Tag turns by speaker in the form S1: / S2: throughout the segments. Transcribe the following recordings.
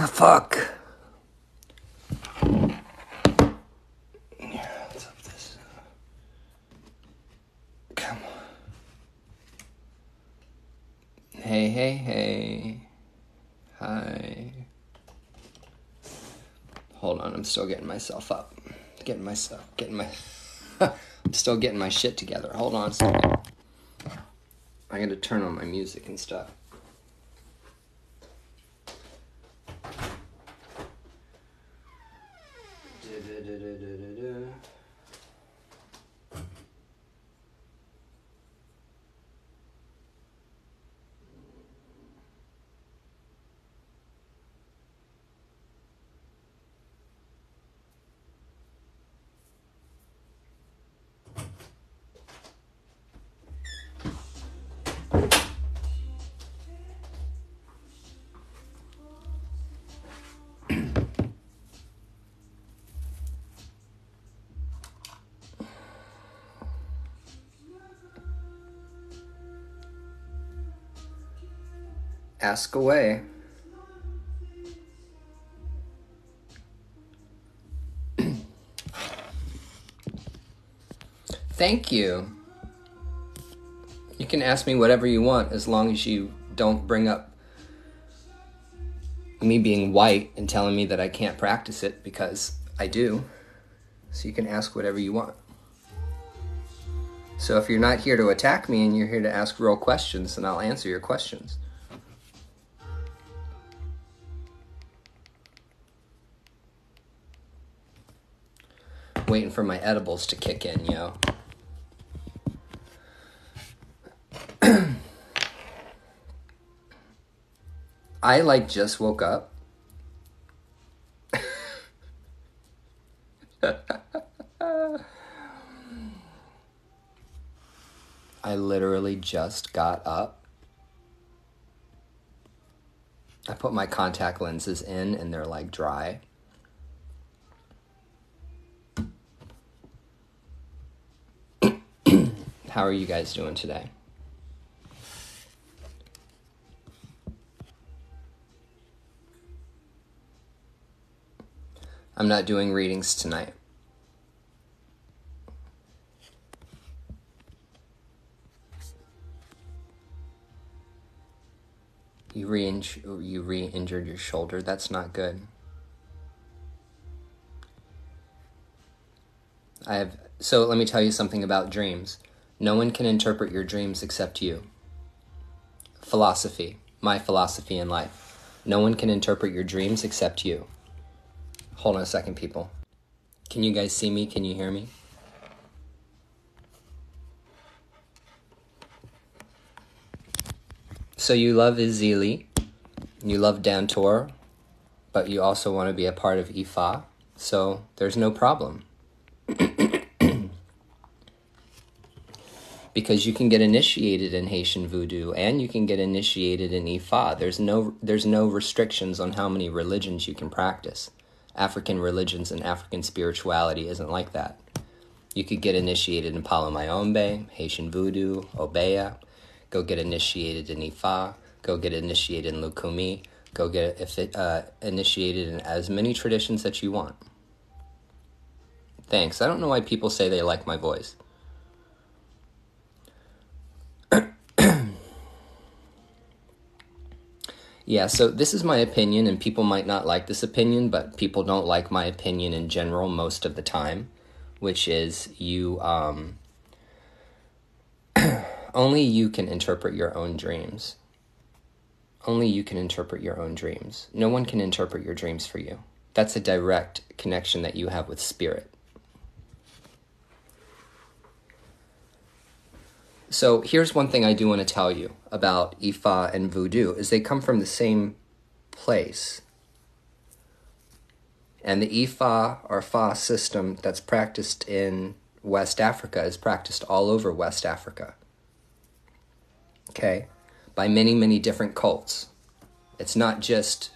S1: Fuck. Let's up this. Come on. Hey. Hi. Hold on, I'm still getting myself up. I'm still getting my shit together. Hold on a second. I gotta turn on my music and stuff. Ask away. Thank you. You can ask me whatever you want as long as you don't bring up me being white and telling me that I can't practice it, because I do. So you can ask whatever you want. So if you're not here to attack me and you're here to ask real questions, then I'll answer your questions. Waiting for my edibles to kick in, yo. I just woke up. I literally just got up. I put my contact lenses in and they're dry. How are you guys doing today? I'm not doing readings tonight. You re-injured your shoulder. That's not good. So let me tell you something about dreams. No one can interpret your dreams except you. Philosophy. My philosophy in life. No one can interpret your dreams except you. Hold on a second, people. Can you guys see me? Can you hear me? So you love Izili, you love Dantor, but you also want to be a part of Ifa, so there's no problem. Because you can get initiated in Haitian voodoo and you can get initiated in Ifa. There's no restrictions on how many religions you can practice. African religions and African spirituality isn't like that. You could get initiated in Palo Mayombe, Haitian voodoo, Obeya. Go get initiated in Ifa. Go get initiated in Lukumi. Go get initiated in as many traditions that you want. Thanks. I don't know why people say they like my voice. Yeah, so this is my opinion, and people might not like this opinion, but people don't like my opinion in general most of the time, which is only you can interpret your own dreams. Only you can interpret your own dreams. No one can interpret your dreams for you. That's a direct connection that you have with spirit. So here's one thing I do want to tell you about Ifa and Voodoo, is they come from the same place. And the Ifa or Fa system that's practiced in West Africa is practiced all over West Africa. Okay? By many, many different cults. It's not just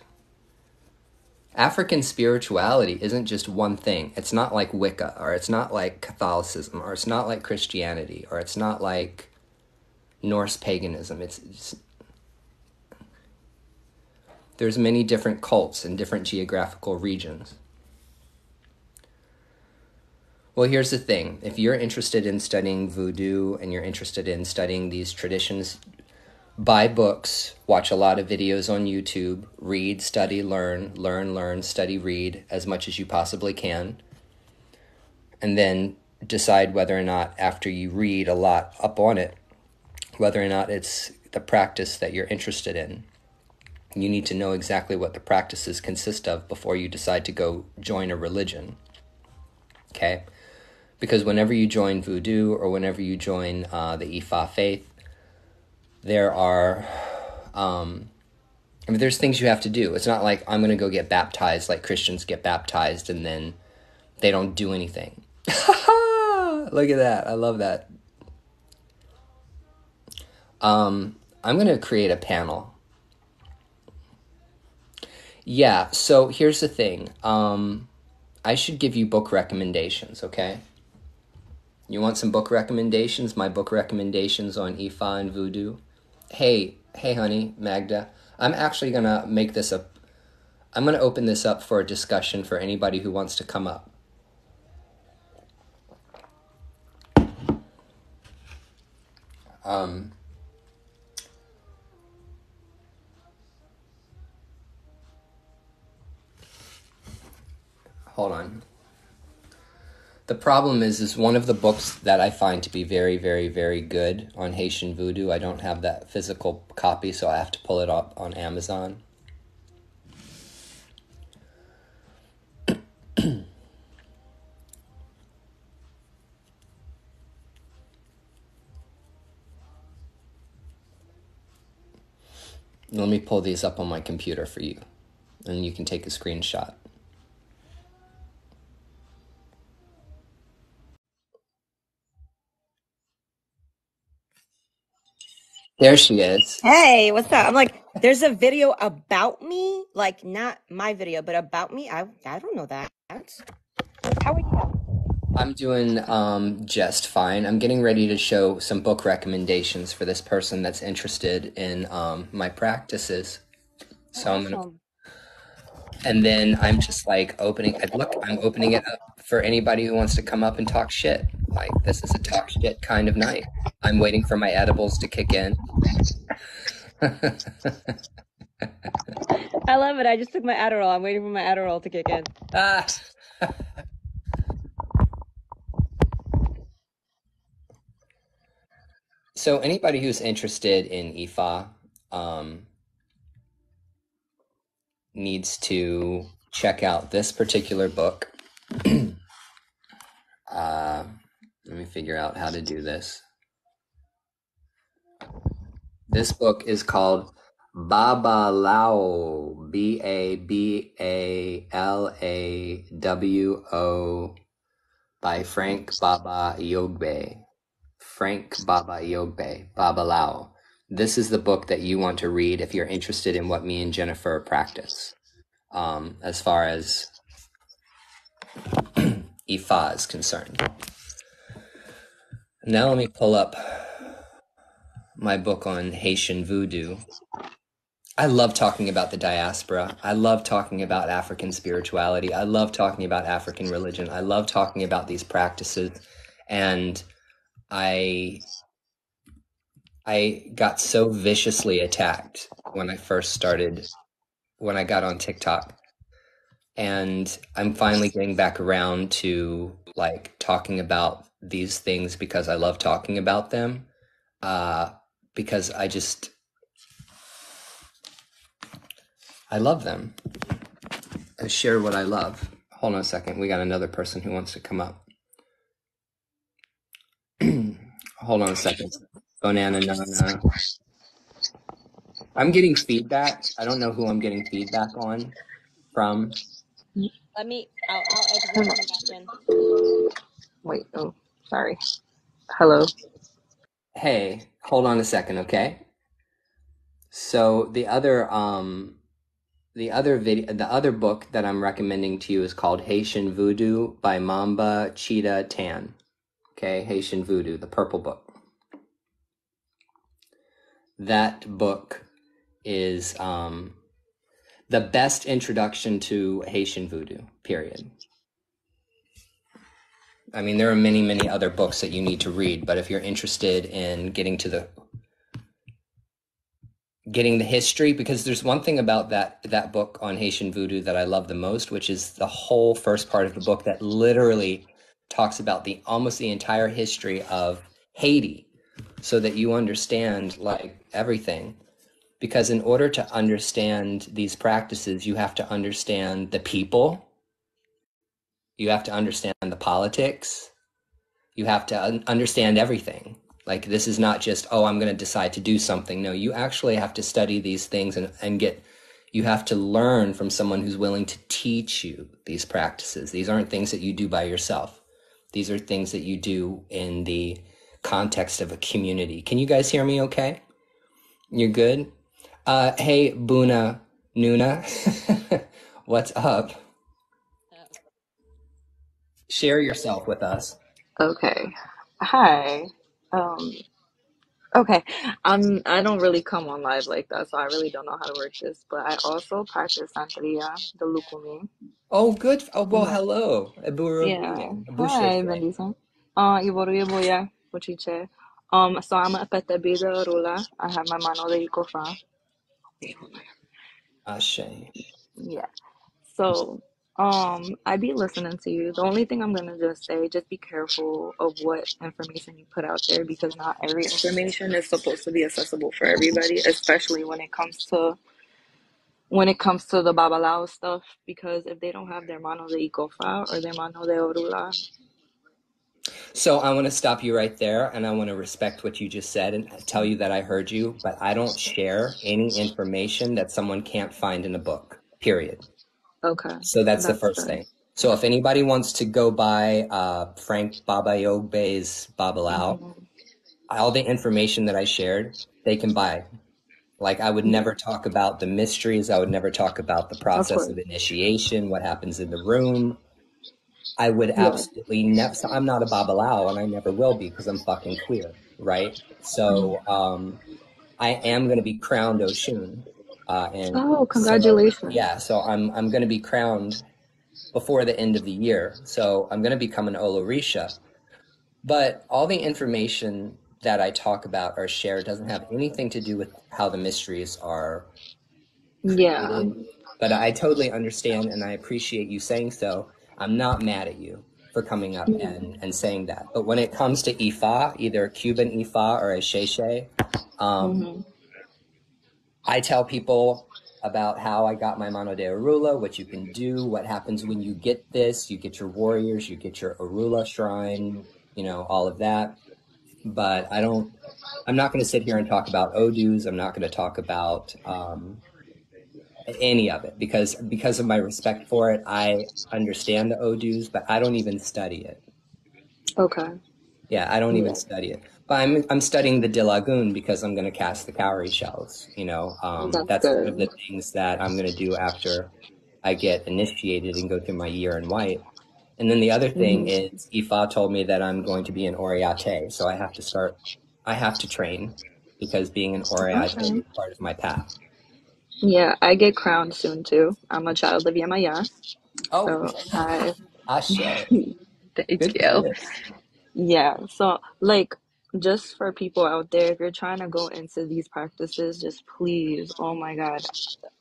S1: African spirituality isn't just one thing. It's not like Wicca, or it's not like Catholicism, or it's not like Christianity, or it's not like Norse paganism. There's many different cults in different geographical regions. Well, here's the thing. If you're interested in studying voodoo and you're interested in studying these traditions, buy books, watch a lot of videos on YouTube, read, study, learn, study, read as much as you possibly can, and then decide whether or not, after you read a lot up on it, whether or not it's the practice that you're interested in. You need to know exactly what the practices consist of before you decide to go join a religion. Okay? Because whenever you join voodoo or whenever you join the Ifa faith, there are, there's things you have to do. It's not like I'm going to go get baptized like Christians get baptized and then they don't do anything. Look at that. I love that. I'm going to create a panel. Yeah, so here's the thing. I should give you book recommendations, okay? You want some book recommendations? My book recommendations on Ifa and voodoo? Hey, honey, Magda. I'm actually going to make this I'm going to open this up for a discussion for anybody who wants to come up. Hold on. The problem is one of the books that I find to be very, very, very good on Haitian voodoo. I don't have that physical copy, so I have to pull it up on Amazon. Let me pull these up on my computer for you, and you can take a screenshot. There she is.
S2: Hey, what's up? I'm like, there's a video about me, like not my video, but about me. I don't know that. How are you?
S1: I'm doing just fine. I'm getting ready to show some book recommendations for this person that's interested in my practices. So I'm gonna, and then I'm just like I'm opening it up for anybody who wants to come up and talk shit. Like, this is a talk shit kind of night. I'm waiting for my edibles to kick in.
S2: I love it. I just took my Adderall. I'm waiting for my Adderall to kick in.
S1: So anybody who's interested in Ifa needs to check out this particular book. Let me figure out how to do this. This book is called Babalao, Babalawo, by Frank Baba Yogbe. Frank Baba Yogbe, Babalao. This is the book that you want to read if you're interested in what me and Jennifer practice, as far as Ifa is concerned. Now let me pull up my book on Haitian voodoo. I love talking about the diaspora. I love talking about African spirituality. I love talking about African religion. I love talking about these practices. And I got so viciously attacked when I got on TikTok. And I'm finally getting back around to like talking about these things because I love talking about them. Because I love them. I share what I love. Hold on a second. We got another person who wants to come up. Hold on a second. Banana Nana. I'm getting feedback. I don't know who I'm getting feedback on from.
S2: I'll exit and come back in.
S3: Wait, oh, sorry. Hello.
S1: Hey, hold on a second, okay? So the other The other book that I'm recommending to you is called Haitian Voodoo by Mamba Cheetah Tan. Okay, Haitian Voodoo, the purple book. That book is the best introduction to Haitian voodoo, period. I mean, there are many, many other books that you need to read, but if you're interested in getting the history, because there's one thing about that book on Haitian voodoo that I love the most, which is the whole first part of the book that literally talks about almost the entire history of Haiti, so that you understand like everything. Because in order to understand these practices, you have to understand the people, you have to understand the politics, you have to understand everything. Like, this is not just, oh, I'm going to decide to do something. No, you actually have to study these things and you have to learn from someone who's willing to teach you these practices. These aren't things that you do by yourself. These are things that you do in the context of a community. Can you guys hear me okay? You're good? Hey, Buna Nuna, what's up? Share yourself with us.
S3: Okay. Hi. Um, okay. I don't really come on live like that, so I really don't know how to work this, but I also practice Santeria, the Lukumi.
S1: Oh, good. Oh, well,
S3: Yeah.
S1: hello. Brujo
S3: Yeah.
S1: Ryan.
S3: Hi,
S1: Busheshe.
S3: bendición. Iboruye boya, pochiche. So I'm a pete bida rula. I have my mano de ikofa.
S1: Ashe.
S3: Yeah. So, I be listening to you. The only thing I'm gonna just say, just be careful of what information you put out there because not every information is supposed to be accessible for everybody, especially when it comes to the Babalao stuff. Because if they don't have their mano de Ikofa or their mano de Orula,
S1: So I want to stop you right there, and I want to respect what you just said and tell you that I heard you, but I don't share any information that someone can't find in a book, period.
S3: okay,
S1: So that's the
S3: that's
S1: first
S3: good.
S1: thing. So if anybody wants to go buy Frank Babayogbe's Babalao,
S3: Hmm.
S1: all the information that I shared, they can buy. Like, I would
S3: Yeah,
S1: never talk about the mysteries. I would never talk about the
S3: of
S1: process
S3: course.
S1: of initiation, what happens in the room. I would
S3: Yeah.
S1: absolutely never. So I'm not a Babalao, and I never will be because I'm fucking queer, right?
S3: Mhm.
S1: So I am going to be crowned Oshun, and
S3: Oh,
S1: so
S3: congratulations.
S1: yeah, so I'm going to be crowned before the end of the year. So I'm going to become an Olorisha. But all the information that I talk about or share doesn't have anything to do with how the mysteries are
S3: Yeah.
S1: created. But I totally understand and I appreciate you saying so. I'm not mad at you for coming up and saying that. But when it comes to Ifa, either Cuban Ifa or a Sheshe,
S3: Hmm.
S1: I tell people about how I got my Mano de Arula, what you can do, what happens when you get this. You get your warriors, you get your Arula shrine, all of that. But I'm not going to sit here and talk about Odus. I'm not going to talk about any of it because of my respect for it. I understand the Odus, but I don't even study it.
S3: Okay.
S1: Yeah, I don't even
S3: Yeah,
S1: study it. But I'm studying the De Lagoon because I'm going to cast the cowrie shells.
S3: that's
S1: That's one of the
S3: good.
S1: things that I'm going to do after I get initiated and go through my year in white. And then the other thing
S3: Hmm.
S1: is Ifa told me that I'm going to be an Oriate, so I have to train because being an Oriate
S3: Okay.
S1: is part of my path.
S3: Yeah, I get crowned soon too. I'm a child of Yemaya,
S1: Oh,
S3: so I
S1: Ashe.
S3: thank
S1: Good for
S3: you.
S1: you.
S3: Yeah, so like just for people out there, if you're trying to go into these practices, just please, oh my God,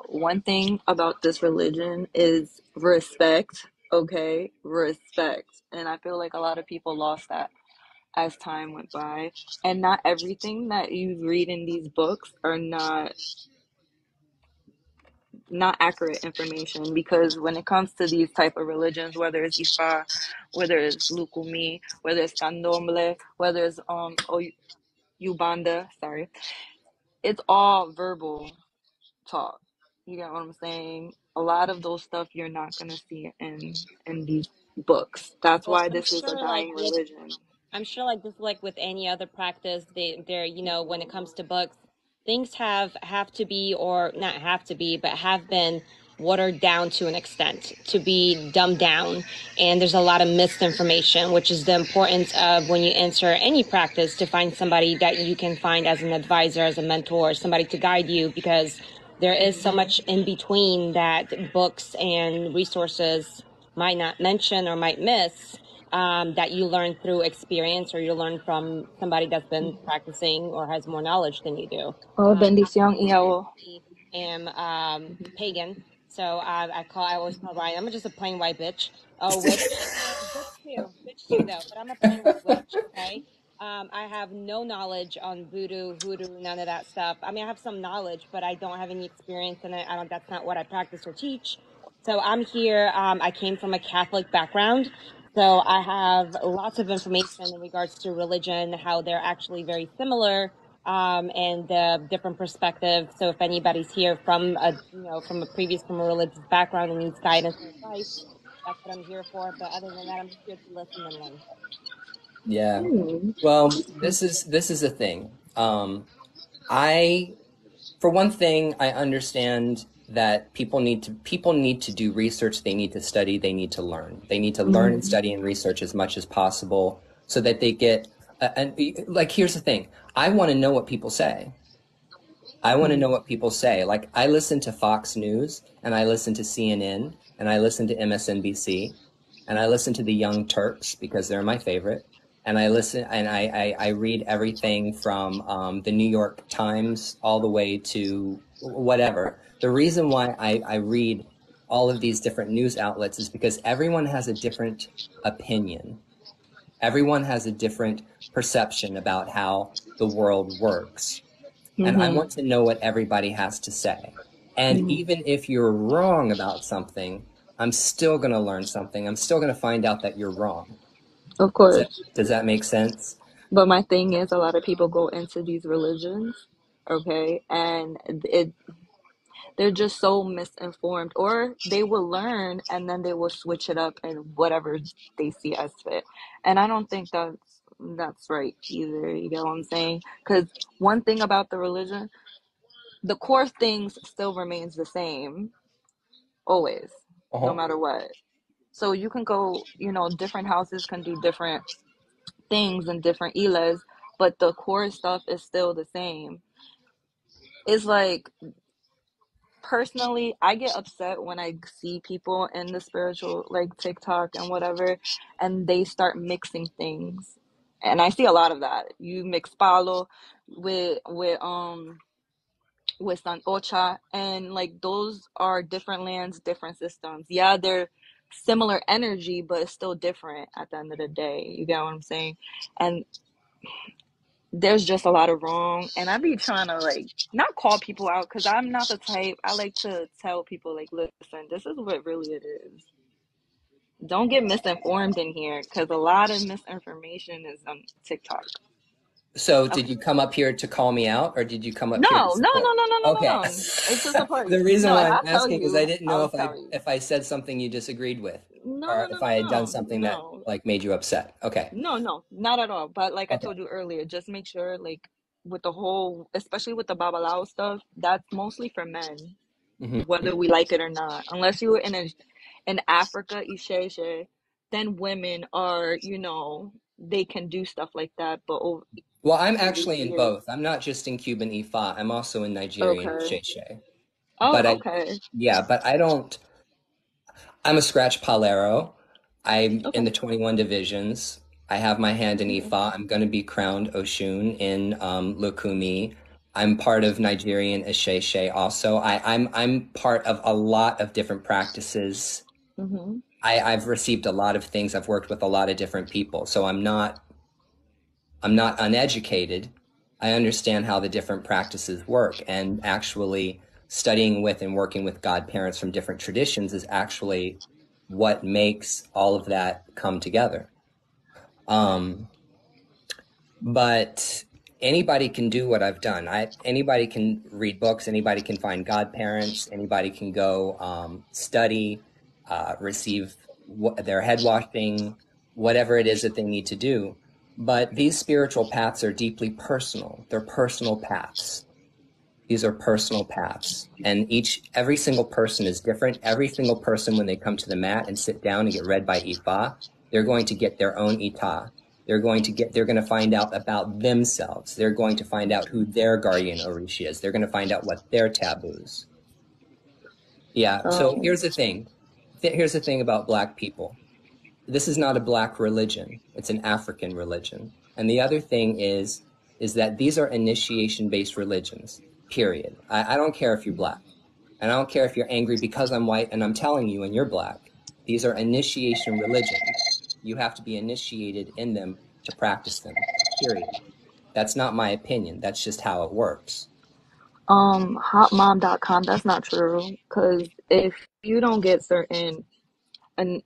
S3: one thing about this religion is respect, okay? Respect. And I feel like a lot of people lost that as time went by. And not everything that you read in these books are not accurate information because when it comes to these type of religions, whether it's Ifa, whether it's Lukumi, whether it's Candomblé, whether it's Ubanda, sorry, it's all verbal talk. You get what I'm saying? A lot of those stuff you're not gonna see in these books. That's
S2: Well,
S3: why this is a dying religion.
S2: I'm sure like this like with any other practice, they're when it comes to books, things have to be, or not have to be, but have been watered down to an extent, to be dumbed down. And there's a lot of misinformation, which is the importance of when you enter any practice to find somebody that you can find as an advisor, as a mentor, somebody to guide you, because there is so much in between that books and resources might not mention or might miss, that you learn through experience, or you learn from somebody that's been practicing or has more knowledge than you do.
S3: Oh, bendición, Iawo.
S2: Am pagan, so I always call Ryan. I'm just a plain white bitch. Oh, witch, bitch too though. But I'm a plain white witch. Okay. I have no knowledge on voodoo, hoodoo, none of that stuff. I mean, I have some knowledge, but I don't have any experience in it. I don't. That's not what I practice or teach. So I'm here. I came from a Catholic background, so I have lots of information in regards to religion, how they're actually very similar, and the different perspectives. So if anybody's here from from a religious background and needs guidance and advice, that's what I'm here for. But other than that, I'm just here to listen and learn.
S1: Yeah. Well, this is a thing. I, for one thing, I understand that people need to do research. They need to study. They need to learn. They need to learn and study and research as much as possible so that they get. And like, here's the thing. I want to know what people say. I want to know what people say. Like, I listen to Fox News, and I listen to CNN, and I listen to MSNBC, and I listen to the Young Turks because they're my favorite. And I listen, and I read everything from the New York Times all the way to whatever. The reason why I read all of these different news outlets is because everyone has a different opinion. Everyone has a different perception about how the world works. And I want to know what everybody has to say. And even if you're wrong about something, I'm still going to learn something. I'm still going to find out that you're wrong.
S3: Of course.
S1: Does that make sense?
S3: But my thing is, a lot of people go into these religions, okay, and they're just so misinformed, or they will learn and then they will switch it up and whatever they see as fit. And I don't think that's right either. You get what I'm saying? Because one thing about the religion, the core things still remains the same, always, no matter what. So you can go, different houses can do different things and different ilas, but the core stuff is still the same. It's like, personally, I get upset when I see people in the spiritual, like TikTok and whatever, and they start mixing things. And I see a lot of that. You mix palo with Sancocha, and like those are different lands, different systems. Yeah, they're similar energy, but it's still different at the end of the day. You get what I'm saying? And there's just a lot of wrong, and I be trying to like not call people out because I'm not the type. I like to tell people like, listen, this is what really it is. Don't get misinformed in here because a lot of misinformation is on TikTok.
S1: So did you come up here to call me out, or did you come up here to
S3: No, no,
S1: support?
S3: no, no, no, no, no,
S1: Okay.
S3: no. It's to support
S1: The
S3: you.
S1: reason
S3: No,
S1: why
S3: I
S1: I'm
S3: tell
S1: asking is I
S3: you.
S1: didn't
S3: I
S1: know
S3: will tell you.
S1: if I said something you disagreed with,
S3: No,
S1: or
S3: no,
S1: if
S3: no,
S1: I had done
S3: no,
S1: something that
S3: no,
S1: like made you upset. Okay.
S3: no, no, not at all. But like I
S1: Okay.
S3: told you earlier, just make sure like with the whole, especially with the babalao stuff, that's mostly for men,
S1: hmm
S3: whether we like it or not. Unless you were in Africa, Isheshe, then women are, they can do stuff like that. But
S1: Well, I'm
S3: over
S1: actually in
S3: here,
S1: both. I'm not just in Cuban Ifa. I'm also in Nigerian
S3: okay.
S1: Sheshe. But
S3: Oh, okay.
S1: but I don't. I'm a scratch palero. I'm in
S3: Okay.
S1: the 21 divisions. I have my hand in
S3: Okay.
S1: Ifa. I'm going to be crowned Oshun in Lukumi. I'm part of Nigerian Isheshe also. I'm part of a lot of different practices.
S3: Mm-hmm.
S1: I've received a lot of things. I've worked with a lot of different people. So I'm not uneducated. I understand how the different practices work, and actually studying with and working with godparents from different traditions is actually what makes all of that come together. But anybody can do what I've done. Anybody can read books. Anybody can find godparents. Anybody can go study, receive their head washing, whatever it is that they need to do. But these spiritual paths are deeply personal. They're personal paths. These are personal paths, and every single person is different. Every single person, when they come to the mat and sit down and get read by Ifa, they're going to get their own Ita. They're going to find out about themselves. They're going to find out who their guardian Orishi is. They're going to find out what their taboos. Yeah. So here's the thing. Here's the thing about Black people. This is not a Black religion. It's an African religion. And the other thing is that these are initiation-based religions, period. I don't care if you're Black. And I don't care if you're angry because I'm white and I'm telling you and you're Black. These are initiation religions. You have to be initiated in them to practice them, period. That's not my opinion. That's just how it works.
S3: Hotmom.com, that's not true. Because if you don't get certain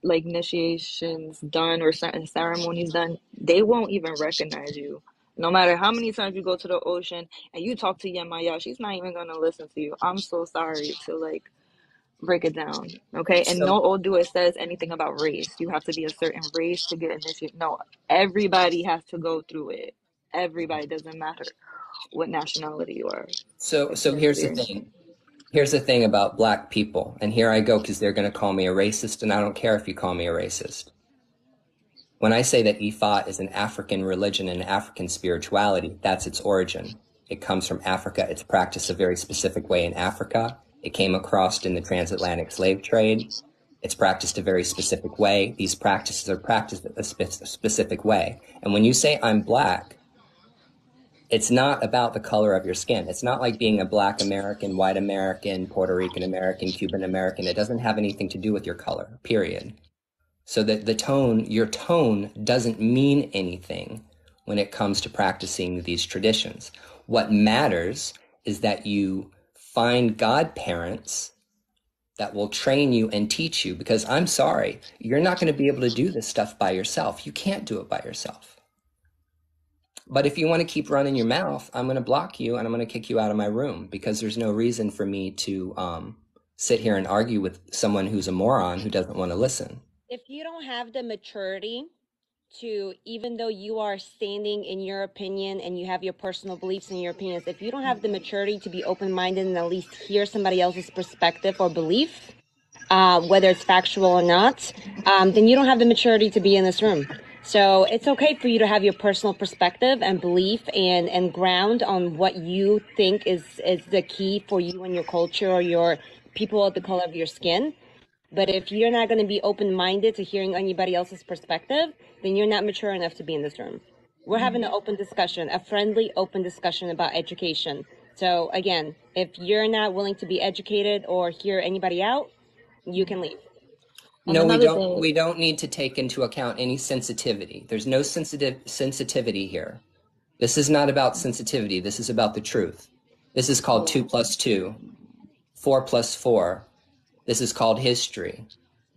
S3: like initiations done or certain ceremonies done, they won't even recognize you. No matter how many times you go to the ocean and you talk to Yemaya, she's not even gonna listen to you. I'm so sorry to like break it down, okay? And
S1: So
S3: no Odu it says anything about race. You have to be a certain race to get initiated. No, everybody has to go through it. Everybody, doesn't matter what nationality you are.
S1: so here's the
S3: Ethnicity.
S1: thing. Here's the thing about Black people, and here I go because they're going to call me a racist, and I don't care if you call me a racist. When I say that Ifa is an African religion and African spirituality, that's its origin. It comes from Africa. It's practiced a very specific way in Africa. It came across in the transatlantic slave trade. It's practiced a very specific way. These practices are practiced a specific way. And when you say I'm Black, it's not about the color of your skin. It's not like being a Black American, white American, Puerto Rican American, Cuban American. It doesn't have anything to do with your color, period. So that your tone doesn't mean anything when it comes to practicing these traditions. What matters is that you find godparents that will train you and teach you, because I'm sorry, you're not going to be able to do this stuff by yourself. You can't do it by yourself. But if you want to keep running your mouth, I'm going to block you and I'm going to kick you out of my room, because there's no reason for me to sit here and argue with someone who's a moron who doesn't want to listen.
S2: If you don't have the maturity to, even though you are standing in your opinion and you have your personal beliefs and your opinions, if you don't have the maturity to be open-minded and at least hear somebody else's perspective or belief, whether it's factual or not, then you don't have the maturity to be in this room. So it's okay for you to have your personal perspective and belief and ground on what you think is the key for you and your culture or your people of the color of your skin. But if you're not going to be open-minded to hearing anybody else's perspective, then you're not mature enough to be in this room. We're having an open discussion, a friendly, open discussion about education. So again, if you're not willing to be educated or hear anybody out, you can leave.
S3: And
S1: No, we
S3: another
S1: don't.
S3: thing,
S1: We don't need to take into account any sensitivity. There's no sensitivity here. This is not about sensitivity. This is about the truth. This is called 2 + 2, 4 + 4. This is called history.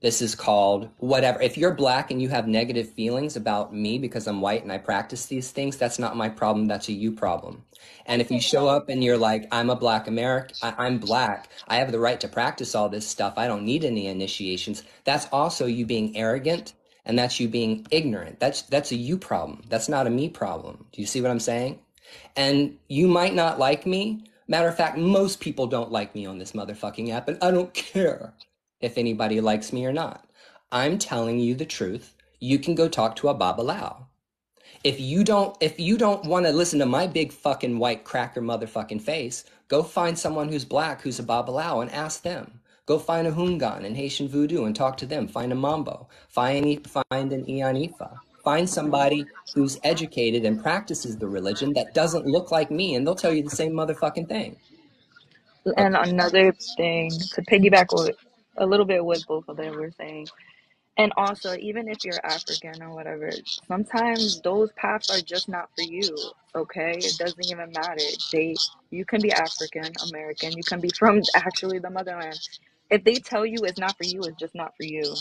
S1: This is called whatever. If you're Black and you have negative feelings about me because I'm white and I practice these things, that's not my problem. That's a you problem. And if you show up and you're like, I'm a Black American, I'm Black, I have the right to practice all this stuff, I don't need any initiations, that's also you being arrogant, and that's you being ignorant. That's a you problem. That's not a me problem. Do you see what I'm saying? And you might not like me. Matter of fact, most people don't like me on this motherfucking app, and I don't care if anybody likes me or not. I'm telling you the truth. You can go talk to a babalao. If you don't want to listen to my big fucking white cracker motherfucking face, go find someone who's Black who's a babalao and ask them. Go find a Hungan in Haitian voodoo and talk to them. Find a Mambo. Find an Ianifa. Find somebody who's educated and practices the religion that doesn't look like me, and they'll tell you the same motherfucking thing.
S3: and
S1: Okay?
S3: another thing to piggyback with a little bit what both of them were saying. And also, even if you're African or whatever, sometimes those paths are just not for you. Okay, it doesn't even matter. You can be African American, you can be from actually the motherland. If they tell you it's not for you, it's just not for you.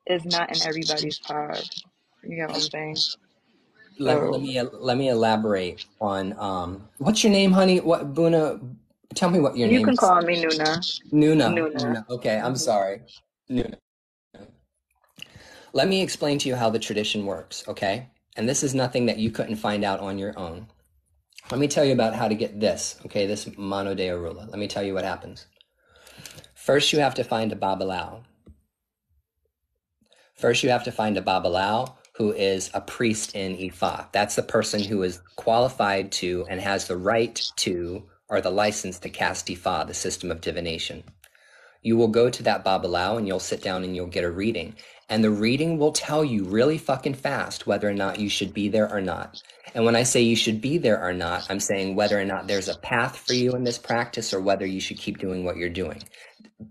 S3: It's not in everybody's path. You get what I'm saying? So
S1: Let me elaborate on what's your name, honey? What Buna? Tell me what your
S3: you
S1: name
S3: can
S1: is.
S3: call me Nuna.
S1: Nuna.
S3: Nuna.
S1: Nuna. Okay, I'm
S3: Hmm.
S1: sorry. Nuna. Let me explain to you how the tradition works, okay? And this is nothing that you couldn't find out on your own. Let me tell you about how to get this, okay, this Mano de Arula. Let me tell you what happens. First, you have to find a Babalao. First, you have to find a Babalao who is a priest in Ifa. That's the person who is qualified to and has the right to, or the license to cast Ifa, the system of divination. You will go to that Babalao and you'll sit down and you'll get a reading. And the reading will tell you really fucking fast whether or not you should be there or not. And when I say you should be there or not, I'm saying whether or not there's a path for you in this practice or whether you should keep doing what you're doing.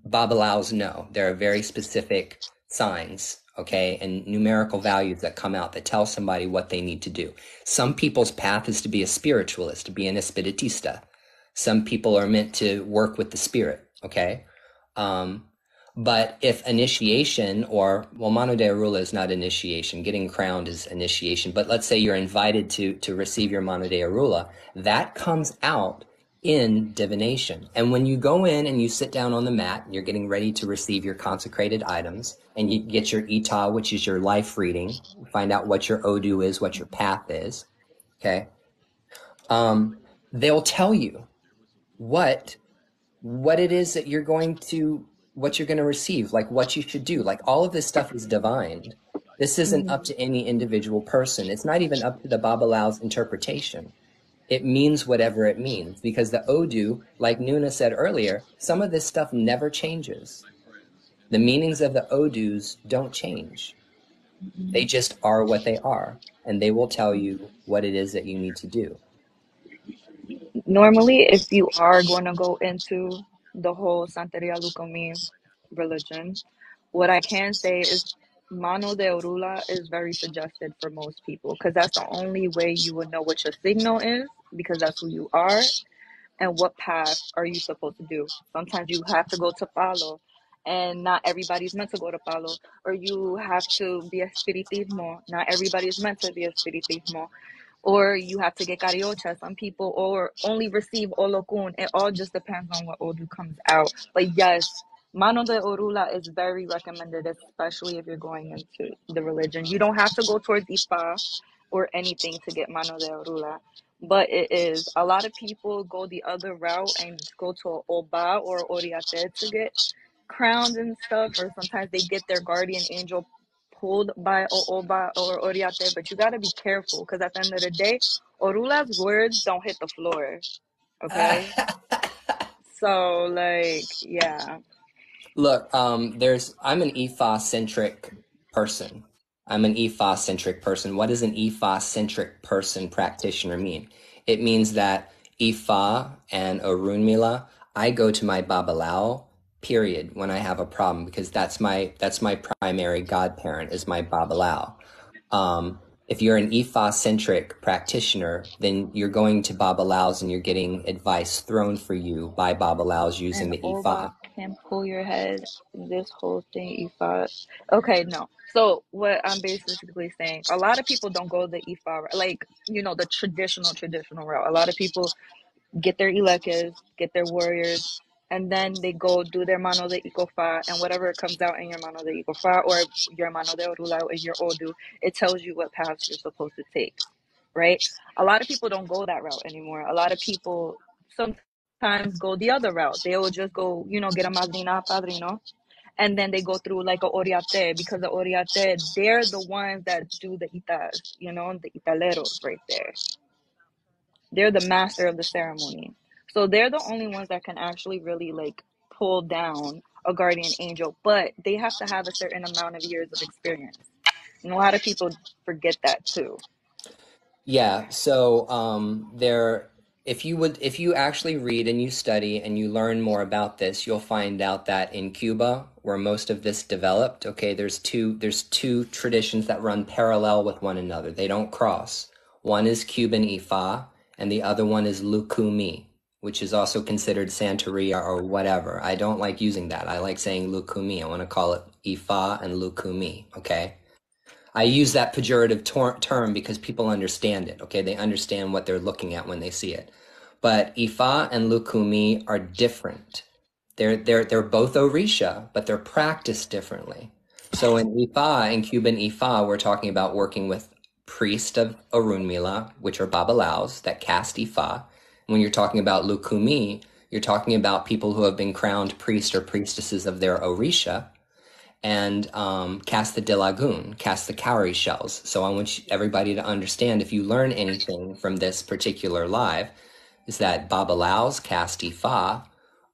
S1: Babalaos know. There are very specific signs, okay, and numerical values that come out that tell somebody what they need to do. Some people's path is to be a spiritualist, to be an espiritista. Some people are meant to work with the spirit, okay? But if initiation or, well, Mano de Arula is not initiation, getting crowned is initiation, but let's say you're invited to receive your Mano de Arula, that comes out in divination. And when you go in and you sit down on the mat, and you're getting ready to receive your consecrated items, and you get your Ita, which is your life reading, find out what your Odu is, what your path is, okay? They'll tell you what it is that you're going to, what you're going to receive, like what you should do. Like all of this stuff is divine. This isn't up to any individual person. It's not even up to the Babalao's interpretation. It means whatever it means, because the Odu, like Nuna said earlier, some of this stuff never changes. The meanings of the Odus don't change. They just are what they are, and they will tell you what it is that you need to do.
S3: Normally, if you are going to go into the whole Santeria Lucumí religion, what I can say is Mano de Orula is very suggested for most people because that's the only way you would know what your signal is, because that's who you are and what path are you supposed to do. Sometimes you have to go to Palo, and not everybody's meant to go to Palo, or you have to be a Spiritismo. Not everybody is meant to be a Spiritismo. Or you have to get cariocha. Some people or only receive olokun. It all just depends on what odu comes out. But yes, Mano de Orula is very recommended, especially if you're going into the religion. You don't have to go towards Ifa or anything to get Mano de Orula. But it is. A lot of people go the other route and go to Oba or Oriate to get crowns and stuff, or sometimes they get their guardian angel pulled by Oba or Oriate, but you got to be careful because at the end of the day, Orula's words don't hit the floor, okay? So, like, yeah.
S1: Look, I'm an Ifa-centric person. I'm an Ifa-centric person. What does an Ifa-centric person practitioner mean? It means that Ifa and Orunmila, I go to my Babalao, period, when I have a problem, because that's my primary godparent is my Babalao. If you're an Ifa-centric practitioner, then you're going to Babalaos and you're getting advice thrown for you by Babalaos using
S3: And
S1: the Ifa.
S3: Oba can pull your head. This whole thing, Ifa. Okay, no. So what I'm basically saying, a lot of people don't go the Ifa, like, the traditional route. A lot of people get their ilekes, get their warriors, and then they go do their mano de ikofa, and whatever comes out in your mano de ikofa or your mano de orula or your odu, it tells you what paths you're supposed to take, right? A lot of people don't go that route anymore. A lot of people sometimes go the other route. They will just go, get a madrina, padrino, and then they go through like a oriate, because the oriate, they're the ones that do the itas, the italeros right there. They're the master of the ceremony. So they're the only ones that can actually really like pull down a guardian angel, but they have to have a certain amount of years of experience. And a lot of people forget that too.
S1: Yeah, so if you actually read and you study and you learn more about this, you'll find out that in Cuba, where most of this developed, okay, there's two traditions that run parallel with one another. They don't cross. One is Cuban Ifa, and the other one is Lukumi, which is also considered Santeria or whatever. I don't like using that. I like saying Lukumi. I want to call it Ifa and Lukumi, okay? I use that pejorative term because people understand it, okay? They understand what they're looking at when they see it. But Ifa and Lukumi are different. They're both Orisha, but they're practiced differently. So in Ifa, in Cuban Ifa, we're talking about working with priest of Orunmila, which are Babalaos that cast Ifa. When you're talking about Lukumi, you're talking about people who have been crowned priest or priestesses of their Orisha and cast the Dilagun, cast the cowrie shells. So I want everybody to understand, if you learn anything from this particular live, is that Babalaos cast Ifa,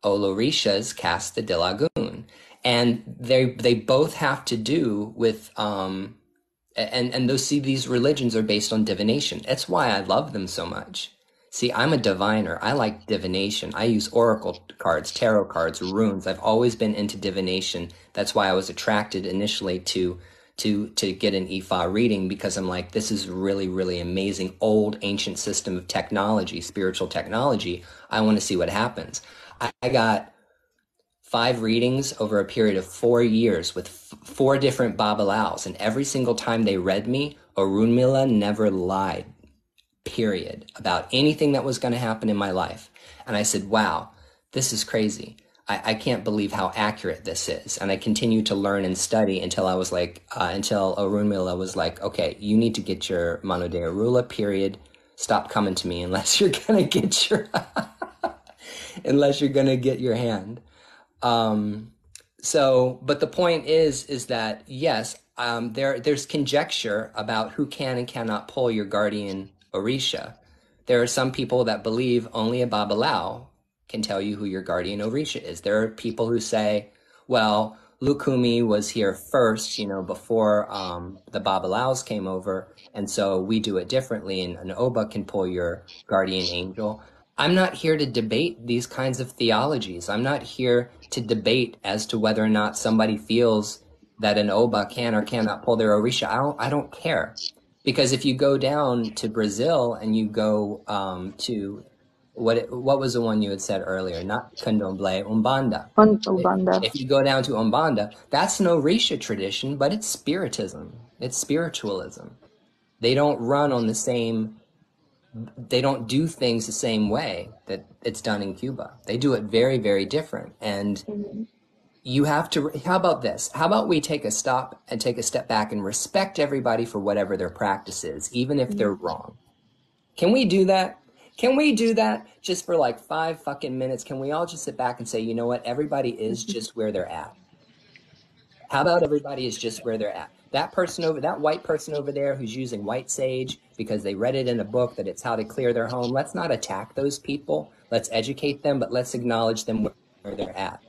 S1: Olorishas cast the Dilagun. And they both have to do with and these religions are based on divination. That's why I love them so much. See, I'm a diviner. I like divination. I use oracle cards, tarot cards, runes. I've always been into divination. That's why I was attracted initially to get an Ifa reading, because I'm like, this is really, really amazing, old, ancient system of technology, spiritual technology. I want to see what happens. I got 5 readings over a period of 4 years with 4 different Babalaos, and every single time they read me, Orunmila never lied, period, about anything that was going to happen in my life. And I said, wow, this is crazy. I can't believe how accurate this is. And I continued to learn and study until I was like, until Orunmila was like, okay, you need to get your Mano de Arula, period. Stop coming to me unless you're going to get your, unless you're going to get your hand. But the point is that yes, there's conjecture about who can and cannot pull your guardian Orisha. There are some people that believe only a Babalao can tell you who your guardian Orisha is. There are people who say, well, Lukumi was here first, before the Babalaos came over, and so we do it differently, and an Oba can pull your guardian angel. I'm not here to debate these kinds of theologies. I'm not here to debate as to whether or not somebody feels that an Oba can or cannot pull their Orisha. I don't care. Because if you go down to Brazil and you go to what was the one you had said earlier? Not Candomblé, Umbanda.
S3: Umbanda.
S1: If you go down to Umbanda, that's an Orisha tradition, but it's spiritism. It's spiritualism. They don't run on the same. They don't do things the same way that it's done in Cuba. They do it very, very different. And you have to, how about this? How about we take a stop and take a step back and respect everybody for whatever their practice is, even if they're wrong? Can we do that? Can we do that just for like 5 fucking minutes? Can we all just sit back and say, you know what? Everybody is just where they're at. How about everybody is just where they're at? That white person over there who's using white sage because they read it in a book that it's how to clear their home. Let's not attack those people. Let's educate them, but let's acknowledge them where they're at.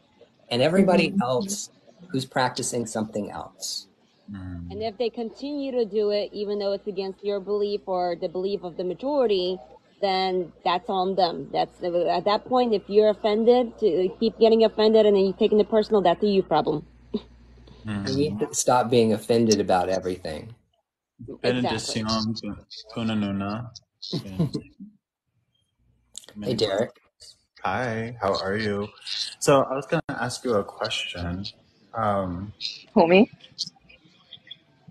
S1: And everybody else who's practicing something else.
S2: And if they continue to do it, even though it's against your belief or the belief of the majority, then that's on them. That's at that point, if you're offended, to keep getting offended and then you taking it personal, that's a you problem.
S1: We need to stop being offended about everything.
S2: Exactly.
S1: Hey, Derek.
S4: Hi, how are you? So I was going to ask you a question.
S3: Who, me?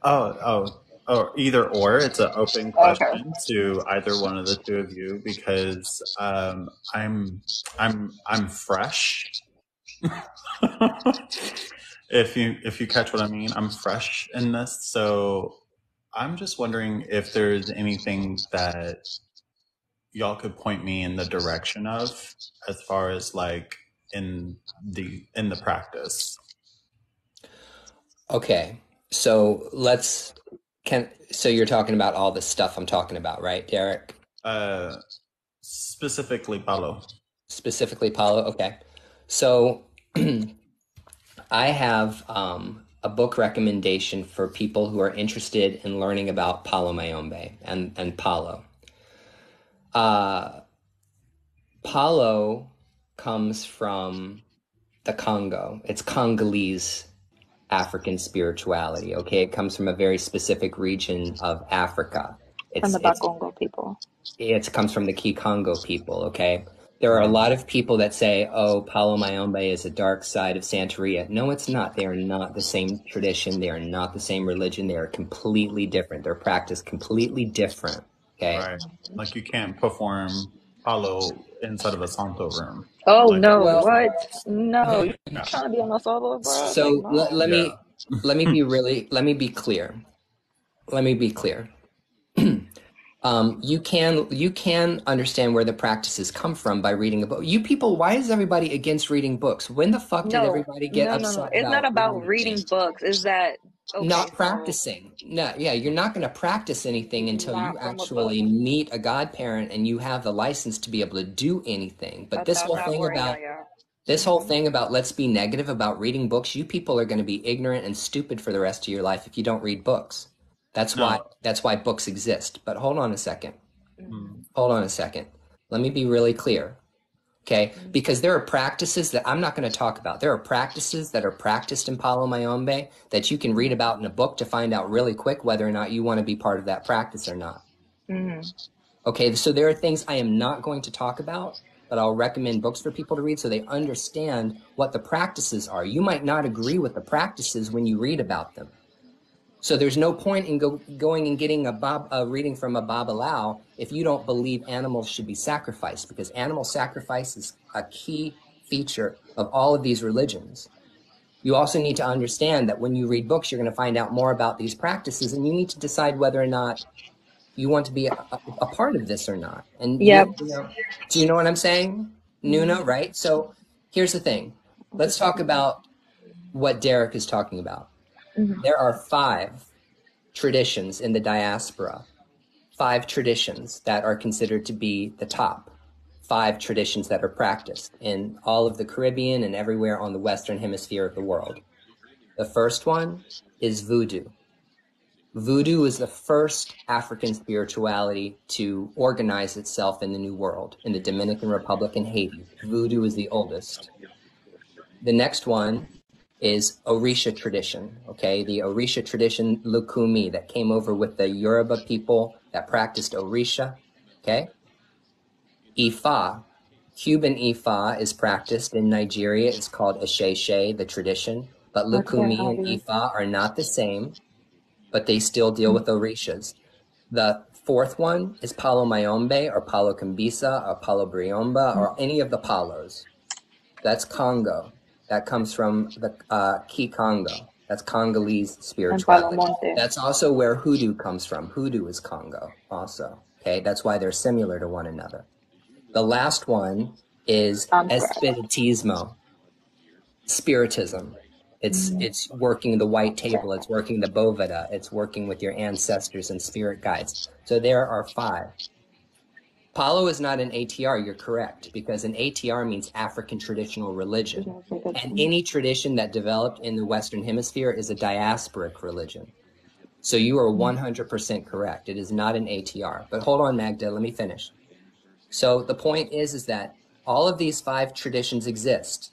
S4: Either or. It's an open question to either one of the two of you, because I'm fresh. If you catch what I mean, I'm fresh in this. So I'm just wondering if there's anything that y'all could point me in the direction of, as far as like in the practice.
S1: Okay, so so you're talking about all the stuff I'm talking about, right, Derek?
S4: Specifically Palo.
S1: Specifically Palo, okay. So I have a book recommendation for people who are interested in learning about Palo Mayombe and Palo. Palo comes from the Congo. It's Congolese African spirituality, okay? It comes from a very specific region of Africa.
S3: From the Bakongo people.
S1: It comes from the Kikongo people, okay? There are a lot of people that say, oh, Palo Mayombe is a dark side of Santeria. No, it's not. They are not the same tradition. They are not the same religion. They are completely different. Their practice completely different, okay?
S4: Right. Like you can't perform Palo inside of a Santo room.
S3: Oh,
S4: like,
S3: no, what? No, you're trying to be on a solo, bro?
S1: So
S3: like, no.
S1: let me be clear. Let me be clear. You can understand where the practices come from by reading a book. You people, why is everybody against reading books? When the fuck did
S3: No,
S1: everybody get
S3: no, no, no.
S1: upset
S3: It's not
S1: about
S3: about
S1: reading
S3: reading
S1: things?
S3: books. Is that okay?
S1: Not
S3: So
S1: practicing. No, yeah, you're not going to practice anything until you
S3: not from a book.
S1: actually meet a godparent and you have the license to be able to do anything. But
S3: Yeah, yeah.
S1: this whole thing about let's be negative about reading books, you people are going to be ignorant and stupid for the rest of your life if you don't read books.
S4: No.
S1: That's why books exist. But hold on a second.
S3: Mm-hmm.
S4: Mm.
S1: Hold on a second. Let me be really clear. Okay,
S3: Mm-hmm.
S1: because there are practices that I'm not going to talk about. There are practices that are practiced in Palo Mayombe that you can read about in a book to find out really quick whether or not you want to be part of that practice or not.
S3: Mm-hmm.
S1: Okay, so there are things I am not going to talk about, but I'll recommend books for people to read so they understand what the practices are. You might not agree with the practices when you read about them. So there's no point in going and getting a reading from a Babalau if you don't believe animals should be sacrificed, because animal sacrifice is a key feature of all of these religions. You also need to understand that when you read books, you're going to find out more about these practices, and you need to decide whether or not you want to be a part of this or not. And
S3: Yep.
S1: do you know what I'm saying, Nuna? Right? So here's the thing. Let's talk about what Derek is talking about.
S3: Mm-hmm.
S1: There are 5 traditions in the diaspora, 5 traditions that are considered to be the top, 5 traditions that are practiced in all of the Caribbean and everywhere on the Western Hemisphere of the world. The first one is voodoo. Voodoo is the first African spirituality to organize itself in the New World, in the Dominican Republic and Haiti. Voodoo is the oldest. The next one is Orisha tradition, okay? The Orisha tradition, Lukumi, that came over with the Yoruba people that practiced Orisha, okay? Ifa, Cuban Ifa is practiced in Nigeria. It's called Asheshe, the tradition. But Lukumi and Ifa are not the same, but they still deal with Orishas. The fourth one is Palo Mayombe or Palo Kambisa or Palo Briomba or any of the Palos. That's Congo. That comes from the Kikongo. That's Congolese spirituality. That's also where hoodoo comes from. Hoodoo is Congo also. Okay, that's why they're similar to one another. The last one is Espiritismo, spiritism. It's working the white table. It's working the Boveda. It's working with your ancestors and spirit guides. So there are 5. Palo is not an ATR, you're correct, because an ATR means African traditional religion. And any tradition that developed in the Western Hemisphere is a diasporic religion. So you are 100% correct. It is not an ATR. But hold on, Magda, let me finish. So the point is that all of these 5 traditions exist.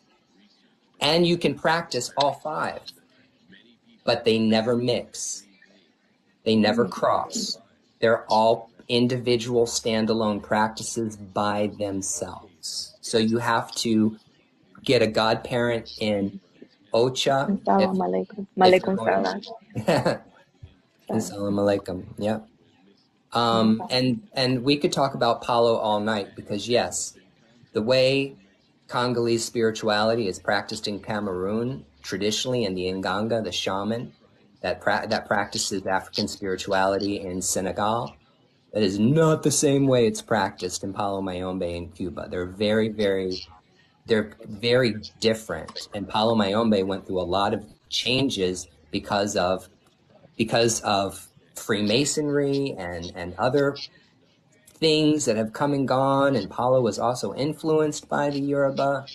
S1: And you can practice all 5. But they never mix. They never cross. They're all individual standalone practices by themselves. So you have to get a godparent in Ocha.
S3: Malaikum salam.
S1: Assalamu alaikum. Yeah. And we could talk about Palo all night because yes, the way Congolese spirituality is practiced in Cameroon traditionally, in the Nganga, the shaman that practices African spirituality in Senegal, that is not the same way it's practiced in Palo Mayombe in Cuba. They're very different. And Palo Mayombe went through a lot of changes because of Freemasonry and other things that have come and gone. And Palo was also influenced by the Yoruba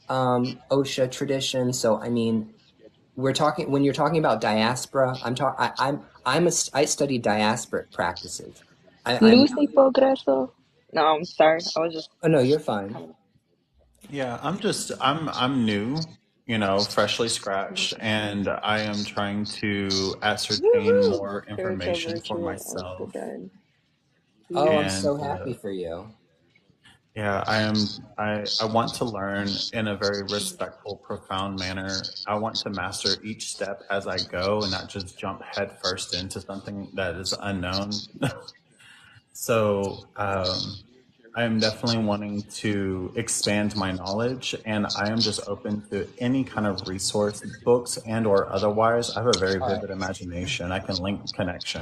S1: Osha tradition. So I mean, when you're talking about diaspora, I study diasporic practices.
S3: Lucy Progreso. No, I'm sorry. I was just.
S1: Oh no, you're fine.
S4: Yeah, I'm new, freshly scratched, and I am trying to ascertain more
S3: Spiritual
S4: information for
S3: virtue of the
S4: myself.
S3: dead.
S1: Oh, I'm
S4: And
S1: so happy for you.
S4: yeah, I want to learn in a very respectful, profound manner. I want to master each step as I go and not just jump headfirst into something that is unknown. So, I am definitely wanting to expand my knowledge, and I am just open to any kind of resource, books and or otherwise. I have a very
S1: All right.
S4: vivid imagination. I can link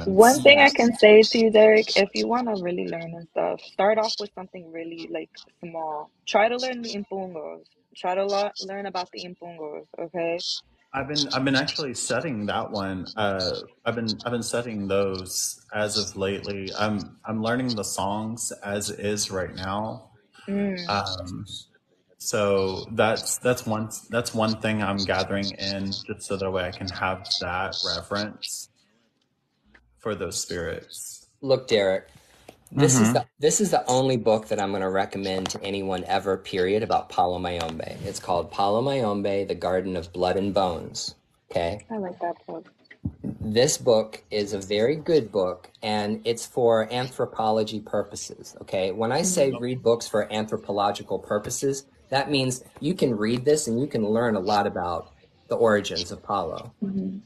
S3: One
S4: connections.
S3: thing
S1: Yeah.
S3: I can say to you, Derek, if you want to really learn and stuff, start off with something really like small. Try to learn the impungos. Try to learn about the impungos, okay?
S4: I've been actually studying that one. I've been studying those as of lately. I'm learning the songs as is right now.
S3: Mm,
S4: Um, so that's one thing I'm gathering in, just so that way I can have that reference for those spirits.
S1: Look, Derek,
S4: Mm-hmm.
S1: this is the only book that I'm going to recommend to anyone ever, period, about Palo Mayombe. It's called Palo Mayombe, The Garden of Blood and Bones. Okay?
S3: I like that book.
S1: This book is a very good book, and it's for anthropology purposes. Okay? When I say
S3: Hmm.
S1: read books for anthropological purposes, that means you can read this and you can learn a lot about the origins of Palo.
S3: Hmm.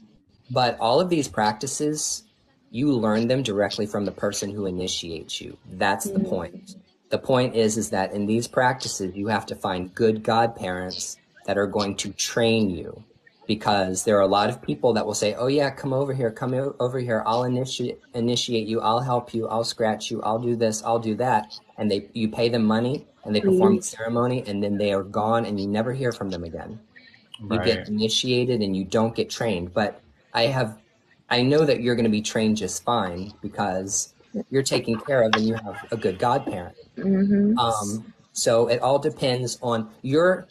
S1: But all of these practices, you learn them directly from the person who initiates you. That's the point.
S3: Mm.
S1: The point is that in these practices, you have to find good godparents that are going to train you, because there are a lot of people that will say, "Oh yeah, come over here, over here. I'll initiate you. I'll help you. I'll scratch you. I'll do this. I'll do that." And you pay them money and they perform the
S3: Leave.
S1: ceremony, and then they are gone and you never hear from them again. You get
S4: Right.
S1: initiated and you don't get trained. But I know that you're going to be trained just fine because you're taken care of and you have a good godparent.
S3: Hmm.
S1: So it all depends on your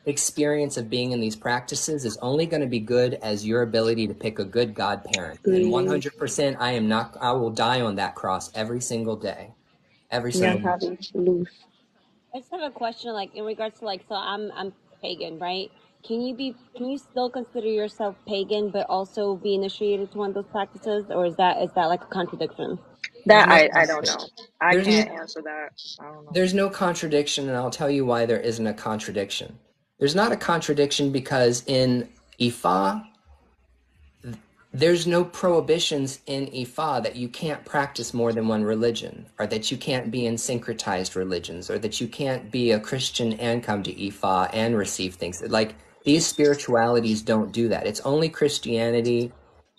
S1: experience of being in these practices is only going to be good as your ability to pick a good godparent. And
S3: Leave.
S1: 100%, I will die on that cross every single day, every
S3: Young
S1: single day.
S3: Javi, loose.
S2: I just have a question, like in regards to like, so I'm pagan, right? Can you still consider yourself pagan but also be initiated to one of those practices, or is that like a contradiction?
S1: There's
S3: That
S1: no
S3: I don't know. I
S1: there's
S3: can't
S1: no
S3: answer that. I don't know.
S1: there's no contradiction, and I'll tell you why there isn't a contradiction. There's not a contradiction because in Ifa, there's no prohibitions in Ifa that you can't practice more than one religion, or that you can't be in syncretized religions, or that you can't be a Christian and come to Ifa and receive things. Like, these spiritualities don't do that. It's only Christianity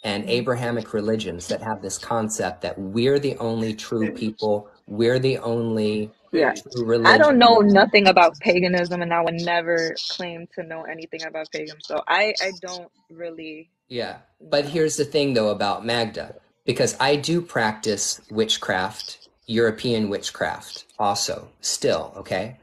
S1: and
S3: Mm.
S1: Abrahamic religions that have this concept that we're the only true people, we're the only
S3: Yeah.
S1: true
S3: I don't
S1: religion.
S3: know nothing about paganism and I would never claim to know anything about paganism. So I don't really
S1: Yeah. But
S3: know.
S1: here's the thing, though, about Magda, because I do practice witchcraft, European witchcraft, also, still, okay?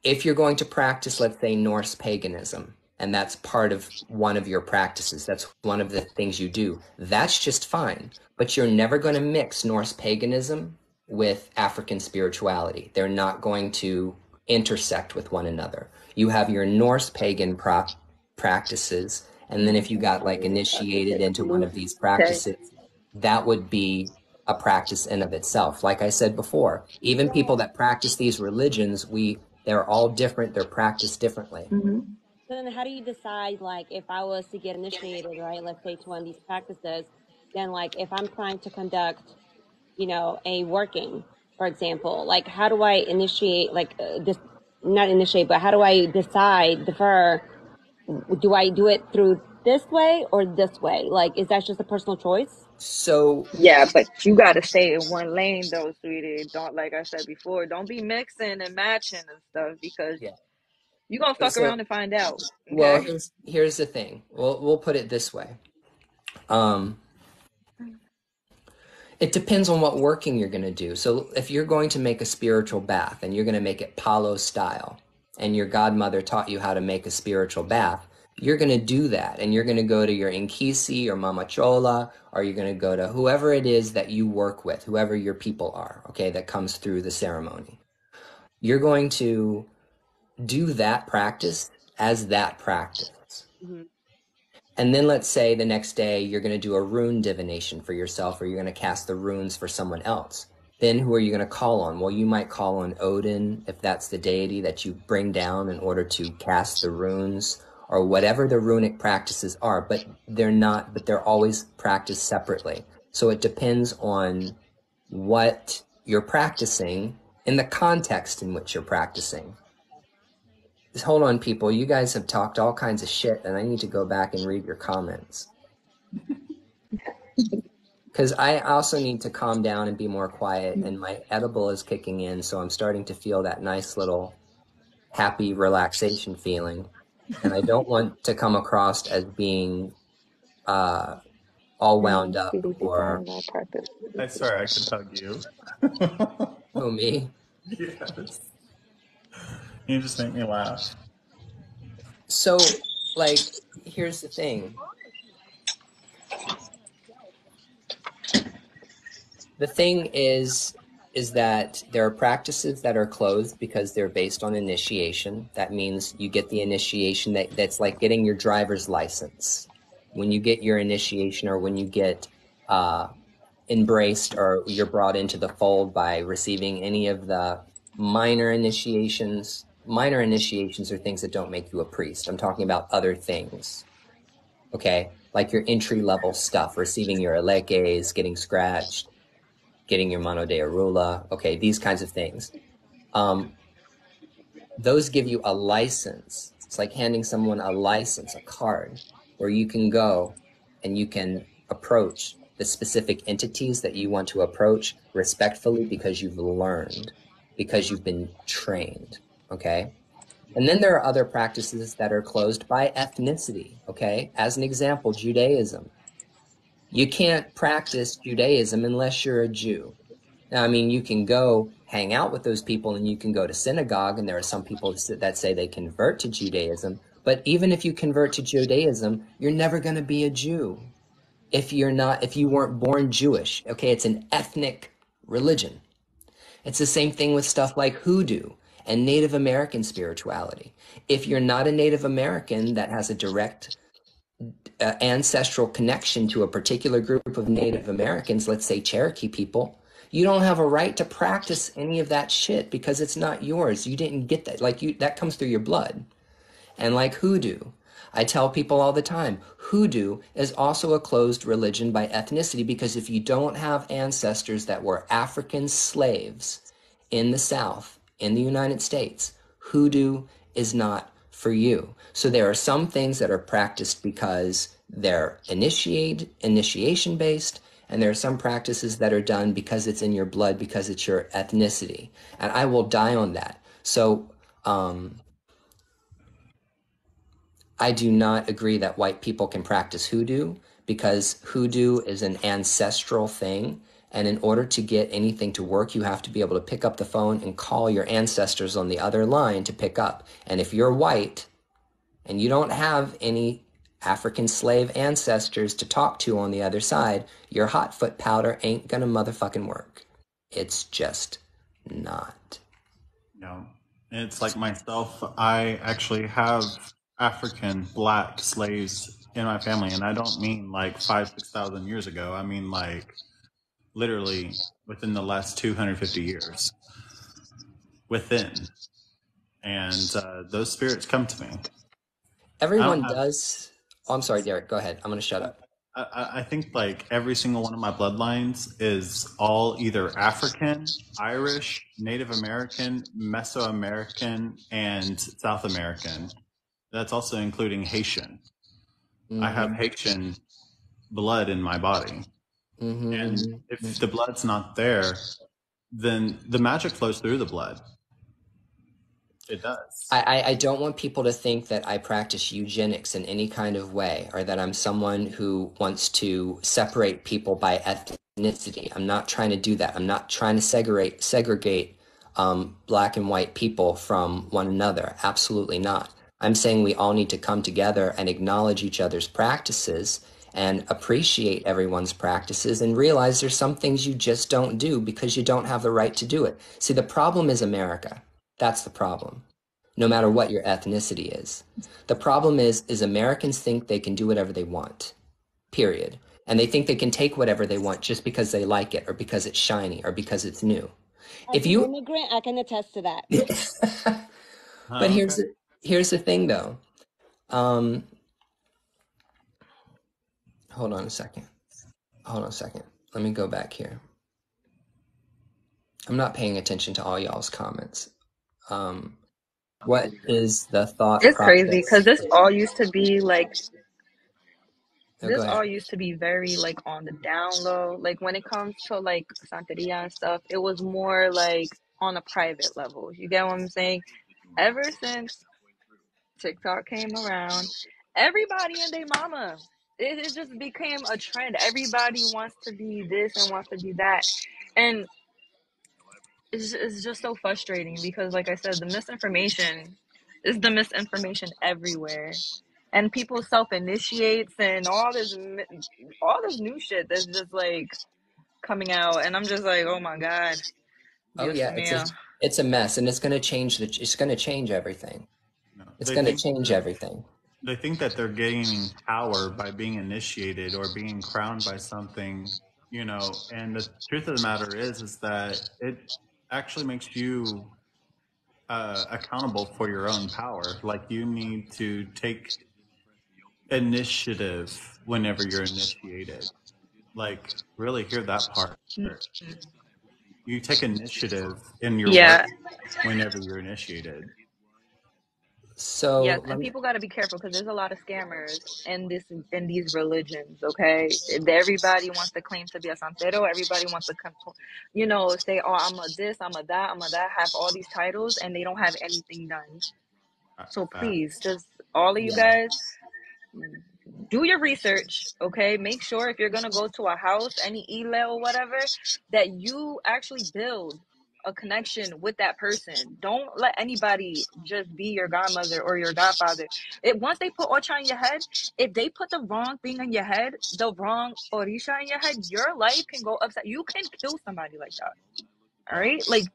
S1: If you're going to practice, let's say, Norse paganism, and that's part of one of your practices, that's one of the things you do, that's just fine. But you're never going to mix Norse paganism with African spirituality. They're not going to intersect with one another. You have your Norse pagan practices, and then if you got like initiated into one of these
S3: Okay.
S1: practices, that would be a practice in of itself. Like I said before, even people that practice these religions, they're all different, they're practiced differently.
S3: Mm-hmm.
S2: So then how do you decide, like, if I was to get initiated, right, let's say to one of these practices, then like if I'm trying to conduct, a working, for example, like how do I initiate, like this, not initiate, but how do I defer, do I do it through this way or this way? Like, is that just a personal choice?
S1: So,
S3: Yeah, but you gotta stay in one lane though, sweetie. Don't, like I said before, don't be mixing and matching and stuff because
S1: yeah.
S3: you gonna fuck
S1: So,
S3: around and find out.
S1: well,
S3: Okay?
S1: here's the thing. We'll put it this way. Um, It depends on what working you're going to do. So if you're going to make a spiritual bath and you're going to make it Palo style, and your godmother taught you how to make a spiritual bath, you're going to do that. And you're going to go to your Inkisi or Mama Chola, or you're going to go to whoever it is that you work with, whoever your people are, okay, that comes through the ceremony. You're going to do that practice as that practice.
S2: Mm-hmm.
S1: And then let's say the next day you're going to do a rune divination for yourself, or you're going to cast the runes for someone else. Then who are you going to call on? Well, you might call on Odin, if that's the deity that you bring down in order to cast the runes, or whatever the runic practices are, but they're always practiced separately. So it depends on what you're practicing in the context in which you're practicing. Just hold on, people. You guys have talked all kinds of shit, and I need to go back and read your comments. Because I also need to calm down and be more quiet, and my edible is kicking in, so I'm starting to feel that nice little happy relaxation feeling. And I don't want to come across as being all wound up or...
S4: I swear I could hug you.
S1: Who, me?
S4: Yes. You just make me laugh.
S1: So, like, here's the thing. The thing is that there are practices that are closed because they're based on initiation. That means you get the initiation that's like getting your driver's license. When you get your initiation or when you get embraced or you're brought into the fold by receiving any of the minor initiations. Minor initiations are things that don't make you a priest. I'm talking about other things. Okay? Like your entry level stuff, receiving your elekes, getting scratched, getting your mano de arula, okay, these kinds of things. Those give you a license. It's like handing someone a license, a card, where you can go and you can approach the specific entities that you want to approach respectfully because you've learned, because you've been trained, okay? And then there are other practices that are closed by ethnicity, okay? As an example, Judaism. You can't practice Judaism unless you're a Jew. Now, I mean, you can go hang out with those people and you can go to synagogue, and there are some people that say they convert to Judaism. But even if you convert to Judaism, you're never going to be a Jew if you weren't born Jewish. Okay, it's an ethnic religion. It's the same thing with stuff like hoodoo and Native American spirituality. If you're not a Native American that has a direct ancestral connection to a particular group of Native Americans, let's say Cherokee people, you don't have a right to practice any of that shit because it's not yours. You didn't get that. That comes through your blood. And like hoodoo, I tell people all the time, hoodoo is also a closed religion by ethnicity because if you don't have ancestors that were African slaves in the South, in the United States, hoodoo is not for you. So there are some things that are practiced because they're initiation based, and there are some practices that are done because it's in your blood, because it's your ethnicity. And I will die on that. So I do not agree that white people can practice hoodoo because hoodoo is an ancestral thing. And in order to get anything to work, you have to be able to pick up the phone and call your ancestors on the other line to pick up. And if you're white and you don't have any African slave ancestors to talk to on the other side, your hot foot powder ain't gonna motherfucking work. It's just not.
S4: Yeah. It's like myself, I actually have African black slaves in my family, and I don't mean like 6,000 years ago. I mean like literally within the last 250 years. Within. And those spirits come to me. I don't
S1: Everyone
S4: have
S1: does. Oh, I'm sorry, Derek. Go ahead. I'm gonna shut up.
S4: I think like every single one of my bloodlines is all either African, Irish, Native American, Mesoamerican, and South American. That's also including Haitian. I have
S1: Mm-hmm.
S4: Haitian blood in my body.
S1: Mm-hmm,
S4: And
S1: mm-hmm.
S4: if the blood's not there, then the magic flows through the blood. It does.
S1: I don't want people to think that I practice eugenics in any kind of way or that I'm someone who wants to separate people by ethnicity. I'm not trying to do that. I'm not trying to segregate black and white people from one another. Absolutely not. I'm saying we all need to come together and acknowledge each other's practices and appreciate everyone's practices and realize there's some things you just don't do because you don't have the right to do it. See, the problem is America. That's the problem, no matter what your ethnicity is. The problem is Americans think they can do whatever they want, period. And they think they can take whatever they want just because they like it or because it's shiny or because it's new.
S2: As
S1: If
S2: an
S1: you
S2: immigrant, I can attest to that.
S1: But
S4: Okay.
S1: here's the thing though. Hold on a second. Let me go back here. I'm not paying attention to all y'all's comments. What is the thought
S3: It's crazy
S1: process?
S3: because this all used to be like
S1: Oh, go
S3: this
S1: ahead.
S3: all used to be very like on the down low. Like when it comes to like Santeria and stuff, it was more like on a private level. You get what I'm saying? Ever since TikTok came around, everybody and their mama, it just became a trend. Everybody wants to be this and wants to be that. And it's just so frustrating because, like I said, the misinformation is the misinformation everywhere. And people self-initiates and all this new shit that's just like coming out, and I'm just like, oh my god,
S1: Oh
S3: Dios
S1: yeah,
S3: mío.
S1: it's a mess, and it's going to change it's going to change everything.
S4: No,
S1: It's going to change everything.
S4: they think that they're gaining power by being initiated or being crowned by something, you know. And the truth of the matter is that it actually makes you accountable for your own power. Like you need to take initiative whenever you're initiated. Like really hear that part. You take initiative in your work
S3: Yeah.
S4: whenever you're initiated.
S3: Yes,
S1: So
S3: and
S1: let me,
S3: people got to be careful because there's a lot of scammers in these religions. Okay, everybody wants to claim to be a santero. Everybody wants to, say, "Oh, I'm a this, I'm a that, I'm a that." Have all these titles, and they don't have anything done. So
S4: Fact.
S3: please, just all of you
S1: yeah.
S3: guys, do your research, okay? Make sure if you're gonna go to a house, any email or whatever, that you actually build a connection with that person. Don't let anybody just be your godmother or your godfather. It once they put ocha in your head, if they put the wrong thing in your head, the wrong orisha in your head, your life can go upside. You can kill somebody like that. All right, like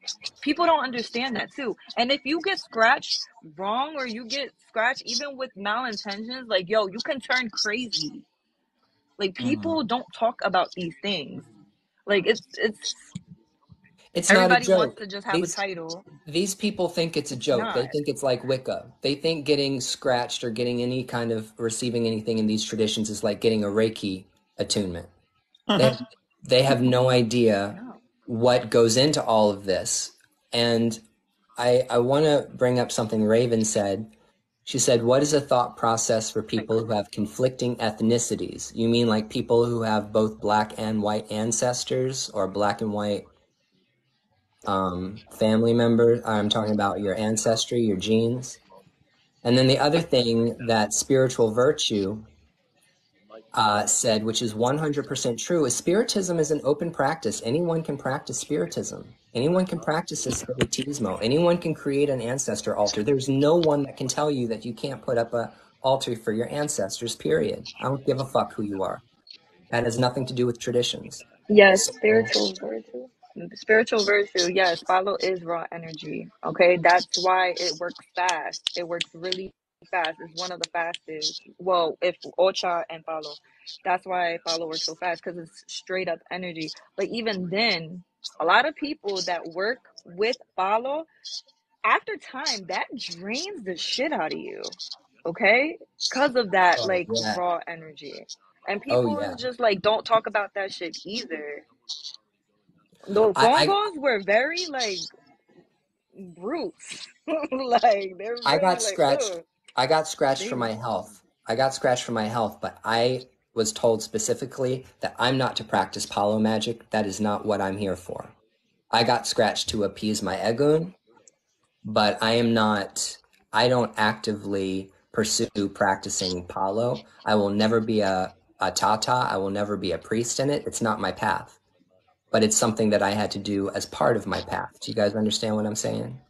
S3: people don't understand that too. And if you get scratched wrong or you get scratched even with malintentions, like yo, you can turn crazy. Like
S4: Mm-hmm.
S3: people don't talk about these things. Like it's
S1: It's not a
S3: everybody wants
S1: joke.
S3: to just have a
S1: These
S3: title.
S1: these people think it's a
S3: It's
S1: joke. They
S3: not.
S1: think it's like Wicca. They think getting scratched or getting any kind of receiving anything in these traditions is like getting a Reiki attunement. They they have no idea
S3: No.
S1: what goes into all of this. And I want to bring up something Raven said. She said, "What is a thought process for
S3: Like
S1: people who have conflicting ethnicities? You mean like people who have both black and white ancestors or black and white family members? I'm talking about your ancestry, your genes." And then the other thing that spiritual virtue said, which is 100% true, is spiritism is an open practice. Anyone can practice spiritism. Anyone can practice a spiritismo. Anyone can create an ancestor altar. There's no one that can tell you that you can't put up a altar for your ancestors, period. I don't give a fuck who you are. That has nothing to do with traditions.
S3: yes,
S1: So,
S3: spiritual virtue. Spiritual virtue, yes, follow is raw energy. Okay, that's why it works fast. It works really fast. It's one of the fastest. Well, if Ocha and follow, that's why follow works so fast because it's straight up energy. But even then, a lot of people that work with follow, after time, that drains the shit out of you. Okay, because of that
S1: oh
S3: like
S1: yeah.
S3: raw energy, and
S1: Oh
S3: people
S1: yeah.
S3: just like don't talk about that shit either. The
S1: I,
S3: phone
S1: I
S3: calls were very like brutes. Like they're
S1: I
S3: really
S1: got
S3: like,
S1: scratched.
S3: ugh.
S1: I got scratched
S3: They
S1: for my health. I got scratched for my health, but I was told specifically that I'm not to practice Palo magic. That is not what I'm here for. I got scratched to appease my egun, but I am not, I don't actively pursue practicing Palo. I will never be a Tata. I will never be a priest in it. It's not my path, but it's something that I had to do as part of my path. Do you guys understand what I'm saying?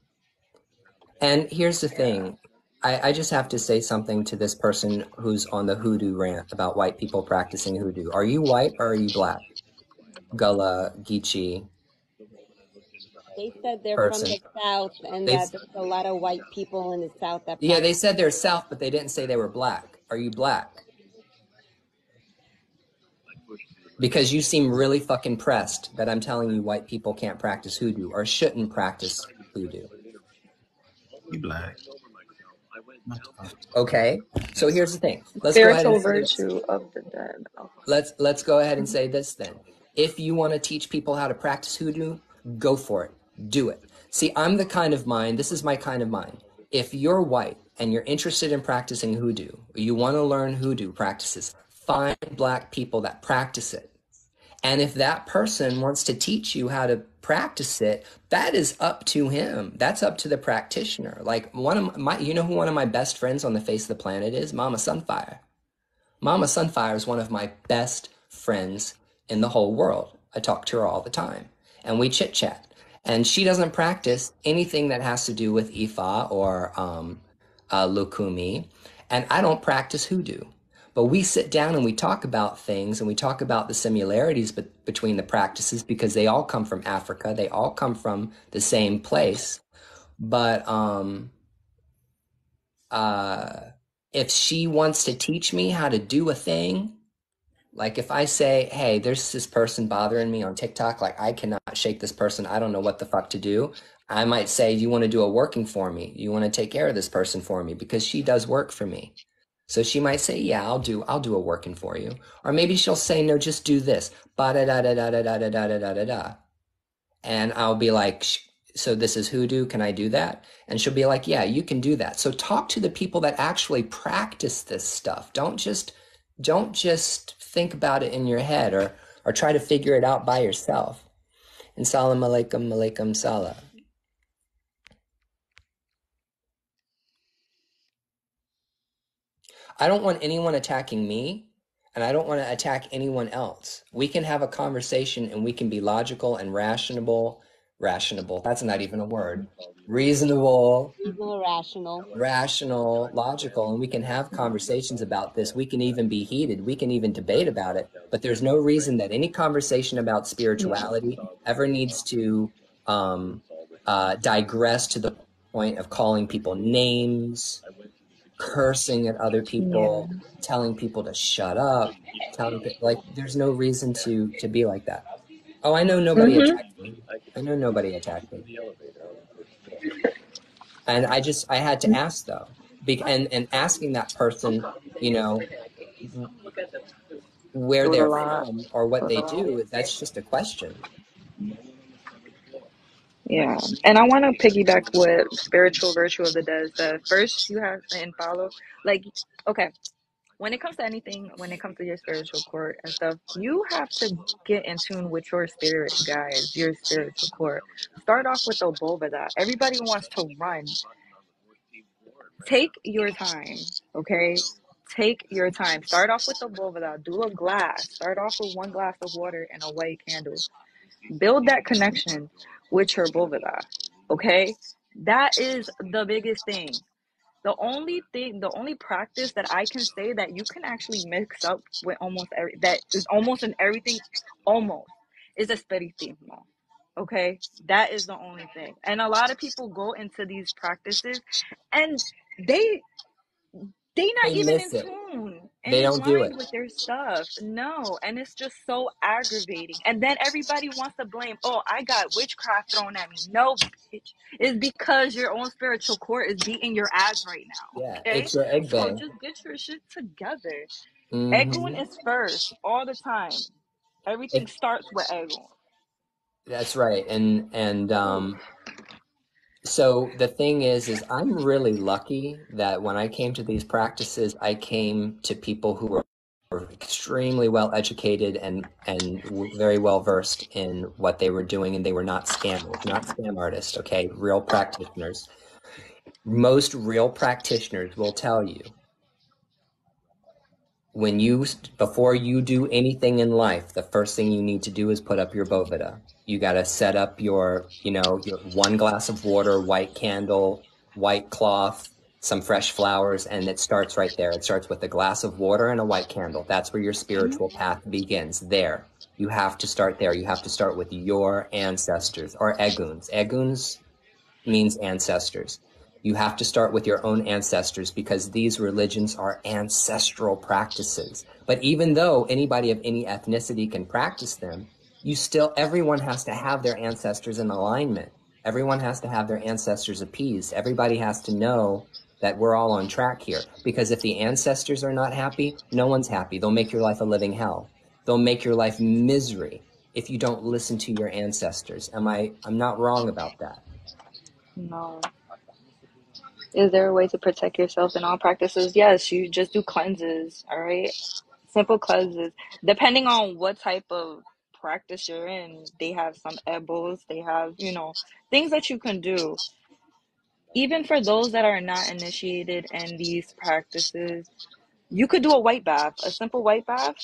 S1: And here's the
S3: yeah.
S1: thing. I just have to say something to this person who's on the hoodoo rant about white people practicing hoodoo. Are you white or are you black? Gullah, Geechee
S2: They said they're from
S1: person.
S2: the South and
S1: They,
S2: that there's a lot of white people in the South that
S1: yeah, they
S2: practice
S1: said they're
S2: voodoo.
S1: South, but they didn't say they were black. Are you black? Because you seem really fucking pressed that I'm telling you white people can't practice hoodoo or shouldn't practice hoodoo.
S4: He black.
S1: Okay, so here's the thing. Let's go ahead and
S3: Spiritual
S1: say this.
S3: virtue of the dead. Oh.
S1: Let's go ahead and say this then. If you want to teach people how to practice hoodoo, Go for it. Do it. See, I'm the kind of mind, this is my kind of mind. If you're white and you're interested in practicing hoodoo, or you want to learn hoodoo practices, find black people that practice it. And if that person wants to teach you how to practice it, that is up to him. That's up to the practitioner. Like you know who one of my best friends on the face of the planet is? Mama Sunfire. Mama Sunfire is one of my best friends in the whole world. I talk to her all the time and we chit chat. And she doesn't practice anything that has to do with Ifa or Lukumi. And I don't practice hoodoo. But we sit down and we talk about things and we talk about the similarities between the practices because they all come from Africa. They all come from the same place. But if she wants to teach me how to do a thing, like if I say, hey, there's this person bothering me on TikTok, like I cannot shake this person. I don't know what the fuck to do. I might say, you want to do a working for me? You want to take care of this person for me? Because she does work for me. So she might say, yeah, I'll do a working for you. Or maybe she'll say, no, just do this. Ba-da-da-da-da-da-da-da-da-da-da. And I'll be like, so this is hoodoo, can I do that? And she'll be like, yeah, you can do that. So talk to the people that actually practice this stuff. Don't just think about it in your head or try to figure it out by yourself. And salam alaikum, alaikum salam. I don't want anyone attacking me, and I don't want to attack anyone else. We can have a conversation and we can be logical and rational. That's not even a word. Reasonable, rational, logical, and we can have conversations about this. We can even be heated. We can even debate about it. But there's no reason that any conversation about spirituality ever needs to digress to the point of calling people names, cursing at other people, telling people to shut up, there's no reason to be like that. Oh, I know nobody attacked me. I know nobody attacked me. And I had to ask though, and asking that person, you know, where they're from or what they do, that's just a question.
S3: Yeah, and I want to piggyback what spiritual virtue of the dead said. First, you have and follow. Like, okay, when it comes to anything, when it comes to your spiritual court and stuff, you have to get in tune with your spirit guides, your spiritual court. Start off with the Bovada. Everybody wants to run. Take your time, okay? Take your time. Start off with the Bovada. Do a glass. Start off with one glass of water and a white candle. Build that connection with your Bovada, okay? That is the biggest thing. The only practice that I can say that you can actually mix up with that is almost in everything, is espiritismo. Okay, that is the only thing. And a lot of people go into these practices, and they not even in tune and in line with their stuff. No, and it's just so aggravating. And then everybody wants to blame, oh, I got witchcraft thrown at me. No, bitch. It's because your own spiritual court is beating your ass right now.
S1: Yeah,
S3: Okay?
S1: it's your egg
S3: So
S1: bang.
S3: just get your shit together. Egun is first all the time. Everything starts with Egun.
S1: That's right. And so the thing is I'm really lucky that when I came to these practices, I came to people who were extremely well educated and very well versed in what they were doing, and they were not scammers, not scam artists, okay? Real practitioners. Most real practitioners will tell you, before you do anything in life, the first thing you need to do is put up your Bovada. You got to set up your one glass of water, white candle, white cloth, some fresh flowers, and it starts right there. It starts with a glass of water and a white candle. That's where your spiritual path begins. There. You have to start there. You have to start with your ancestors, or Eguns. Eguns means ancestors. You have to start with your own ancestors, because these religions are ancestral practices. But even though anybody of any ethnicity can practice them, everyone has to have their ancestors in alignment. Everyone has to have their ancestors appeased. Everybody has to know that we're all on track here. Because if the ancestors are not happy, no one's happy. They'll make your life a living hell. They'll make your life misery. if you don't listen to your ancestors. I'm not wrong about that.
S3: No. Is there a way to protect yourself in all practices? Yes, you just do cleanses, all right? Simple cleanses. Depending on what type of practice you're in, they have some edibles, they have, things that you can do. Even for those that are not initiated in these practices, you could do a white bath, a simple white bath,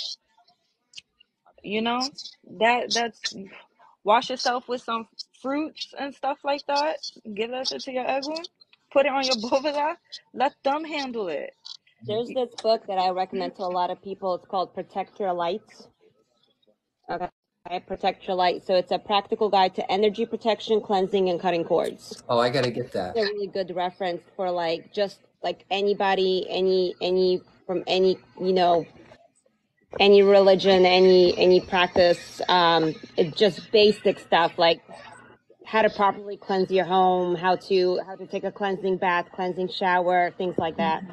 S3: you know, that's wash yourself with some fruits and stuff like that. Give that shit to your egun. Put it on your bovada. Let them handle it.
S2: There's this book that I recommend to a lot of people. It's called Protect Your Light. Okay. Protect Your Light. So it's a practical guide to energy protection, cleansing, and cutting cords.
S1: Oh, I got to get that.
S2: It's a really good reference for like just like anybody, any from any, any religion, any practice. It's just basic stuff like how to properly cleanse your home, how to take a cleansing bath, cleansing shower, things like that.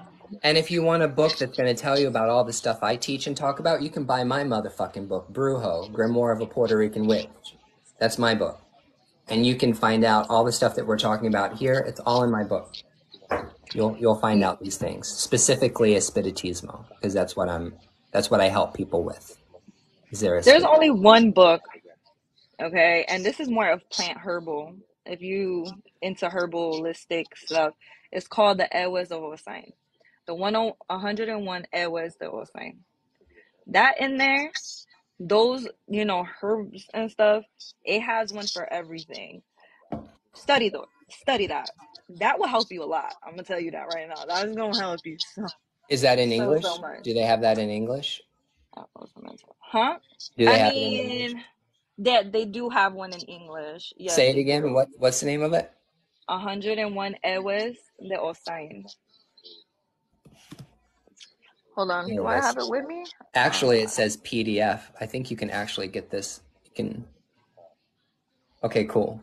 S1: And if you want a book that's going to tell you about all the stuff I teach and talk about, you can buy my motherfucking book, Brujo, Grimoire of a Puerto Rican Witch. That's my book. And you can find out all the stuff that we're talking about here. It's all in my book. You'll find out these things, specifically espiritismo, because that's what I help people with.
S3: There's only one book, okay, and this is more of plant herbal. If you into herbalistic stuff, it's called the Ewas of Osain. The 101 Ewas de Osain. That in there, those, herbs and stuff, it has one for everything. Study that. That will help you a lot. I'm gonna tell you that right now. That's gonna help you. So,
S1: is that in English?
S3: So much.
S1: Do they have that in English?
S3: Huh?
S1: Do they have it in English?
S3: They do have one in English. Yes,
S1: say it again. What's the name of it?
S3: 101 Ewas de Osain. Hold on. Do I have it with me?
S1: Actually, it says PDF. I think you can actually get this. You can. Okay, cool.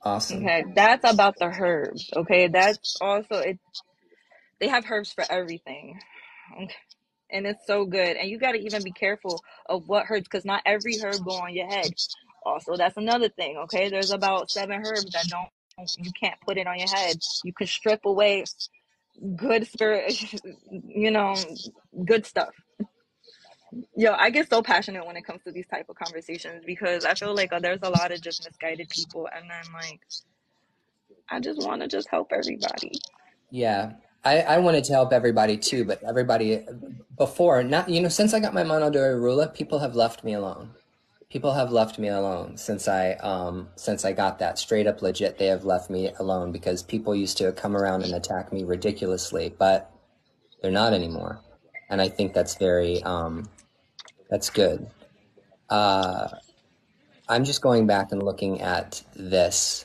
S1: Awesome.
S3: Okay, that's about the herbs. Okay, that's also it. They have herbs for everything. Okay. And it's so good. And you got to even be careful of what herbs, because not every herb go on your head. Also, that's another thing. Okay, there's about 7 herbs that you can't put it on your head. You can strip away good spirit, good stuff. Yo, I get so passionate when it comes to these type of conversations because I feel like there's a lot of just misguided people, and then like I just want to just help everybody.
S1: Yeah, I wanted to help everybody too, but everybody before, not, since I got my mano de rula, people have left me alone. People have left me alone since I got that straight up legit. They have left me alone because people used to come around and attack me ridiculously, but they're not anymore. And I think that's very, that's good. I'm just going back and looking at this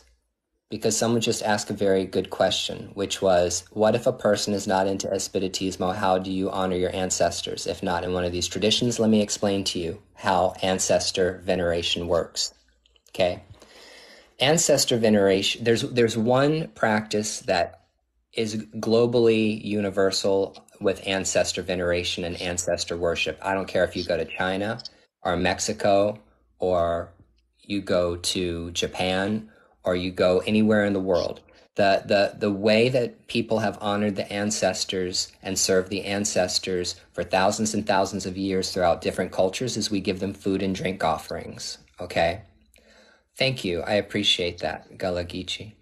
S1: because someone just asked a very good question, which was, what if a person is not into espiritismo? How do you honor your ancestors? If not in one of these traditions, let me explain to you how ancestor veneration works. Okay? Ancestor veneration, there's one practice that is globally universal with ancestor veneration and ancestor worship. I don't care if you go to China or Mexico or you go to Japan or you go anywhere in the world. The way that people have honored the ancestors and served the ancestors for thousands and thousands of years throughout different cultures is we give them food and drink offerings. Okay? Thank you. I appreciate that, Galagichi.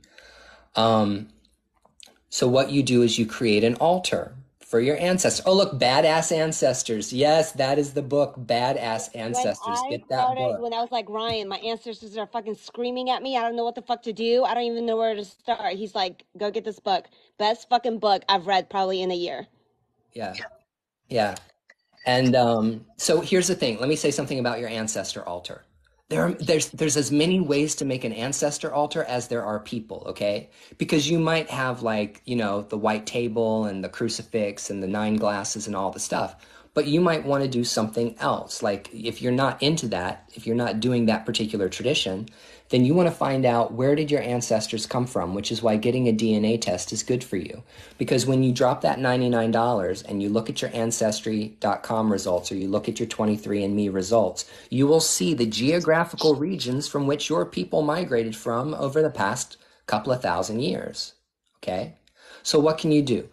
S1: So what you do is you create an altar for your ancestors. Oh, look, Badass Ancestors. Yes, that is the book, Badass Ancestors. Get that book.
S2: When I was like, Ryan, my ancestors are fucking screaming at me. I don't know what the fuck to do. I don't even know where to start. He's like, go get this book. Best fucking book I've read probably in a year.
S1: Yeah. Yeah. And so here's the thing. Let me say something about your ancestor altar. There's as many ways to make an ancestor altar as there are people, okay? Because you might have like, the white table and the crucifix and the 9 glasses and all the stuff. But you might want to do something else. Like if you're not into that, if you're not doing that particular tradition, then you want to find out where did your ancestors come from, which is why getting a DNA test is good for you. Because when you drop that $99 and you look at your ancestry.com results or you look at your 23andMe results, you will see the geographical regions from which your people migrated from over the past couple of thousand years. Okay? So what can you do?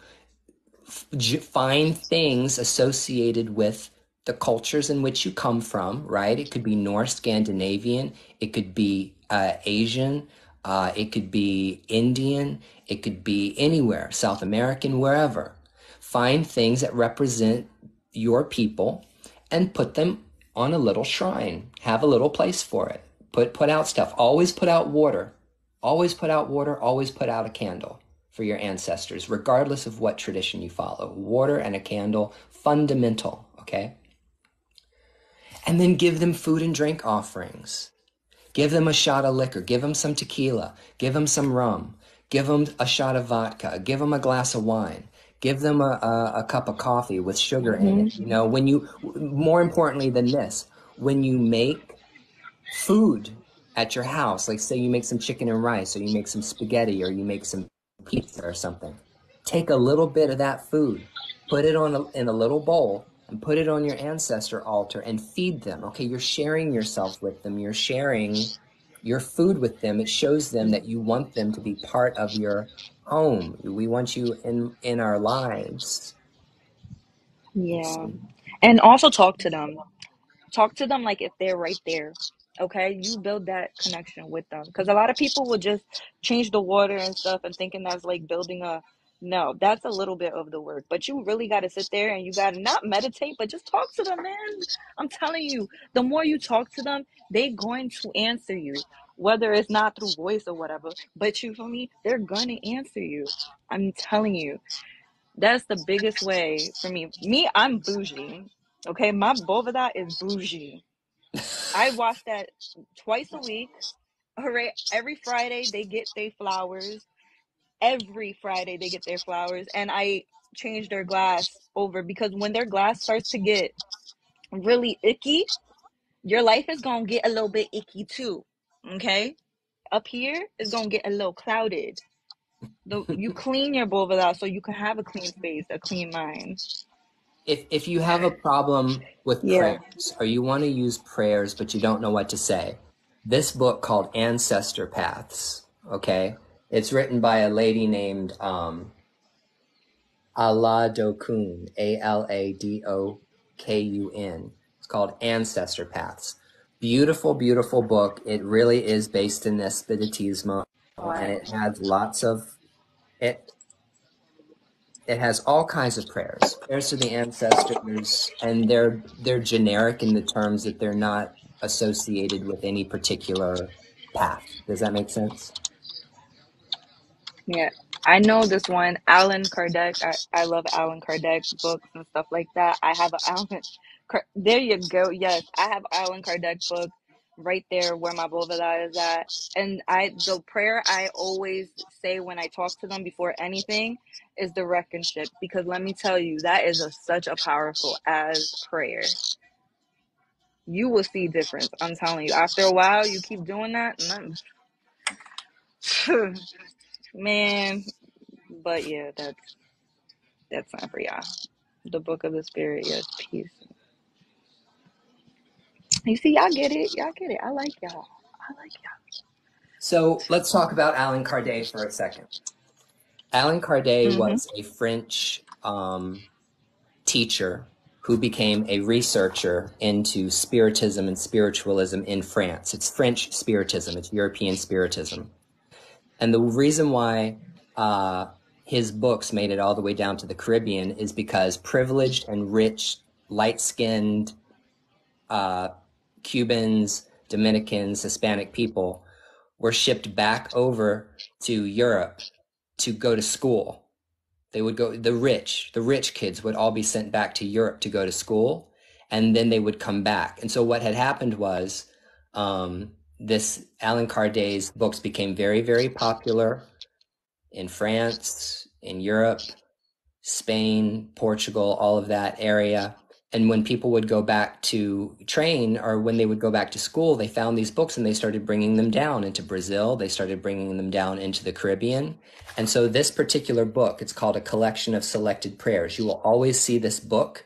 S1: Find things associated with the cultures in which you come from, right? It could be North Scandinavian, it could be Asian, it could be Indian, it could be anywhere, South American, wherever. Find things that represent your people and put them on a little shrine. Have a little place for it. Put out stuff. Always put out water. Always put out water. Always put out a candle for your ancestors, regardless of what tradition you follow. Water and a candle, fundamental, okay? And then give them food and drink offerings. Give them a shot of liquor. Give them some tequila. Give them some rum. Give them a shot of vodka. Give them a glass of wine. Give them a cup of coffee with sugar in it. You know, when you, more importantly than this, when you make food at your house, like say you make some chicken and rice, or you make some spaghetti, or you make some pizza or something, take a little bit of that food, put it in a little bowl, and put it on your ancestor altar and feed them. Okay, you're sharing yourself with them. You're sharing your food with them. It shows them that you want them to be part of your home. We want you in our lives.
S3: Yeah. And also talk to them. Talk to them like if they're right there. Okay, you build that connection with them because a lot of people will just change the water and stuff and thinking that's like building a, no, that's a little bit of the work, but you really got to sit there and you got to not meditate but just talk to them, man. I'm telling you, the more you talk to them, they're going to answer you, whether it's not through voice or whatever, but you feel me, they're gonna answer you. I'm telling you, that's the biggest way for me. I'm bougie. Okay, my Bovada is bougie. I wash that twice a week. All right, every Friday they get their flowers. Every Friday they get their flowers, and I change their glass over because when their glass starts to get really icky, your life is gonna get a little bit icky too. Okay, up here is gonna get a little clouded. You clean your Bovada so you can have a clean space, a clean mind.
S1: If you have a problem with
S3: Yeah.
S1: prayers or you want to use prayers but you don't know what to say, this book called Ancestor Paths, okay? It's written by a lady named Aladokun, Aladokun. It's called Ancestor Paths. Beautiful, beautiful book. It really is based in Espiritismo, and it has lots of it. It has all kinds of prayers to the ancestors, and they're generic in the terms that they're not associated with any particular path. Does that make sense?
S3: Yeah, I know this one, Alan Kardec. I love Alan Kardec books and stuff like that. I have an there you go. Yes, I have Alan Kardec book right there where my Bovada is at. And the prayer I always say when I talk to them before anything is the reckonship. Because let me tell you, that is such a powerful as prayer. You will see difference. I'm telling you. After a while, you keep doing that, man. But yeah, that's not for y'all. The book of the spirit, yes, peace. You see, y'all get it. Y'all get it. I like y'all. I like y'all.
S1: So let's talk about Alan Kardec for a second. Alan Kardec was a French teacher who became a researcher into spiritism and spiritualism in France. It's French spiritism, it's European spiritism. And the reason why his books made it all the way down to the Caribbean is because privileged and rich, light-skinned Cubans, Dominicans, Hispanic people were shipped back over to Europe to go to school. They would go, the rich kids would all be sent back to Europe to go to school, and then they would come back. And so what had happened was this Alan Kardec's books became very, very popular in France, in Europe, Spain, Portugal, all of that area. And when people would go back to train, or when they would go back to school, they found these books and they started bringing them down into Brazil. They started bringing them down into the Caribbean. And so this particular book, it's called A Collection of Selected Prayers. You will always see this book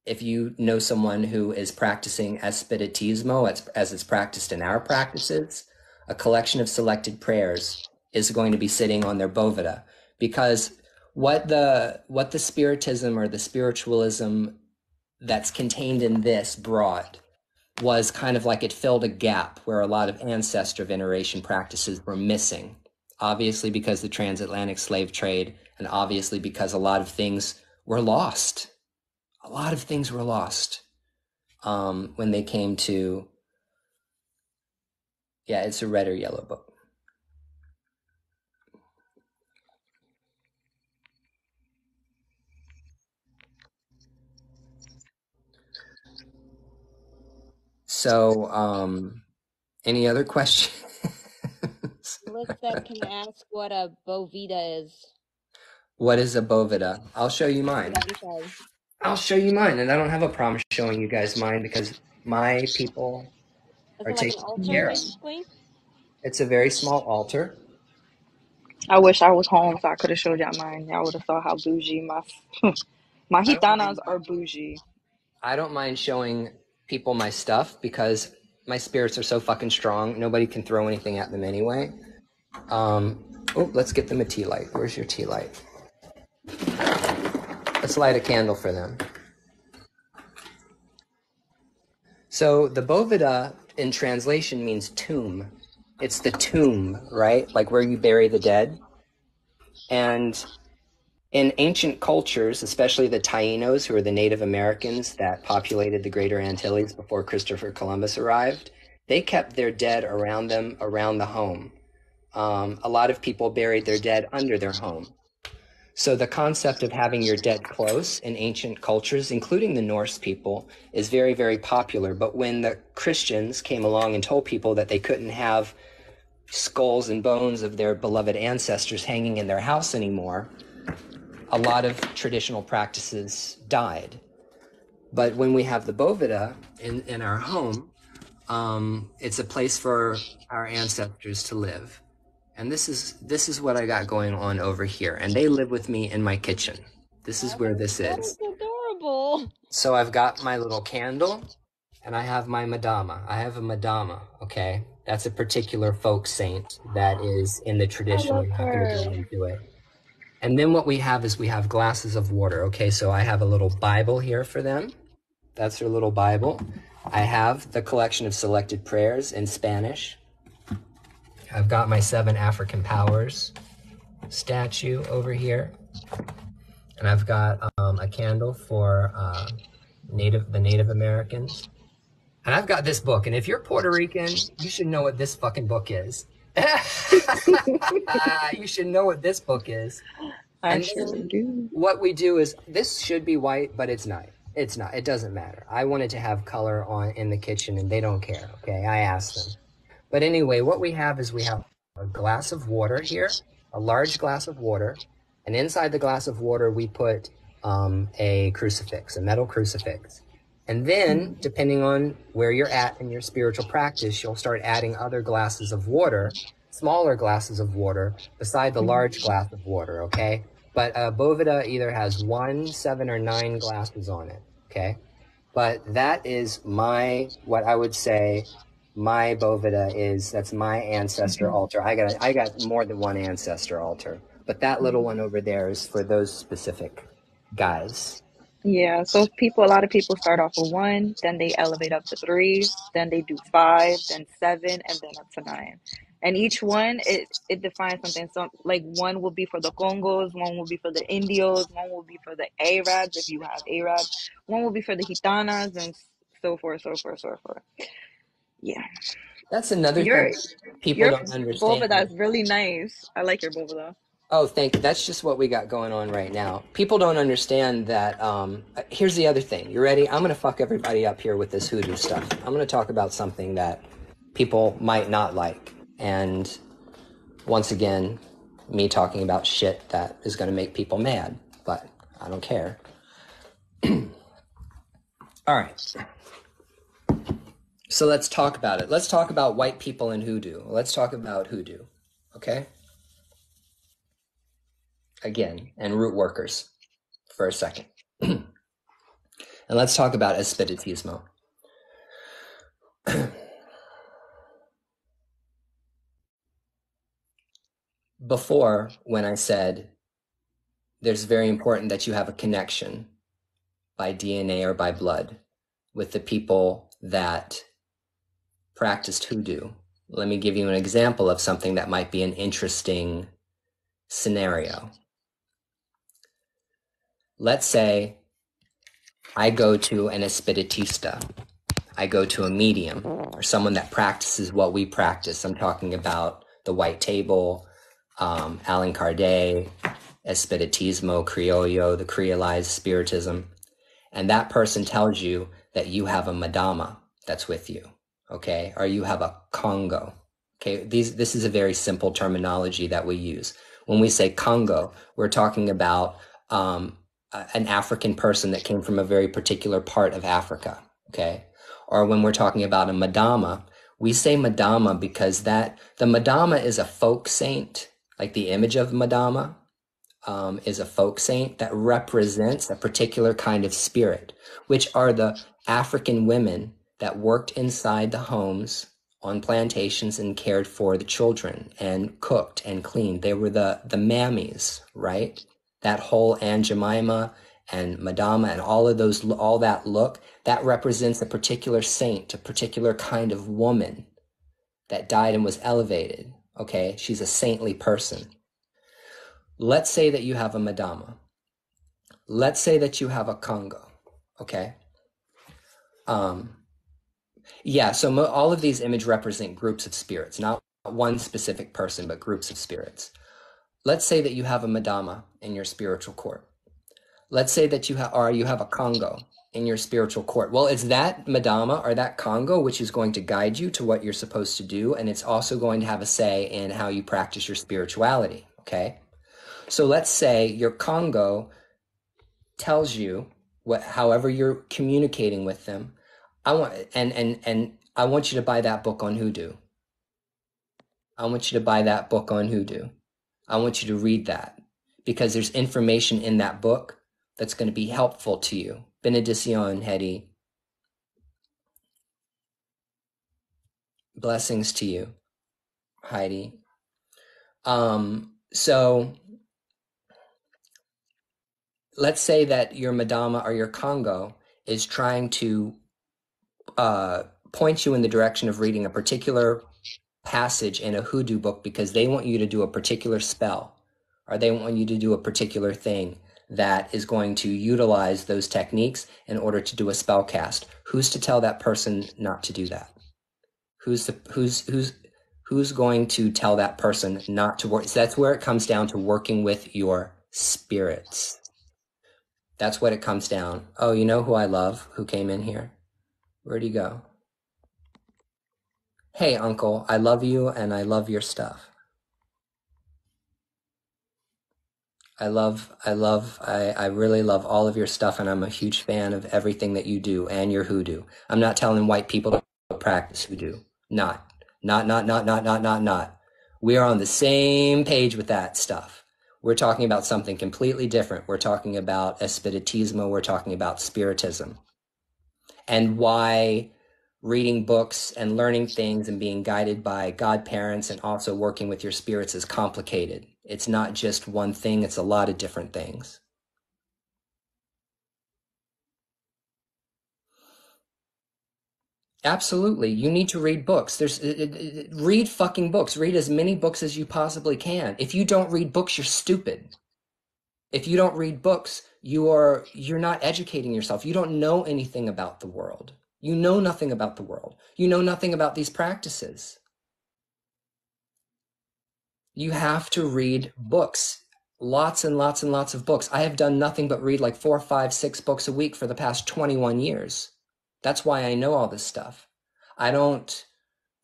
S1: if you know someone who is practicing Espiritismo as it's practiced in our practices. A Collection of Selected Prayers is going to be sitting on their boveda, because what the Spiritism or the spiritualism that's contained in this brought was kind of like it filled a gap where a lot of ancestor veneration practices were missing. Obviously because the transatlantic slave trade, and obviously because a lot of things were lost. A lot of things were lost when they came to, yeah, it's a red or yellow book. So, any other questions?
S2: Liz said, can I ask what a bovita is?
S1: What is a bovida? I'll show you mine. I'll show you mine, and I don't have a problem showing you guys mine because my people
S2: Is
S1: are
S2: it like
S1: taking
S2: an altar,
S1: care of.
S2: basically?
S1: It's a very small altar.
S3: I wish I was home so I could have showed y'all mine. Y'all would have saw how bougie my
S1: I don't
S3: gitanas
S1: mind,
S3: are bougie.
S1: I don't mind showing people my stuff because my spirits are so fucking strong. Nobody can throw anything at them anyway. Let's get them a tea light. Where's your tea light? Let's light a candle for them. So the bovida in translation means tomb. It's the tomb, right? Like where you bury the dead. And in ancient cultures, especially the Taínos, who are the Native Americans that populated the Greater Antilles before Christopher Columbus arrived, they kept their dead around them, around the home. A lot of people buried their dead under their home. So the concept of having your dead close in ancient cultures, including the Norse people, is very, very popular. But when the Christians came along and told people that they couldn't have skulls and bones of their beloved ancestors hanging in their house anymore, a lot of traditional practices died. But when we have the bovida in our home, it's a place for our ancestors to live. And this is what I got going on over here. And they live with me in my kitchen. This is where this is.
S2: That's adorable.
S1: So I've got my little candle, and I have my madama. I have a madama, okay? That's a particular folk saint that is in the tradition. We're not going to go into it. And then what we have is we have glasses of water, okay? So I have a little Bible here for them. That's their little Bible. I have the collection of selected prayers in Spanish. I've got my 7 African powers statue over here. And I've got a candle for the Native Americans. And I've got this book. And if you're Puerto Rican, you should know what this fucking book is. You should know what this book is.
S3: I sure do.
S1: What we do is, this should be white, but it's not. It's not. It doesn't matter. I wanted to have color on in the kitchen, and they don't care, okay? I asked them. But anyway, what we have is we have a glass of water here, a large glass of water, and inside the glass of water we put a crucifix, a metal crucifix. And then, depending on where you're at in your spiritual practice, you'll start adding other glasses of water, smaller glasses of water, beside the large glass of water, okay? But bovida either has 1, 7, or 9 glasses on it, okay? But that is what I would say my bovida is. That's my ancestor altar. I got more than one ancestor altar, but that little one over there is for those specific guys.
S3: Yeah, so a lot of people start off with 1, then they elevate up to 3, then they do 5, then 7, and then up to 9. And each one, it defines something. So, like, 1 will be for the Congos, 1 will be for the Indios, 1 will be for the Arabs, if you have Arabs, 1 will be for the Gitanas, and so forth, so forth, so forth. Yeah.
S1: That's another thing people don't understand.
S3: Your bovida is really nice. I like your bovida.
S1: Oh, thank you. That's just what we got going on right now. People don't understand that. Here's the other thing. You ready? I'm going to fuck everybody up here with this hoodoo stuff. I'm going to talk about something that people might not like. And once again, me talking about shit that is going to make people mad. But I don't care. All right. So let's talk about it. Let's talk about white people and hoodoo. Let's talk about hoodoo, okay? Again, and root workers for a second. And let's talk about espiritismo. Before, when I said there's very important that you have a connection by DNA or by blood with the people that practiced hoodoo, let me give you an example of something that might be an interesting scenario. Let's say I go to an espiritista. I go to a medium or someone that practices what we practice. I'm talking about the white table, Alan Kardec, Espiritismo, Criollo, the Creolized Spiritism. And that person tells you that you have a madama that's with you, okay? Or you have a Congo, okay? This is a very simple terminology that we use. When we say Congo, we're talking about an African person that came from a very particular part of Africa, okay? Or when we're talking about a madama, we say madama because the madama is a folk saint, like the image of madama is a folk saint that represents a particular kind of spirit, which are the African women that worked inside the homes on plantations and cared for the children and cooked and cleaned. They were the mammies, right? That whole Aunt Jemima and Madama and all that look, that represents a particular saint, a particular kind of woman that died and was elevated, okay? She's a saintly person. Let's say that you have a madama. Let's say that you have a Congo, okay? So all of these images represent groups of spirits, not one specific person, but groups of spirits. Let's say that you have a madama in your spiritual court. Let's say that you have a Congo in your spiritual court. Well, it's that madama or that Congo which is going to guide you to what you're supposed to do, and it's also going to have a say in how you practice your spirituality, okay? So let's say your Congo tells you however you're communicating with them. I want you to buy that book on hoodoo. I want you to buy that book on hoodoo. I want you to read that because there's information in that book that's going to be helpful to you. Benedición, Hedy. Blessings to you, Heidi. So let's say that your madama or your Congo is trying to point you in the direction of reading a particular passage in a hoodoo book because they want you to do a particular spell or they want you to do a particular thing that is going to utilize those techniques in order to do a spell cast. Who's to tell that person not to do that? Who's going to tell that person not to work? So that's where it comes down to working with your spirits. That's what it comes down. Oh, you know who I love who came in here? Where'd he go? Hey, uncle, I love you and I love your stuff. I really love all of your stuff and I'm a huge fan of everything that you do and your hoodoo. I'm not telling white people to practice hoodoo. Not. We are on the same page with that stuff. We're talking about something completely different. We're talking about espiritismo. We're talking about spiritism. And why reading books and learning things and being guided by godparents and also working with your spirits is complicated. It's not just one thing. It's a lot of different things. Absolutely. You need to read books. Read fucking books. Read as many books as you possibly can. If you don't read books, you're stupid. If you don't read books, you're not educating yourself. You don't know anything about the world. You know nothing about the world. You know nothing about these practices. You have to read books. Lots and lots and lots of books. I have done nothing but read like 4, 5, 6 books a week for the past 21 years. That's why I know all this stuff. I don't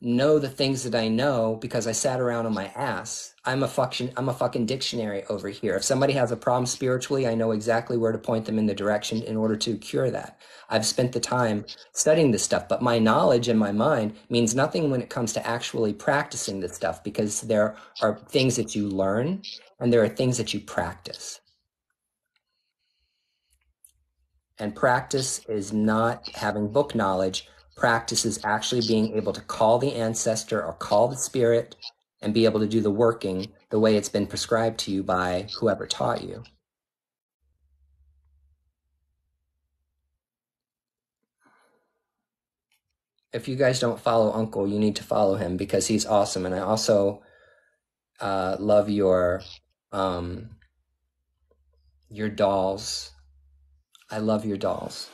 S1: know the things that I know because I sat around on my ass. I'm a fucking dictionary over here. If somebody has a problem spiritually, I know exactly where to point them in the direction in order to cure that. I've spent the time studying this stuff, but my knowledge and my mind means nothing when it comes to actually practicing this stuff, because there are things that you learn and there are things that you practice. And practice is not having book knowledge. Practice is actually being able to call the ancestor or call the spirit and be able to do the working the way it's been prescribed to you by whoever taught you. If you guys don't follow Uncle, you need to follow him because he's awesome. And I also love your dolls. I love your dolls.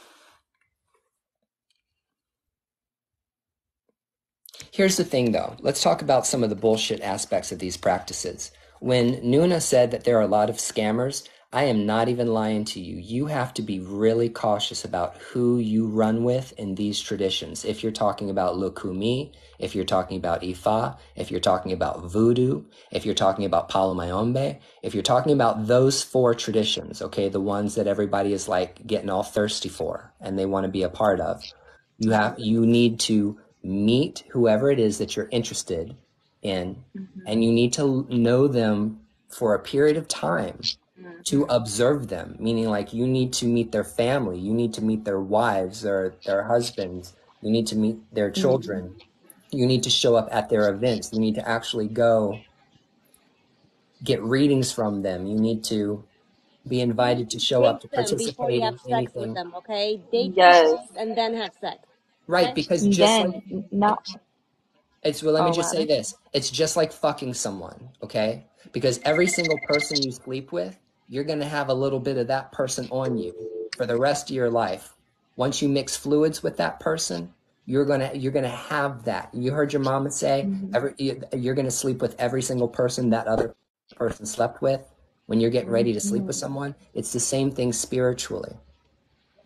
S1: Here's the thing, though. Let's talk about some of the bullshit aspects of these practices. When Nuna said that there are a lot of scammers, I am not even lying to you. You have to be really cautious about who you run with in these traditions. If you're talking about Lukumi, if you're talking about Ifa, if you're talking about Voodoo, if you're talking about Palomayombe, if you're talking about those four traditions, okay, the ones that everybody is like getting all thirsty for and they want to be a part of, you need to meet whoever it is that you're interested in, and you need to know them for a period of time to observe them, meaning like you need to meet their family, you need to meet their wives or their husbands, you need to meet their children, you need to show up at their events, you need to actually go get readings from them, you need to be invited to show up to
S2: Date them before you
S1: participate
S2: have
S1: in
S2: sex with
S1: anything.
S2: them, okay? Date them
S3: Yes.
S2: first and then have sex.
S1: Right,
S2: Okay?
S1: because just like
S3: Then not.
S1: well, let me
S3: Oh,
S1: just say
S3: rather.
S1: this. It's just like fucking someone, okay? Because every single person you sleep with, you're going to have a little bit of that person on you for the rest of your life. Once you mix fluids with that person, you're going to have that. You heard your mama say, you're going to sleep with every single person that other person slept with when you're getting ready to sleep with someone. It's the same thing spiritually.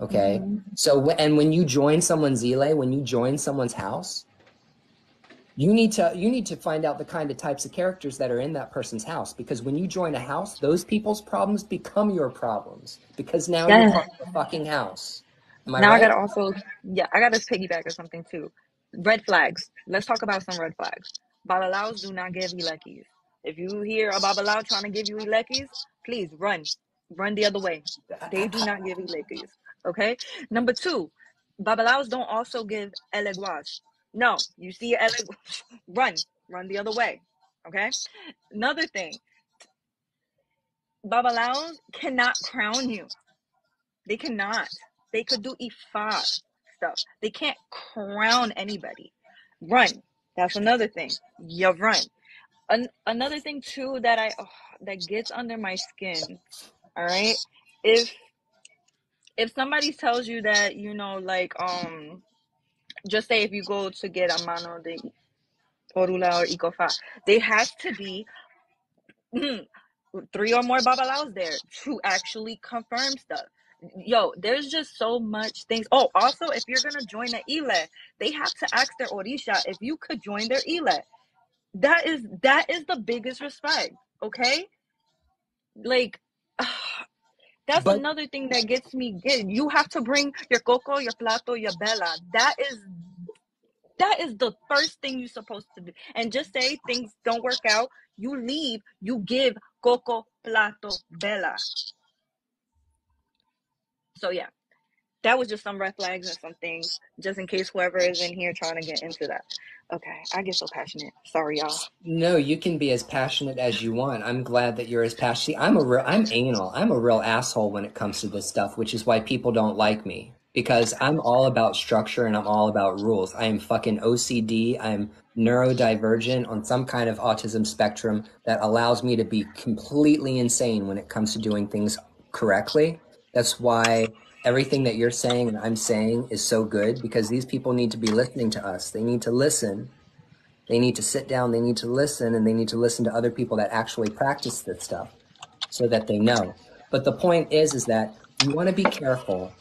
S1: Okay? So and when you join someone's ile, when you join someone's house, you need to find out the kind of types of characters that are in that person's house, because when you join a house, those people's problems become your problems because now you're
S3: Yeah.
S1: part of the fucking house. Am I
S3: Now I
S1: right?
S3: gotta also, yeah, I gotta piggyback or something too. Red flags. Let's talk about some red flags. Babalaos do not give ilekis. If you hear a babalao trying to give you ilekis, please run. Run the other way. They do not give ilekis. Okay? Number two, babalaos don't also give eleguas. No, you see eleguas, run. Run the other way. Okay? Another thing, babalaos cannot crown you. They cannot. They could do Ifa stuff. They can't crown anybody. Run. That's another thing. You run. Another thing too that gets under my skin. All right. If somebody tells you that, like just say if you go to get a mano de orula or ikofa, there has to be 3 or more babalaos there to actually confirm stuff. Yo, there's just so much things. Oh, also, if you're gonna join the ile, they have to ask their orisha if you could join their ile. That is the biggest respect. Okay, like that's
S1: But
S3: another thing that gets me. You have to bring your coco, your plato, your bella. That is the first thing you're supposed to do. And just say things don't work out, you leave, you give coco, plato, bella. So yeah, that was just some red flags and some things, just in case whoever is in here trying to get into that. Okay, I get so passionate. Sorry, y'all.
S1: no, you can be as passionate as you want. I'm glad that you're as passionate. See, I'm anal. I'm a real asshole when it comes to this stuff, which is why people don't like me. Because I'm all about structure and I'm all about rules. I am fucking OCD. I'm neurodivergent on some kind of autism spectrum that allows me to be completely insane when it comes to doing things correctly. That's why everything that you're saying and I'm saying is so good, because these people need to be listening to us. They need to listen. They need to sit down, they need to listen, and they need to listen to other people that actually practice this stuff so that they know. But the point is that you want to be careful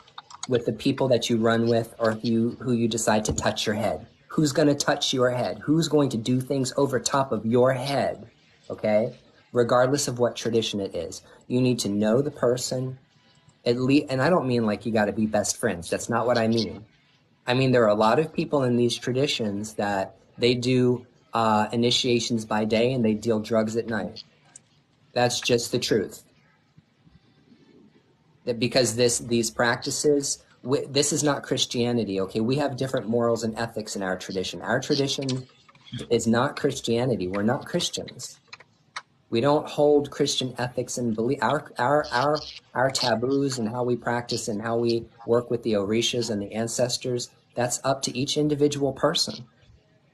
S1: with the people that you run with or who you decide to touch your head. who's going to touch your head, who's going to do things over top of your head, okay? Regardless of what tradition it is. You need to know the person, at least, and I don't mean like you got to be best friends. That's not what I mean. I mean, there are a lot of people in these traditions that they do initiations by day and they deal drugs at night. That's just the truth. That because these practices, this is not Christianity, okay? We have different morals and ethics in our tradition. Our tradition is not Christianity. We're not Christians. We don't hold Christian ethics and belief. Our taboos and how we practice and how we work with the orishas and the ancestors, that's up to each individual person.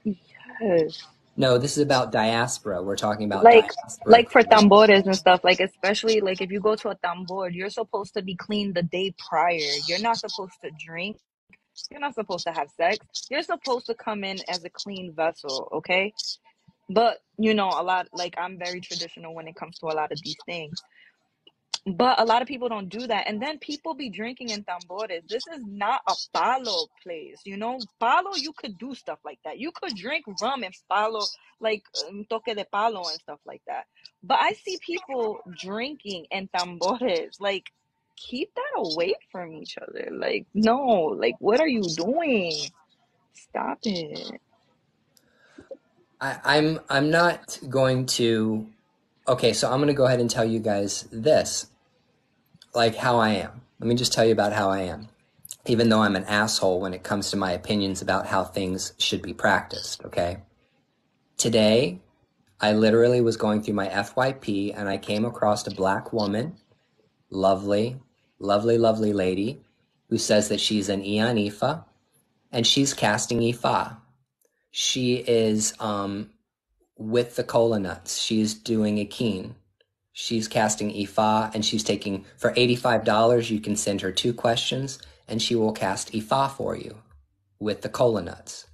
S3: Yes.
S1: No, this is about diaspora. We're talking about
S3: Like
S1: diaspora
S3: for
S1: tradition.
S3: tambores and stuff, like especially like if you go to a tambor, you're supposed to be clean the day prior. You're not supposed to drink. You're not supposed to have sex. You're supposed to come in as a clean vessel, okay? But you know, a lot like I'm very traditional when it comes to a lot of these things. But a lot of people don't do that. And then people be drinking in tambores. This is not a palo place. You know, palo, you could do stuff like that. You could drink rum and palo, like toque de palo and stuff like that. But I see people drinking in tambores. Like, keep that away from each other. Like, no, like, what are you doing? Stop it.
S1: I'm not going to. Okay, so I'm going to go ahead and tell you guys this, like how I am. Let me just tell you about how I am. Even though I'm an asshole when it comes to my opinions about how things should be practiced, okay? Today, I literally was going through my FYP and I came across a black woman, lovely, lovely, lovely lady, who says that she's an Ian Ifa and she's casting Ifa. She is with the kola nuts. She's doing a keen. She's casting Ifa and she's taking, for $85, you can send her 2 questions and she will cast Ifa for you with the kola nuts.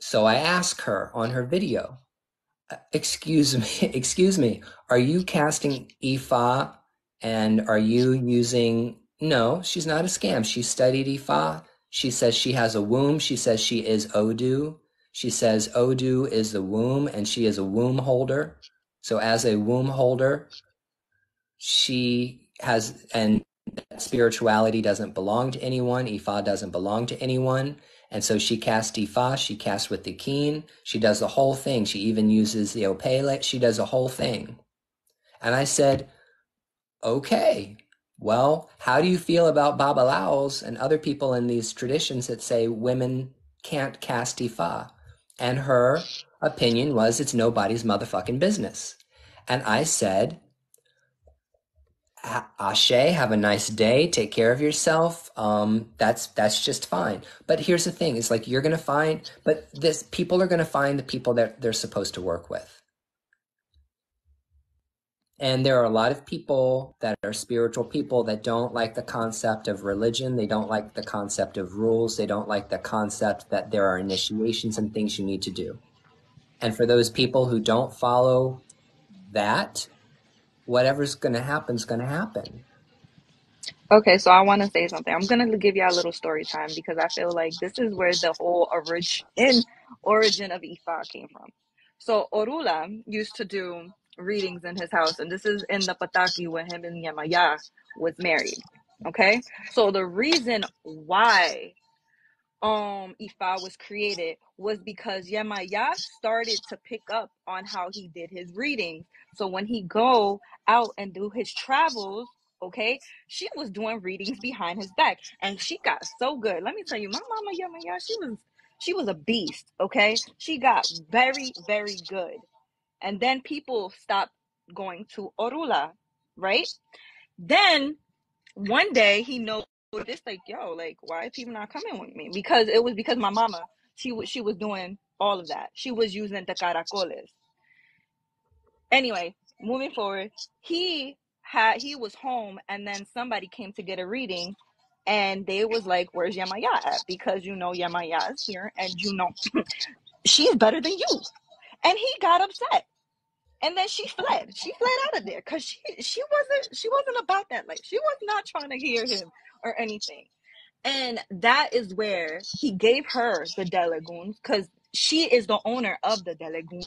S1: So I ask her on her video, excuse me, are you casting Ifa and are you using, no, she's not a scam. She studied Ifa. She says she has a womb. She says she is Odu. She says Odu is the womb and she is a womb holder. So as a womb holder, she has, and spirituality doesn't belong to anyone. Ifa doesn't belong to anyone. And so she casts Ifa, she casts with the keen, she does the whole thing. She even uses the opele, she does the whole thing. And I said, okay, well, how do you feel about babalaos and other people in these traditions that say women can't cast Ifa? And her opinion was it's nobody's motherfucking business. And I said, Ashe, have a nice day. Take care of yourself. That's just fine. But here's the thing: is like you're gonna find, but this people are gonna find the people that they're supposed to work with. And there are a lot of people that are spiritual people that don't like the concept of religion. They don't like the concept of rules. They don't like the concept that there are initiations and things you need to do. And for those people who don't follow that, whatever's going to happen is going to happen.
S3: Okay, so I want to say something. I'm gonna give you a little story time because I feel like this is where the whole origin of Ifa came from. So Orula used to do readings in his house, and this is in the Pataki when him and Yamaya was married. Okay, so the reason why Ifa was created was because Yemaya started to pick up on how he did his readings. So when he go out and do his travels, okay, she was doing readings behind his back, and she got so good. Let me tell you, my mama Yemaya, she was a beast. Okay, she got very very good, and then people stopped going to Orula, right? Then one day he noticed like, yo, like, why are people not coming with me? Because it was because my mama, she was doing all of that. She was using the caracoles. Anyway, moving forward, he was home, and then somebody came to get a reading, and they was like, where's Yamaya at? Because you know Yamaya is here, and you know she's better than you. And he got upset. And then she fled. She fled out of there because she wasn't about that. Like, she was not trying to hear him or anything. And that is where he gave her the Deleguns, because she is the owner of the Deleguns,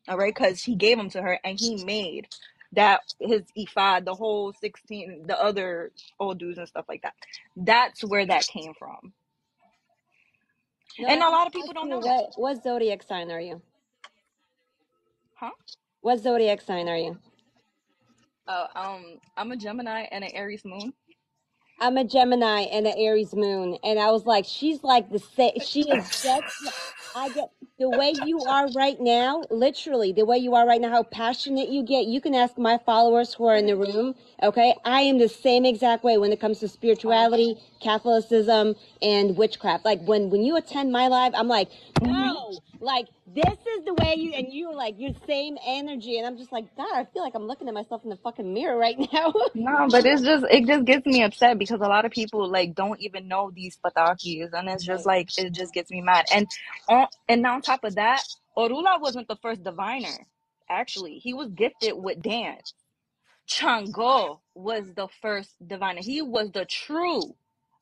S3: all right? Because he gave them to her, and he made that his Ifa, the whole 16, the other old dudes and stuff like that. That's where that came from.
S2: No,
S3: And
S2: I
S3: a lot of
S2: have to
S3: people
S2: ask
S3: don't
S2: you,
S3: know that.
S2: what zodiac sign are you?
S3: Huh?
S2: What zodiac sign are you?
S3: I'm a Gemini and an Aries moon.
S2: I'm a Gemini and an Aries moon, and I was like, she's like the same. She is just. I get the way you are right now, literally the way you are right now. How passionate you get. You can ask my followers who are in the room. Okay, I am the same exact way when it comes to spirituality, Catholicism, and witchcraft. Like when you attend my live, I'm like, no, like this is the way you, and you're like your same energy, and I'm just like, God, I feel like I'm looking at myself in the fucking mirror right now.
S3: No, but it just gets me upset because a lot of people like don't even know these patakis, and it's just like it just gets me mad. And on top of that, Orula wasn't the first diviner. Actually, he was gifted with dance. Chango was the first diviner. He was the true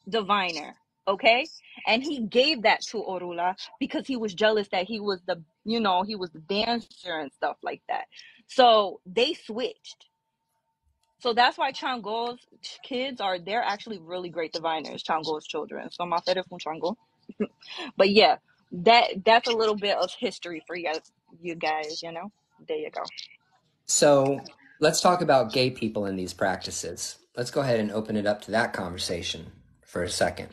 S3: diviner, okay? And he gave that to Orula because he was jealous that he was the, he was the dancer and stuff like that. So they switched. So that's why Chango's kids they're actually really great diviners, Chango's children. So Mafere from Chango. But yeah, that's a little bit of history for you guys, There you go.
S1: So let's talk about gay people in these practices. Let's go ahead and open it up to that conversation for a second.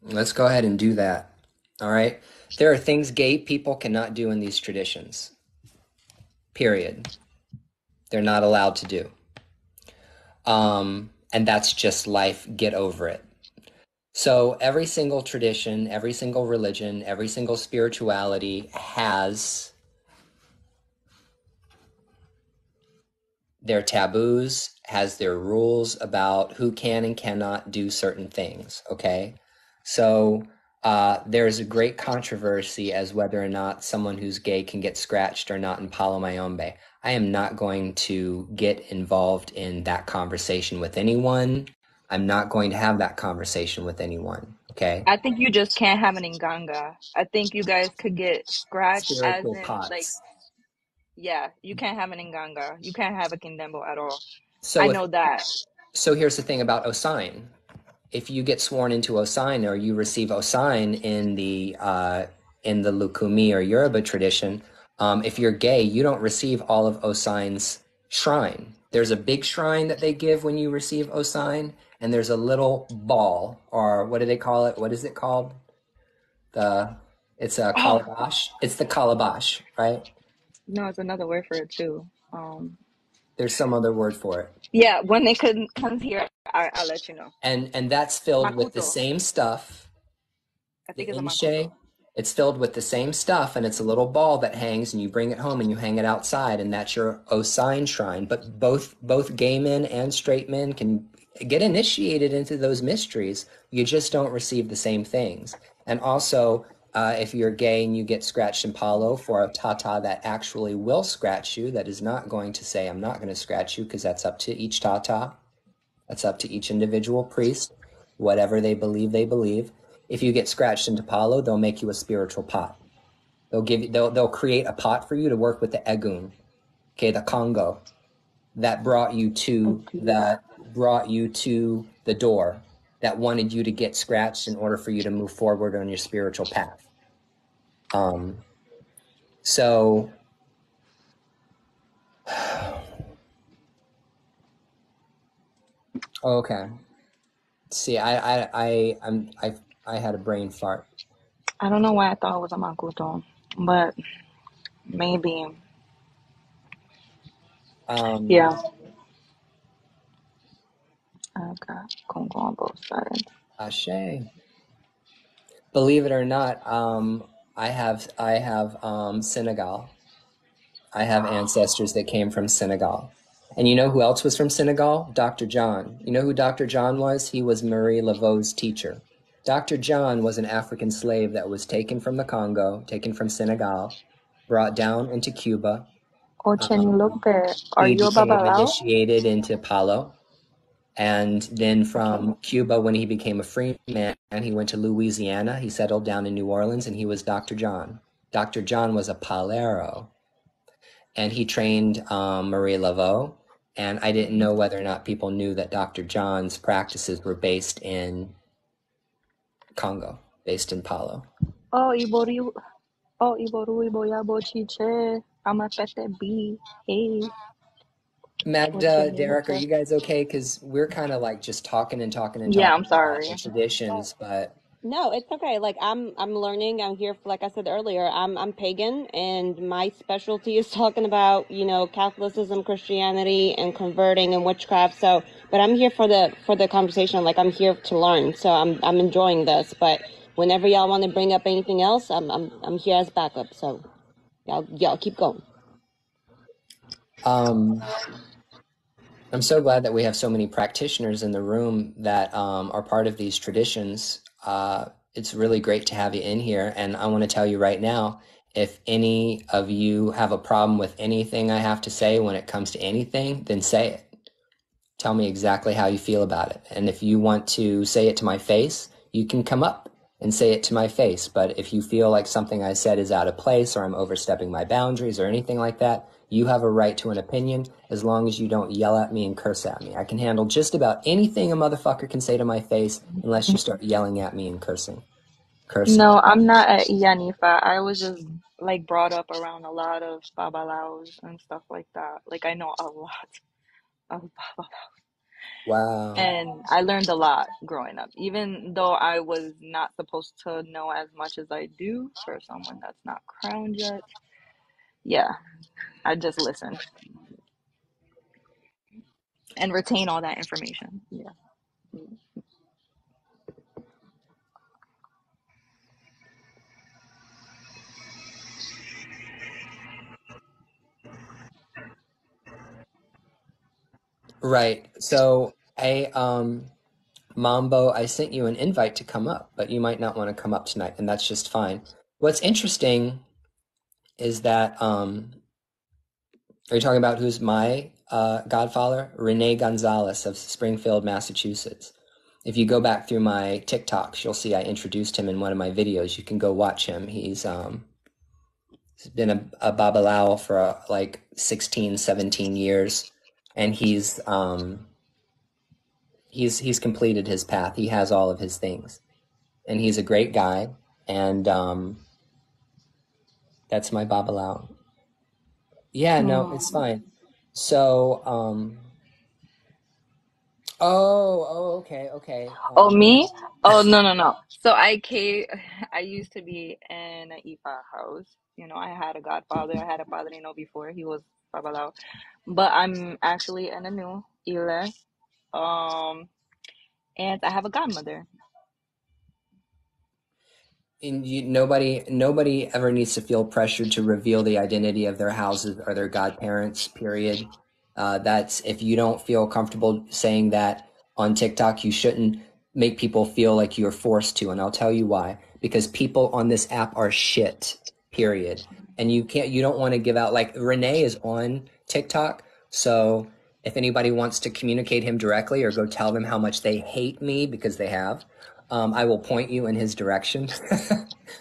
S1: Let's go ahead and do that. All right. There are things gay people cannot do in these traditions. Period. They're not allowed to do. And that's just life. Get over it. So every single tradition, every single religion, every single spirituality has their taboos, has their rules about who can and cannot do certain things, okay? So there's a great controversy as whether or not someone who's gay can get scratched or not in Palo Mayombe. I am not going to get involved in that conversation with anyone. I'm not going to have that conversation with anyone, okay?
S3: I think you just can't have an inganga. I think you guys could get scratched as
S1: Spiritual
S3: in like,
S1: pots.
S3: yeah, you can't have an inganga. You can't have a kindembo at all. I
S1: So if
S3: know that.
S1: so here's the thing about Osign. If you get sworn into Osign or you receive Osign in the Lukumi or Yoruba tradition, if you're gay, you don't receive all of Osign's shrine. There's a big shrine that they give when you receive Osign, and there's a little ball, or what do they call it? What is it called? It's a
S3: Oh,
S1: calabash. It's the calabash, right?
S3: no, it's another word for it too.
S1: There's some other word for it.
S3: Yeah, when they comes here, I'll let you know.
S1: And that's filled with the
S3: Makuto.
S1: same stuff.
S3: I
S1: The
S3: think it's a
S1: inshe,
S3: makuto.
S1: it's filled with the same stuff, and it's a little ball that hangs, and you bring it home and you hang it outside, and that's your Osign shrine. But both gay men and straight men can get initiated into those mysteries. You just don't receive the same things. And also, if you're gay and you get scratched in palo for a tata that actually will scratch you, that is not going to say, I'm not going to scratch you, because that's up to each tata. That's up to each individual priest, whatever they believe, they believe. If you get scratched into palo, they'll make you a spiritual pot. They'll create a pot for you to work with the egun, okay, the Congo that brought you to the door, that wanted you to get scratched in order for you to move forward on your spiritual path. So okay. See, I had a brain fart.
S3: I don't know why I thought it was a makuto, but maybe. Yeah, I've got Congo on both sides.
S1: Ashe. Believe it or not, I have Senegal. I have ancestors that came from Senegal. And you know who else was from Senegal? Dr. John. You know who Dr. John was? He was Marie Laveau's teacher. Dr. John was an African slave that was taken from the Congo, taken from Senegal, brought down into Cuba.
S3: Oh, Chenilope, are
S1: He
S3: you a
S1: became
S3: babalao?
S1: initiated into Palo. And then from Cuba, when he became a free man, he went to Louisiana. He settled down in New Orleans, and he was Dr. John. Dr. John was a palero, and he trained Marie Laveau. And I didn't know whether or not people knew that Dr. John's practices were based in Congo, based in Palo.
S3: Oh, Iboru, Iboya, Bochiche, Amapete B. Hey, what's your
S1: Magda,
S3: name?
S1: Derek, are you guys okay? Because we're kind of like just talking and talking and
S3: Yeah, I'm
S1: talking about the
S3: sorry.
S1: traditions, but
S2: No, it's okay. Like I'm learning. I'm here for, like I said earlier, I'm pagan and my specialty is talking about, Catholicism, Christianity and converting and witchcraft. So, but I'm here for the conversation. Like I'm here to learn. So I'm enjoying this, but whenever y'all want to bring up anything else, I'm here as backup. So y'all keep going.
S1: um, I'm so glad that we have so many practitioners in the room that are part of these traditions. It's really great to have you in here. And I want to tell you right now, if any of you have a problem with anything I have to say when it comes to anything, then say it. Tell me exactly how you feel about it. And if you want to say it to my face, you can come up and say it to my face. But if you feel like something I said is out of place or I'm overstepping my boundaries or anything like that, you have a right to an opinion as long as you don't yell at me and curse at me. I can handle just about anything a motherfucker can say to my face unless you start yelling at me and cursing.
S3: No, I'm not at Yanifa. I was just like brought up around a lot of babalaos and stuff like that. Like I know a lot of babalaos.
S1: Wow.
S3: And I learned a lot growing up, even though I was not supposed to know as much as I do for someone that's not crowned yet. Yeah, I just listen and retain all that information. Yeah.
S1: Right. So Mambo, I sent you an invite to come up, but you might not want to come up tonight, and that's just fine. What's interesting is that are you talking about who's my godfather? Rene Gonzalez of Springfield, Massachusetts. If you go back through my TikToks, you'll see I introduced him in one of my videos. You can go watch him. He's been a Babalao for like 16, 17 years, and he's completed his path. He has all of his things, and he's a great guy. And that's my Babalao. Yeah, no, it's
S3: Hmm.
S1: fine. So, oh, okay, okay.
S3: Oh, me? Oh, no, no, no. So I used to be in an Ifa house. I had a godfather. I had a padrino before. He was babalao. But I'm actually in a new Ile. Um, and I have a godmother.
S1: And nobody ever needs to feel pressured to reveal the identity of their houses or their godparents, period. That's if you don't feel comfortable saying that on TikTok, you shouldn't make people feel like you're forced to. And I'll tell you why. Because people on this app are shit, period. And you don't want to give out, like Renee is on TikTok. So if anybody wants to communicate him directly or go tell them how much they hate me because they have, I will point you in his direction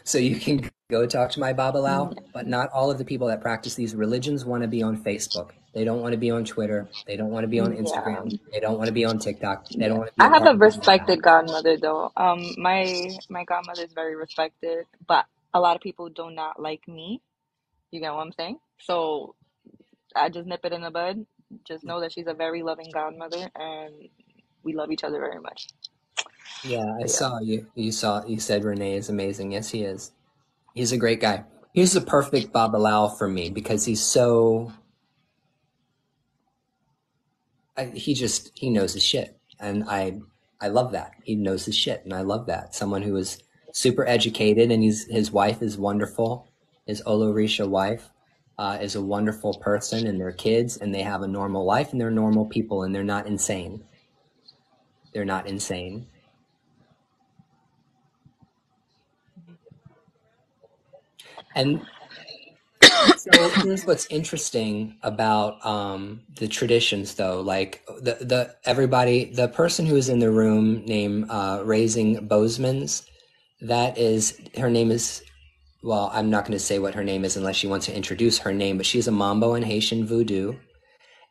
S1: so you can go talk to my Babalao.
S3: Yeah.
S1: But not all of the people that practice these religions want to be on Facebook. They don't want to be on Twitter. They don't want to be on
S3: Yeah.
S1: Instagram. They don't want to be on TikTok. They don't
S3: Yeah.
S1: want to be
S3: I
S1: a
S3: have
S1: part
S3: a
S1: of these apps.
S3: respected godmother though. My godmother is very respected, but a lot of people do not like me. You get what I'm saying? So I just nip it in the bud. Just know that she's a very loving godmother and we love each other very much.
S1: Yeah, I
S3: But yeah.
S1: saw you. You said Renee is amazing. Yes, he is. He's a great guy. He's the perfect Babalao for me because he's so he knows his shit, and I love that. He knows his shit, and I love that. Someone who is super educated, and his wife is wonderful. His Olorisha wife is a wonderful person, and their kids, and they have a normal life, and they're normal people, and they're not insane. They're not insane. And So here's what's interesting about the traditions, though. Like the person who is in the room named Raising Bozeman's, her name is, well, I'm not going to say what her name is unless she wants to introduce her name, but she's a Mambo in Haitian voodoo.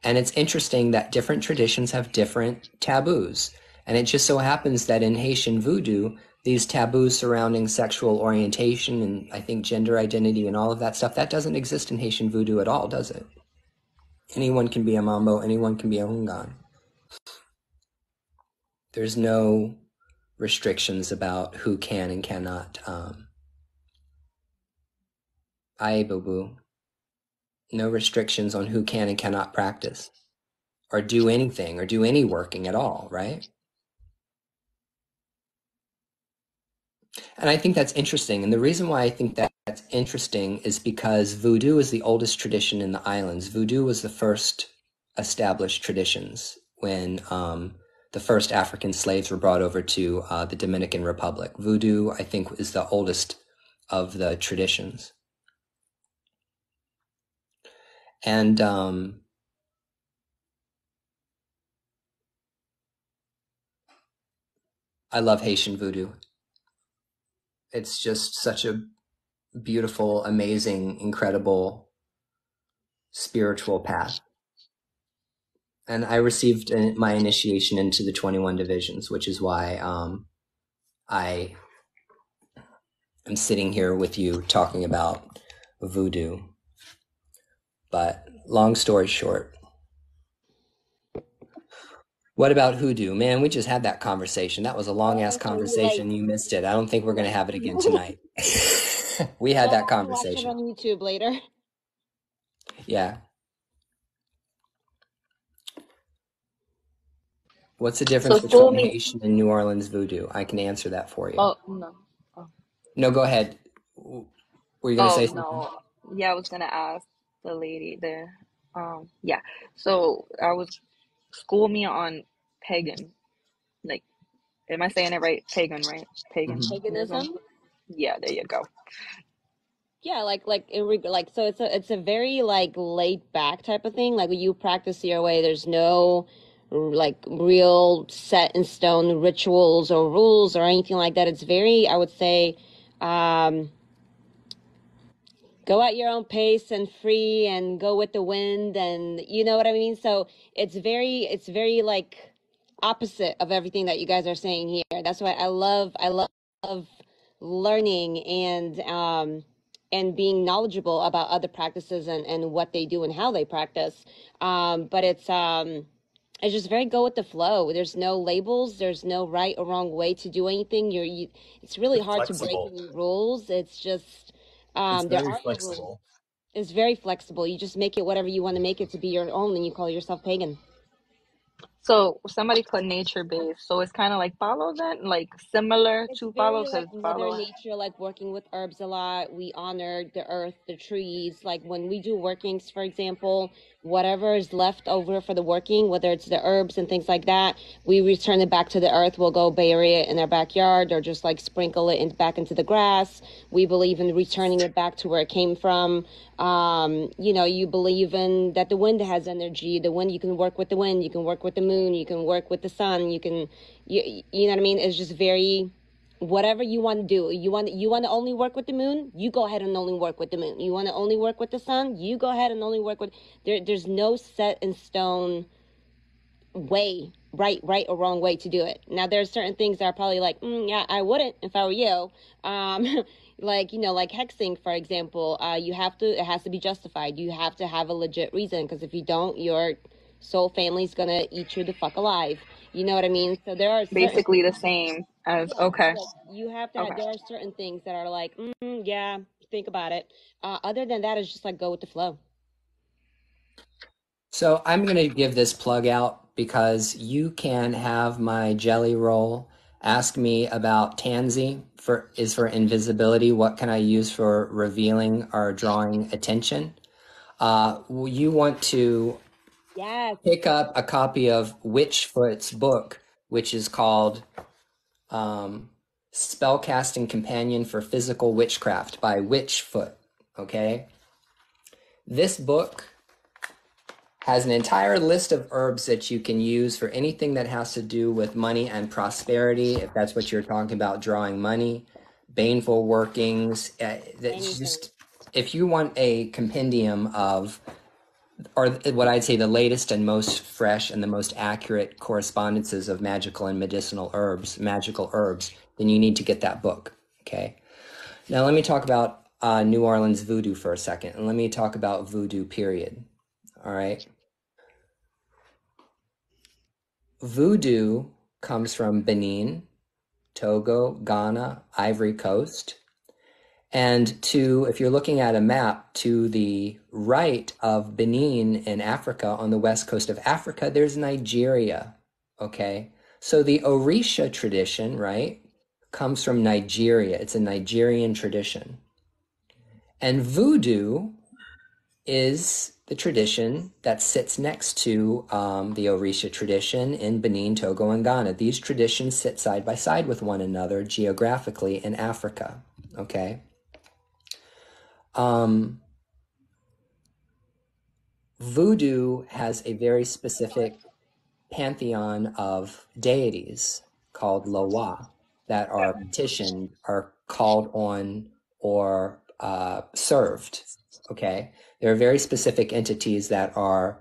S1: And it's interesting that different traditions have different taboos. And it just so happens that in Haitian voodoo, these taboos surrounding sexual orientation and I think gender identity and all of that stuff, that doesn't exist in Haitian voodoo at all, does it? Anyone can be a mambo, anyone can be a hungan. There's no restrictions about who can and cannot. Aye, boo-boo. No restrictions on who can and cannot practice or do anything or do any working at all, right? And I think that's interesting. And the reason why I think that's interesting is because voodoo is the oldest tradition in the islands. Voodoo was the first established traditions when the first African slaves were brought over to the Dominican Republic. Voodoo, I think, is the oldest of the traditions. And I love Haitian voodoo. It's just such a beautiful, amazing, incredible spiritual path. And I received my initiation into the 21 divisions, which is why I am sitting here with you talking about voodoo. But long story short, what about hoodoo? Man, we just had that conversation. That was a long-ass conversation. You missed it. I don't think we're going to have it again tonight. We had that conversation.
S2: Watch it on YouTube later.
S1: Yeah. What's the difference between Haitian and New Orleans voodoo? I can answer that for you.
S3: Oh, no. Oh.
S1: No, go ahead. Were you going to say something?
S3: No. Yeah, I was going to ask the lady there. Yeah. So school me on pagan. Like, am I saying it right? Pagan, right?
S2: Paganism?
S3: Yeah, there you go.
S2: Yeah, so it's a very like laid back type of thing. Like you practice your way. There's no like real set in stone rituals or rules or anything like that. It's very, I would say, go at your own pace and free and go with the wind, and you know what I mean? So it's very like opposite of everything that you guys are saying here. That's why I love learning and being knowledgeable about other practices and what they do and how they practice. But it's just very go with the flow. There's no labels. There's no right or wrong way to do anything. It's really hard to break any rules. It's just
S4: it's
S2: there
S4: very
S2: are no
S4: flexible.
S2: rules. It's very flexible. You just make it whatever you want to make it to be your own, and you call yourself pagan.
S3: So somebody put nature based. So it's kind of like follow then, like similar
S2: It's
S3: to follow
S2: very
S3: because
S2: like Mother
S3: follow.
S2: Nature, like working with herbs a lot. We honor the earth, the trees. Like when we do workings, for example, whatever is left over for the working, whether it's the herbs and things like that, we return it back to the earth. We'll go bury it in our backyard or just like sprinkle it back into the grass. We believe in returning it back to where it came from. You believe in that the wind has energy. The wind, you can work with the wind, you can work with the moon, you can work with the sun, you know what I mean? It's just very whatever you want to do. You want to only work with the moon, you go ahead and only work with the moon. You want to only work with the sun, you go ahead and only work with there's no set in stone way, right or wrong way to do it. Now there's certain things that are probably like, yeah, I wouldn't if I were you. Like like hexing, for example, it has to be justified. You have to have a legit reason, because if you don't, your soul family's gonna eat you the fuck alive. You know what I mean? So there are
S3: Basically the same as okay.
S2: You have to. There are certain things that are like, yeah, think about it. Other than that, it's just like go with the flow.
S1: So I'm going to give this plug out because you can have my jelly roll. Ask me about Tansy for invisibility. What can I use for revealing or drawing attention? You want to pick up a copy of Witchfoot's book, which is called Spellcasting Companion for Physical Witchcraft by Witchfoot. Okay. This book has an entire list of herbs that you can use for anything that has to do with money and prosperity, if that's what you're talking about, drawing money, baneful workings. That's just, if you want a compendium of, or what I'd say the latest and most fresh and the most accurate correspondences of magical and medicinal herbs, magical herbs, then you need to get that book, okay? Now let me talk about New Orleans voodoo for a second, and let me talk about voodoo, period. All right. Voodoo comes from Benin, Togo, Ghana, Ivory Coast. And if you're looking at a map, to the right of Benin in Africa, on the west coast of Africa, there's Nigeria. Okay. So the Orisha tradition, right, comes from Nigeria. It's a Nigerian tradition. And voodoo is the tradition that sits next to the Orisha tradition in Benin, Togo, and Ghana. These traditions sit side by side with one another geographically in Africa, okay? Voodoo has a very specific pantheon of deities called Loa that are petitioned, are called on, or served, okay? There are very specific entities that are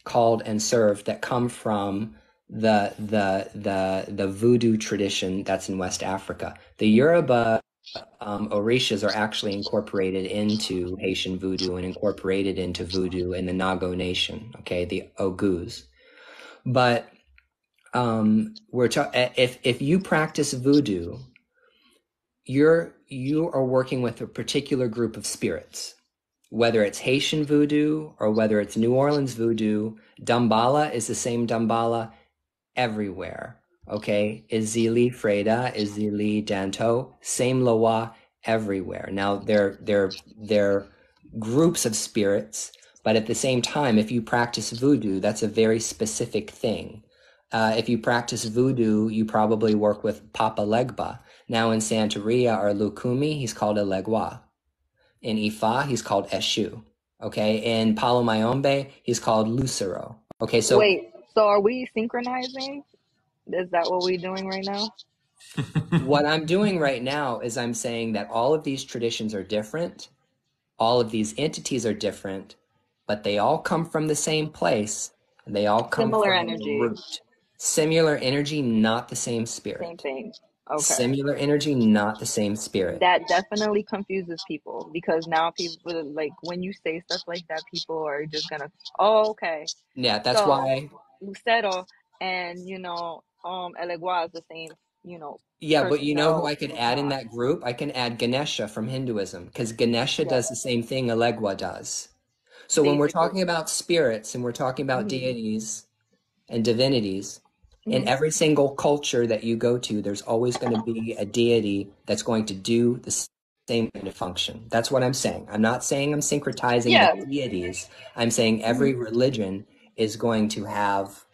S1: called and served that come from the voodoo tradition that's in West Africa. The Yoruba Orishas are actually incorporated into Haitian voodoo and incorporated into voodoo in the Nago Nation, okay, the Ogus. But if you practice voodoo, you are working with a particular group of spirits, whether it's Haitian voodoo or whether it's New Orleans voodoo. Dambala is the same Dambala everywhere. Okay, Izili Freda, Izili Danto, same Loa everywhere. Now they're groups of spirits, but at the same time, if you practice voodoo, that's a very specific thing. If you practice voodoo, you probably work with Papa Legba. Now in Santeria or Lukumi, he's called a Legua. In Ifa, he's called Eshu. Okay, in Palo Mayombe, he's called Lucero. Okay, so
S3: wait, so are we synchronizing? Is that what we're doing right now?
S1: what I'm doing right now is I'm saying that all of these traditions are different, all of these entities are different, but they all come from the same place, and they all come
S3: Similar
S1: from
S3: energy.
S1: the root. Similar energy, not the same spirit.
S3: Same thing. Okay.
S1: Similar energy, not the same spirit.
S3: That definitely confuses people, because now people, like, when you say stuff like that, people are just gonna, oh, okay.
S1: Yeah, that's why.
S3: Lucero and, Elegua is the same,
S1: Yeah, but
S3: person.
S1: you know who I
S3: No,
S1: could
S3: it's
S1: add in
S3: not.
S1: that group? I can add Ganesha from Hinduism, because Ganesha does the same thing Elegua does. So when we're
S3: Basically.
S1: talking about spirits and we're talking about deities and divinities, in
S3: Mhm.
S1: every single culture that you go to, there's always going to be a deity that's going to do the same kind of function. That's what I'm saying. I'm not saying I'm syncretizing
S3: Yeah.
S1: the deities. I'm saying every religion is going to have,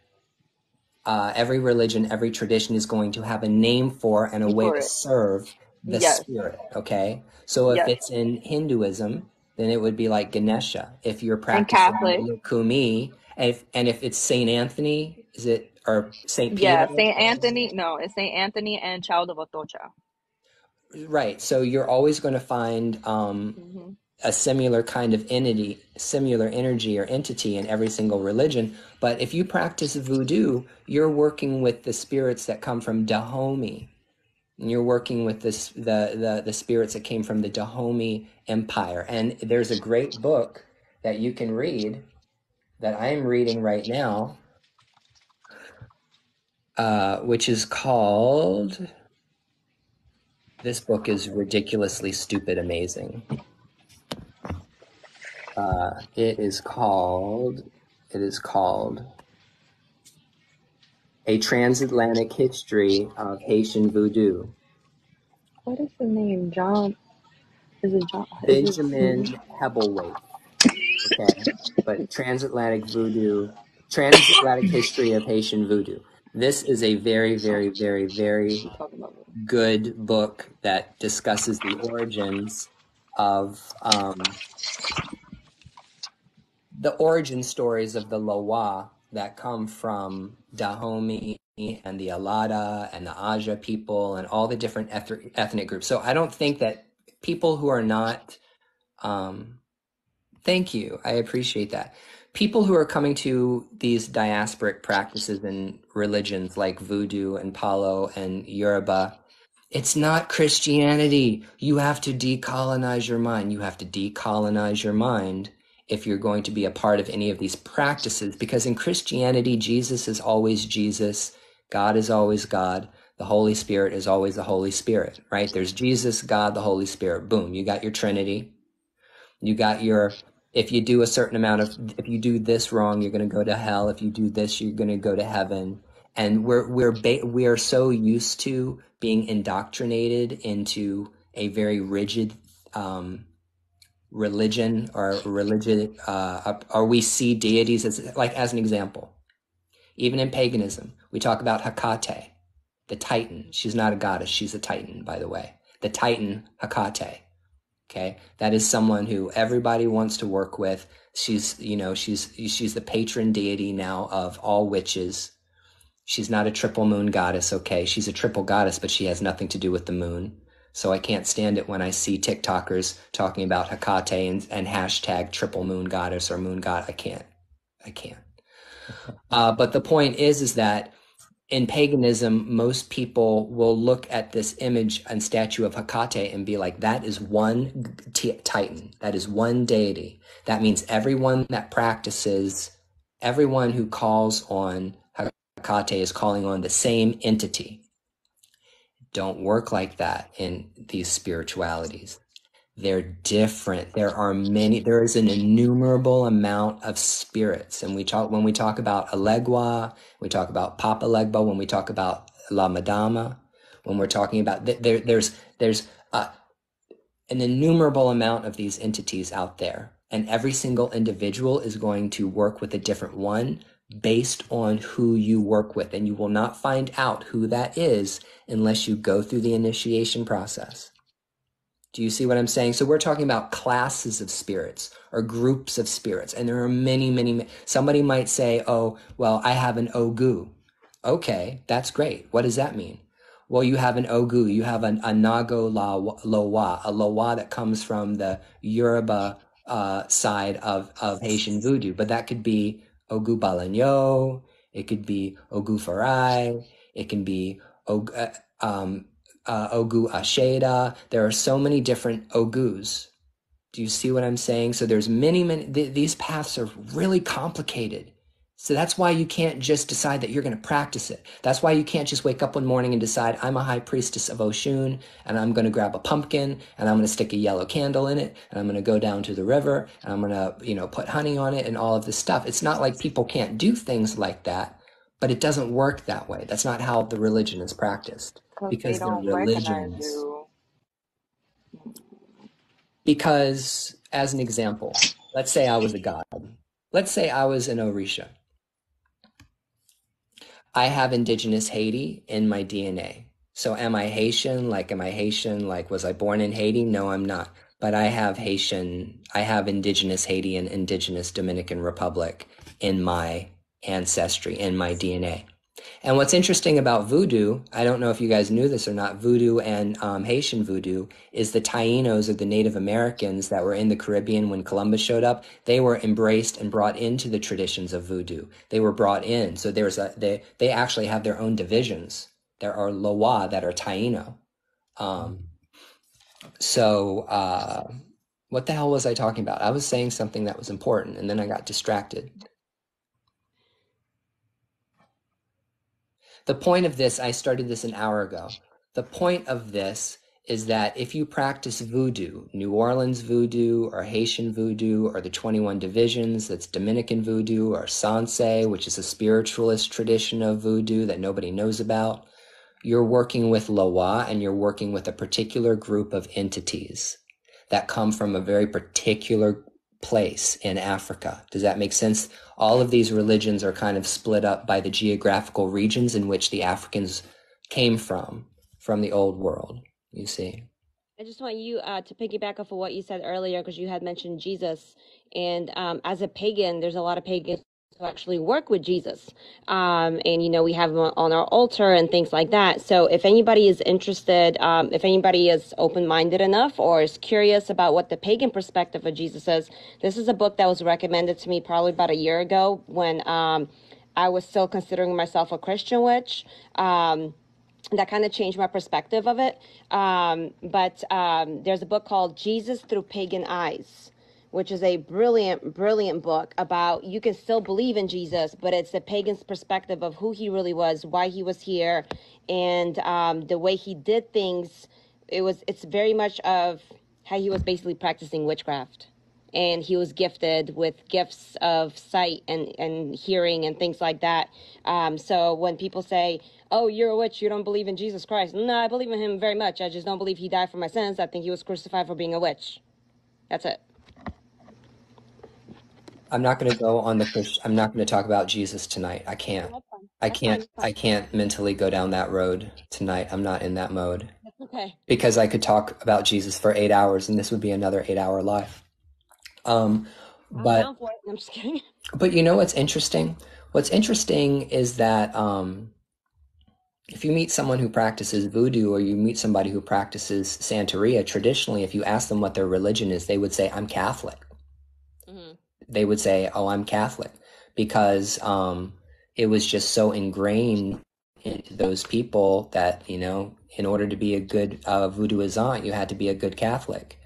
S1: every religion, every tradition is going to have a name for and a way
S3: For
S1: to
S3: it.
S1: serve the
S3: Yes.
S1: spirit, okay? So if
S3: Yes.
S1: it's in Hinduism, then it would be like Ganesha. If you're
S3: And
S1: practicing
S3: Catholic.
S1: Lukumi, and if it's Saint Anthony, is it, or Saint
S3: Yeah,
S1: Peter?
S3: Saint Anthony. No, it's Saint Anthony and Child of Otocha.
S1: Right. So you're always going to find a similar kind of entity, similar energy or entity in every single religion. But if you practice voodoo, you're working with the spirits that come from Dahomey. And you're working with the spirits that came from the Dahomey Empire. And there's a great book that you can read that I'm reading right now, which is called, this book is ridiculously stupid amazing. It is called A Transatlantic History of Haitian Voodoo.
S3: What is the name? John? Is it John?
S1: Benjamin Hebblethwaite. Okay, but Transatlantic History of Haitian Voodoo. This is a very, very, very, very good book that discusses the origins of the origin stories of the Loa that come from Dahomey and the Alada and the Aja people and all the different ethnic groups. So I don't think that people who are not, thank you, I appreciate that. People who are coming to these diasporic practices and religions like Voodoo and Palo and Yoruba, it's not Christianity. You have to decolonize your mind. You have to decolonize your mind if you're going to be a part of any of these practices, because in Christianity, Jesus is always Jesus. God is always God. The Holy Spirit is always the Holy Spirit, right? There's Jesus, God, the Holy Spirit. Boom. You got your Trinity. You got your, if you do a certain amount of, if you do this wrong, you're going to go to hell. If you do this, you're going to go to heaven. And we are so used to being indoctrinated into a very rigid, religion or we see deities as, like, as an example, even in paganism, we talk about Hecate, the Titan. She's not a goddess. She's a Titan, by the way. The Titan Hecate. Okay. That is someone who everybody wants to work with. She's the patron deity now of all witches. She's not a triple moon goddess. Okay. She's a triple goddess, but she has nothing to do with the moon. So I can't stand it when I see TikTokers talking about Hecate and hashtag triple moon goddess or moon god. I can't. But the point is that in paganism, most people will look at this image and statue of Hecate and be like, that is one Titan. That is one deity. That means everyone that practices, everyone who calls on Hecate is calling on the same entity. Don't work like that in these spiritualities. They're different. There is an innumerable amount of spirits. And when we talk about Elegua, we talk about Papa Legba, when we talk about La Madama, when we're talking about, there's an innumerable amount of these entities out there. And every single individual is going to work with a different one based on who you work with. And you will not find out who that is unless you go through the initiation process. Do you see what I'm saying? So we're talking about classes of spirits or groups of spirits. And there are many. Somebody might say, oh, well, I have an Ogu. Okay, that's great. What does that mean? Well, you have an Ogu. You have a Nago Loa, a Loa that comes from the Yoruba side of Haitian voodoo. But that could be Ogu Balanyo. It could be Ogu Farai. It can be Ogu Asheda. There are so many different Ogus. Do you see what I'm saying? So there's many, these paths are really complicated. So that's why you can't just decide that you're going to practice it. That's why you can't just wake up one morning and decide, I'm a high priestess of Oshun, and I'm going to grab a pumpkin, and I'm going to stick a yellow candle in it, and I'm going to go down to the river, and I'm going to, put honey on it and all of this stuff. It's not like people can't do things like that, but it doesn't work that way. That's not how the religion is practiced.
S3: Because they don't recognize you.
S1: Because, as an example, let's say I was a god. Let's say I was an Orisha. I have indigenous Haiti in my DNA. So am I Haitian? Was I born in Haiti? No, I'm not. But I have indigenous Haiti and indigenous Dominican Republic in my ancestry, in my DNA. And what's interesting about voodoo, I don't know if you guys knew this or not, voodoo and Haitian voodoo is the Tainos, or the Native Americans that were in the Caribbean when Columbus showed up. They were embraced and brought into the traditions of voodoo. They were brought in. So they actually have their own divisions. There are Loa that are Taino. What the hell was I talking about? I was saying something that was important, and then I got distracted. The point of this, I started this an hour ago. The point of this is that if you practice voodoo, New Orleans voodoo or Haitian voodoo or the 21 divisions, that's Dominican voodoo, or Sanse, which is a spiritualist tradition of voodoo that nobody knows about, you're working with Loa, and you're working with a particular group of entities that come from a very particular place in Africa. Does that make sense? All of these religions are kind of split up by the geographical regions in which the Africans came from the old world, you see.
S2: I just want you to piggyback off of what you said earlier because you had mentioned Jesus. And as a pagan, there's a lot of pagans who actually work with Jesus. And, you know, we have him on our altar and things like that. So if anybody is interested, if anybody is open minded enough or is curious about what the pagan perspective of Jesus is, this is a book that was recommended to me probably about a year ago when I was still considering myself a Christian witch. That kind of changed my perspective of it. But there's a book called Jesus Through Pagan Eyes, which is a brilliant, brilliant book about you can still believe in Jesus, but it's the pagan's perspective of who he really was, why he was here, and the way he did things. It's very much of how he was basically practicing witchcraft. And he was gifted with gifts of sight and hearing and things like that. So when people say, oh, you're a witch, you don't believe in Jesus Christ. No, I believe in him very much. I just don't believe he died for my sins. I think he was crucified for being a witch. That's it.
S1: I'm not going to go on the Christian. I'm not going to talk about Jesus tonight. I can't.
S2: That's fine.
S1: I
S2: That's fine.
S1: can't. I can't mentally go down that road tonight. I'm not in that mode
S2: That's okay.
S1: because I could talk about Jesus for 8 hours, and this would be another 8 hour life.
S2: I'm
S1: But
S2: down for it. I'm just kidding.
S1: but you know what's interesting? What's interesting is that if you meet someone who practices voodoo or you meet somebody who practices Santeria, traditionally, if you ask them what their religion is, they would say, I'm Catholic.
S2: Mm-hmm.
S1: They would say, oh, I'm Catholic, because it was just so ingrained into those people that, you know, in order to be a good voodooisant, you had to be a good Catholic.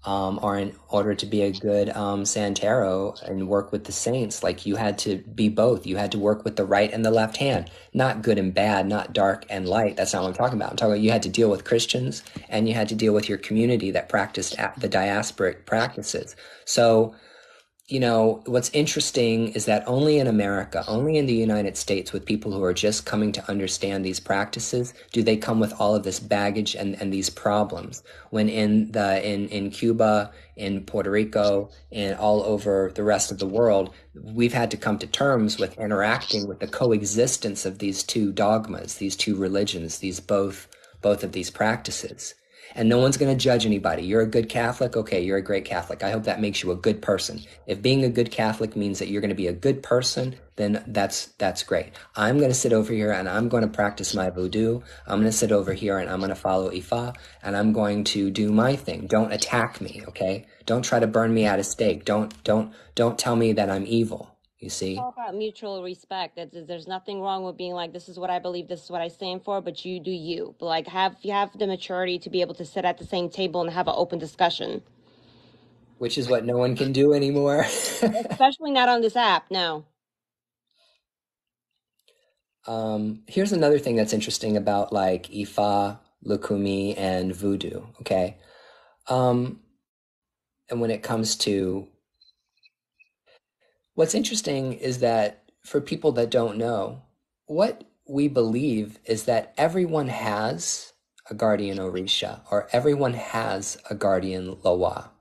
S1: Or in order to be a good Santero and work with the saints, like you had to be both. You had to work with the right and the left hand, not good and bad, not dark and light. That's not what I'm talking about. I'm talking about you had to deal with Christians and you had to deal with your community that practiced the diasporic practices. So, you know, what's interesting is that only in America, only in the United States, with people who are just coming to understand these practices, do they come with all of this baggage and these problems. When in Cuba, in Puerto Rico, and all over the rest of the world, we've had to come to terms with interacting with the coexistence of these two dogmas, these two religions, these both of these practices. And no one's going to judge anybody. You're a good Catholic? Okay, you're a great Catholic. I hope that makes you a good person. If being a good Catholic means that you're going to be a good person, then that's great. I'm going to sit over here and I'm going to practice my voodoo. I'm going to sit over here and I'm going to follow Ifa and I'm going to do my thing. Don't attack me, okay? Don't try to burn me at a stake. Don't tell me that I'm evil. You see?
S2: It's all about mutual respect. There's nothing wrong with being like, this is what I believe, this is what I stand for, but you do you. But like, you have the maturity to be able to sit at the same table and have an open discussion.
S1: Which is what no one can do anymore.
S2: Especially not on this app, no.
S1: Here's another thing that's interesting about like Ifa, Lukumi, and Voodoo, okay? And when it comes to what's interesting is that for people that don't know, what we believe is that everyone has a guardian Orisha or everyone has a guardian Loa.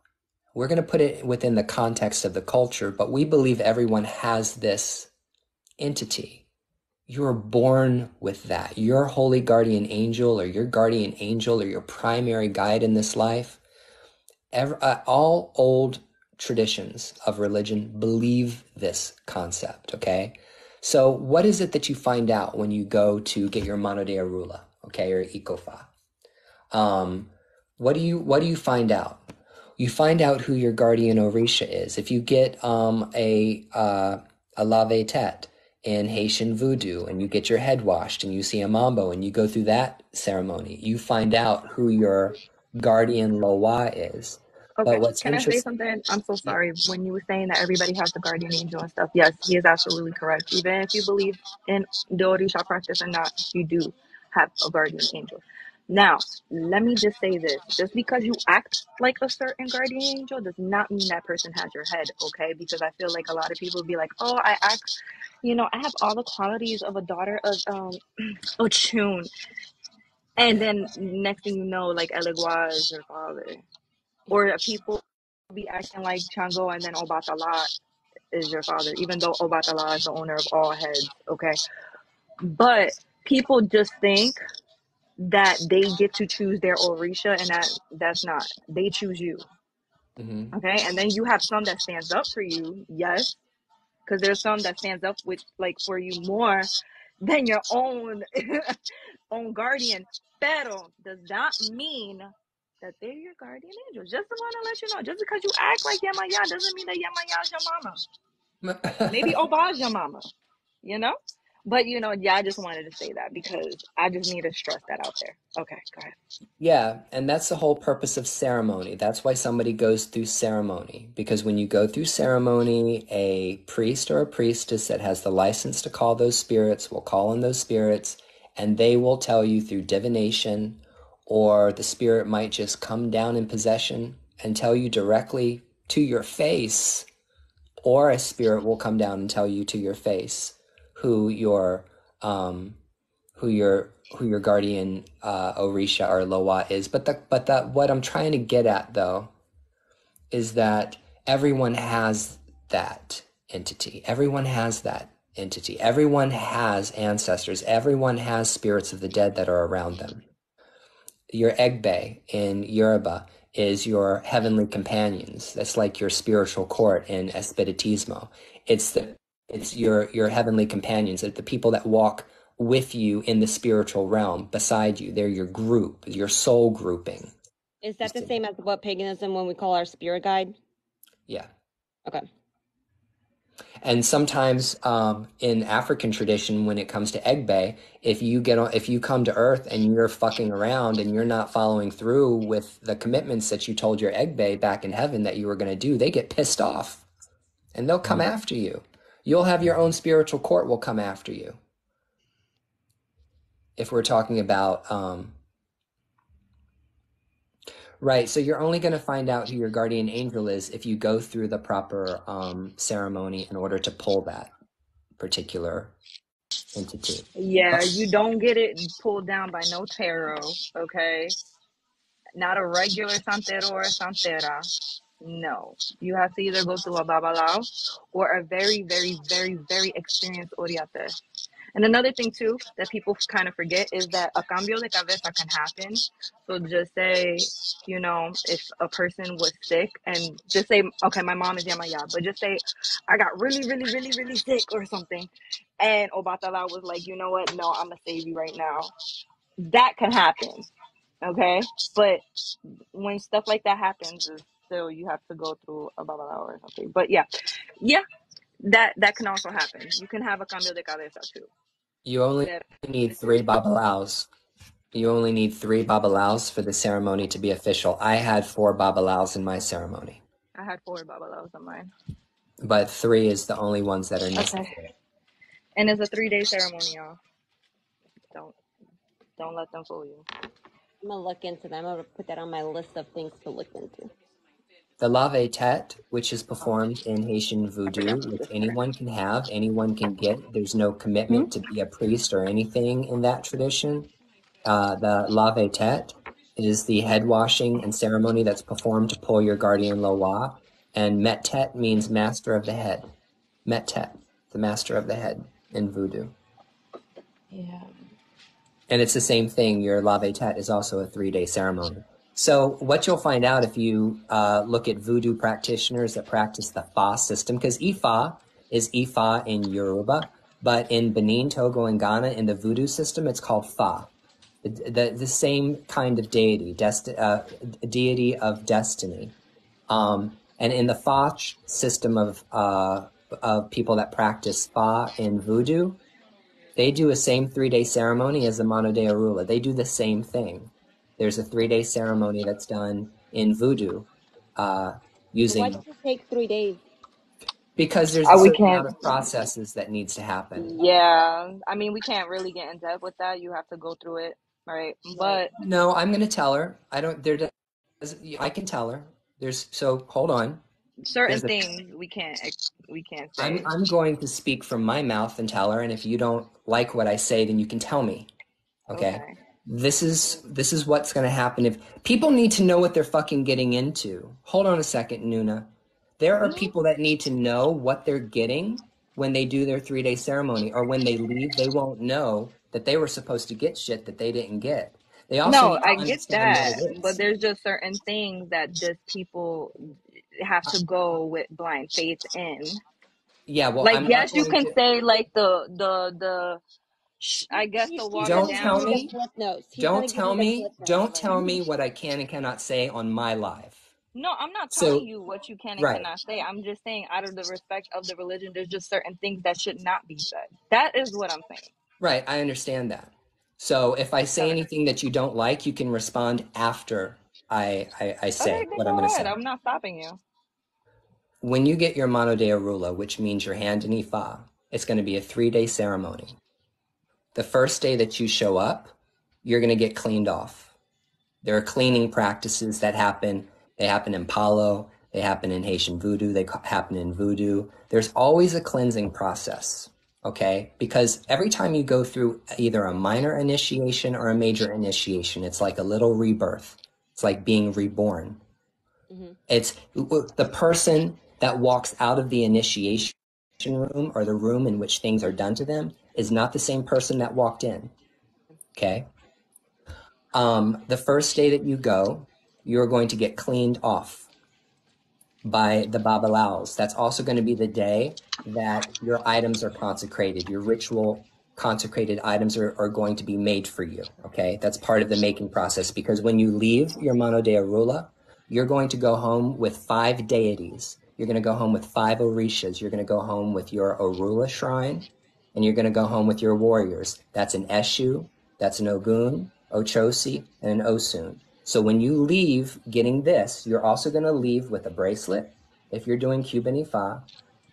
S1: We're going to put it within the context of the culture, but we believe everyone has this entity. You're born with that. Your holy guardian angel or your guardian angel or your primary guide in this life, all old traditions of religion believe this concept, okay? So what is it that you find out when you go to get your mano de arula, okay, or ikofa? What do you find out? You find out who your guardian orisha is. If you get a lave tete in Haitian voodoo and you get your head washed and you see a mambo and you go through that ceremony, you find out who your guardian loa is.
S3: Okay,
S1: But what's
S3: can I say
S1: interesting,
S3: something? I'm so sorry. When you were saying that everybody has the guardian angel and stuff, yes, he is absolutely correct. Even if you believe in the Orisha practice or not, you do have a guardian angel. Now, let me just say this. Just because you act like a certain guardian angel does not mean that person has your head, okay? Because I feel like a lot of people be like, oh, I act, I have all the qualities of a daughter of Ochun. And then next thing you know, like Elegua is your father. Or people be acting like Chango and then Obatala is your father, even though Obatala is the owner of all heads, okay? But people just think that they get to choose their Orisha, and that's not, they choose you.
S1: Mm-hmm.
S3: Okay, and then you have some that stands up for you, yes, because there's some that stands up with like for you more than your own own guardian. Pero does not mean that they're your guardian angels. Just want to let you know, just because you act like Yamaya doesn't mean that Yamaya is your mama. Maybe Oba's your mama, you know? But yeah, I just wanted to say that because I just need to stress that out there. Okay, go ahead.
S1: Yeah, and that's the whole purpose of ceremony. That's why somebody goes through ceremony. Because when you go through ceremony, a priest or a priestess that has the license to call those spirits will call on those spirits, and they will tell you through divination, or the spirit might just come down in possession and tell you directly to your face, or a spirit will come down and tell you to your face who your who your guardian Orisha or Loa is. But what I'm trying to get at though is that everyone has that entity. Everyone has that entity. Everyone has ancestors. Everyone has spirits of the dead that are around them. Your Egbe in Yoruba is your heavenly companions. That's like your spiritual court in Espiritismo. It's your heavenly companions, the people that walk with you in the spiritual realm, beside you. They're your group, your soul grouping.
S2: Is that the same as what paganism when we call our spirit guide?
S1: Yeah.
S2: Okay.
S1: And sometimes in African tradition, when it comes to Egbe, if you come to Earth and you're fucking around and you're not following through with the commitments that you told your Egbe back in heaven that you were going to do, they get pissed off and they'll come after you. You'll have your own spiritual court will come after you. If we're talking about right, so you're only going to find out who your guardian angel is if you go through the proper ceremony in order to pull that particular entity.
S3: Yeah, you don't get it pulled down by no tarot, okay? Not a regular santero or santera. No. You have to either go through a babalao or a very, very, very, very experienced oriate. And another thing too that people kind of forget is that a cambio de cabeza can happen. So just say, if a person was sick and just say, okay, my mom is Yamaya, but just say I got really, really, really, really sick or something. And Obatala was like, you know what? No, I'm going to save you right now. That can happen. Okay. But when stuff like that happens, is still you have to go through a babala or something. But yeah, that can also happen. You can have a cambio de cabeza too.
S1: You only need 3 babalaos. You only need 3 babalaos for the ceremony to be official. I had 4 babalaos in my ceremony.
S3: I had 4 babalaos on mine.
S1: But 3 is the only ones that are necessary.
S3: Okay. And it's a 3-day ceremony, y'all. Don't let them fool you.
S2: I'm gonna look into them. I'm gonna put that on my list of things to look into.
S1: The lave tete, which is performed in Haitian voodoo, which anyone can have, anyone can get. There's no commitment to be a priest or anything in that tradition. The lave tete is the head washing and ceremony that's performed to pull your guardian loa. And metet means master of the head. Metet, the master of the head in voodoo.
S3: Yeah.
S1: And it's the same thing. Your lave tete is also a 3-day ceremony. So what you'll find out if you look at voodoo practitioners that practice the Fa system, because Ifa is Ifa in Yoruba, but in Benin, Togo, and Ghana, in the voodoo system, it's called Fa. The same kind of deity, deity of destiny. And in the Fa system of people that practice Fa in voodoo, they do a same 3-day ceremony as the Mano de Arula. They do the same thing. There's a 3-day ceremony that's done in voodoo using.
S2: Why does it take 3 days?
S1: Because there's a certain amount of processes that needs to happen.
S3: Yeah, I mean, we can't really get in depth with that. You have to go through it, right? But
S1: no, I'm going to tell her. I can tell her. Hold on.
S3: Certain things we can't say.
S1: I'm going to speak from my mouth and tell her, and if you don't like what I say, then you can tell me. Okay. This is what's going to happen. If people need to know what they're fucking getting into. Hold on a second, Nuna. There are people that need to know what they're getting when they do their 3-day ceremony, or when they leave, they won't know that they were supposed to get shit that they didn't get. They also
S3: No,
S1: need
S3: I
S1: to
S3: get
S1: understand what
S3: that,
S1: it
S3: but
S1: is.
S3: there's just certain things that just people have to go with blind faith in.
S1: Yeah, well,
S3: Like,
S1: I'm not
S3: yes, you
S1: going
S3: can
S1: to.
S3: say like I guess the
S2: He's
S3: water
S2: gonna
S1: Don't
S2: give
S1: tell
S2: you the
S3: down.
S1: me.
S2: flip notes. He's
S1: Don't
S2: gonna give
S1: tell
S2: you the
S1: me.
S2: flip notes
S1: Don't
S2: right
S1: tell
S2: now.
S1: me what I can and cannot say on my live.
S3: No, I'm not telling
S1: So,
S3: you what you can and
S1: right,
S3: cannot say. I'm just saying, out of the respect of the religion, there's just certain things that should not be said. That is what I'm saying.
S1: right. I understand that. So, if I say
S3: Okay.
S1: anything that you don't like, you can respond after I say
S3: Okay, then
S1: what I'm
S3: go
S1: going to
S3: ahead.
S1: say.
S3: I'm not stopping you.
S1: When you get your Mano de Arula, which means your hand in Ifa, it's going to be a 3-day ceremony. The first day that you show up, you're going to get cleaned off. There are cleaning practices that happen. They happen in Palo. They happen in Haitian voodoo. They happen in voodoo. There's always a cleansing process, okay? Because every time you go through either a minor initiation or a major initiation, it's like a little rebirth. It's like being reborn.
S2: Mm-hmm.
S1: It's the person that walks out of the initiation room or the room in which things are done to them is not the same person that walked in, okay? The first day that you go, you're going to get cleaned off by the Babalaos. That's also going to be the day that your items are consecrated. Your ritual consecrated items are going to be made for you. Okay. That's part of the making process because when you leave your Mano de Arula, you're going to go home with 5 deities. You're going to go home with 5 Orishas. You're going to go home with your Arula shrine and you're going to go home with your warriors. That's an Eshu, that's an Ogun, Ochosi, and an Osun. So when you leave getting this, you're also going to leave with a bracelet if you're doing Cuban Ifa,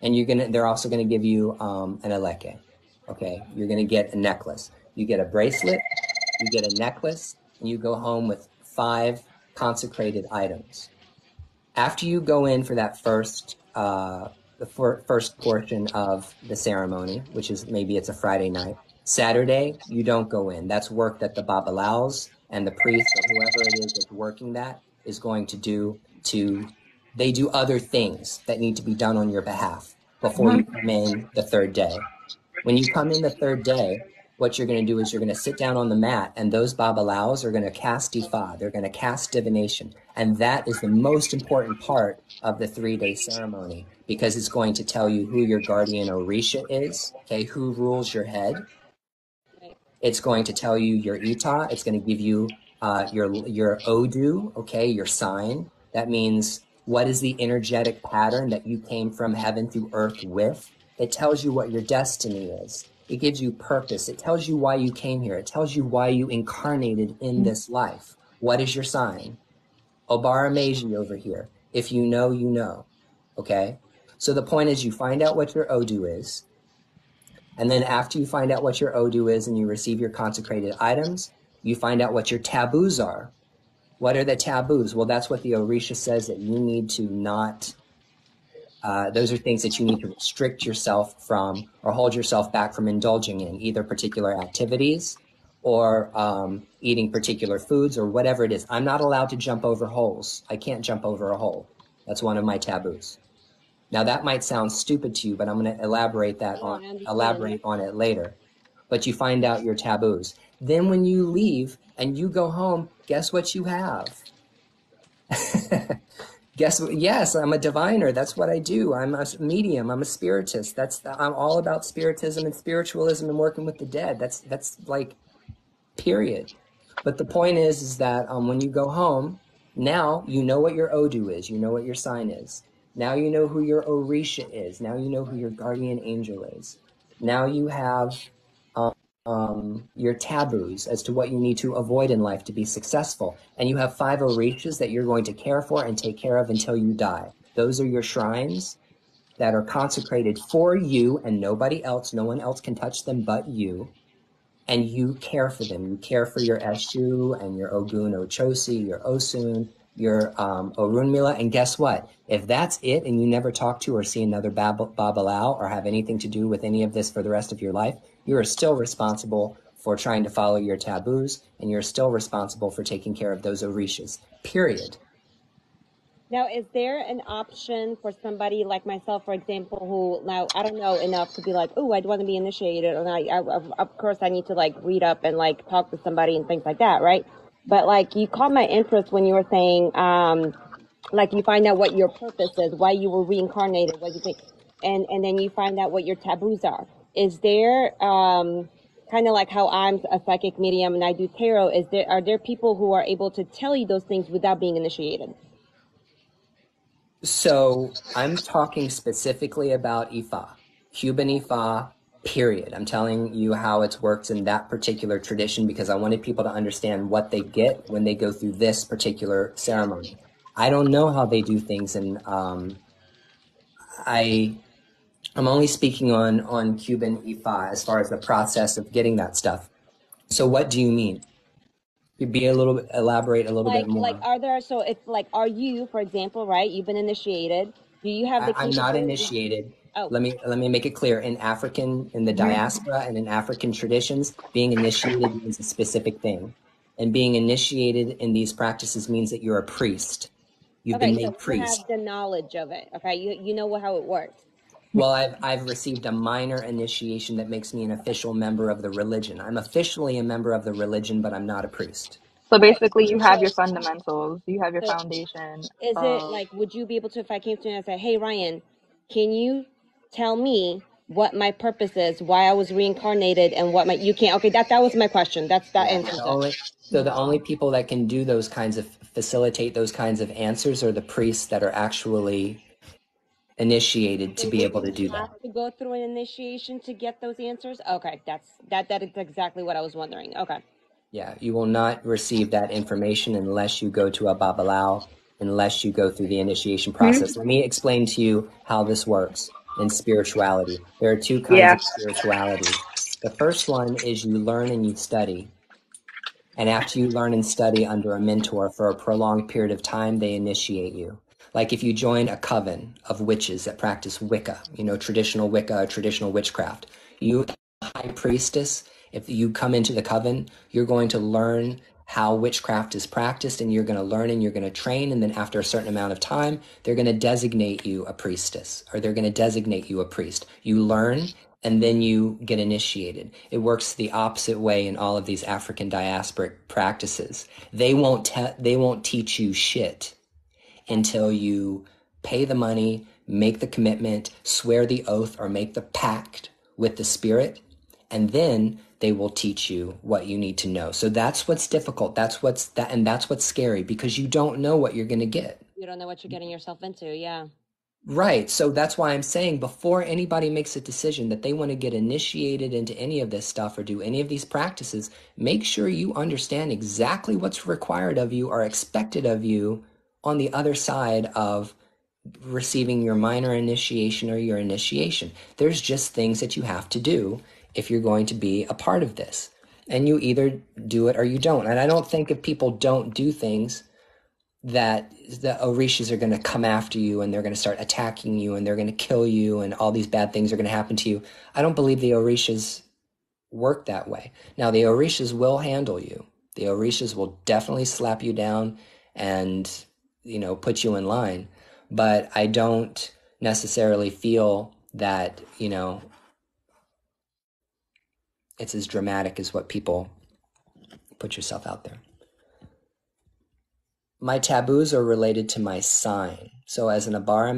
S1: and they're also going to give you an aleke. Okay, you're going to get a necklace. You get a bracelet, you get a necklace, and you go home with 5 consecrated items. After you go in for that first first portion of the ceremony, which is maybe it's a Friday night. Saturday, you don't go in. That's work that the Babalaos and the priest or whoever it is that's working that is going to do they do other things that need to be done on your behalf before you come in the third day. When you come in the third day, what you're going to do is you're going to sit down on the mat and those babalaos are going to cast ifa. They're going to cast divination. And that is the most important part of the 3-day ceremony because it's going to tell you who your guardian orisha is, okay, who rules your head.
S2: Right.
S1: It's going to tell you your ita. It's going to give you your odu, okay, your sign. That means what is the energetic pattern that you came from heaven through earth with. It tells you what your destiny is. It gives you purpose. It tells you why you came here. It tells you why you incarnated in this life. What is your sign? Obara Meiji over here. If you know, you know. Okay? So the point is you find out what your Odu is. And then after you find out what your Odu is and you receive your consecrated items, you find out what your taboos are. What are the taboos? Well, that's what the Orisha says that you need to not those are things that you need to restrict yourself from or hold yourself back from indulging in, either particular activities or eating particular foods or whatever it is. I'm not allowed to jump over holes. I can't jump over a hole. That's one of my taboos. Now that might sound stupid to you, but I'm going to elaborate
S2: No, I understand.
S1: on it later. But you find out your taboos. Then when you leave and you go home, guess what you have? Guess what? Yes, I'm a diviner. That's what I do. I'm a medium. I'm a spiritist. I'm all about spiritism and spiritualism and working with the dead. That's like period. But the point is that when you go home, now you know what your Odu is. You know what your sign is. Now you know who your Orisha is. Now you know who your guardian angel is. Now you have your taboos as to what you need to avoid in life to be successful. And you have 5 Orishas that you're going to care for and take care of until you die. Those are your shrines that are consecrated for you and nobody else. No one else can touch them but you. And you care for them. You care for your Eshu and your Ogun Ochosi, your Osun, your Orunmila. And guess what? If that's it and you never talk to or see another Babalao or have anything to do with any of this for the rest of your life, you are still responsible for trying to follow your taboos and you're still responsible for taking care of those Orishas. Period.
S2: Now, is there an option for somebody like myself, for example, who now I don't know enough to be like, oh, I'd want to be initiated, and of course, I need to like read up and like talk to somebody and things like that, right? But like, you caught my interest when you were saying, like you find out what your purpose is, why you were reincarnated, what you think, and then you find out what your taboos are. Is there kind of like how I'm a psychic medium and I do tarot? Are there people who are able to tell you those things without being initiated?
S1: So I'm talking specifically about Ifa, Cuban Ifa, period. I'm telling you how it's worked in that particular tradition because I wanted people to understand what they get when they go through this particular ceremony. I don't know how they do things, and I'm only speaking on Cuban Ifa as far as the process of getting that stuff. So what do you mean? You'd be elaborate a little bit more.
S2: Like, are there, so it's like, are you, for example, right? You've been initiated. Do you have the
S1: I'm not
S2: capability?
S1: initiated.
S2: Oh,
S1: Let me make it clear. In the diaspora and in African traditions, being initiated means a specific thing. And being initiated in these practices means that you're a priest. You've
S2: okay.
S1: been
S2: So
S1: made
S2: you have
S1: priest.
S2: the knowledge of it. Okay. You know how it works.
S1: Well, I've received a minor initiation that makes me an official member of the religion. I'm officially a member of the religion, but I'm not a priest.
S3: So
S2: Okay.
S3: basically, you have
S2: So,
S3: your fundamentals, you have your
S2: so
S3: foundation
S2: is it
S3: of.
S2: like, would you be able to, if I came to you and I said, hey, Ryan, can you tell me what my purpose is, why I was reincarnated, and what my, you can't, okay, that was my question. That
S1: Yeah,
S2: answers it.
S1: the only people that can do those kinds of facilitate those kinds of answers are the priests that are actually initiated to
S2: So
S1: be
S2: would
S1: able to
S2: you
S1: do that.
S2: have to go through an initiation to get those answers? Okay, that is exactly what I was wondering. Okay.
S1: Yeah, you will not receive that information unless you go to a babalao, unless you go through the initiation process. Let me explain to you how this works in spirituality. There are two kinds
S3: Yeah.
S1: of spiritualities. The first one is you learn and you study. And after you learn and study under a mentor for a prolonged period of time, they initiate you. Like if you join a coven of witches that practice Wicca, traditional Wicca, traditional witchcraft, you, high priestess, if you come into the coven, you're going to learn how witchcraft is practiced and you're going to learn and you're going to train. And then after a certain amount of time, they're going to designate you a priestess or they're going to designate you a priest. You learn and then you get initiated. It works the opposite way in all of these African diasporic practices. They won't teach you shit until you pay the money, make the commitment, swear the oath, or make the pact with the spirit, and then they will teach you what you need to know. So that's what's difficult. That's what's scary because you don't know what you're going to get.
S2: You don't know what you're getting yourself into. Yeah.
S1: Right. So that's why I'm saying before anybody makes a decision that they want to get initiated into any of this stuff or do any of these practices, make sure you understand exactly what's required of you or expected of you on the other side of receiving your minor initiation or your initiation. There's just things that you have to do if you're going to be a part of this. And you either do it or you don't. And I don't think if people don't do things that the Orishas are going to come after you and they're going to start attacking you and they're going to kill you and all these bad things are going to happen to you. I don't believe the Orishas work that way. Now, the Orishas will handle you. The Orishas will definitely slap you down and, put you in line. But I don't necessarily feel that, it's as dramatic as what people put yourself out there. My taboos are related to my sign. So as an Abara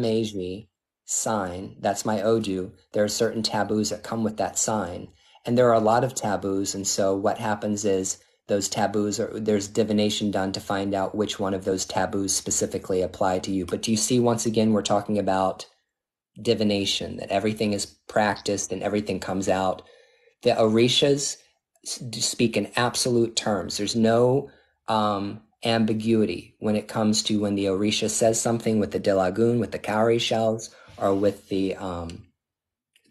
S1: sign, that's my Odu, there are certain taboos that come with that sign. And there are a lot of taboos. And so what happens is those taboos there's divination done to find out which one of those taboos specifically apply to you. But do you see, once again, we're talking about divination, that everything is practiced and everything comes out. The Orishas speak in absolute terms. There's no ambiguity when it comes to when the Orisha says something with the Dilagun, with the cowrie shells, or with the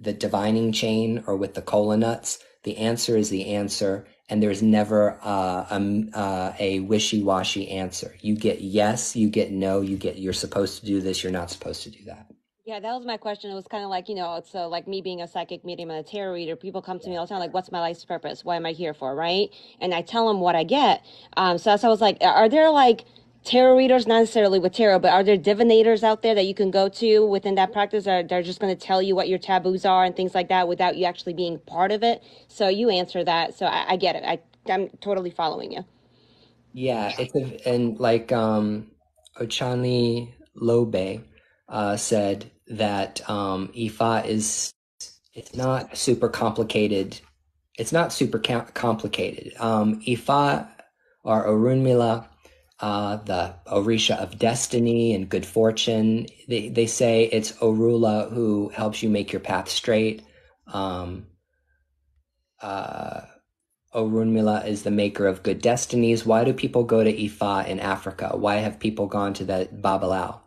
S1: divining chain, or with the kola nuts. The answer is the answer, and there's never a wishy-washy answer. You get yes, you get no, you're supposed to do this, you're not supposed to do that.
S2: Yeah, that was my question. It was kind of like, so like me being a psychic medium and a tarot reader, people come to me all the time, like, what's my life's purpose? What am I here for? Right. And I tell them what I get. So I was like, are there like tarot readers, not necessarily with tarot, but are there divinators out there that you can go to within that practice, or they're just going to tell you what your taboos are and things like that without you actually being part of it? So you answer that. So I get it. I'm totally following you.
S1: Yeah, and like Ochanli Lobe said that Ifa is it's not super complicated. It's not super complicated. Ifa or Orunmila, the Orisha of destiny and good fortune. They say it's Orula who helps you make your path straight. Um, uh, Orunmila is the maker of good destinies. Why do people go to Ifa in Africa? Why have people gone to the Babalao?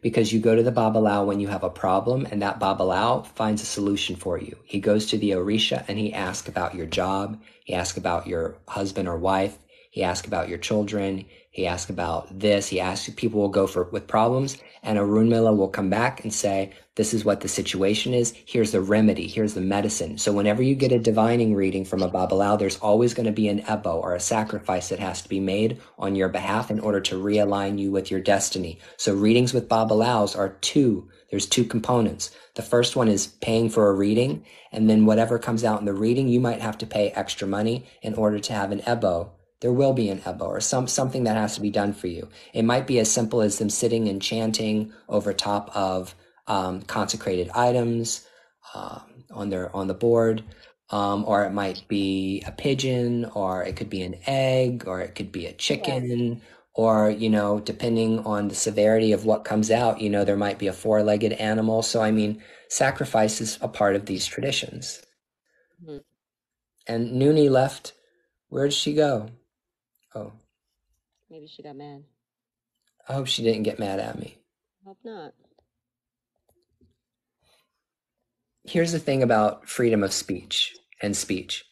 S1: Because you go to the Babalao when you have a problem, and that Babalao finds a solution for you. He goes to the Orisha and he asks about your job. He asks about your husband or wife. He asks about your children. He asks about this. He asks, people will go with problems, and Orunmila will come back and say, this is what the situation is. Here's the remedy. Here's the medicine. So whenever you get a divining reading from a Babalao, there's always going to be an ebo or a sacrifice that has to be made on your behalf in order to realign you with your destiny. So readings with Babalaos are two. There's two components. The first one is paying for a reading, and then whatever comes out in the reading, you might have to pay extra money in order to have an ebo. There will be an ebo or something that has to be done for you. It might be as simple as them sitting and chanting over top of consecrated items on the board, or it might be a pigeon, or it could be an egg, or it could be a chicken, or depending on the severity of what comes out, there might be a four-legged animal. So I mean, sacrifice is a part of these traditions. Mm-hmm. And Noonie left. Where did she go? Oh,
S2: maybe she got mad.
S1: I hope she didn't get mad at me.
S2: Hope not.
S1: Here's the thing about freedom of speech and speech.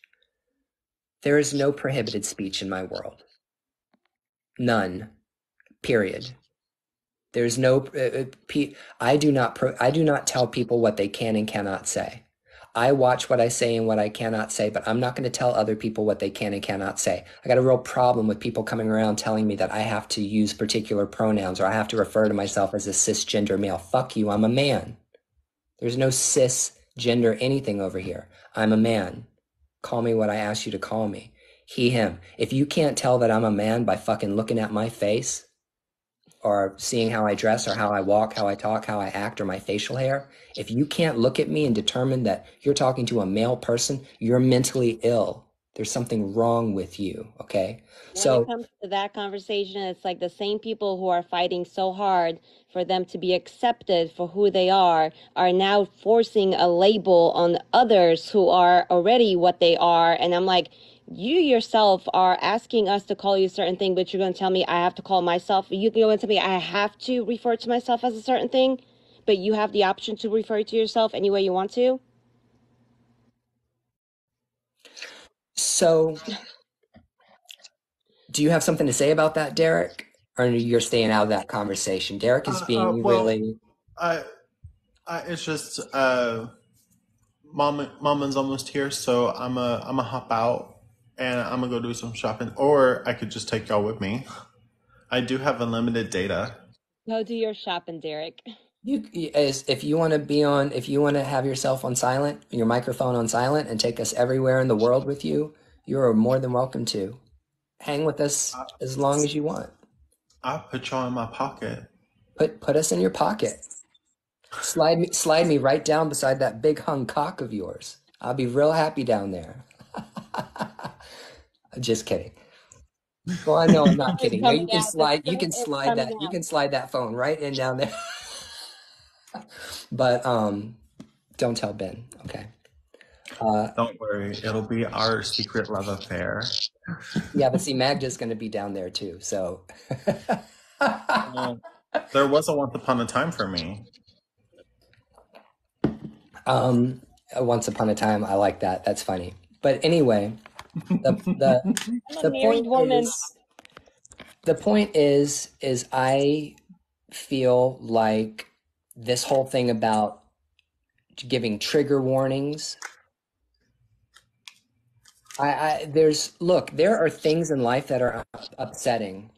S1: There is no prohibited speech in my world. None. Period. There's no. I do not tell people what they can and cannot say. I watch what I say and what I cannot say, but I'm not going to tell other people what they can and cannot say. I got a real problem with people coming around telling me that I have to use particular pronouns or I have to refer to myself as a cisgender male. Fuck you. I'm a man. There's no cisgender anything over here. I'm a man. Call me what I asked you to call me. He, him. If you can't tell that I'm a man by fucking looking at my face or seeing how I dress or how I walk, how I talk, how I act, or my facial hair, if you can't look at me and determine that you're talking to a male person, you're mentally ill. There's something wrong with you, okay?
S2: When it comes to that conversation, it's like the same people who are fighting so hard for them to be accepted for who they are now forcing a label on others who are already what they are. And I'm like, you yourself are asking us to call you a certain thing, but you're going to tell me I have to call myself. You can go and tell me I have to refer to myself as a certain thing, but you have the option to refer to yourself any way you want to.
S1: So, do you have something to say about that, Derek? Or you're staying out of that conversation? Derek is being really...
S4: it's just... Mama's almost here, so I'm a hop out and I'm gonna go do some shopping, or I could just take y'all with me. I do have unlimited data.
S2: Go do your shopping, Derek.
S1: If you want to have yourself on silent, your microphone on silent, and take us everywhere in the world with you, you are more than welcome to. Hang with us as long as you want.
S4: I'll put y'all in my pocket.
S1: Put us in your pocket. Slide me right down beside that big hung cock of yours. I'll be real happy down there. Just kidding. Well, I know I'm not kidding. No, you can slide that phone right in down there. But don't tell Ben, okay?
S4: Don't worry, it'll be our secret love affair.
S1: Yeah, but see, Magda's going to be down there too, so.
S4: There was a once upon a time for me.
S1: Once upon a time, I like that. That's funny. But anyway, the point is I feel like this whole thing about giving trigger warnings. There are things in life that are upsetting.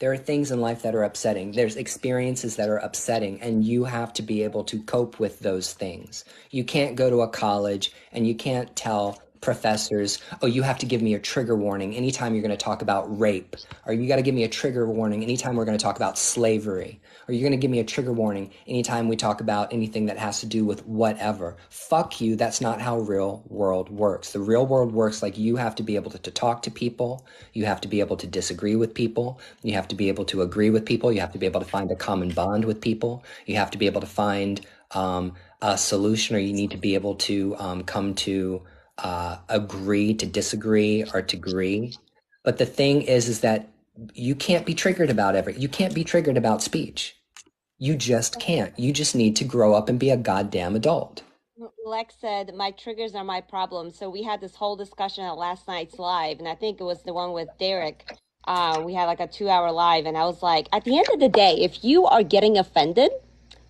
S1: There are things in life that are upsetting. There's experiences that are upsetting, and you have to be able to cope with those things. You can't go to a college and you can't tell professors, oh, you have to give me a trigger warning anytime you're going to talk about rape, or you got to give me a trigger warning anytime we're going to talk about slavery, or you're going to give me a trigger warning anytime we talk about anything that has to do with whatever. Fuck you. That's not how real world works. The real world works like you have to be able to talk to people. You have to be able to disagree with people. You have to be able to agree with people. You have to be able to find a common bond with people. You have to be able to find a solution, or you need to be able to come to agree to disagree or to agree. But the thing is that you can't be triggered about you can't be triggered about speech. You just can't. You just need to grow up and be a goddamn adult.
S2: Lex said, my triggers are my problem. So we had this whole discussion at last night's live, and I think it was the one with Derek. We had like a 2-hour live, and I was like, at the end of the day, if you are getting offended,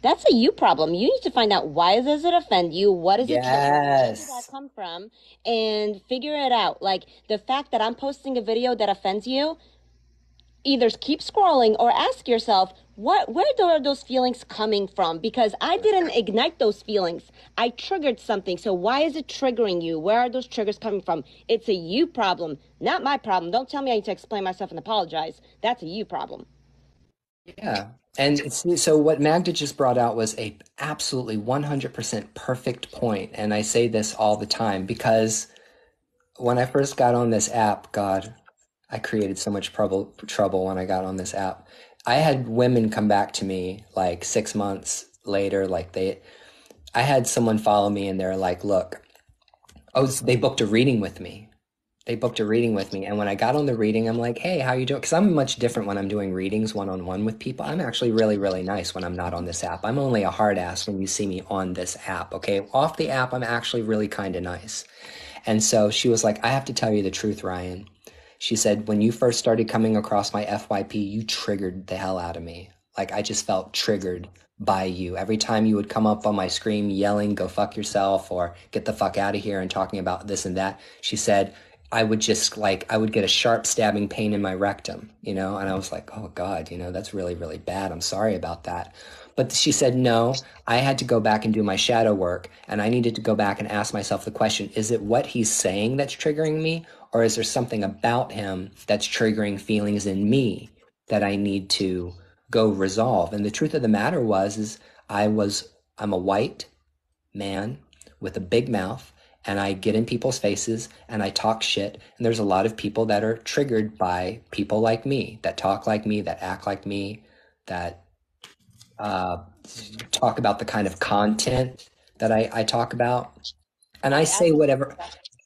S2: that's a you problem. You need to find out, why does it offend you? What is it? Where did that come from? And figure it out. Like, the fact that I'm posting a video that offends you, either keep scrolling or ask yourself, where are those feelings coming from? Because I didn't ignite those feelings. I triggered something. So why is it triggering you? Where are those triggers coming from? It's a you problem, not my problem. Don't tell me I need to explain myself and apologize. That's a you problem.
S1: Yeah. And so what Magda just brought out was a absolutely 100% perfect point. And I say this all the time because when I first got on this app, God, I created so much trouble when I got on this app. I had women come back to me like 6 months later, I had someone follow me and they're like, look, they booked a reading with me. And when I got on the reading, I'm like, hey, how you doing? Because I'm much different when I'm doing readings one-on-one with people. I'm actually really, really nice when I'm not on this app. I'm only a hard ass when you see me on this app, okay? Off the app, I'm actually really kind of nice. And so she was like, I have to tell you the truth, Ryan. She said, when you first started coming across my FYP, you triggered the hell out of me. Like, I just felt triggered by you. Every time you would come up on my screen yelling, go fuck yourself, or get the fuck out of here, and talking about this and that, she said, I would get a sharp stabbing pain in my rectum, and I was like, oh God, that's really, really bad. I'm sorry about that. But she said, no, I had to go back and do my shadow work, and I needed to go back and ask myself the question, is it what he's saying that's triggering me, or is there something about him that's triggering feelings in me that I need to go resolve? And the truth of the matter is I'm a white man with a big mouth, and I get in people's faces and I talk shit. And there's a lot of people that are triggered by people like me, that talk like me, that act like me, that talk about the kind of content that I talk about. And I say whatever,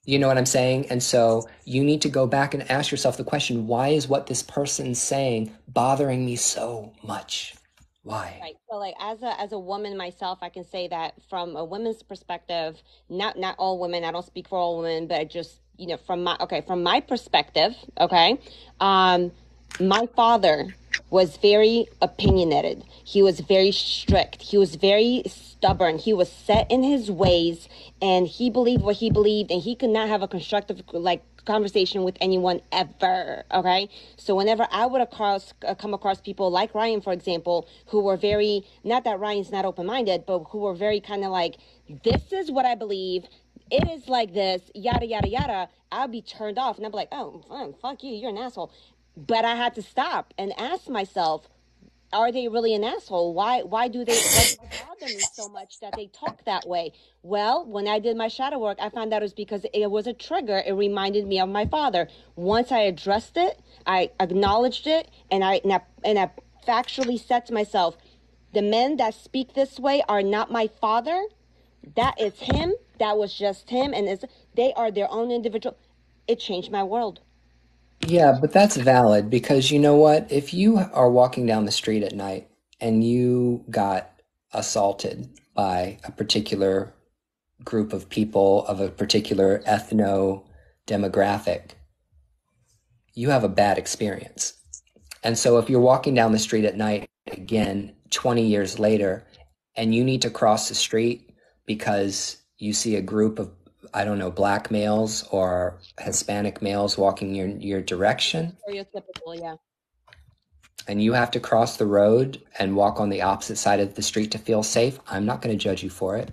S1: you know what I'm saying? And so you need to go back and ask yourself the question, why is what this person's saying bothering me so much? Why?
S2: Right. So, like, as a woman myself, I can say that from a woman's perspective, not all women, I don't speak for all women, but just, from my perspective, okay, my father was very opinionated. He was very strict. He was very stubborn. He was set in his ways, and he believed what he believed, and he could not have a constructive, conversation with anyone ever. Okay. So whenever I would come across people like Ryan, for example, who were very, not that Ryan's not open-minded, but who were very kind of like, this is what I believe, it is like this, yada, yada, yada, I'll be turned off. And I'll be like, oh, fuck you, you're an asshole. But I had to stop and ask myself, are they really an asshole? Why does it bother me so much that they talk that way? Well, when I did my shadow work, I found out it was because it was a trigger. It reminded me of my father. Once I addressed it, I acknowledged it, and I factually said to myself, the men that speak this way are not my father. That is him. That was just him, and they are their own individual. It changed my world.
S1: Yeah, but that's valid because you know what? If you are walking down the street at night and you got assaulted by a particular group of people of a particular ethno demographic, you have a bad experience. And so if you're walking down the street at night again 20 years later and you need to cross the street because you see a group of, I don't know, black males or Hispanic males walking your direction.
S2: Stereotypical, yeah.
S1: and you have to cross the road and walk on the opposite side of the street to feel safe, I'm not going to judge you for it.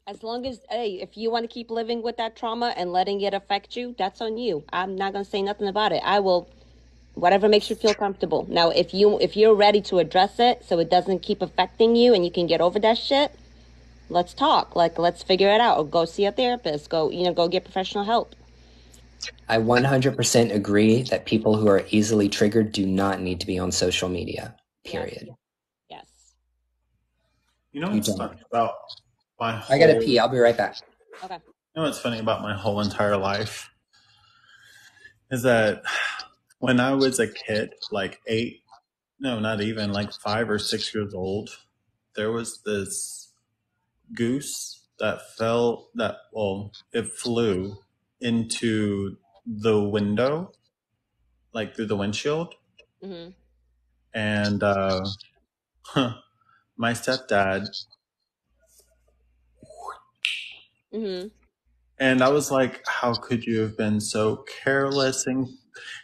S2: As long as, hey, if you want to keep living with that trauma and letting it affect you, that's on you. I'm not going to say nothing about it. I will, whatever makes you feel comfortable. Now, if you're ready to address it so it doesn't keep affecting you and you can get over that shit, let's talk. Like, let's figure it out. Or go see a therapist. Go get professional help.
S1: I 100% agree that people who are easily triggered do not need to be on social media, period.
S2: Yes.
S4: You know what's funny about my whole...
S1: I gotta pee. I'll be right back.
S2: Okay.
S4: You know what's funny about my whole entire life is that when I was a kid, like 5 or 6 years old, there was this goose that it flew into the window, like through the windshield.
S2: Mm-hmm.
S4: And my stepdad.
S2: Mm-hmm.
S4: And I was like, how could you have been so careless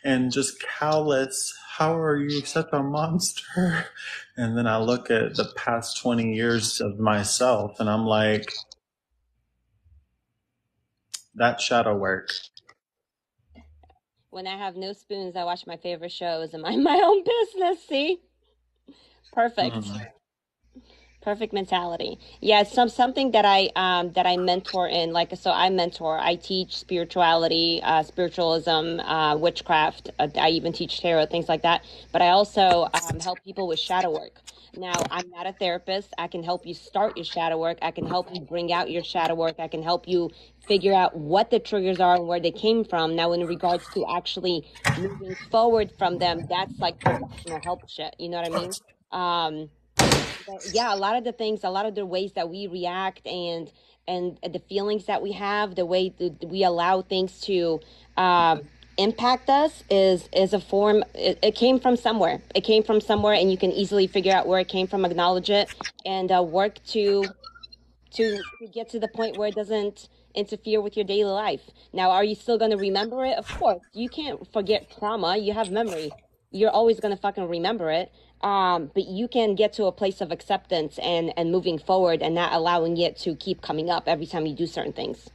S4: and just callous? How are you such a monster? And then I look at the past 20 years of myself and I'm like, that shadow work.
S2: When I have no spoons, I watch my favorite shows and mind my own business. See? Perfect. Perfect mentality. Yeah, something that I mentor in, like, so I teach spirituality, spiritualism, witchcraft. I even teach tarot, things like that. But I also help people with shadow work. Now, I'm not a therapist. I can help you start your shadow work. I can help you bring out your shadow work. I can help you figure out what the triggers are and where they came from. Now, in regards to actually moving forward from them, that's like professional help shit. You know what I mean? Yeah, a lot of the things, a lot of the ways that we react and the feelings that we have, the way that we allow things to impact us is a form. It came from somewhere. It came from somewhere, and you can easily figure out where it came from, acknowledge it, and work to get to the point where it doesn't interfere with your daily life. Now, are you still going to remember it? Of course. You can't forget trauma. You have memory. You're always going to fucking remember it. But you can get to a place of acceptance and moving forward and not allowing it to keep coming up every time you do certain things.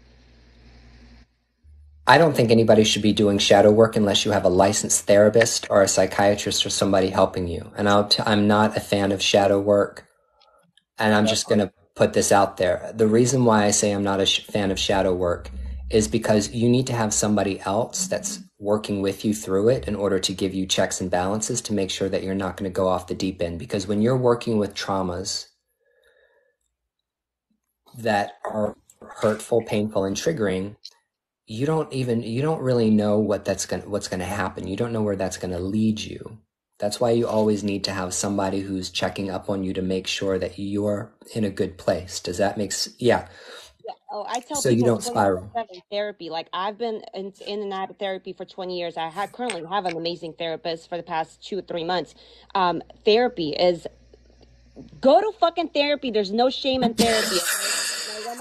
S1: I don't think anybody should be doing shadow work unless you have a licensed therapist or a psychiatrist or somebody helping you. And I'm not a fan of shadow work. And I'm just going to put this out there. The reason why I say I'm not a fan of shadow work is because you need to have somebody else that's working with you through it in order to give you checks and balances to make sure that you're not going to go off the deep end. Because when you're working with traumas that are hurtful, painful, and triggering, you don't really know what's going to happen. You don't know where that's going to lead you. That's why you always need to have somebody who's checking up on you to make sure that you're in a good place. Does that make sense? Yeah.
S2: Oh, I tell
S1: so
S2: people
S1: you don't spiral.
S2: Therapy. Like, I've been in and out of therapy for 20 years. Currently have an amazing therapist for the past 2 or 3 months. Therapy is, go to fucking therapy. There's no shame in therapy. Now,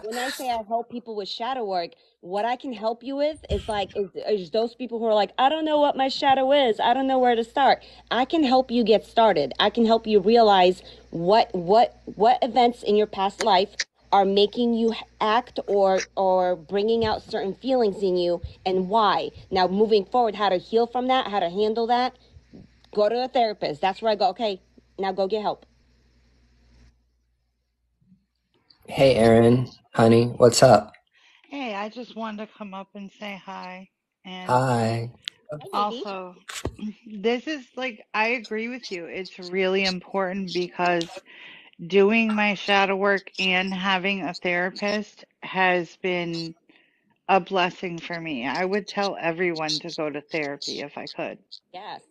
S2: when I say I help people with shadow work, what I can help you with is those people who are like, I don't know what my shadow is. I don't know where to start. I can help you get started. I can help you realize what events in your past life are making you act or bringing out certain feelings in you and why. Now, moving forward, how to heal from that, how to handle that, go to a therapist. That's where I go, okay, now go get help.
S1: Hey, Erin, honey, what's up?
S5: Hey, I just wanted to come up and say hi. And
S1: Hi.
S5: also, this is like, I agree with you. It's really important because doing my shadow work and having a therapist has been a blessing for me. I would tell everyone to go to therapy if I could.
S2: Yes.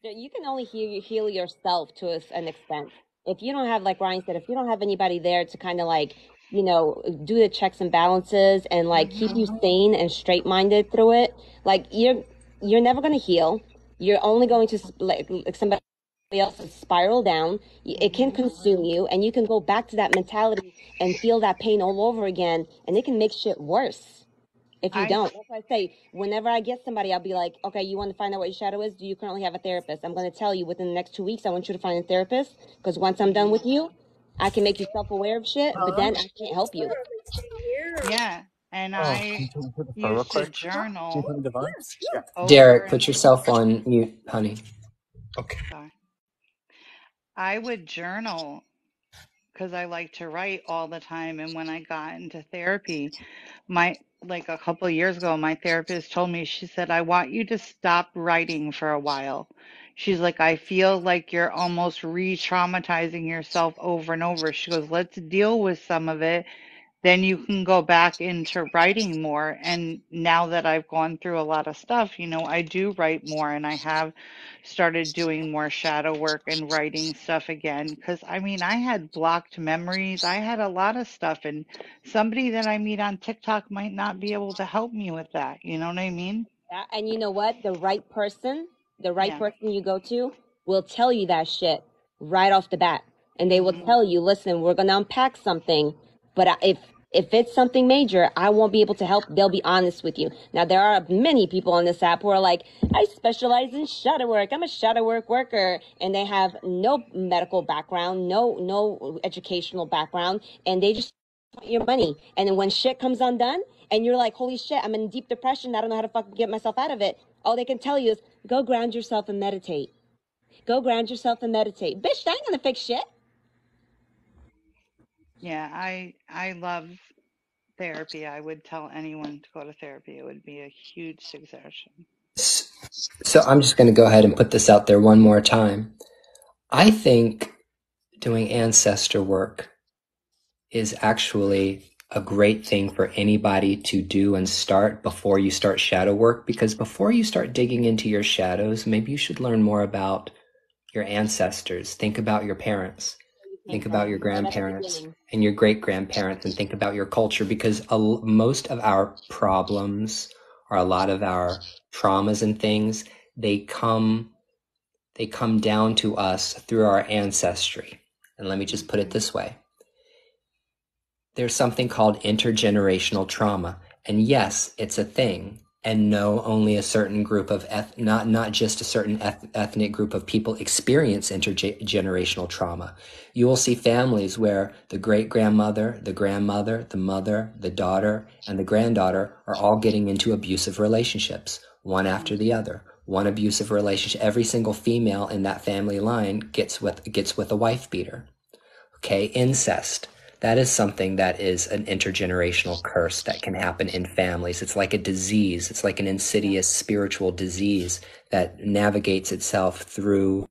S2: You can only heal yourself to an extent. If you don't have, like Ryan said, if you don't have anybody there to kind of like, do the checks and balances and like keep you sane and straight minded through it, like you're never going to heal. You're only going to like somebody else spiral down. It can consume you, and you can go back to that mentality and feel that pain all over again, and it can make shit worse. if you
S5: I
S2: don't. That's why I say, whenever I get somebody, I'll be like, okay, you want to find out what your shadow is? Do you currently have a therapist? I'm going to tell you within the next 2 weeks, I want you to find a therapist, because once I'm done
S5: mhm.
S2: with you, I can make you self-aware of shit, but then I can't help you.
S5: Yeah, and
S4: Oh, can
S5: I
S4: you put me through the floor real
S5: used to
S4: quick? Can you
S5: journal
S4: put me the vines? Yeah.
S5: over
S1: Derek,
S5: and
S1: put yourself on mute, honey.
S4: Okay.
S5: sorry. I would journal because I like to write all the time. And when I got into therapy, my like a couple of years ago, my therapist told me, she said, I want you to stop writing for a while. She's like, I feel like you're almost re-traumatizing yourself over and over. She goes, let's deal with some of it, then you can go back into writing more. And now that I've gone through a lot of stuff, I do write more, and I have started doing more shadow work and writing stuff again. Because I mean, I had blocked memories, I had a lot of stuff, and somebody that I meet on TikTok might not be able to help me with that. You know what I mean?
S2: Yeah, and you know what? The right
S5: Yeah.
S2: person you go to will tell you that shit right off the bat. And they will
S5: Hmm.
S2: tell you, listen, we're going to unpack something, but if it's something major, I won't be able to help. They'll be honest with you. Now, there are many people on this app who are like, I specialize in shadow work. I'm a shadow work worker. And they have no medical background, no educational background, and they just want your money. And then when shit comes undone, and you're like, holy shit, I'm in deep depression. I don't know how to fucking get myself out of it. All they can tell you is, go ground yourself and meditate. Go ground yourself and meditate. Bitch, that ain't gonna fix shit.
S5: Yeah, I love therapy. I would tell anyone to go to therapy. It would be a huge suggestion.
S1: So I'm just going to go ahead and put this out there one more time. I think doing ancestor work is actually a great thing for anybody to do and start before you start shadow work, because before you start digging into your shadows, maybe you should learn more about your ancestors. Think about your parents. Think about your
S2: Right at the
S1: grandparents
S2: beginning.
S1: and your great grandparents, and think about your culture, because most of our problems or a lot of our traumas and things, they come down to us through our ancestry. And let me just put it
S5: Hmm.
S1: this way. There's something called intergenerational trauma. And yes, it's a thing. And no, only a certain group of not just a certain ethnic group of people experience intergenerational trauma. You will see families where the great grandmother, the grandmother, the mother, the daughter, and the granddaughter are all getting into abusive relationships, one after the other. One abusive relationship. Every single female in that family line gets with a wife beater. Okay, incest. That is something that is an intergenerational curse that can happen in families. It's like a disease. It's like an insidious spiritual disease that navigates itself through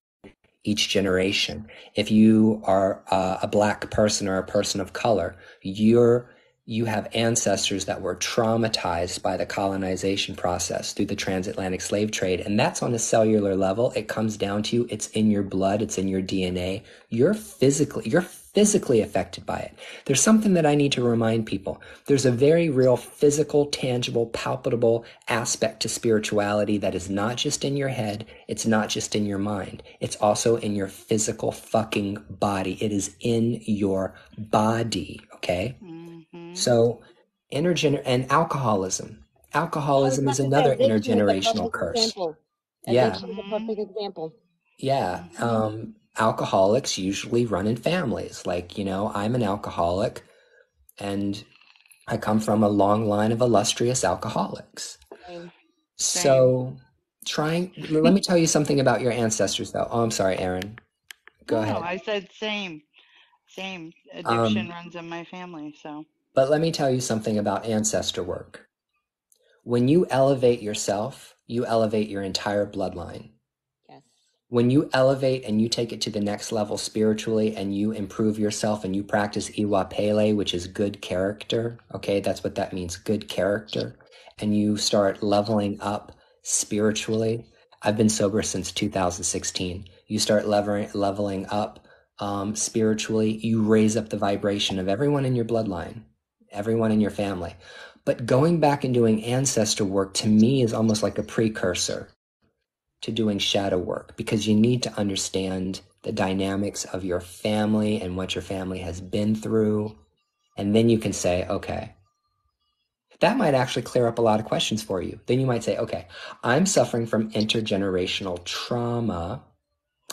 S1: each generation. If you are a black person or a person of color, you have ancestors that were traumatized by the colonization process through the transatlantic slave trade. And that's on a cellular level. It comes down to you. It's in your blood. It's in your DNA. You're physically affected by it. There's something that I need to remind people. There's a very real physical, tangible, palpable aspect to spirituality that is not just in your head. It's not just in your mind. It's also in your physical fucking body. It is in your body. Okay.
S5: Hmm.
S1: So and alcoholism.
S2: I was
S1: Alcoholism is
S2: about to say
S1: another
S2: addiction is a
S1: intergenerational
S2: perfect
S1: curse.
S2: example.
S1: Yeah.
S2: Addiction is a
S5: Hmm.
S2: perfect example.
S1: Yeah.
S5: Hmm.
S1: Alcoholics usually run in families. Like, I'm an alcoholic and I come from a long line of illustrious alcoholics.
S2: Same.
S5: Same.
S1: So let me tell you something about your ancestors though. Oh, I'm sorry, Aaron. Go
S5: No,
S1: ahead.
S5: I said same. Same. Addiction
S1: Um,
S5: runs in my family, so.
S1: but let me tell you something about ancestor work. When you elevate yourself, you elevate your entire bloodline.
S2: Yes.
S1: When you elevate and you take it to the next level spiritually and you improve yourself and you practice Iwa Pele, which is good character, okay, that's what that means, good character, and you start leveling up spiritually. I've been sober since 2016. You start leveling up spiritually, you raise up the vibration of everyone in your bloodline, everyone in your family. But going back and doing ancestor work to me is almost like a precursor to doing shadow work, because you need to understand the dynamics of your family and what your family has been through. And then you can say, okay, that might actually clear up a lot of questions for you. Then you might say, okay, I'm suffering from intergenerational trauma,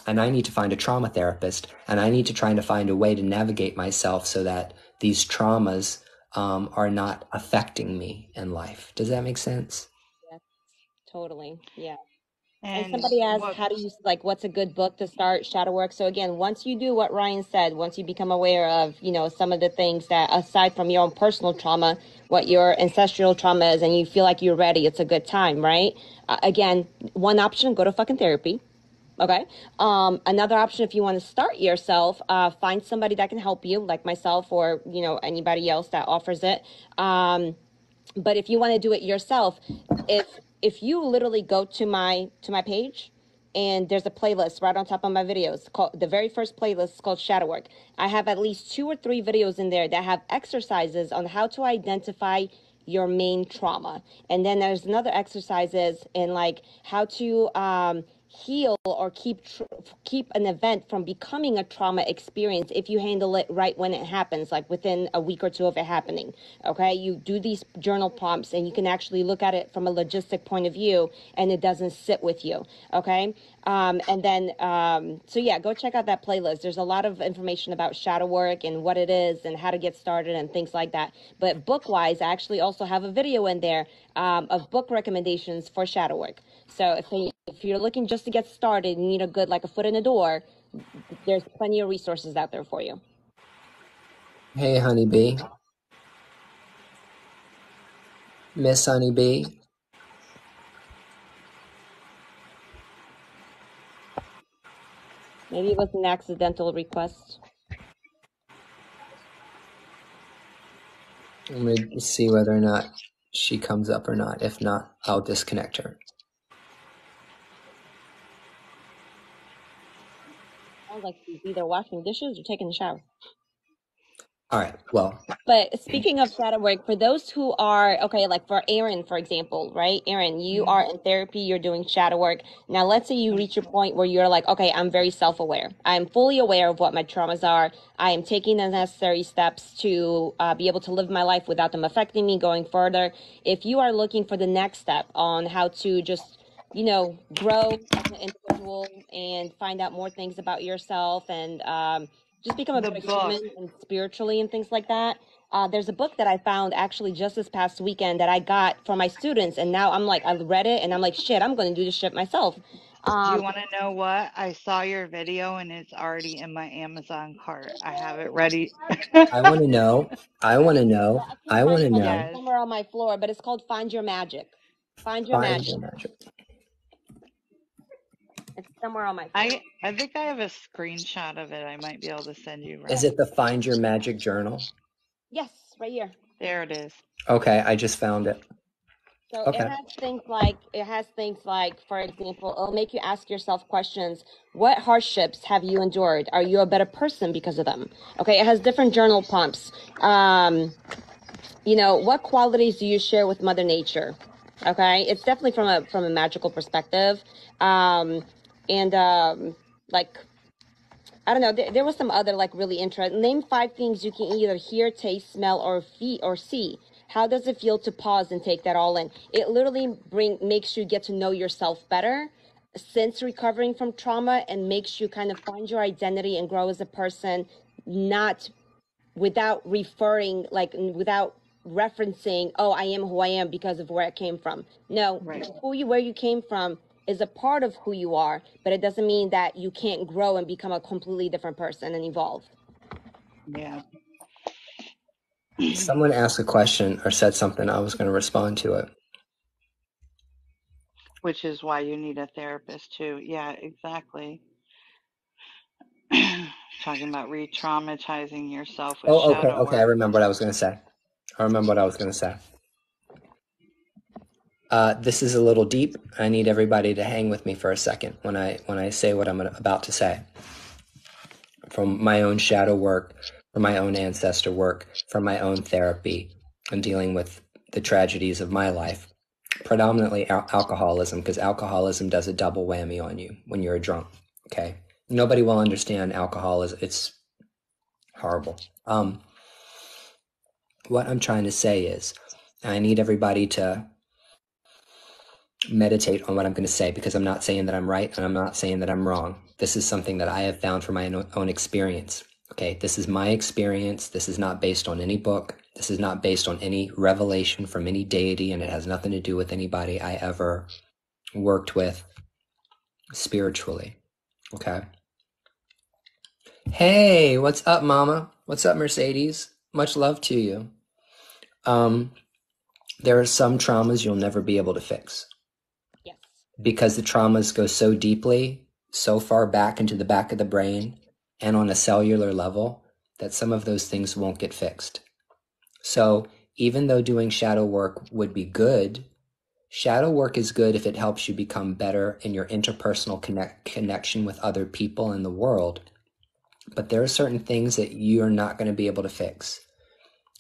S1: and I need to find a trauma therapist, and I need to try to find a way to navigate myself so that these traumas are not affecting me in life. Does that make sense?
S2: Yeah, totally. Yeah. And
S5: And
S2: somebody asked,
S5: what
S2: how do you, like, what's a good book to start shadow work? So again, once you do what Ryan said, once you become aware of, some of the things that aside from your own personal trauma, what your ancestral trauma is, and you feel like you're ready, it's a good time, right? Again, one option, go to fucking therapy. Okay. Another option, if you want to start yourself, find somebody that can help you, like myself or, anybody else that offers it. But if you want to do it yourself, if you literally go to my page, and there's a playlist right on top of my videos called, the very first playlist is called Shadow Work. I have at least 2 or 3 videos in there that have exercises on how to identify your main trauma. And then there's another exercises in like how to heal or keep an event from becoming a trauma experience if you handle it right when it happens, like within a week or two of it happening. Okay, you do these journal prompts and you can actually look at it from a logistic point of view, and it doesn't sit with you. Okay. And then so yeah, go check out that playlist. There's a lot of information about shadow work and what it is and how to get started and things like that. But book wise, I actually also have a video in there of book recommendations for shadow work. So if you're looking just to get started and need a good, like, a foot in the door, there's plenty of resources out there for you.
S1: Hey, honeybee. Miss Honeybee.
S2: Maybe it was an accidental request.
S1: Let me see whether or not she comes up or not. If not, I'll disconnect her.
S2: Sounds like she's either washing dishes or taking a shower.
S1: All right, well.
S2: But speaking of shadow work, for those who are, okay, like for Aaron, for example, right? Aaron, you are in therapy, you're doing shadow work. Now, let's say you reach a point where you're like, okay, I'm very self-aware. I'm fully aware of what my traumas are. I am taking the necessary steps to be able to live my life without them affecting me going further. If you are looking for the next step on how to just grow as an individual and find out more things about yourself and just become a
S5: the
S2: better
S5: book,
S2: human and spiritually and things like that. There's a book that I found actually just this past weekend that I got for my students, and now I'm like, I read it and I'm like, shit, I'm going to do this shit myself.
S5: do you want to know what? I saw your video and it's already in my Amazon cart. I have it ready.
S1: I want to know. I want to know.
S2: I can't
S1: I want
S2: find
S1: to
S2: it right now.
S1: know.
S2: It's
S5: Yes.
S2: somewhere on my floor, but it's called Find Your Magic. Find Your
S1: Find
S2: Magic.
S1: your magic.
S2: It's somewhere on my floor.
S5: I think I have a screenshot of it. I might be able to send you,
S1: Is
S5: Ryan.
S1: it the Find Your Magic journal?
S2: Yes, right here.
S5: There it is.
S1: Okay, I just found it.
S2: So
S1: Okay.
S2: it has things like, for example, it'll make you ask yourself questions. What hardships have you endured? Are you a better person because of them? Okay, it has different journal prompts. What qualities do you share with Mother Nature? Okay, it's definitely from a magical perspective. And like, I don't know. There was some other like really interesting. Name 5 things you can either hear, taste, smell, or see. How does it feel to pause and take that all in? It literally makes you get to know yourself better since recovering from trauma, and makes you kind of find your identity and grow as a person, not without without referencing, oh, I am who I am because of where I came from. No,
S5: Right.
S2: where you came from is a part of who you are, but it doesn't mean that you can't grow and become a completely different person and evolve.
S5: Yeah.
S1: Someone asked a question or said something. I was going to respond to it.
S5: Which is why you need a therapist too. Yeah, exactly. Talking about re-traumatizing yourself with
S1: Oh, okay.
S5: shadow
S1: Okay, I
S5: work.
S1: remember what I was going to say. This is a little deep. I need everybody to hang with me for a second when I say what I'm about to say. From my own shadow work, from my own ancestor work, from my own therapy, and dealing with the tragedies of my life. Predominantly alcoholism, because alcoholism does a double whammy on you when you're a drunk. Okay, nobody will understand alcoholism. It's horrible. What I'm trying to say is, And I need everybody to meditate on what I'm going to say, because I'm not saying that I'm right and I'm not saying that I'm wrong. This is something that I have found from my own experience. Okay, this is my experience. This is not based on any book. This is not based on any revelation from any deity, and it has nothing to do with anybody I ever worked with spiritually. Okay. Hey, what's up, Mama? What's up, Mercedes? Much love to you. There are some traumas you'll never be able to fix.
S2: Yes.
S1: Because the traumas go so deeply, so far back into the back of the brain, and on a cellular level, that some of those things won't get fixed. So even though doing shadow work would be good, shadow work is good if it helps you become better in your interpersonal connection with other people in the world. But there are certain things that you're not going to be able to fix,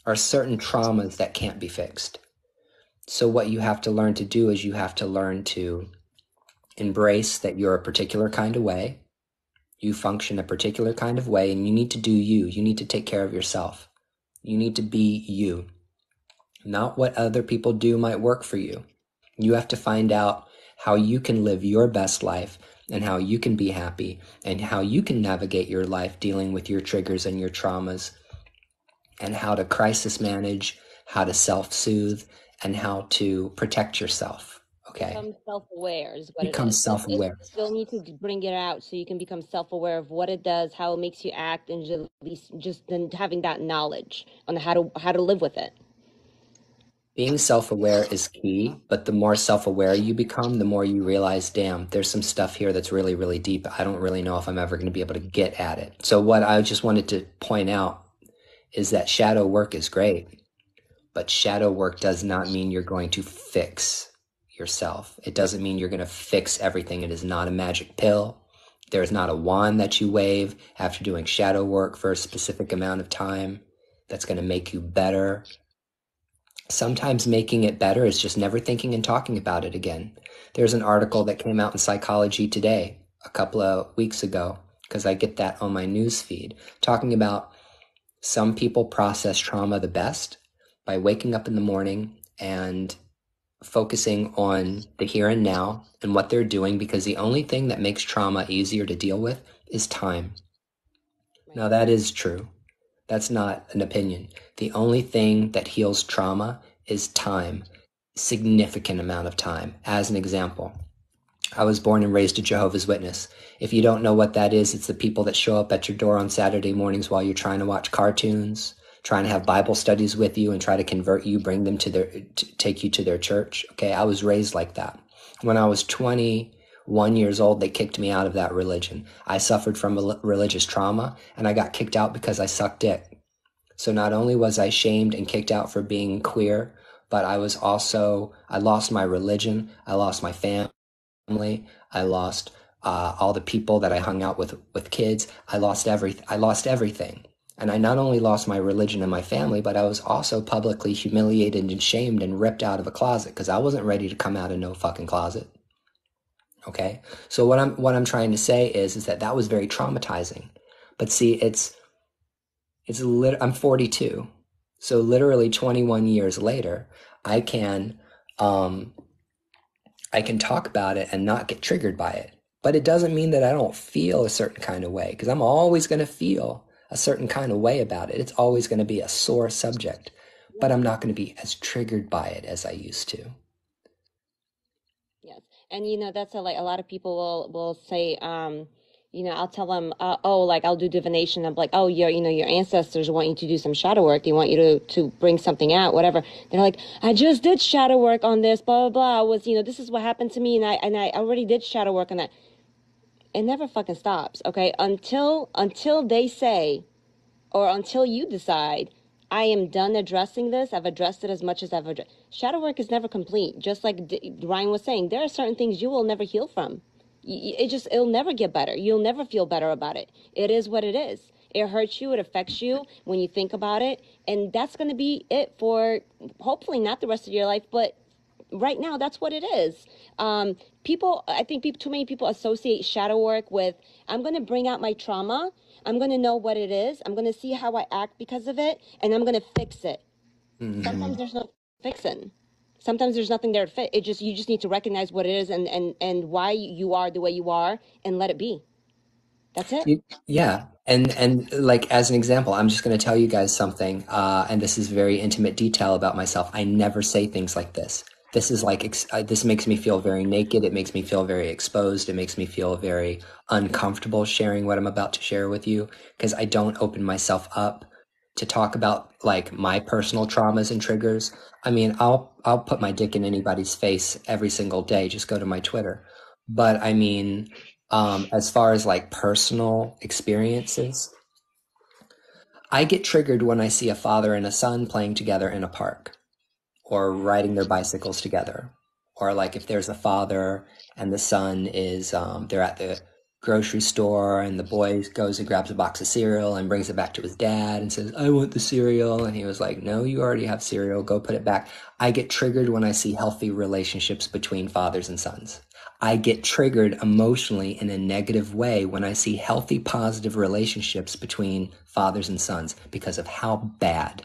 S1: or certain traumas that can't be fixed. So what you have to learn to do is you have to learn to embrace that you're a particular kind of way. You function a particular kind of way, and you need to do you. You need to take care of yourself. You need to be you. Not what other people do might work for you. You have to find out how you can live your best life, and how you can be happy, and how you can navigate your life dealing with your triggers and your traumas, and how to crisis manage, how to self-soothe, and how to protect yourself. Okay.
S2: Become self-aware is what
S1: Become
S2: it is.
S1: self-aware.
S2: You still need to bring it out so you can become self-aware of what it does, how it makes you act, and just then having that knowledge on how to live with it.
S1: Being self-aware is key, but the more self-aware you become, the more you realize, damn, there's some stuff here that's really, really deep. I don't really know if I'm ever going to be able to get at it. So what I just wanted to point out is that shadow work is great, but shadow work does not mean you're going to fix yourself. It doesn't mean you're going to fix everything. It is not a magic pill. There is not a wand that you wave after doing shadow work for a specific amount of time that's going to make you better. Sometimes making it better is just never thinking and talking about it again. There's an article that came out in Psychology Today a couple of weeks ago, because I get that on my news feed, talking about some people process trauma the best by waking up in the morning and focusing on the here and now and what they're doing, because the only thing that makes trauma easier to deal with is time. Now, that is true. That's not an opinion. The only thing that heals trauma is time, significant amount of time. As an example, I was born and raised a Jehovah's Witness. If you don't know what that is, it's the people that show up at your door on Saturday mornings while you're trying to watch cartoons, trying to have Bible studies with you and try to convert you, bring them to take you to their church. Okay, I was raised like that. When I was 21 years old, they kicked me out of that religion. I suffered from a religious trauma, and I got kicked out because I sucked dick. So not only was I shamed and kicked out for being queer, but I lost my religion, I lost my family, I lost all the people that I hung out with kids. I lost everything. And I not only lost my religion and my family, but I was also publicly humiliated and shamed and ripped out of a closet, because I wasn't ready to come out of no fucking closet. Okay? So what I'm trying to say is that was very traumatizing. But see, I'm 42. So literally 21 years later, I can talk about it and not get triggered by it. But it doesn't mean that I don't feel a certain kind of way, because I'm always going to feel a certain kind of way about it. It's always going to be a sore subject, but I'm not going to be as triggered by it as I used to.
S2: Yes. And that's like a lot of people will say, I'll tell them, I'll do divination. I'm like, oh, your ancestors want you to do some shadow work. They want you to bring something out, whatever. They're like, I just did shadow work on this, blah, blah, blah. This is what happened to me. And I already did shadow work on that. It never fucking stops. Okay. Until they say, or until you decide, I am done addressing this. I've addressed it as much as I've addressed. Shadow work is never complete. Just like Ryan was saying, there are certain things you will never heal from. It'll never get better. You'll never feel better about it. It is what it is. It hurts you. It affects you when you think about it. And that's going to be it for hopefully not the rest of your life, but right now that's what it is. I think too many people associate shadow work with, I'm going to bring out my trauma, I'm going to know what it is, I'm going to see how I act because of it, and I'm going to fix it. Mm-hmm. Sometimes there's no fixing. Sometimes there's nothing there to fit. You just need to recognize what it is and why you are the way you are and let it be. That's it.
S1: Yeah. And like as an example, I'm just going to tell you guys something, and this is very intimate detail about myself. I never say things like this. This is like this makes me feel very naked. It makes me feel very exposed. It makes me feel very uncomfortable sharing what I'm about to share with you because I don't open myself up to talk about like my personal traumas and triggers. I mean, I'll put my dick in anybody's face every single day. Just go to my Twitter. But I mean, as far as like personal experiences, I get triggered when I see a father and a son playing together in a park or riding their bicycles together. Or like if there's a father and the son is, they're at the grocery store and the boy goes and grabs a box of cereal and brings it back to his dad and says, I want the cereal. And he was like, no, you already have cereal. Go put it back. I get triggered when I see healthy relationships between fathers and sons. I get triggered emotionally in a negative way when I see healthy, positive relationships between fathers and sons because of how bad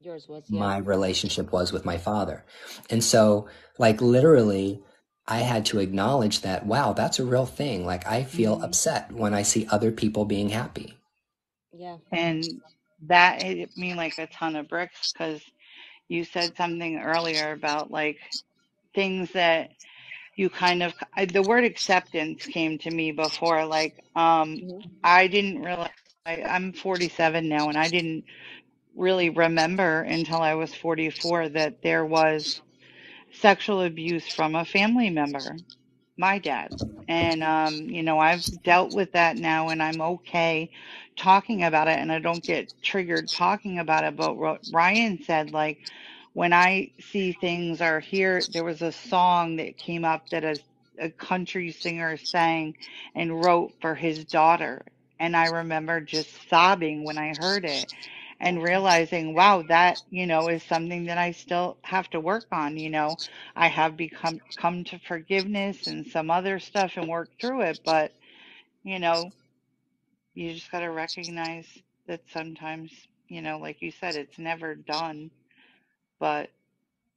S2: Yours was, yeah.
S1: my relationship was with my father. And so, like, literally, I had to acknowledge that, wow, that's a real thing. Like, I feel upset when I see other people being happy.
S2: Yeah.
S5: And that hit me like a ton of bricks because you said something earlier about like things that you kind of, the word acceptance came to me before. Like, I didn't realize, I'm 47 now, and I didn't really remember until I was 44 that there was sexual abuse from a family member, my dad. And, I've dealt with that now and I'm okay talking about it and I don't get triggered talking about it. But what Ryan said, like, when I see things or hear, there was a song that came up that a country singer sang and wrote for his daughter. And I remember just sobbing when I heard it and realizing, wow, that, is something that I still have to work on. I have come to forgiveness and some other stuff and work through it, but you know, you just got to recognize that sometimes, like you said, it's never done, but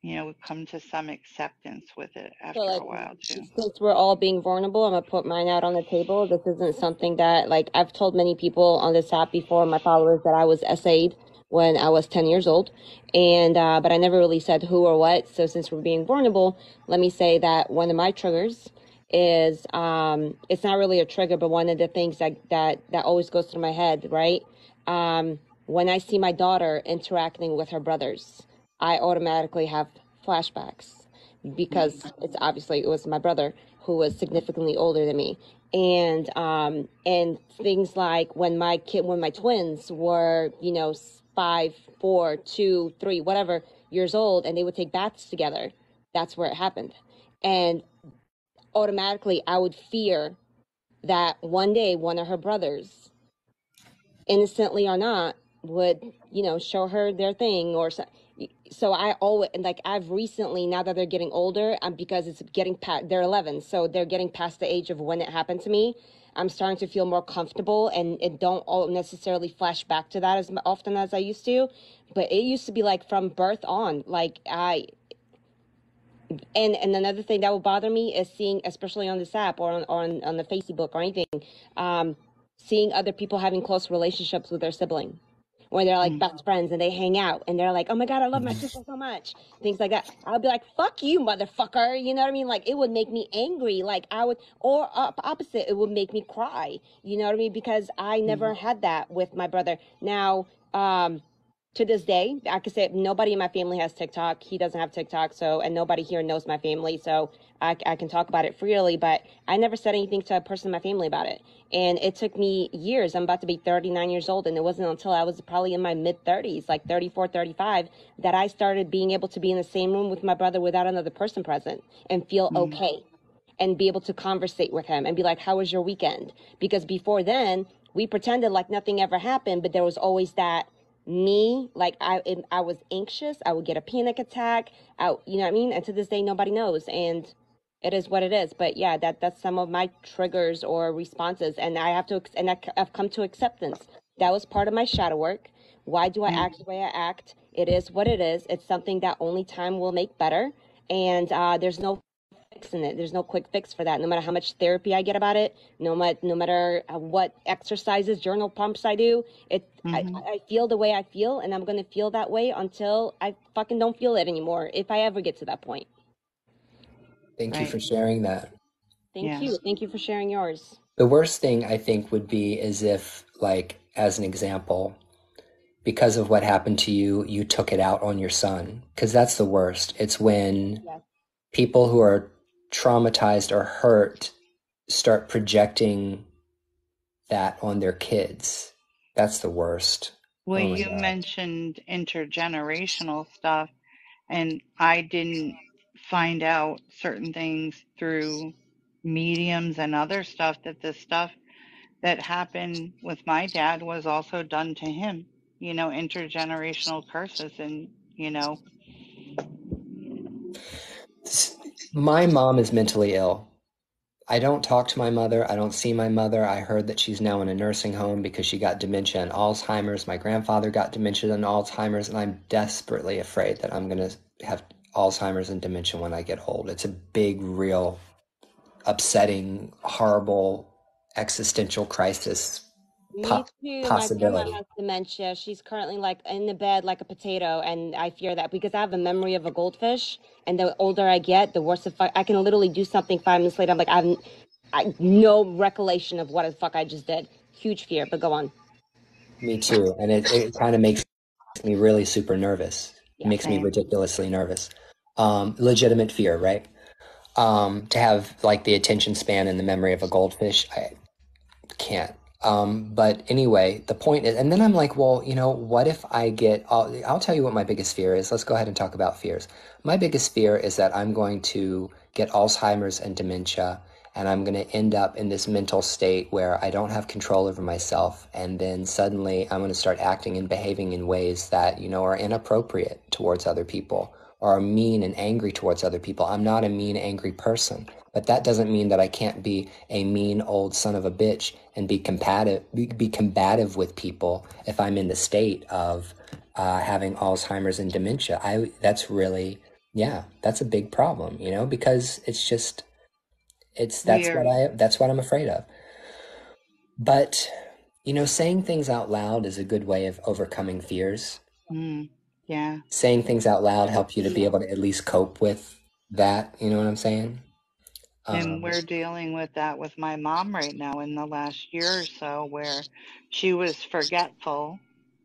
S5: we come to some acceptance with it
S2: So
S5: after
S2: like
S5: a while too.
S2: since we're all being vulnerable, I'm gonna put mine out on the table. This isn't something that like I've told many people on this app before, my followers, that I was SA'd when I was 10 years old. And but I never really said who or what. So since we're being vulnerable, let me say that one of my triggers is it's not really a trigger, but one of the things that always goes through my head, right? When I see my daughter interacting with her brothers, I automatically have flashbacks because it's obviously it was my brother who was significantly older than me. And things like when my twins were, 5, 4, 2, 3, whatever years old, and they would take baths together. That's where it happened. And automatically I would fear that one day one of her brothers, innocently or not, would show her their thing or so. So I always, like, I've recently, now that they're getting older, because it's getting past, they're 11, so they're getting past the age of when it happened to me. I'm starting to feel more comfortable and it don't all necessarily flash back to that as often as I used to, but it used to be like from birth on, like and another thing that would bother me is seeing, especially on this app or on the Facebook or anything, seeing other people having close relationships with their sibling, when they're like best friends and they hang out and they're like, oh my God, I love my sister so much. Things like that. I would be like, fuck you, motherfucker. You know what I mean? Like, it would make me angry. Like, I would, or opposite, it would make me cry. You know what I mean? Because I never had that with my brother. Now, to this day, I could say nobody in my family has TikTok. He doesn't have TikTok, so, and nobody here knows my family, so I can talk about it freely, but I never said anything to a person in my family about it. And it took me years. I'm about to be 39 years old, and it wasn't until I was probably in my mid 30s, like 34, 35, that I started being able to be in the same room with my brother without another person present and feel okay and be able to conversate with him and be like, how was your weekend? Because before then, we pretended like nothing ever happened, but there was always that me, like I was anxious. I would get a panic attack. You know what I mean? And to this day, nobody knows. And it is what it is. But yeah, that's some of my triggers or responses. And I've come to acceptance. That was part of my shadow work. Why do I act the way I act? It is what it is. It's something that only time will make better. And there's no fixing it. There's no quick fix for that. No matter how much therapy I get about it, no matter what exercises, journal pumps I do, I feel the way I feel, and I'm gonna feel that way until I fucking don't feel it anymore. If I ever get to that point.
S1: Thank you for sharing that.
S2: Thank you. Thank you for sharing yours.
S1: The worst thing I think would be is if, like, as an example, because of what happened to you, you took it out on your son. Because that's the worst. It's when people who are traumatized or hurt start projecting that on their kids. That's the worst.
S5: Well,
S1: Oh my
S5: you
S1: God.
S5: mentioned intergenerational stuff, and I didn't find out certain things through mediums and other stuff that the stuff that happened with my dad was also done to him, intergenerational curses. And,
S1: My mom is mentally ill. I don't talk to my mother. I don't see my mother. I heard that she's now in a nursing home because she got dementia and Alzheimer's. My grandfather got dementia and Alzheimer's, and I'm desperately afraid that I'm going to have Alzheimer's and dementia when I get old. It's a big, real, upsetting, horrible, existential crisis
S2: Me too. My grandma
S1: possibility.
S2: has dementia. She's currently like in the bed like a potato, and I fear that because I have a memory of a goldfish, and the older I get, the worse I can literally do something 5 minutes later. I'm like, I no recollection of what the fuck I just did. Huge fear, but go on.
S1: Me too. And it kind of makes me really super nervous. It makes me
S5: same.
S1: ridiculously nervous. Legitimate fear, right? To have like the attention span and the memory of a goldfish, I can't. But anyway, the point is, and then I'm like, well, what if I get, I'll tell you what my biggest fear is. Let's go ahead and talk about fears. My biggest fear is that I'm going to get Alzheimer's and dementia, and I'm going to end up in this mental state where I don't have control over myself. And then suddenly I'm going to start acting and behaving in ways that, are inappropriate towards other people or are mean and angry towards other people. I'm not a mean, angry person. But that doesn't mean that I can't be a mean old son of a bitch and be combative with people if I'm in the state of having Alzheimer's and dementia. That's really, that's a big problem, because that's what I'm afraid of. But, saying things out loud is a good way of overcoming fears.
S5: Yeah.
S1: Saying things out loud help you to be able to at least cope with that. You know what I'm saying?
S5: And we're dealing with that with my mom right now in the last year or so, where she was forgetful,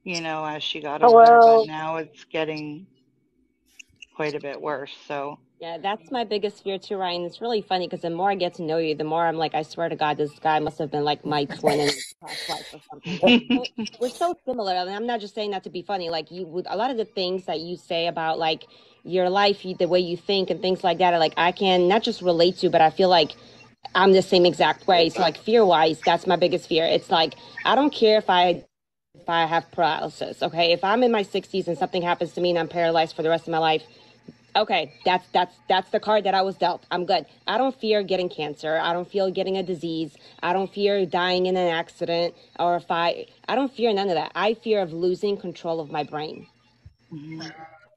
S5: as she got older, but now it's getting quite a bit worse. So
S2: Yeah, that's my biggest fear too, Ryan. It's really funny because the more I get to know you, the more I'm like, I swear to God, this guy must have been like my twin in past life or something. We're so similar. I mean, I'm not just saying that to be funny. Like you, with a lot of the things that you say about like your life, the way you think and things like that, like I can not just relate to, but I feel like I'm the same exact way. So like fear wise, that's my biggest fear. It's like I don't care if I have paralysis. Okay, if I'm in my 60s and something happens to me and I'm paralyzed for the rest of my life. Okay, that's the card that I was dealt. I'm good. I don't fear getting cancer. I don't fear getting a disease. I don't fear dying in an accident or I don't fear none of that. I fear of losing control of my brain.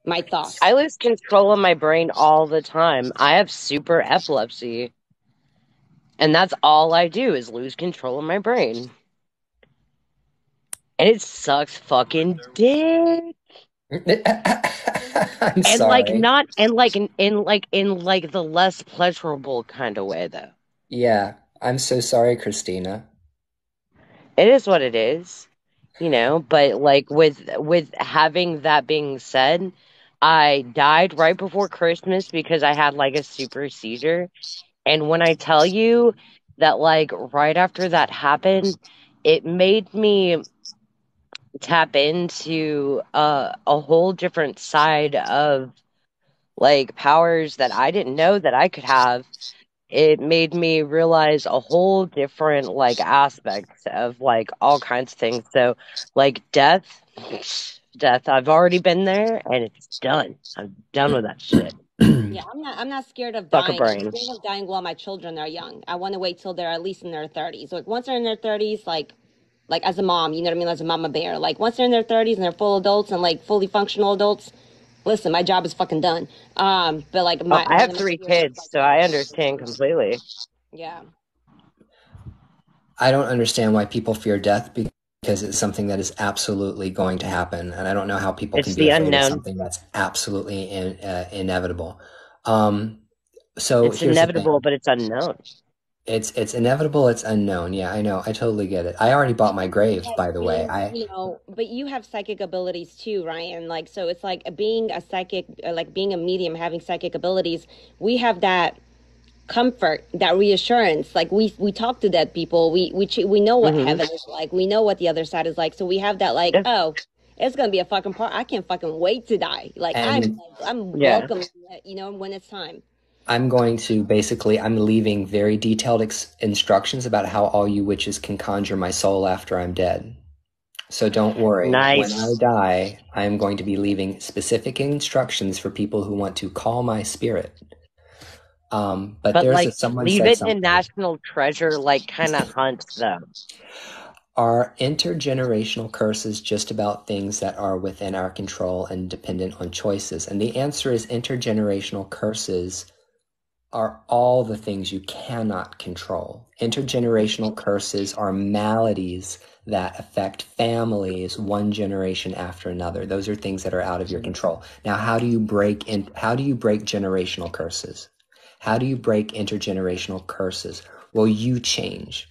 S2: My thoughts.
S6: I lose control of my brain all the time. I have super epilepsy. And that's all I do is lose control of my brain. And it sucks fucking dick.
S1: I'm
S6: And
S1: sorry.
S6: not in the less pleasurable kind of way though.
S1: Yeah, I'm so sorry, Christina.
S6: It is what it is, but like with having that being said, I died right before Christmas because I had like a super seizure. And when I tell you that like right after that happened, it made me tap into a whole different side of like powers that I didn't know that I could have. It made me realize a whole different like aspects of like all kinds of things. So like death, I've already been there and it's done. I'm done with that shit.
S2: Yeah, I'm not scared of
S6: Fuck a
S2: dying. I'm
S6: brain.
S2: scared of dying while my children are young. I want to wait till they're at least in their 30s. Like once they're in their 30s, like like as a mom, you know what I mean, as a mama bear. Like once they're in their 30s and they're full adults and like fully functional adults, listen, my job is fucking done. But like
S6: Oh,
S2: my
S6: I
S2: one
S6: have
S2: of my
S6: three
S2: fears is
S6: kids,
S2: like
S6: so I understand
S2: generational.
S6: completely.
S2: Yeah.
S1: I don't understand why people fear death because it's something that is absolutely going to happen, and I don't know how people can
S6: It's
S1: be
S6: the
S1: afraid of
S6: unknown.
S1: something that's absolutely inevitable. Um, so
S6: It's
S1: here's the
S6: inevitable,
S1: thing.
S6: but it's unknown.
S1: It's inevitable, it's unknown. Yeah, I know. I totally get it. I already bought my grave,
S2: But
S1: by the way.
S2: being,
S1: I
S2: you know, but you have psychic abilities too, Ryan. Like, so it's like being a psychic, like being a medium, having psychic abilities. We have that comfort, that reassurance. Like we talk to dead people. We know what
S6: Hmm.
S2: heaven is like. We know what the other side is like. So we have that like,
S6: Yeah.
S2: oh, it's gonna be a fucking part. I can't fucking wait to die. Like
S1: and
S2: I'm
S6: Yeah.
S2: welcoming it, you know, when it's time.
S1: I'm going to basically I'm leaving very detailed instructions about how all you witches can conjure my soul after I'm dead. So don't worry. When I
S6: Nice.
S1: die, I am going to be leaving specific instructions for people who want to call my spirit. But
S6: But
S1: there's
S6: like,
S1: someone
S6: leave
S1: said
S6: it in
S1: something.
S6: national treasure, like kind of hunt though.
S1: Are intergenerational curses just about things that are within our control and dependent on choices? And the answer is intergenerational curses are all the things you cannot control. Intergenerational curses are maladies that affect families one generation after another. Those are things that are out of your control. Now, how do you break generational curses? How do you break intergenerational curses? Well, you change.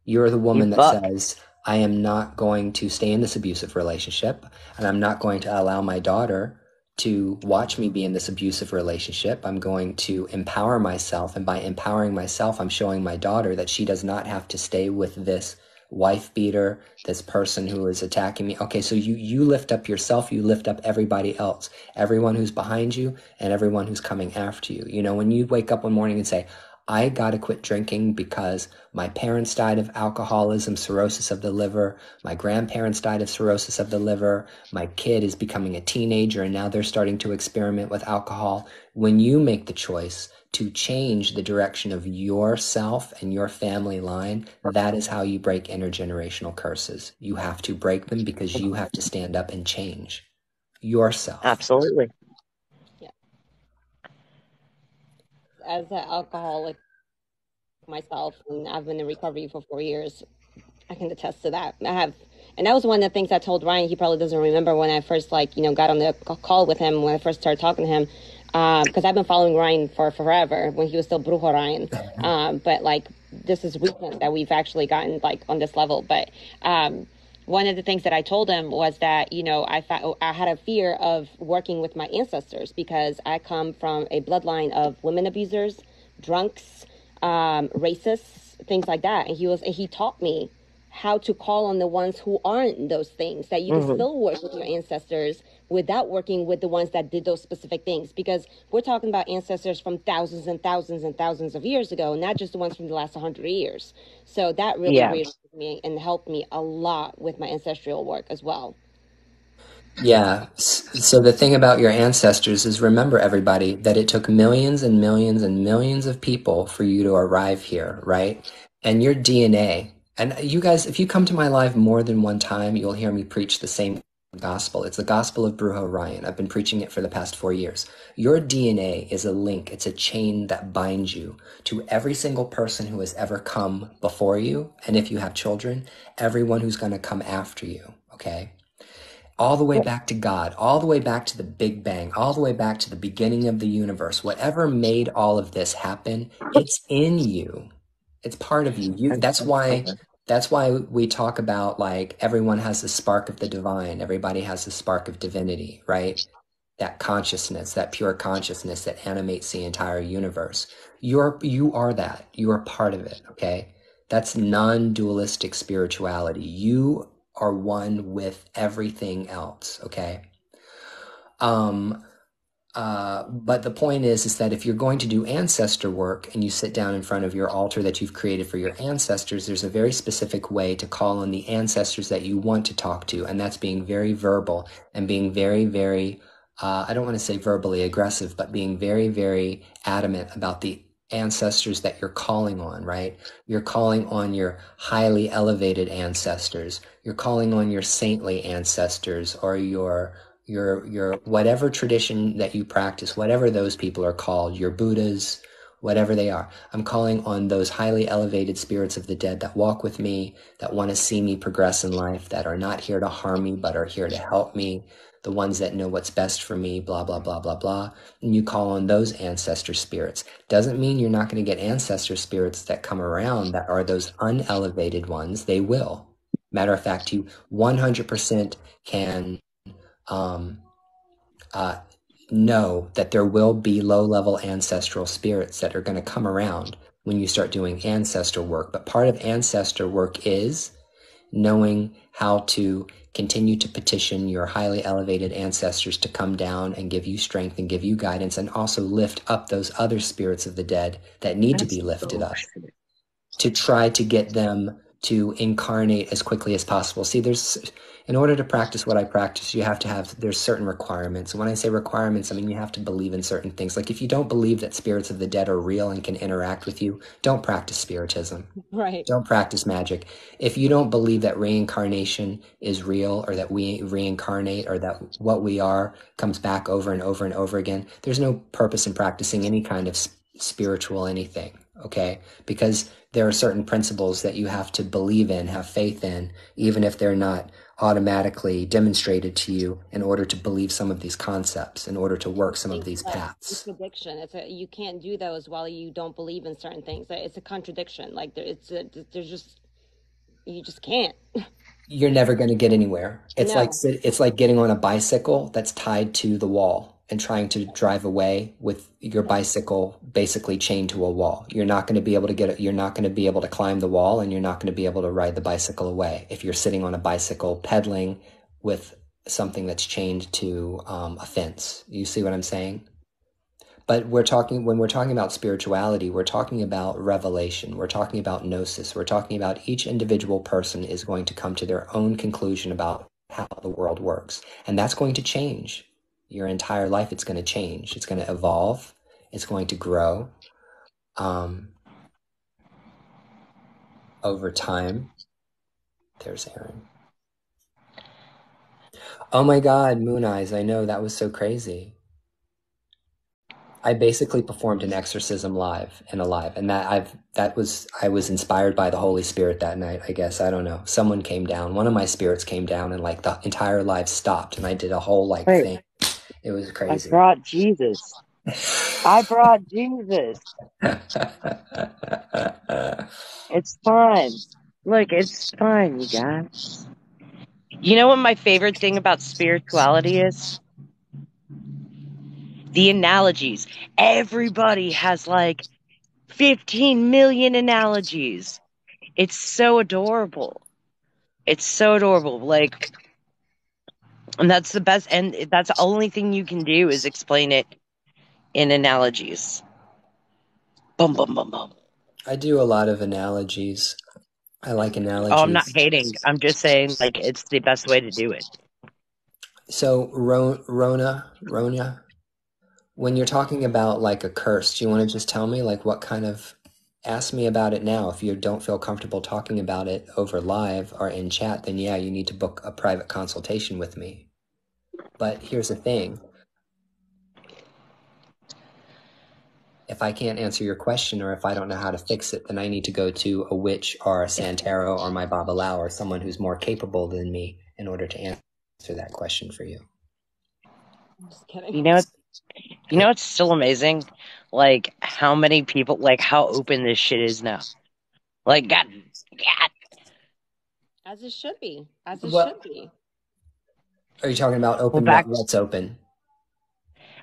S1: You're the
S6: You
S1: woman that
S6: fuck.
S1: says, I am not going to stay in this abusive relationship, and I'm not going to allow my daughter to watch me be in this abusive relationship. I'm going to empower myself. And by empowering myself, I'm showing my daughter that she does not have to stay with this wife beater, this person who is attacking me. Okay, so you lift up yourself, you lift up everybody else, everyone who's behind you and everyone who's coming after you. You know, when you wake up one morning and say, I got to quit drinking because my parents died of alcoholism, cirrhosis of the liver. My grandparents died of cirrhosis of the liver. My kid is becoming a teenager and now they're starting to experiment with alcohol. When you make the choice to change the direction of yourself and your family line, that is how you break intergenerational curses. You have to break them because you have to stand up and change yourself.
S6: Absolutely.
S2: Yeah. As an alcoholic myself, and I've been in recovery for 4 years, I can attest to that. I have, and that was one of the things I told Ryan. He probably doesn't remember when I first, like, you know, got on the call with him when I first started talking to him, because I've been following Ryan for forever when he was still Brujo Ryan. But like this is recent that we've actually gotten like on this level. But one of the things that I told him was that, you know, I had a fear of working with my ancestors because I come from a bloodline of women abusers, drunks, racists, things like that. And he taught me how to call on the ones who aren't those things, that you can
S6: Hmm.
S2: still work with your ancestors without working with the ones that did those specific things, because we're talking about ancestors from thousands and thousands and thousands of years ago, not just the ones from the last 100 years. So that really
S6: Yeah.
S2: reassured me and helped me a lot with my ancestral work as well.
S1: Yeah. So the thing about your ancestors is remember, everybody, that it took millions and millions and millions of people for you to arrive here, right? And your DNA, and you guys, if you come to my live more than one time, you'll hear me preach the same gospel. It's the gospel of Brujo Ryan. I've been preaching it for the past 4 years. Your DNA is a link, it's a chain that binds you to every single person who has ever come before you. And if you have children, everyone who's going to come after you, okay? All the way back to God, all the way back to the Big Bang, all the way back to the beginning of the universe. Whatever made all of this happen, it's in you. It's part of you. That's why we talk about like everyone has the spark of the divine. Everybody has the spark of divinity, right? That consciousness, that pure consciousness that animates the entire universe. You are that. You are part of it, okay? That's non-dualistic spirituality. You are one with everything else, okay? Um, but the point is that if you're going to do ancestor work and you sit down in front of your altar that you've created for your ancestors, there's a very specific way to call on the ancestors that you want to talk to, and that's being very verbal and being very, very, I don't want to say verbally aggressive, but being very, very adamant about the ancestors that you're calling on, right? You're calling on your highly elevated ancestors. You're calling on your saintly ancestors, or your whatever tradition that you practice, whatever those people are called, your Buddhas, whatever they are. I'm calling on those highly elevated spirits of the dead that walk with me, that want to see me progress in life, that are not here to harm me, but are here to help me, the ones that know what's best for me, blah, blah, blah, blah, blah. And you call on those ancestor spirits. Doesn't mean you're not going to get ancestor spirits that come around that are those unelevated ones. They will. Matter of fact, you 100% can know that there will be low-level ancestral spirits that are going to come around when you start doing ancestor work. But part of ancestor work is knowing how to continue to petition your highly elevated ancestors to come down and give you strength and give you guidance, and also lift up those other spirits of the dead that need to be lifted up, to try to get them to incarnate as quickly as possible. See, in order to practice what I practice, you have to have, there's certain requirements. And when I say requirements, I mean you have to believe in certain things. Like if you don't believe that spirits of the dead are real and can interact with you, don't practice spiritism.
S2: Right.
S1: Don't practice magic. If you don't believe that reincarnation is real, or that we reincarnate, or that what we are comes back over and over and over again, there's no purpose in practicing any kind of spiritual anything, okay? Because there are certain principles that you have to believe in, have faith in, even if they're not automatically demonstrated to you, in order to believe some of these concepts, in order to work some of these paths.
S2: Contradiction. You can't do those while you don't believe in certain things. It's a contradiction. Like there's just, you just can't.
S1: You're never going to get anywhere. It's
S2: No.
S1: it's like getting on a bicycle that's tied to the wall and trying to drive away with your bicycle basically chained to a wall. You're not going to be able to you're not going to be able to climb the wall, and you're not going to be able to ride the bicycle away if you're sitting on a bicycle pedaling with something that's chained to a fence. You see what I'm saying? But when we're talking about spirituality, we're talking about revelation. We're talking about gnosis. We're talking about each individual person is going to come to their own conclusion about how the world works. And that's going to change. Your entire life, it's going to change. It's going to evolve. It's going to grow over time. There's Aaron. Oh my God, Moon Eyes. I know, that was so crazy. I basically performed an exorcism live, and I was inspired by the Holy Spirit that night, I guess. I don't know. Someone came down. One of my spirits came down, and like the entire live stopped, and I did a whole thing. It was crazy.
S6: I brought Jesus. I brought Jesus. It's fun. Look, it's fun, you guys. You know what my favorite thing about spirituality is? The analogies. Everybody has like 15 million analogies. It's so adorable. It's so adorable. Like, and that's the best, and that's the only thing you can do is explain it in analogies. Boom, boom, boom, boom.
S1: I do a lot of analogies. I like analogies.
S6: Oh, I'm not hating. I'm just saying, like, it's the best way to do it.
S1: So, Rona, when you're talking about like a curse, do you want to just tell me like what kind of, ask me about it now. If you don't feel comfortable talking about it over live or in chat, then yeah, you need to book a private consultation with me. But here's the thing. If I can't answer your question, or if I don't know how to fix it, then I need to go to a witch or a Santero or my Babalao or someone who's more capable than me in order to answer that question for you.
S2: I'm just kidding.
S6: You know it's still amazing? Like, how many people, like, how open this shit is now. Like, God.
S2: As it should be. As it should be.
S1: Are you talking about open? What's open?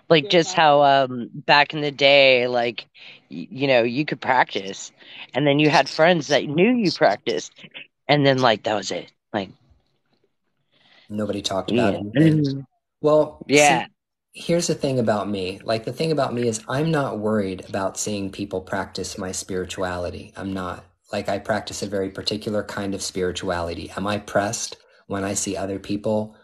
S6: Like, just how back in the day, like, you could practice, and then you had friends that knew you practiced, and then, like, that was it. Like,
S1: nobody talked about anything. Well,
S6: yeah.
S1: See, here's the thing about me. Like, the thing about me is I'm not worried about seeing people practice my spirituality. I'm not. Like, I practice a very particular kind of spirituality. Am I pressed when I see other people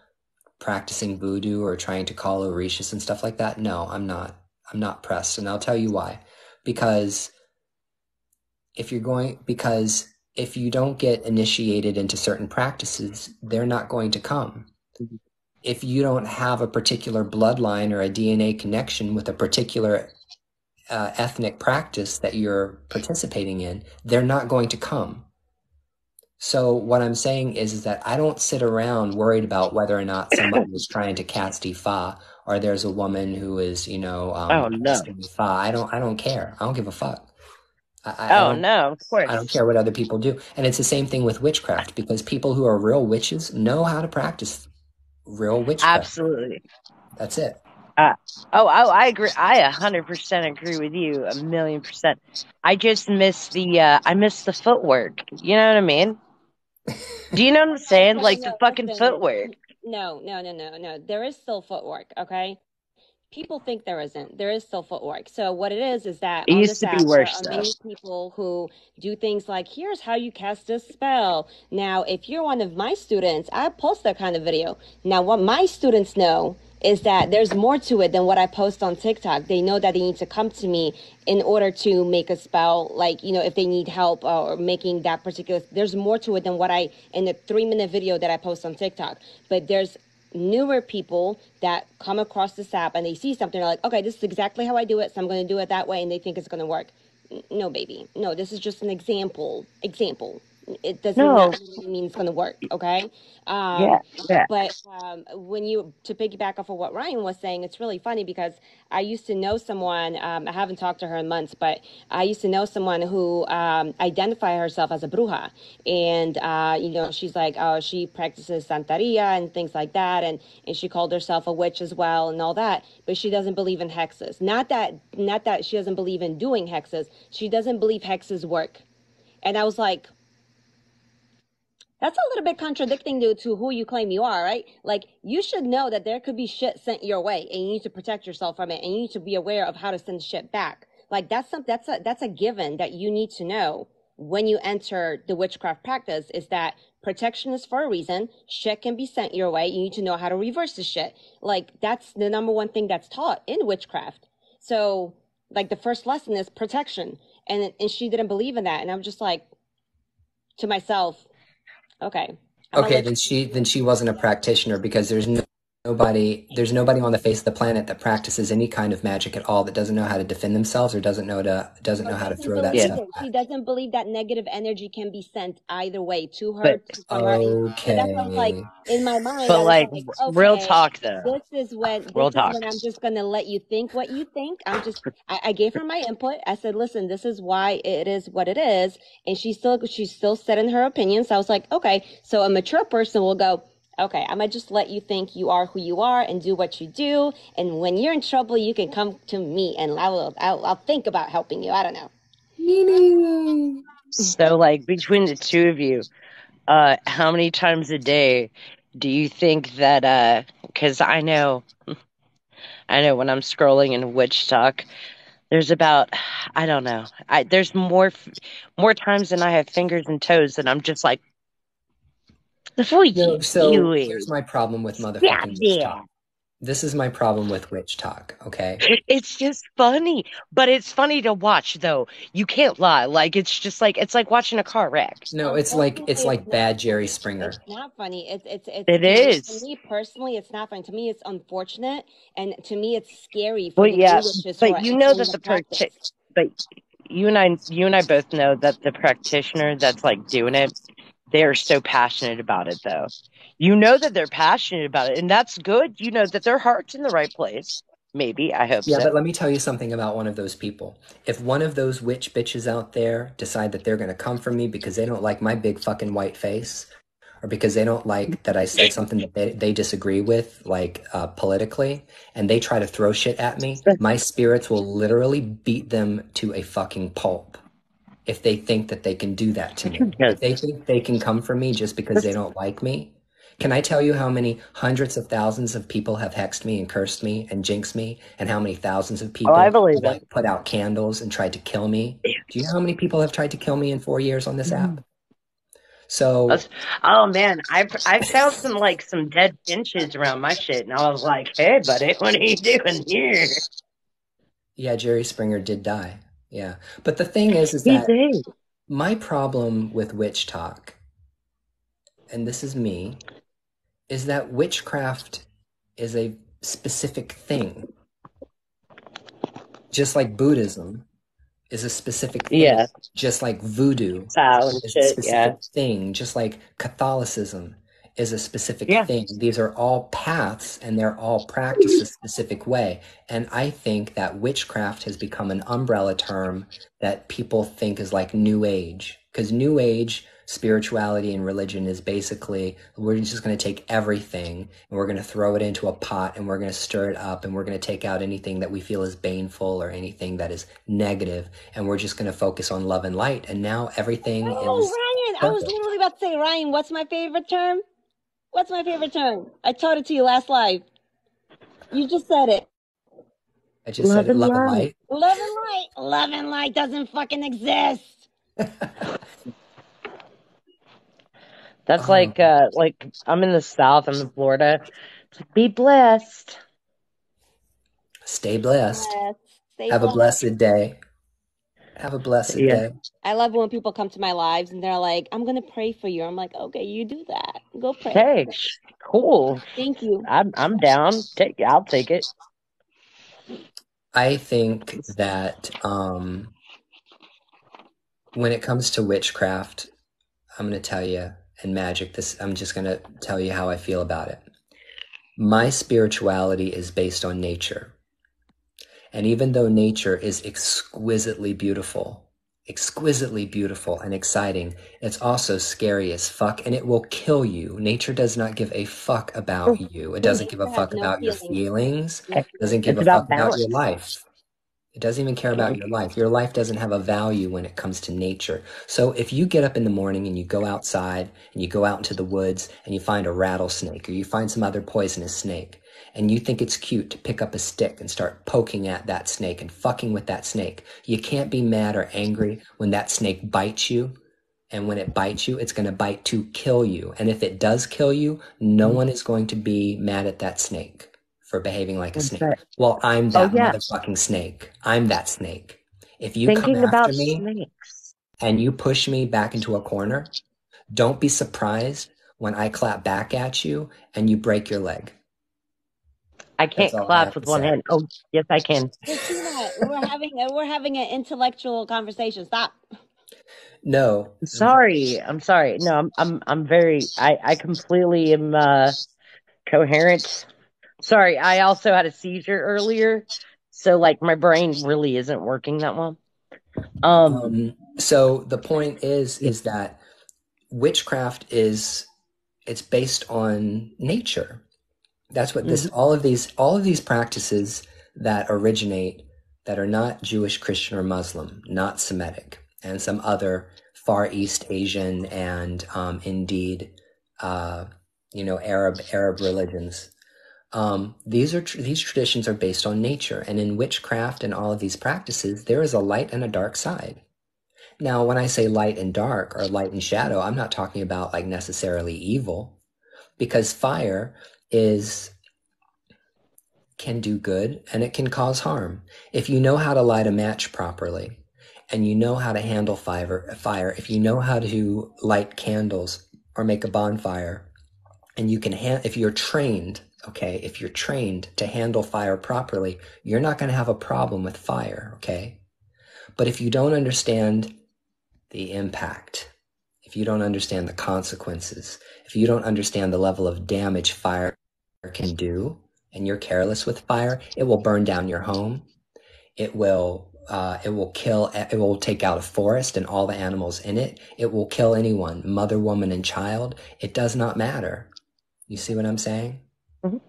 S1: practicing voodoo or trying to call Orishas and stuff like that? No, I'm not. I'm not pressed. And I'll tell you why. Because because if you don't get initiated into certain practices, they're not going to come. If you don't have a particular bloodline or a DNA connection with a particular ethnic practice that you're participating in, they're not going to come. So what I'm saying is that I don't sit around worried about whether or not somebody is trying to cast Ifa or there's a woman who is,
S6: Oh no.
S1: casting Ifa. I don't care. I don't give a fuck.
S6: Oh no, of
S1: I don't
S6: course.
S1: care what other people do. And it's the same thing with witchcraft because people who are real witches know how to practice real witchcraft.
S6: Absolutely.
S1: That's it.
S6: I agree. I 100% agree with you, 1,000,000%. I just miss I miss the footwork. You know what I mean? Do you know what I'm saying?
S2: No,
S6: Like the
S2: no,
S6: fucking
S2: listen.
S6: footwork.
S2: No. There is still footwork, okay? People think there isn't. There is still footwork. So what it is that
S6: It
S2: on
S6: used
S2: this
S6: to be
S2: app there
S6: worse
S2: are
S6: though.
S2: many people who do things like, here's how you cast a spell. Now, if you're one of my students, I post that kind of video. Now, what my students know is that there's more to it than what I post on TikTok. They know that they need to come to me in order to make a spell, like, if they need help or making that particular, there's more to it than what in the 3-minute video that I post on TikTok. But there's newer people that come across this app and they see something, they're like, okay, this is exactly how I do it, so I'm going to do it that way, and they think it's going to work. No, baby, no, this is just an example. It does
S6: No.
S2: not mean it's going to work, okay?
S6: Yeah. Yeah.
S2: But to piggyback off of what Ryan was saying, it's really funny because I used to know someone, I haven't talked to her in months, but I used to know someone who identified herself as a bruja. And, she's like, oh, she practices Santeria and things like that. And she called herself a witch as well and all that. But she doesn't believe in hexes. Not that she doesn't believe in doing hexes. She doesn't believe hexes work. And I was like, that's a little bit contradicting to who you claim you are, right? Like, you should know that there could be shit sent your way and you need to protect yourself from it and you need to be aware of how to send shit back. Like, that's a given that you need to know when you enter the witchcraft practice, is that protection is for a reason. Shit can be sent your way. You need to know how to reverse the shit. Like, that's the number one thing that's taught in witchcraft. So, like, the first lesson is protection. And she didn't believe in that. And I'm just like, to myself, okay.
S1: Okay, then she wasn't a practitioner because there's nobody on the face of the planet that practices any kind of magic at all that doesn't know how to defend themselves or doesn't know how to throw that
S6: Yeah.
S1: stuff
S2: She
S1: back.
S2: doesn't believe that negative energy can be sent either way, to her,
S6: But
S2: from her. So that's why I was like,
S1: Okay.
S2: in my mind, I
S6: but
S2: was
S6: like
S2: like,
S6: real
S2: okay,
S6: talk though.
S2: this is
S6: Real talk.
S2: when I'm just gonna let you think what you think. I gave her my input. I said, listen, this is why it is what it is, and she's still set in her opinion. So I was like, okay, so a mature person will go, okay, I'm gonna just let you think you are who you are and do what you do. And when you're in trouble, you can come to me, and I'll think about helping you. I don't know.
S1: Meaning.
S6: So like between the two of you, how many times a day do you think that because I know when I'm scrolling in Witch Talk, there's about I don't know. There's more times than I have fingers and toes, and I'm just like, what are you
S1: No, so here's
S6: doing?
S1: my problem with
S6: Stop
S1: motherfucking witch
S6: that.
S1: talk. This is my problem with witch talk, okay?
S6: It's just funny, but it's funny to watch though. You can't lie. Like it's like watching a car wreck.
S1: No, it's
S2: Unfortunately, it's
S1: like
S2: not
S1: bad Jerry
S2: funny. It's
S1: Springer.
S2: not funny. It's
S6: It
S2: to
S6: is.
S2: me personally, it's not funny. To me, it's unfortunate, and to me, it's scary for
S6: Well,
S2: the new
S6: yeah,
S2: witches who
S6: but
S2: are
S6: you know
S2: entering
S6: that
S2: the
S6: the
S2: practice.
S6: but you and I both know that the practitioner that's like doing it, they are so passionate about it though. You know that they're passionate about it, and that's good. You know that their heart's in the right place. Maybe, I hope
S1: Yeah,
S6: so.
S1: but let me tell you something about one of those people. If one of those witch bitches out there decide that they're going to come for me because they don't like my big fucking white face, or because they don't like that I said something that they disagree with, like politically, and they try to throw shit at me, my spirits will literally beat them to a fucking pulp if they think that they can do that to me. If they think they can come for me just because they don't like me. Can I tell you how many hundreds of thousands of people have hexed me and cursed me and jinxed me, and how many thousands of
S6: Oh, I
S1: people
S6: believe
S1: have
S6: it.
S1: like put out candles and tried to kill me? Do you know how many people have tried to kill me in 4 years on this app? So
S6: Oh man, I found some dead finches around my shit, and I was like, "Hey, buddy, what are you doing here?"
S1: yeah, Jerry Springer did die. Yeah. But the thing is
S6: He
S1: that
S6: did.
S1: My problem with witch talk, and this is me, is that witchcraft is a specific thing. Just like Buddhism is a specific thing,
S6: Yeah,
S1: just like voodoo
S6: style and
S1: is a
S6: shit. Yeah,
S1: specific thing, just like Catholicism is a specific
S6: yeah.
S1: thing. These are all paths and they're all practiced a specific way. And I think that witchcraft has become an umbrella term that people think is like New Age. Because New Age spirituality and religion is basically we're just going to take everything and we're going to throw it into a pot and we're going to stir it up and we're going to take out anything that we feel is baneful or anything that is negative and we're just going to focus on love and light. And now everything
S2: Oh,
S1: is
S2: Ryan, I was
S1: perfect.
S2: literally about to say, Ryan, what's my favorite term? What's my favorite term? I taught it to you last live. You just said it.
S1: I just said
S6: Love
S1: it,
S6: and
S1: love and
S6: light.
S1: light.
S2: Love and light. Love and light doesn't fucking exist.
S6: That's
S1: Um,
S6: like I'm in the South. I'm in Florida. It's like, be blessed.
S1: stay
S2: Stay
S1: blessed.
S2: blessed. Stay
S1: Have a
S2: blessed.
S1: blessed day. Have a blessed
S6: Yeah.
S1: day.
S2: I love when people come to my lives and they're like, I'm going to pray for you. I'm like, okay, you do that. Go pray.
S6: Hey, cool.
S2: Thank you.
S6: I'm down. I'll take it.
S1: I think that when it comes to witchcraft, I'm going to tell you, and magic, this I'm just going to tell you how I feel about it. My spirituality is based on nature. And even though nature is exquisitely beautiful and exciting, it's also scary as fuck and it will kill you. Nature does not give a fuck about you. It doesn't give a
S2: Nature has
S1: fuck
S2: no
S1: about your
S2: feelings.
S1: feelings.
S2: No
S1: It doesn't
S2: feelings.
S1: give
S6: It's
S1: a fuck
S6: about
S1: about your
S6: balance.
S1: life. It doesn't even care about your life. Your life doesn't have a value when it comes to nature. So if you get up in the morning and you go outside and you go out into the woods and you find a rattlesnake or you find some other poisonous snake and you think it's cute to pick up a stick and start poking at that snake and fucking with that snake, you can't be mad or angry when that snake bites you. And when it bites you, it's going to bite to kill you. And if it does kill you, no one is going to be mad at that snake for behaving like a
S6: What's
S1: snake.
S6: that?
S1: Well, I'm
S6: Oh
S1: that
S6: yeah,
S1: motherfucking snake. I'm that snake. If you come
S6: thinking
S1: after
S6: about
S1: me
S6: snakes.
S1: and you push me back into a corner, don't be surprised when I clap back at you and you break your leg.
S6: I
S1: That's
S6: can't
S1: all I
S6: clap
S1: have to
S6: with one
S1: say.
S6: hand. Oh yes, I can.
S2: Christina, we're having an intellectual conversation. Stop.
S1: No,
S6: Sorry, I'm sorry. No, I'm very. I completely am coherent. Sorry, I also had a seizure earlier, so like my brain really isn't working that well. Um,
S1: so the point
S6: yeah.
S1: is that witchcraft is it's based on nature. That's what this
S6: Mhm.
S1: all of these practices that originate that are not Jewish, Christian, or Muslim, not Semitic, and some other Far East Asian and indeed, uh, Arab religions. These traditions are based on nature, and in witchcraft and all of these practices, there is a light and a dark side. Now, when I say light and dark or light and shadow, I'm not talking about like necessarily evil, because fire is can do good and it can cause harm. If you know how to light a match properly and you know how to handle fire, if you know how to light candles or make a bonfire, and you can if you're trained, okay, if you're trained to handle fire properly, you're not going to have a problem with fire, okay? But if you don't understand the impact, if you don't understand the consequences, if you don't understand the level of damage fire can do, and you're careless with fire, it will burn down your home. It will kill. It will take out a forest and all the animals in it. It will kill anyone, mother, woman, and child. It does not matter. You see what I'm saying?
S6: Mhm.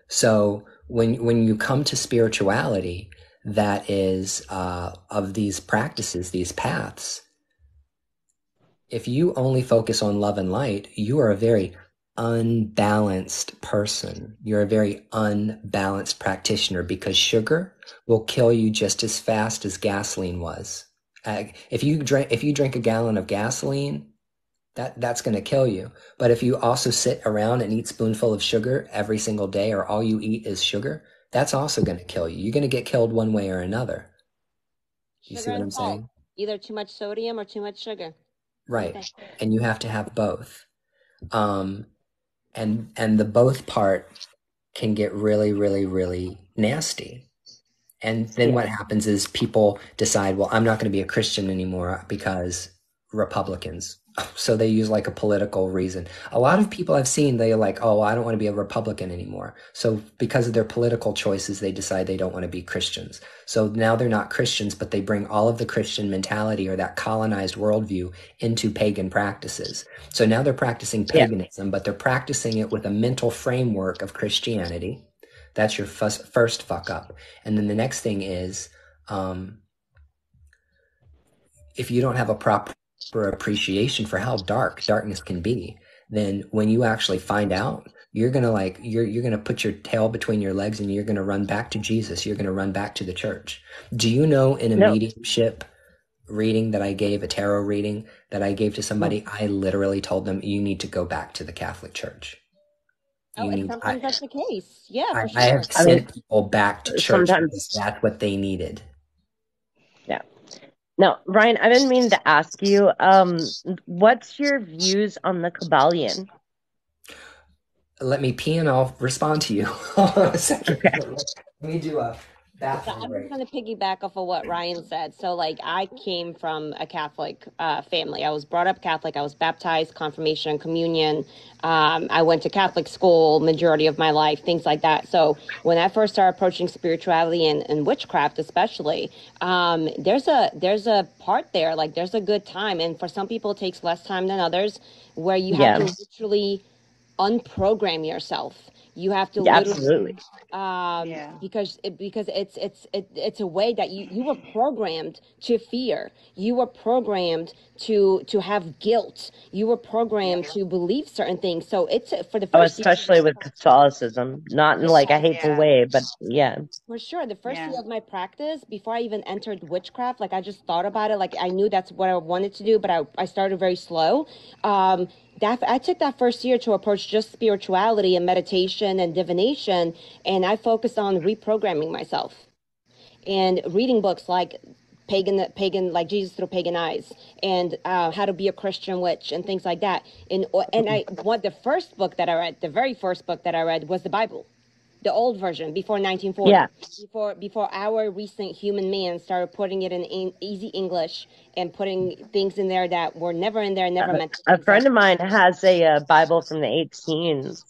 S1: So when you come to spirituality, that is of these practices, these paths, if you only focus on love and light, you are a very unbalanced person. You're a very unbalanced practitioner because sugar will kill you just as fast as gasoline was. If you drink a gallon of gasoline, that's going to kill you. But if you also sit around and eat spoonful of sugar every single day, or all you eat is sugar, that's also going to kill you. You're going to get killed one way or another. You
S2: Sugar
S1: see what
S2: and
S1: I'm
S2: salt.
S1: saying?
S2: Either too much sodium or too much sugar.
S1: Right. And you have to have both. Um, and the both part can get really, really, really nasty. And then
S6: Yeah.
S1: what happens is people decide, well, I'm not going to be a Christian anymore because Republicans. So they use like a political reason. A lot of people I've seen, they're like, oh, I don't want to be a Republican anymore. So because of their political choices, they decide they don't want to be Christians. So now they're not Christians, but they bring all of the Christian mentality or that colonized worldview into pagan practices. So now they're practicing
S6: Yeah.
S1: paganism, but they're practicing it with a mental framework of Christianity. That's your first fuck up. And then the next thing is, if you don't have a proper appreciation for how dark darkness can be, then when you actually find out, you're gonna you're gonna put your tail between your legs and you're gonna run back to Jesus. You're gonna run back to the church. Do you know in a
S6: No.
S1: mediumship reading that I gave, a tarot reading that I gave to somebody, I literally told them, you need to go back to the Catholic Church.
S2: Oh,
S1: You
S2: and
S1: need,
S2: sometimes that's the case. Yeah, for
S1: I
S2: sure.
S1: have
S6: I mean,
S1: sent people back to church because
S6: sometimes,
S1: that's what they needed.
S6: yeah. No, Ryan, I've been meaning to ask you, what's your views on the Kabbalion?
S1: Let me pee and I'll respond to you. Hold on a second.
S6: Okay.
S1: Let me do a
S2: So
S1: bathroom
S2: I'm just
S1: break.
S2: going to piggyback off of what Ryan said. So, like, I came from a Catholic family. I was brought up Catholic. I was baptized, confirmation, communion. I went to Catholic school majority of my life, things like that. So when I first started approaching spirituality and witchcraft, especially, there's a part there, like there's a good time, and for some people it takes less time than others, where you have
S6: Yeah.
S2: to literally unprogram yourself. You have to
S6: Yeah,
S2: literally
S6: absolutely.
S5: Yeah.
S2: because it's a way that you were programmed to fear. You were programmed to have guilt. You were
S5: Yep.
S2: programmed to believe certain things. So it's for the
S6: Oh,
S2: first year.
S6: especially with Catholicism, not in like a hateful
S5: Yeah.
S6: way, but yeah.
S2: For sure. The first
S5: Yeah.
S2: year of my practice, before I even entered witchcraft, like I just thought about it. Like I knew that's what I wanted to do, but I started very slow. That I took that first year to approach just spirituality and meditation and divination, and I focused on reprogramming myself and reading books like pagan like Jesus through pagan eyes and how to be a Christian witch and things like that. And I what the first book that I read, the very first book that I read was the Bible, the old version before
S6: Yeah.
S2: 1940, before our recent human man started putting it in easy English and putting things in there that were never in there, never meant to
S6: A friend
S2: exist.
S6: of mine has a Bible from the 18s.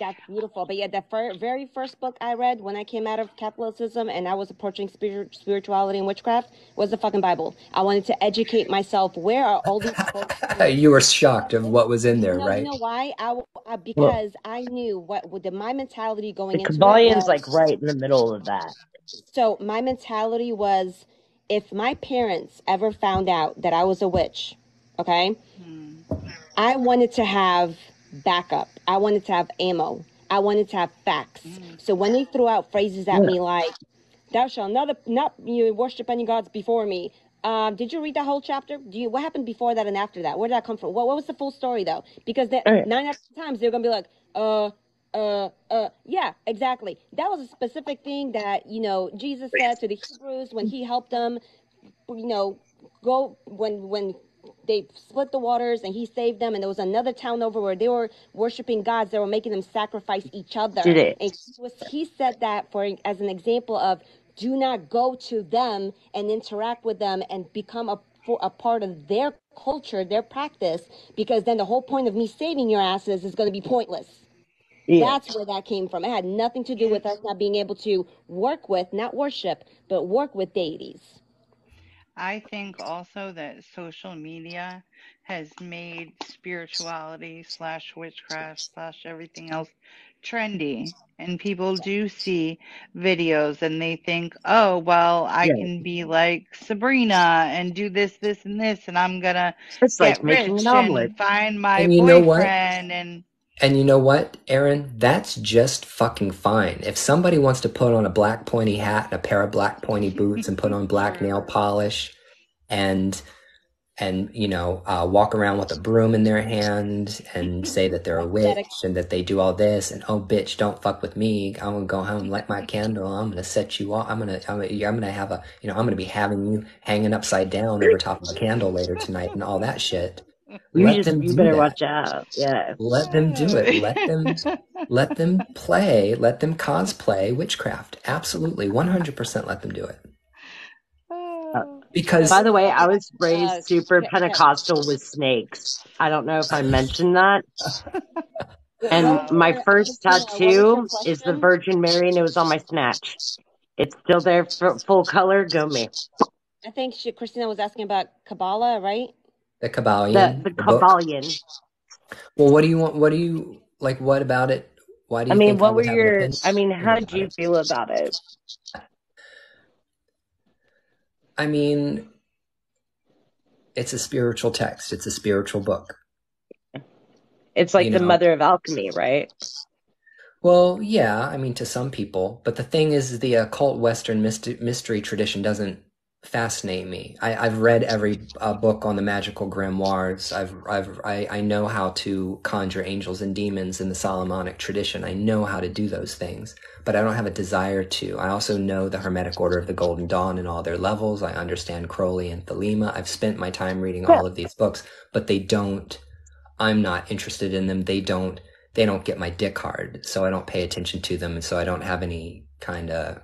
S2: That's beautiful. But yeah, the very first book I read when I came out of Catholicism and I was approaching spirituality and witchcraft was the fucking Bible. I wanted to educate myself. Where are all these books?
S1: You were shocked of what was in there,
S2: You
S1: right?
S2: know why?
S6: Well,
S2: Because I knew my mentality
S6: the
S2: going into it
S6: Kabbalion's like
S2: was.
S6: right in the middle of that.
S2: So my mentality was, if my parents ever found out that I was a witch, okay,
S5: Hmm.
S2: I wanted to have backup. I wanted to have ammo. I wanted to have facts.
S5: Mm.
S2: So when they threw out phrases at
S6: Yeah.
S2: me like, "Thou shalt not you worship any gods before me." Did you read that whole chapter? What happened before that and after that? Where did that come from? What was the full story though? Because
S6: All right.
S2: 9 out of 10 times they're gonna be like, yeah, exactly. That was a specific thing that Jesus said to the Hebrews when he helped them, you know, go when they split the waters and he saved them, and there was another town over where they were worshiping gods. They were making them sacrifice each
S6: Did
S2: other,
S6: it?
S2: and he said that for as an example of, do not go to them and interact with them and become a part of their culture, their practice, because then the whole point of me saving your asses is going to be pointless.
S6: Yeah.
S2: That's where that came from. It had nothing to do with us not being able to work with, not worship, but work with deities.
S5: I think also that social media has made spirituality slash witchcraft slash everything else trendy. And people do see videos and they think, oh, well, I
S6: Yeah.
S5: can be like Sabrina and do this, this, and this, and I'm gonna
S6: It's like
S5: get
S6: making an
S5: rich
S6: omelet.
S5: and find my
S1: And you know what?
S5: boyfriend. And
S1: And you know what, Aaron? That's just fucking fine. If somebody wants to put on a black pointy hat and a pair of black pointy boots and put on black nail
S5: true.
S1: polish and and walk around with a broom in their hand and say that they're a witch and that they do all this, and oh bitch, don't fuck with me, I'm gonna go home, light my candle, I'm gonna set you off, I'm gonna have a I'm gonna be having you hanging upside down over top of a candle later tonight and all that shit. Let them
S6: You
S1: do
S6: better
S1: that.
S6: watch out. Yeah.
S1: Let them do it. Let them play, let them cosplay witchcraft. Absolutely, 100% let them do it.
S6: Uh,
S1: Because
S6: by the way, I was raised super Pentecostal with snakes. I don't know if I mentioned that. And my first
S2: What was your
S6: tattoo is the
S2: question?
S6: Virgin Mary, and it was on my snatch. It's still there for full color. Go me.
S2: I think Christina was asking about Kabbalah, right?
S1: the Kabbalion,
S6: The
S1: the book.
S6: Kabbalion.
S1: Well, what do you want? What do you like? What about it? Why do you think I
S6: What were
S1: would have an
S6: your?
S1: opinion
S6: How did
S1: about
S6: you
S1: it?
S6: feel about it?
S1: I mean, it's a spiritual text. It's a spiritual book.
S6: It's like the mother of alchemy, right?
S1: Well, yeah, I mean, to some people, but the thing is, the occult Western mystery tradition doesn't fascinate me. I've read every book on the magical grimoires. I know how to conjure angels and demons in the Solomonic tradition. I know how to do those things, but I don't have a desire to. I also know the Hermetic Order of the Golden Dawn and all their levels. I understand Crowley and Thelema. I've spent my time reading all of these books, but they don't. I'm not interested in them. They don't get my dick hard, so I don't pay attention to them, and so I don't have any kind of.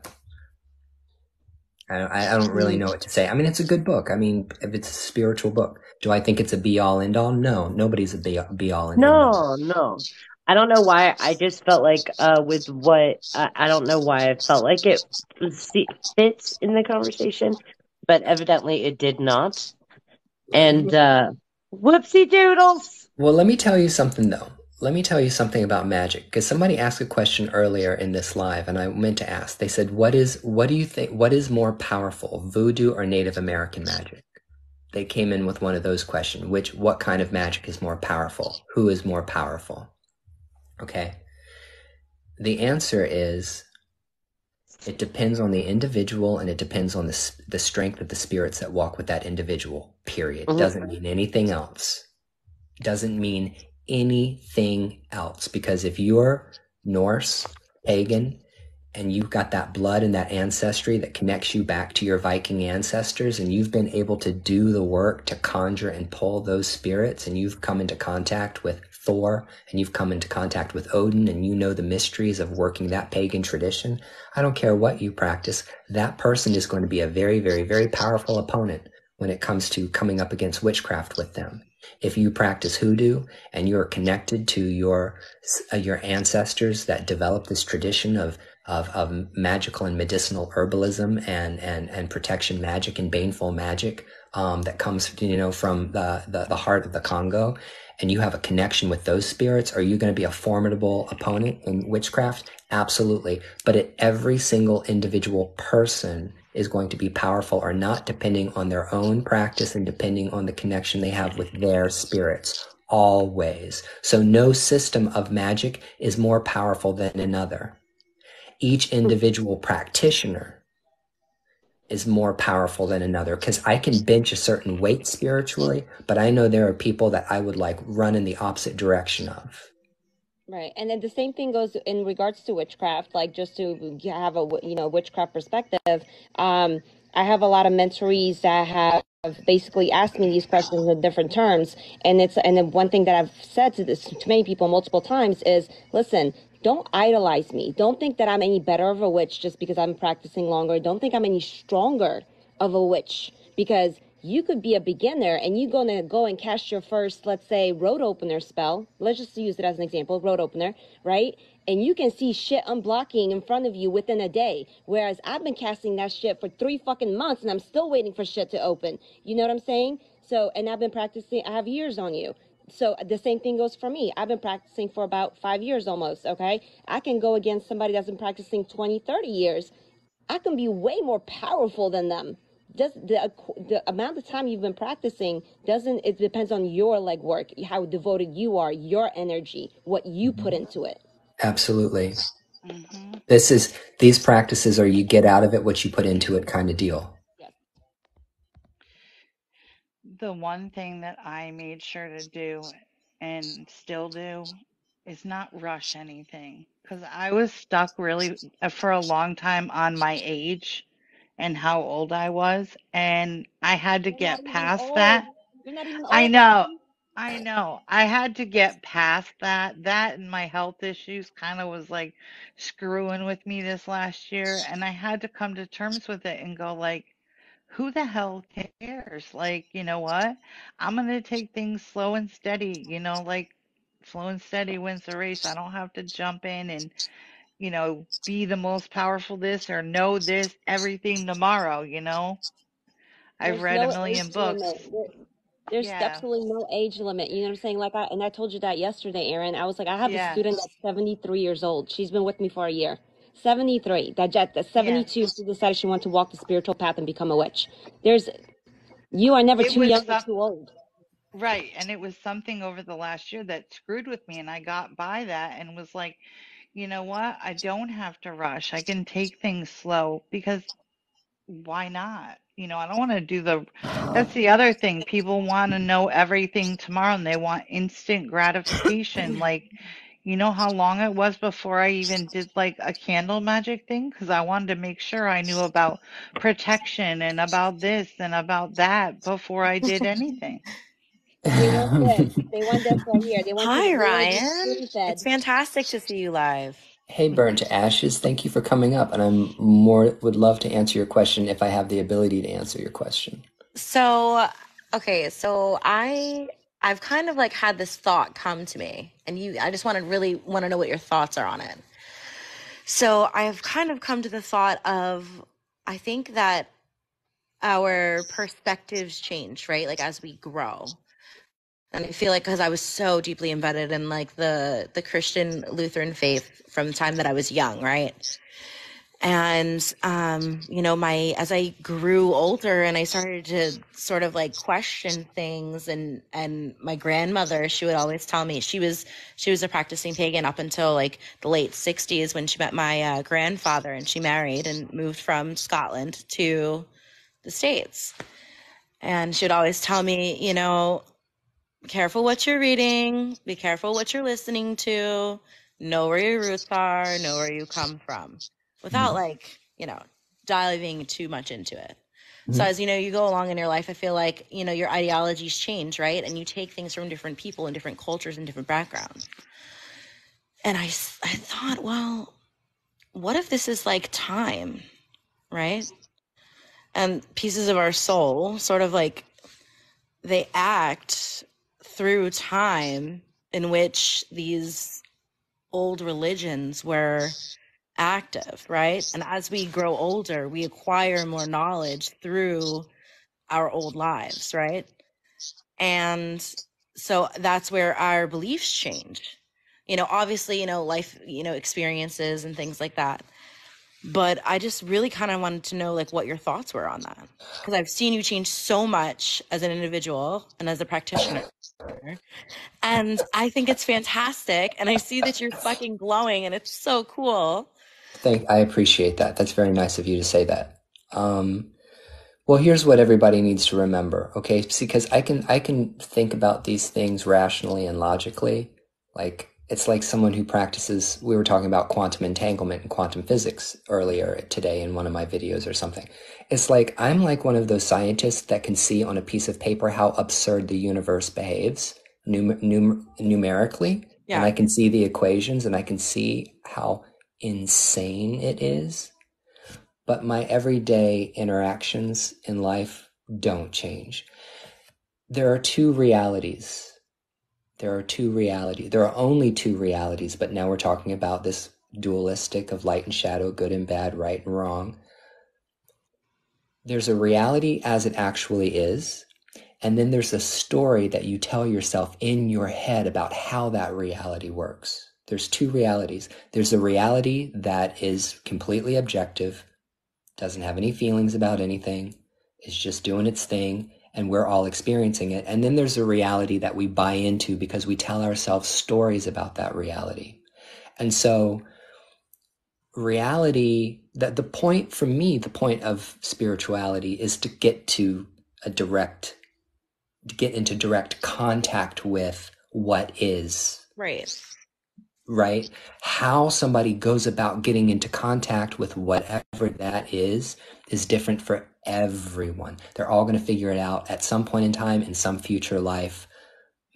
S1: I don't really know what to say. I mean, it's a good book. I mean, if it's a spiritual book, do I think it's a be all end all? No, nobody's a be all and end all.
S6: No. I don't know why. I just felt like with what I don't know why I felt like it fits in the conversation, but evidently it did not. And whoopsie doodles.
S1: Well, let me tell you something though. Let me tell you something about magic, because somebody asked a question earlier in this live, and I meant to ask. They said, what do you think, what is more powerful, voodoo or Native American magic? They came in with one of those questions. What kind of magic is more powerful? Who is more powerful? Okay. The answer is, it depends on the individual, and it depends on the strength of the spirits that walk with that individual, period. Doesn't mean anything else. Doesn't mean anything else, because if you're Norse, pagan, and you've got that blood and that ancestry that connects you back to your Viking ancestors, and you've been able to do the work to conjure and pull those spirits, and you've come into contact with Thor, and you've come into contact with Odin, and you know the mysteries of working that pagan tradition, I don't care what you practice, that person is going to be a very, very, very powerful opponent when it comes to coming up against witchcraft with them. If you practice hoodoo and you're connected to your ancestors that developed this tradition of magical and medicinal herbalism and protection magic and baneful magic that comes from the heart of the Congo, and you have a connection with those spirits, are you going to be a formidable opponent in witchcraft? Absolutely. But every single individual person is going to be powerful or not, depending on their own practice and depending on the connection they have with their spirits, always. So no system of magic is more powerful than another. Each individual practitioner is more powerful than another, because I can bench a certain weight spiritually, but I know there are people that I would like run in the opposite direction of.
S2: Right, and then the same thing goes in regards to witchcraft. Like, just to have a witchcraft perspective, I have a lot of mentorees that have basically asked me these questions in different terms, and then one thing that I've said to many people multiple times is, listen, don't idolize me. Don't think that I'm any better of a witch just because I'm practicing longer. Don't think I'm any stronger of a witch, because you could be a beginner and you're going to go and cast your first, let's say, road opener spell. Let's just use it as an example, road opener, right? And you can see shit unblocking in front of you within a day. Whereas I've been casting that shit for 3 fucking months and I'm still waiting for shit to open. You know what I'm saying? So, and I've been practicing, I have years on you. So the same thing goes for me. I've been practicing for about 5 years almost, okay? I can go against somebody that's been practicing 20, 30 years. I can be way more powerful than them. The amount of time you've been practicing it depends on your legwork, how devoted you are, your energy, what you put into it.
S1: Absolutely. These practices are you get out of it what you put into it kind of deal.
S2: Yes.
S5: The one thing that I made sure to do and still do is not rush anything. Because I was stuck really for a long time on my age and how old I was. And I had to
S2: You're not
S5: get
S2: even
S5: past
S2: old.
S5: that.
S2: You're not even
S5: I
S2: old,
S5: know.
S2: Erin.
S5: I know. I had to get past that. That and my health issues kind of was like screwing with me this last year. And I had to come to terms with it and go like, who the hell cares? Like, you know what? I'm gonna take things slow and steady, like slow and steady wins the race. I don't have to jump in and, be the most powerful this or know this everything tomorrow. I've
S2: There's
S5: read a
S2: no
S5: million
S2: age
S5: books.
S2: limit. There's
S5: Yeah,
S2: absolutely no age limit. You know what I'm saying? And I told you that yesterday, Erin. I was like, I have a
S5: yeah,
S2: student that's 73 years old. She's been with me for a year. 73. That
S5: yeah.
S2: 72, she decided she wanted to walk the spiritual path and become a witch. There's, you are never
S5: It
S2: too
S5: was
S2: young or
S5: some
S2: too old.
S5: right, and it was something over the last year that screwed with me, and I got by that and was like, you know what? I don't have to rush. I can take things slow because why not? I don't want to that's the other thing. People want to know everything tomorrow and they want instant gratification. Like, you know how long it was before I even did like a candle magic thing? Because I wanted to make sure I knew about protection and about this and about that before I did anything.
S2: They want this. They want this right here. They want you to,
S7: Hi,
S2: they want to be
S7: Ryan.
S2: spoon
S7: It's
S2: fed.
S7: fantastic to see you live.
S1: Hey, Burnt to Ashes, thank you for coming up, and I'm more would love to answer your question if I have the ability to answer your question.
S7: So, okay, so I've kind of like had this thought come to me, and I just really want to know what your thoughts are on it. So, I've kind of come to the thought of I think that our perspectives change, right? Like as we grow. And I feel like because I was so deeply embedded in like the Christian Lutheran faith from the time that I was young, right? And my as I grew older and I started to sort of like question things, and my grandmother, she would always tell me she was a practicing pagan up until like the late 60s when she met my grandfather, and she married and moved from Scotland to the States. And she would always tell me, careful what you're reading, be careful what you're listening to, know where your roots are, know where you come from, without
S1: Mhm.
S7: like, diving too much into it. So
S1: Mhm.
S7: as you go along in your life, I feel like, your ideologies change, right? And you take things from different people and different cultures and different backgrounds. And I thought, well, what if this is like time, right? And pieces of our soul sort of like they act through time in which these old religions were active, right? And as we grow older, we acquire more knowledge through our old lives, right? And so that's where our beliefs change. Obviously, life, experiences and things like that. But I just really kind of wanted to know like what your thoughts were on that. Because I've seen you change so much as an individual and as a practitioner. And I think it's fantastic. And I see that you're fucking glowing and it's so cool.
S1: I appreciate that. That's very nice of you to say that. Well, here's what everybody needs to remember, okay? Because I can think about these things rationally and logically. Like it's like someone who practices. We were talking about quantum entanglement and quantum physics earlier today in one of my videos or something. It's like I'm like one of those scientists that can see on a piece of paper how absurd the universe behaves numerically, and
S7: Yeah.
S1: I can see the equations and I can see how insane it is, but my everyday interactions in life don't change. There are two realities. There are only two realities, but now we're talking about this dualistic of light and shadow, good and bad, right and wrong. There's a reality as it actually is, and then there's a story that you tell yourself in your head about how that reality works. There's two realities. There's a reality that is completely objective, doesn't have any feelings about anything, is just doing its thing, and we're all experiencing it. And then there's a reality that we buy into because we tell ourselves stories about that reality. And so reality, that the point for me, the point of spirituality is to get to a direct get into direct contact with what is. Right? How somebody goes about getting into contact with whatever that is different for everyone. They're all going to figure it out at some point in time in some future life,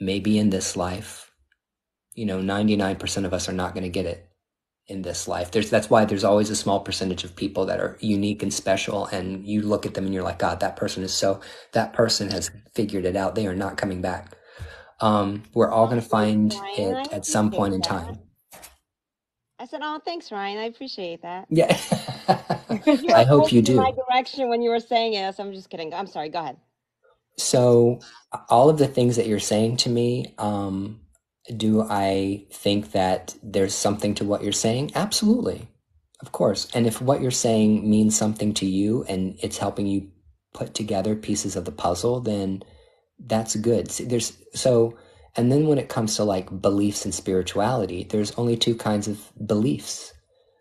S1: maybe in this life. 99% of us are not going to get it in this life. That's why there's always a small percentage of people that are unique and special, and you look at them and you're like, God, that person has figued it out. They are not coming back. We're all going to find
S2: Ryan,
S1: it at some point in time.
S2: I said, oh, thanks, Ryan. I appreciate that.
S1: Yeah.
S2: Because you were
S1: I hope you
S2: pointing in my
S1: do.
S2: direction when you were saying it. So I'm just kidding. I'm sorry. Go ahead.
S1: So all of the things that you're saying to me, do I think that there's something to what you're saying? Absolutely. Of course. And if what you're saying means something to you and it's helping you put together pieces of the puzzle, then that's good. See, and then when it comes to like beliefs and spirituality, there's only two kinds of beliefs.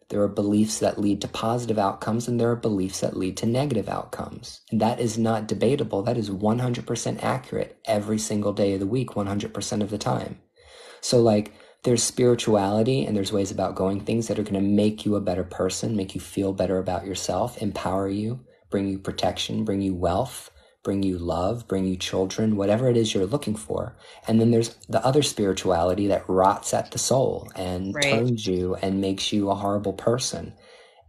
S1: There are beliefs that lead to positive outcomes, and there are beliefs that lead to negative outcomes. And that is not debatable. That is 100% accurate every single day of the week, 100% of the time. So like there's spirituality and there's ways about going things that are going to make you a better person, make you feel better about yourself, empower you, bring you protection, bring you wealth, bring you love, bring you children, whatever it is you're looking for. And then there's the other spirituality that rots at the soul and turns you and makes you a horrible person.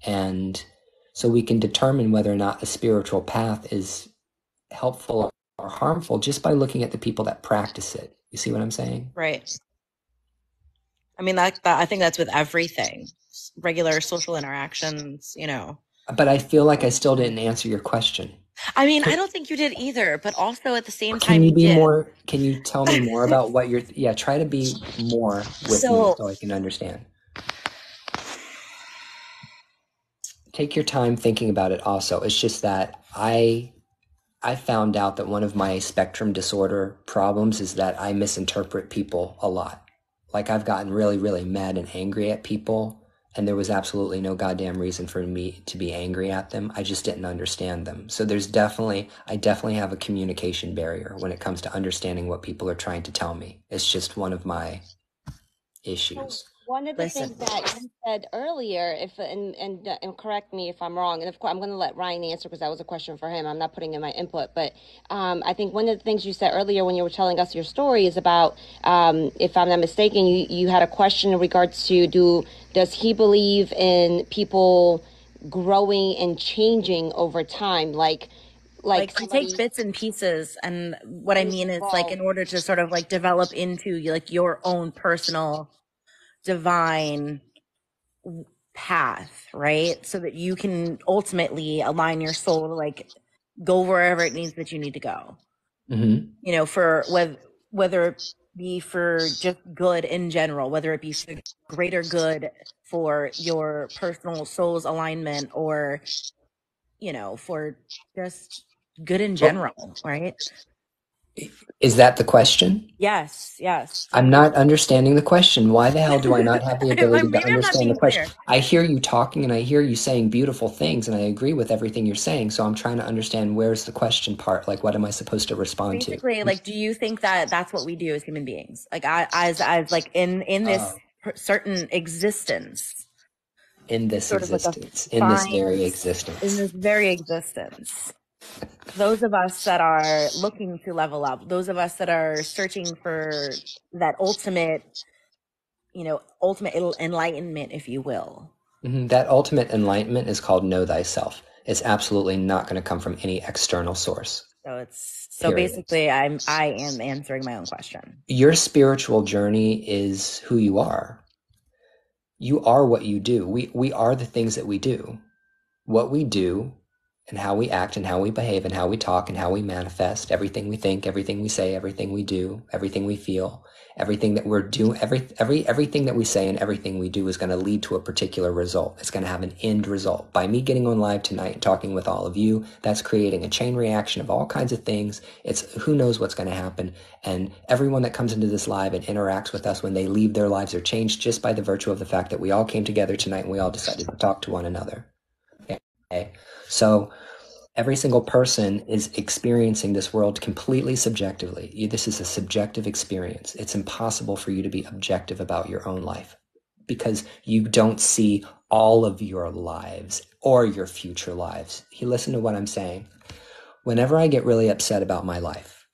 S1: And so we can determine whether or not a spiritual path is helpful or harmful just by looking at the people that practice it. You see what I'm saying?
S7: Right. I mean, I think that's with everything, regular social interactions,
S1: But I feel like I still didn't answer your question.
S7: I mean, I don't think you did either, but also at the same time,
S1: can you tell me more about what you're, try to be more with me so I can understand. Take your time thinking about it also. It's just that I found out that one of my spectrum disorder problems is that I misinterpret people a lot. Like I've gotten really, really mad and angry at people, and there was absolutely no goddamn reason for me to be angry at them. I just didn't understand them. So I definitely have a communication barrier when it comes to understanding what people are trying to tell me. It's just one of my issues.
S2: One of the things that you said earlier, and correct me if I'm wrong, and of course I'm going to let Ryan answer because that was a question for him. I'm not putting in my input, but I think one of the things you said earlier when you were telling us your story is about, if I'm not mistaken, you had a question in regards to does he believe in people growing and changing over time, like
S7: you take bits and pieces, and what I mean is like in order to sort of like develop into like your own personal divine path, right? So that you can ultimately align your soul to like go wherever it needs that you need to go.
S1: Mm-hmm.
S7: For whether it be for just good in general, whether it be for greater good for your personal soul's alignment, or for just good in general, right?
S1: Is that the question?
S7: Yes.
S1: I'm not understanding the question. Why the hell do I not have the ability to understand the question?
S7: Clear.
S1: I hear you talking and I hear you saying beautiful things and I agree with everything you're saying. So I'm trying to understand where's the question part. Like, what am I supposed to respond to?
S7: Basically, like, do you think that that's what we do as human beings? Like, as like in this certain existence.
S1: In this existence, in this very existence.
S7: Those of us that are looking to level up, those of us that are searching for that ultimate enlightenment, if you will.
S1: Mm-hmm. That ultimate enlightenment is called know thyself. It's absolutely not going to come from any external source.
S7: So basically, I am answering my own question.
S1: Your spiritual journey is who you are. You are what you do. We are the things that we do. What we do and how we act and how we behave and how we talk and how we manifest, everything we think, everything we say, everything we do, everything we feel, everything that we're doing, everything that we say and everything we do is going to lead to a particular result. It's going to have an end result. By me getting on live tonight and talking with all of you, that's creating a chain reaction of all kinds of things. It's who knows what's going to happen. And everyone that comes into this live and interacts with us, when they leave, their lives are changed just by the virtue of the fact that we all came together tonight and we all decided to talk to one another. Okay. So Every single person is experiencing this world completely subjectively. This is a subjective experience. It's impossible for you to be objective about your own life because you don't see all of your lives or your future lives. You listen to what I'm saying. Whenever I get really upset about my life,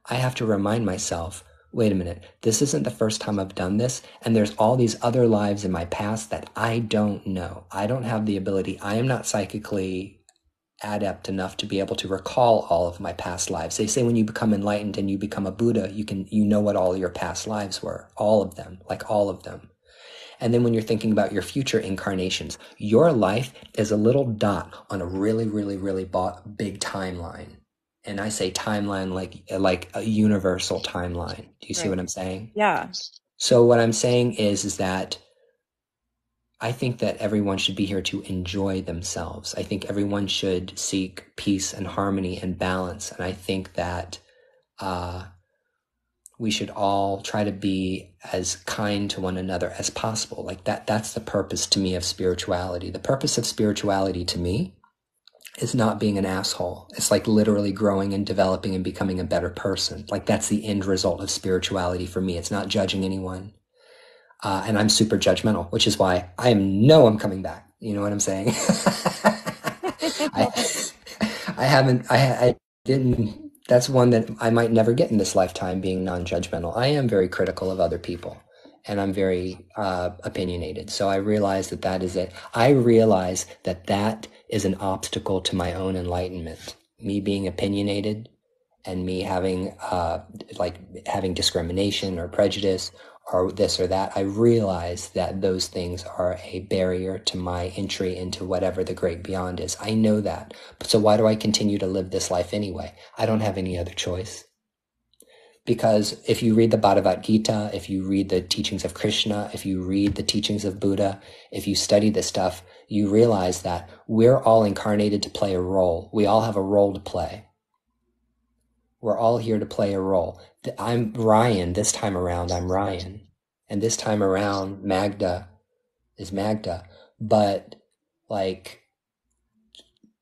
S1: I have to remind myself, wait a minute, this isn't the first time I've done this, and there's all these other lives in my past that I don't know. I don't have the ability. I am not psychically adept enough to be able to recall all of my past lives. They say when you become enlightened and you become a Buddha, you know what all your past lives were, all of them, like all of them. And then when you're thinking about your future incarnations, your life is a little dot on a really, really, really big timeline. And I say timeline like a universal timeline. Do you see what I'm saying?
S3: Yeah.
S1: So what I'm saying is that I think that everyone should be here to enjoy themselves. I think everyone should seek peace and harmony and balance. And I think that we should all try to be as kind to one another as possible. Like that's the purpose to me of spirituality. The purpose of spirituality to me is not being an asshole. It's like literally growing and developing and becoming a better person. Like that's the end result of spirituality for me. It's not judging anyone. And I'm super judgmental, which is why I'm coming back. You know what I'm saying? I didn't, that's one that I might never get in this lifetime, being non-judgmental. I am very critical of other people and I'm very opinionated. So I realize that is it. I realize that is an obstacle to my own enlightenment. Me being opinionated and me having having discrimination or prejudice or this or that, I realize that those things are a barrier to my entry into whatever the great beyond is. I know that. So why do I continue to live this life anyway? I don't have any other choice. Because if you read the Bhagavad Gita, if you read the teachings of Krishna, if you read the teachings of Buddha, if you study this stuff, you realize that we're all incarnated to play a role. We all have a role to play. We're all here to play a role. I'm Ryan. This time around, I'm Ryan. And this time around, Magda is Magda. But, like,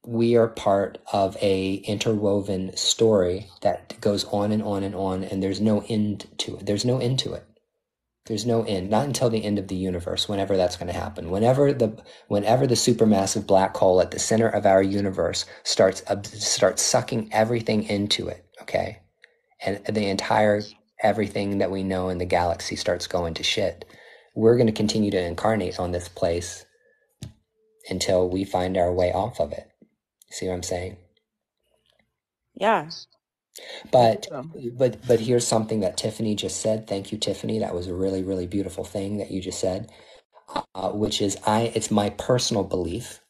S1: we are part of a interwoven story that goes on and on and on, and there's no end to it. There's no end to it. There's no end. Not until the end of the universe, whenever that's going to happen. Whenever the supermassive black hole at the center of our universe starts sucking everything into it, okay? And the entire everything that we know in the galaxy starts going to shit. We're going to continue to incarnate on this place until we find our way off of it. See what I'm saying?
S3: Yeah.
S1: But here's something that Tiffany just said. Thank you, Tiffany. That was a really, really beautiful thing that you just said, which is it's my personal belief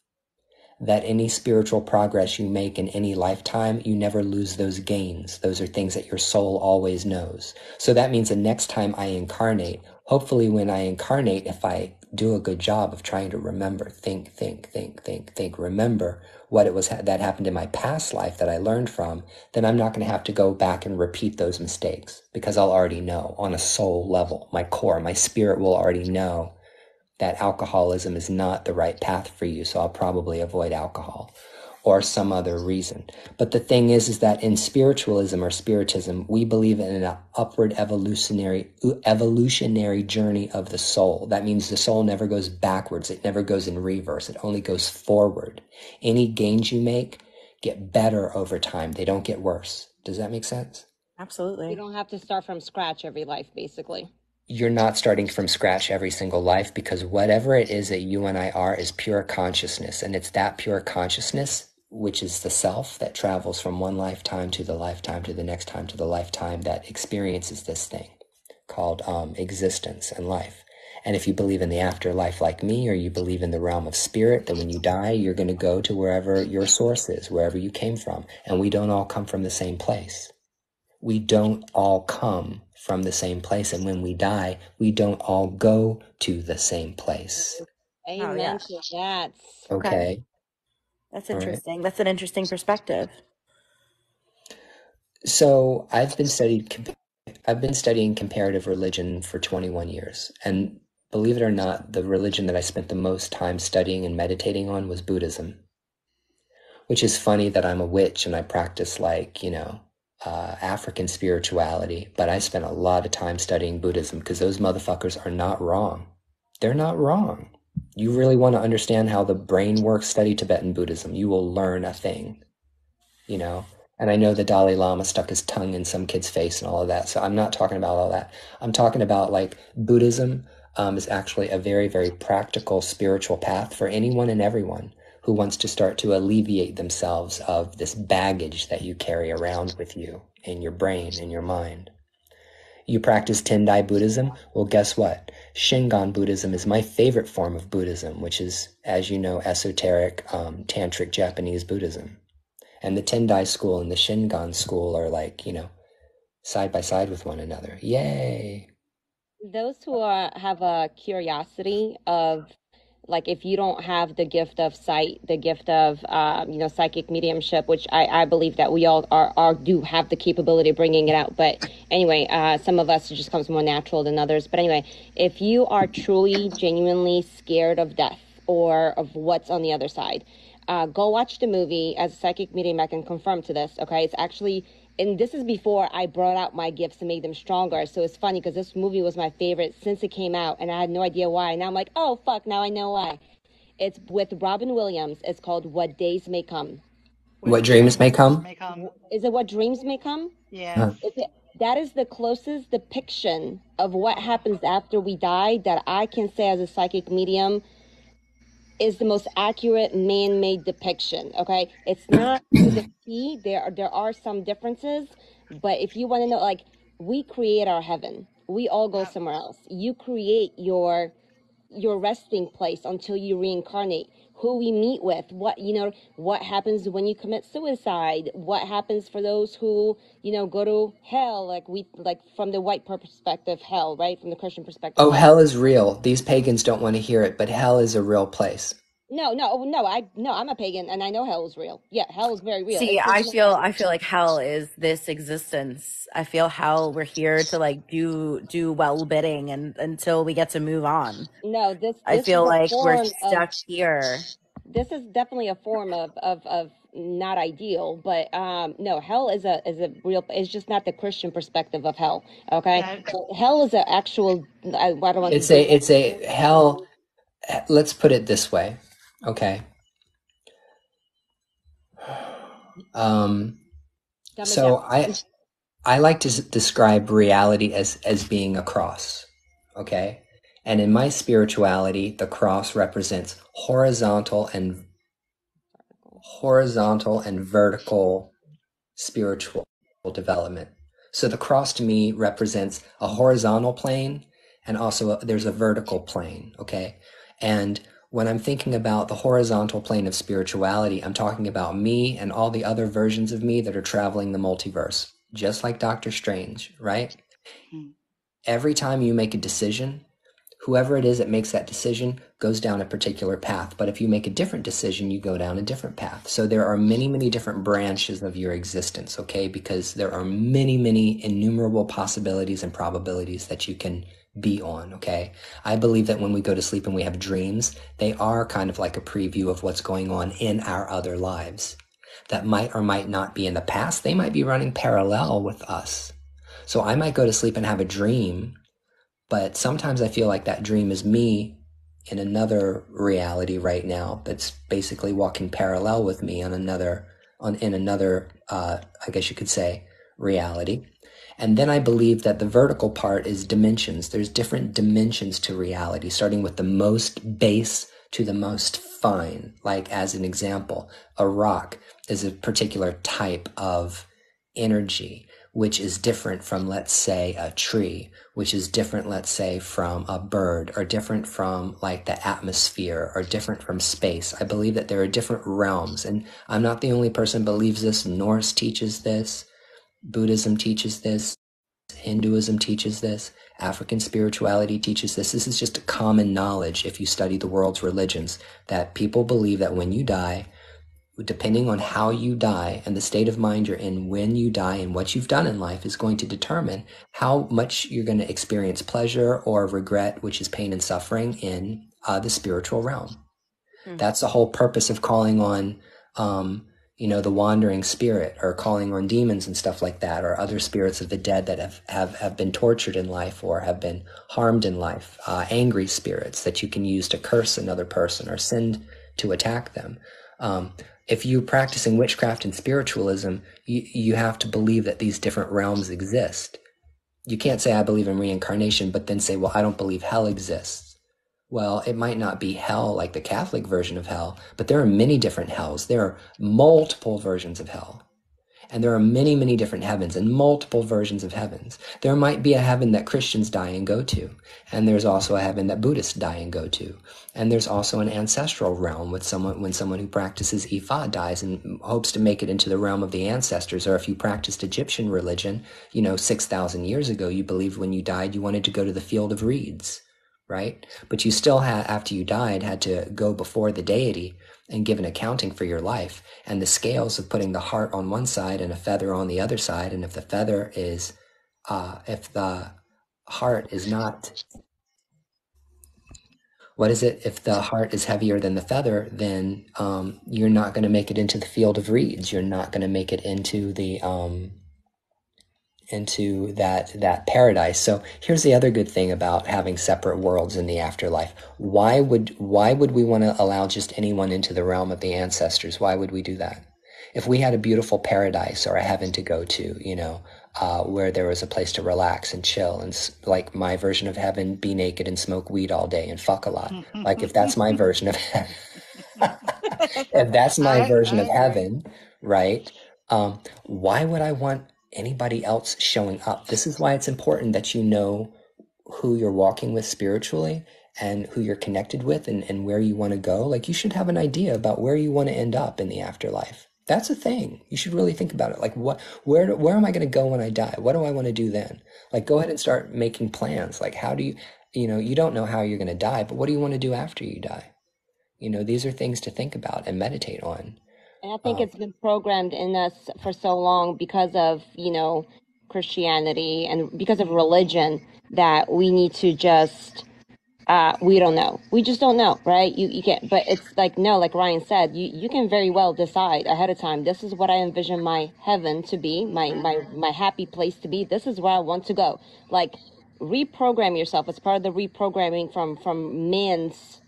S1: that any spiritual progress you make in any lifetime, you never lose those gains. Those are things that your soul always knows. So that means the next time I incarnate, hopefully when I incarnate, if I do a good job of trying to remember, think, remember what it was that happened in my past life that I learned from, then I'm not going to have to go back and repeat those mistakes because I'll already know on a soul level, my core, my spirit will already know that alcoholism is not the right path for you, so I'll probably avoid alcohol or some other reason. But the thing is that in spiritualism or spiritism, we believe in an upward evolutionary journey of the soul. That means the soul never goes backwards. It never goes in reverse. It only goes forward. Any gains you make get better over time. They don't get worse. Does that make sense?
S3: Absolutely.
S2: You don't have to start from scratch every life, basically.
S1: You're not starting from scratch every single life because whatever it is that you and I are is pure consciousness. And it's that pure consciousness, which is the self that travels from one lifetime to the lifetime to the next time to the lifetime that experiences this thing called existence and life. And if you believe in the afterlife like me, or you believe in the realm of spirit, then when you die, you're going to go to wherever your source is, wherever you came from. And we don't all come from the same place. We don't all come from the same place. And when we die, we don't all go to the same place.
S2: Amen to that.
S1: Okay.
S3: That's interesting. Right. That's an interesting perspective.
S1: So I've been studying comparative religion for 21 years. And believe it or not, the religion that I spent the most time studying and meditating on was Buddhism. which is funny that I'm a witch and I practice like, African spirituality, but I spent a lot of time studying Buddhism because those motherfuckers are not wrong. They're not wrong. You really want to understand how the brain works, study Tibetan Buddhism. You will learn a thing, And I know the Dalai Lama stuck his tongue in some kid's face and all of that. So I'm not talking about all that. I'm talking about like Buddhism is actually a very, very practical spiritual path for anyone and everyone who wants to start to alleviate themselves of this baggage that you carry around with you in your brain, in your mind. You practice Tendai Buddhism? Well, guess what? Shingon Buddhism is my favorite form of Buddhism, which is, as you know, esoteric, tantric Japanese Buddhism. And the Tendai school and the Shingon school are like, side by side with one another. Yay!
S2: Those who have a curiosity of, like, if you don't have the gift of sight, the gift of, psychic mediumship, which I believe that we all do have the capability of bringing it out. But anyway, some of us, it just comes more natural than others. But anyway, if you are truly, genuinely scared of death or of what's on the other side, go watch the movie. As a psychic medium, I can confirm to this, okay? It's actually, and this is before I brought out my gifts and made them stronger. So it's funny because this movie was my favorite since it came out, and I had no idea why. Now I'm like, oh, fuck, now I know why. It's with Robin Williams. It's called What Days May Come.
S1: What Dreams May Come?
S2: Is it What Dreams May Come?
S5: Yeah.
S2: That is the closest depiction of what happens after we die that I can say as a psychic medium is the most accurate man-made depiction. Okay, it's not to the T. There are some differences, but if you want to know, like, we create our heaven. We all go somewhere else. You create your resting place until you reincarnate. Who we meet with, what happens when you commit suicide, what happens for those who go to hell, like from the white perspective, hell, right, from the Christian perspective.
S1: Oh, hell is real. These pagans don't want to hear it, but hell is a real place.
S2: No, I'm a pagan and I know hell is real. Yeah, hell is very real.
S7: See, I feel like hell is this existence. I feel hell, we're here to like do well bidding and until we get to move on.
S2: No, this
S7: I feel like we're stuck here.
S2: This is definitely a form of not ideal, but no, hell is a real. It's just not the Christian perspective of hell. Okay, hell is an actual. I don't want.
S1: It's a hell. Let's put it this way. Okay. So I like to describe reality as being a cross. Okay. And in my spirituality, the cross represents horizontal and vertical spiritual development. So the cross to me represents a horizontal plane and also there's a vertical plane. Okay. And when I'm thinking about the horizontal plane of spirituality, I'm talking about me and all the other versions of me that are traveling the multiverse, just like Doctor Strange, right? Every time you make a decision, whoever it is that makes that decision goes down a particular path. But if you make a different decision, you go down a different path. So there are many, many different branches of your existence, okay? Because there are many, many innumerable possibilities and probabilities that you can be on, okay? I believe that when we go to sleep and we have dreams, they are kind of like a preview of what's going on in our other lives that might or might not be in the past. They might be running parallel with us. So I might go to sleep and have a dream, but sometimes I feel like that dream is me in another reality right now that's basically walking parallel with me in another, I guess you could say, reality. And then I believe that the vertical part is dimensions. There's different dimensions to reality, starting with the most base to the most fine. Like, as an example, a rock is a particular type of energy, which is different from, let's say, a tree, which is different, let's say, from a bird, or different from, like, the atmosphere, or different from space. I believe that there are different realms, and I'm not the only person who believes this. Norse teaches this. Buddhism teaches this, Hinduism teaches this, African spirituality teaches this. This is just a common knowledge if you study the world's religions, that people believe that when you die, depending on how you die and the state of mind you're in when you die and what you've done in life is going to determine how much you're going to experience pleasure or regret, which is pain and suffering, in the spiritual realm. That's the whole purpose of calling on the wandering spirit, or calling on demons and stuff like that, or other spirits of the dead that have been tortured in life or have been harmed in life, angry spirits that you can use to curse another person or send to attack them. If you're practicing witchcraft and spiritualism, you have to believe that these different realms exist. You can't say I believe in reincarnation, but then say, well, I don't believe hell exists. Well, it might not be hell like the Catholic version of hell, but there are many different hells. There are multiple versions of hell. And there are many, many different heavens and multiple versions of heavens. There might be a heaven that Christians die and go to. And there's also a heaven that Buddhists die and go to. And there's also an ancestral realm when someone who practices Ifa dies and hopes to make it into the realm of the ancestors. Or if you practiced Egyptian religion, 6,000 years ago, you believed when you died you wanted to go to the field of reeds, right? But you still had, after you died, had to go before the deity and give an accounting for your life, and the scales of putting the heart on one side and a feather on the other side. And if the feather is, if the heart is not, what is it? If the heart is heavier than the feather, then you're not going to make it into the field of reeds. You're not going to make it into the into that paradise. So here's the other good thing about having separate worlds in the afterlife. Why would we want to allow just anyone into the realm of the ancestors? Why would we do that? If we had a beautiful paradise or a heaven to go to, where there was a place to relax and chill, and like my version of heaven, be naked and smoke weed all day and fuck a lot. Like if that's my version of if that's my version
S5: I
S1: of
S5: agree.
S1: heaven, right? Why would I want anybody else showing up? This is why it's important that you know who you're walking with spiritually and who you're connected with, and where you want to go. Like you should have an idea about where you want to end up in the afterlife. That's a thing. You should really think about it. Like where am I going to go when I die? What do I want to do then? Like go ahead and start making plans. Like how do you don't know how you're going to die, but what do you want to do after you die? These are things to think about and meditate on.
S2: And I think it's been programmed in us for so long because of, Christianity and because of religion, that we need to just, we don't know. We just don't know, right? You can't, but it's like, no, like Ryan said, you can very well decide ahead of time. This is what I envision my heaven to be, my happy place to be. This is where I want to go. Like reprogram yourself. It's part of the reprogramming from man's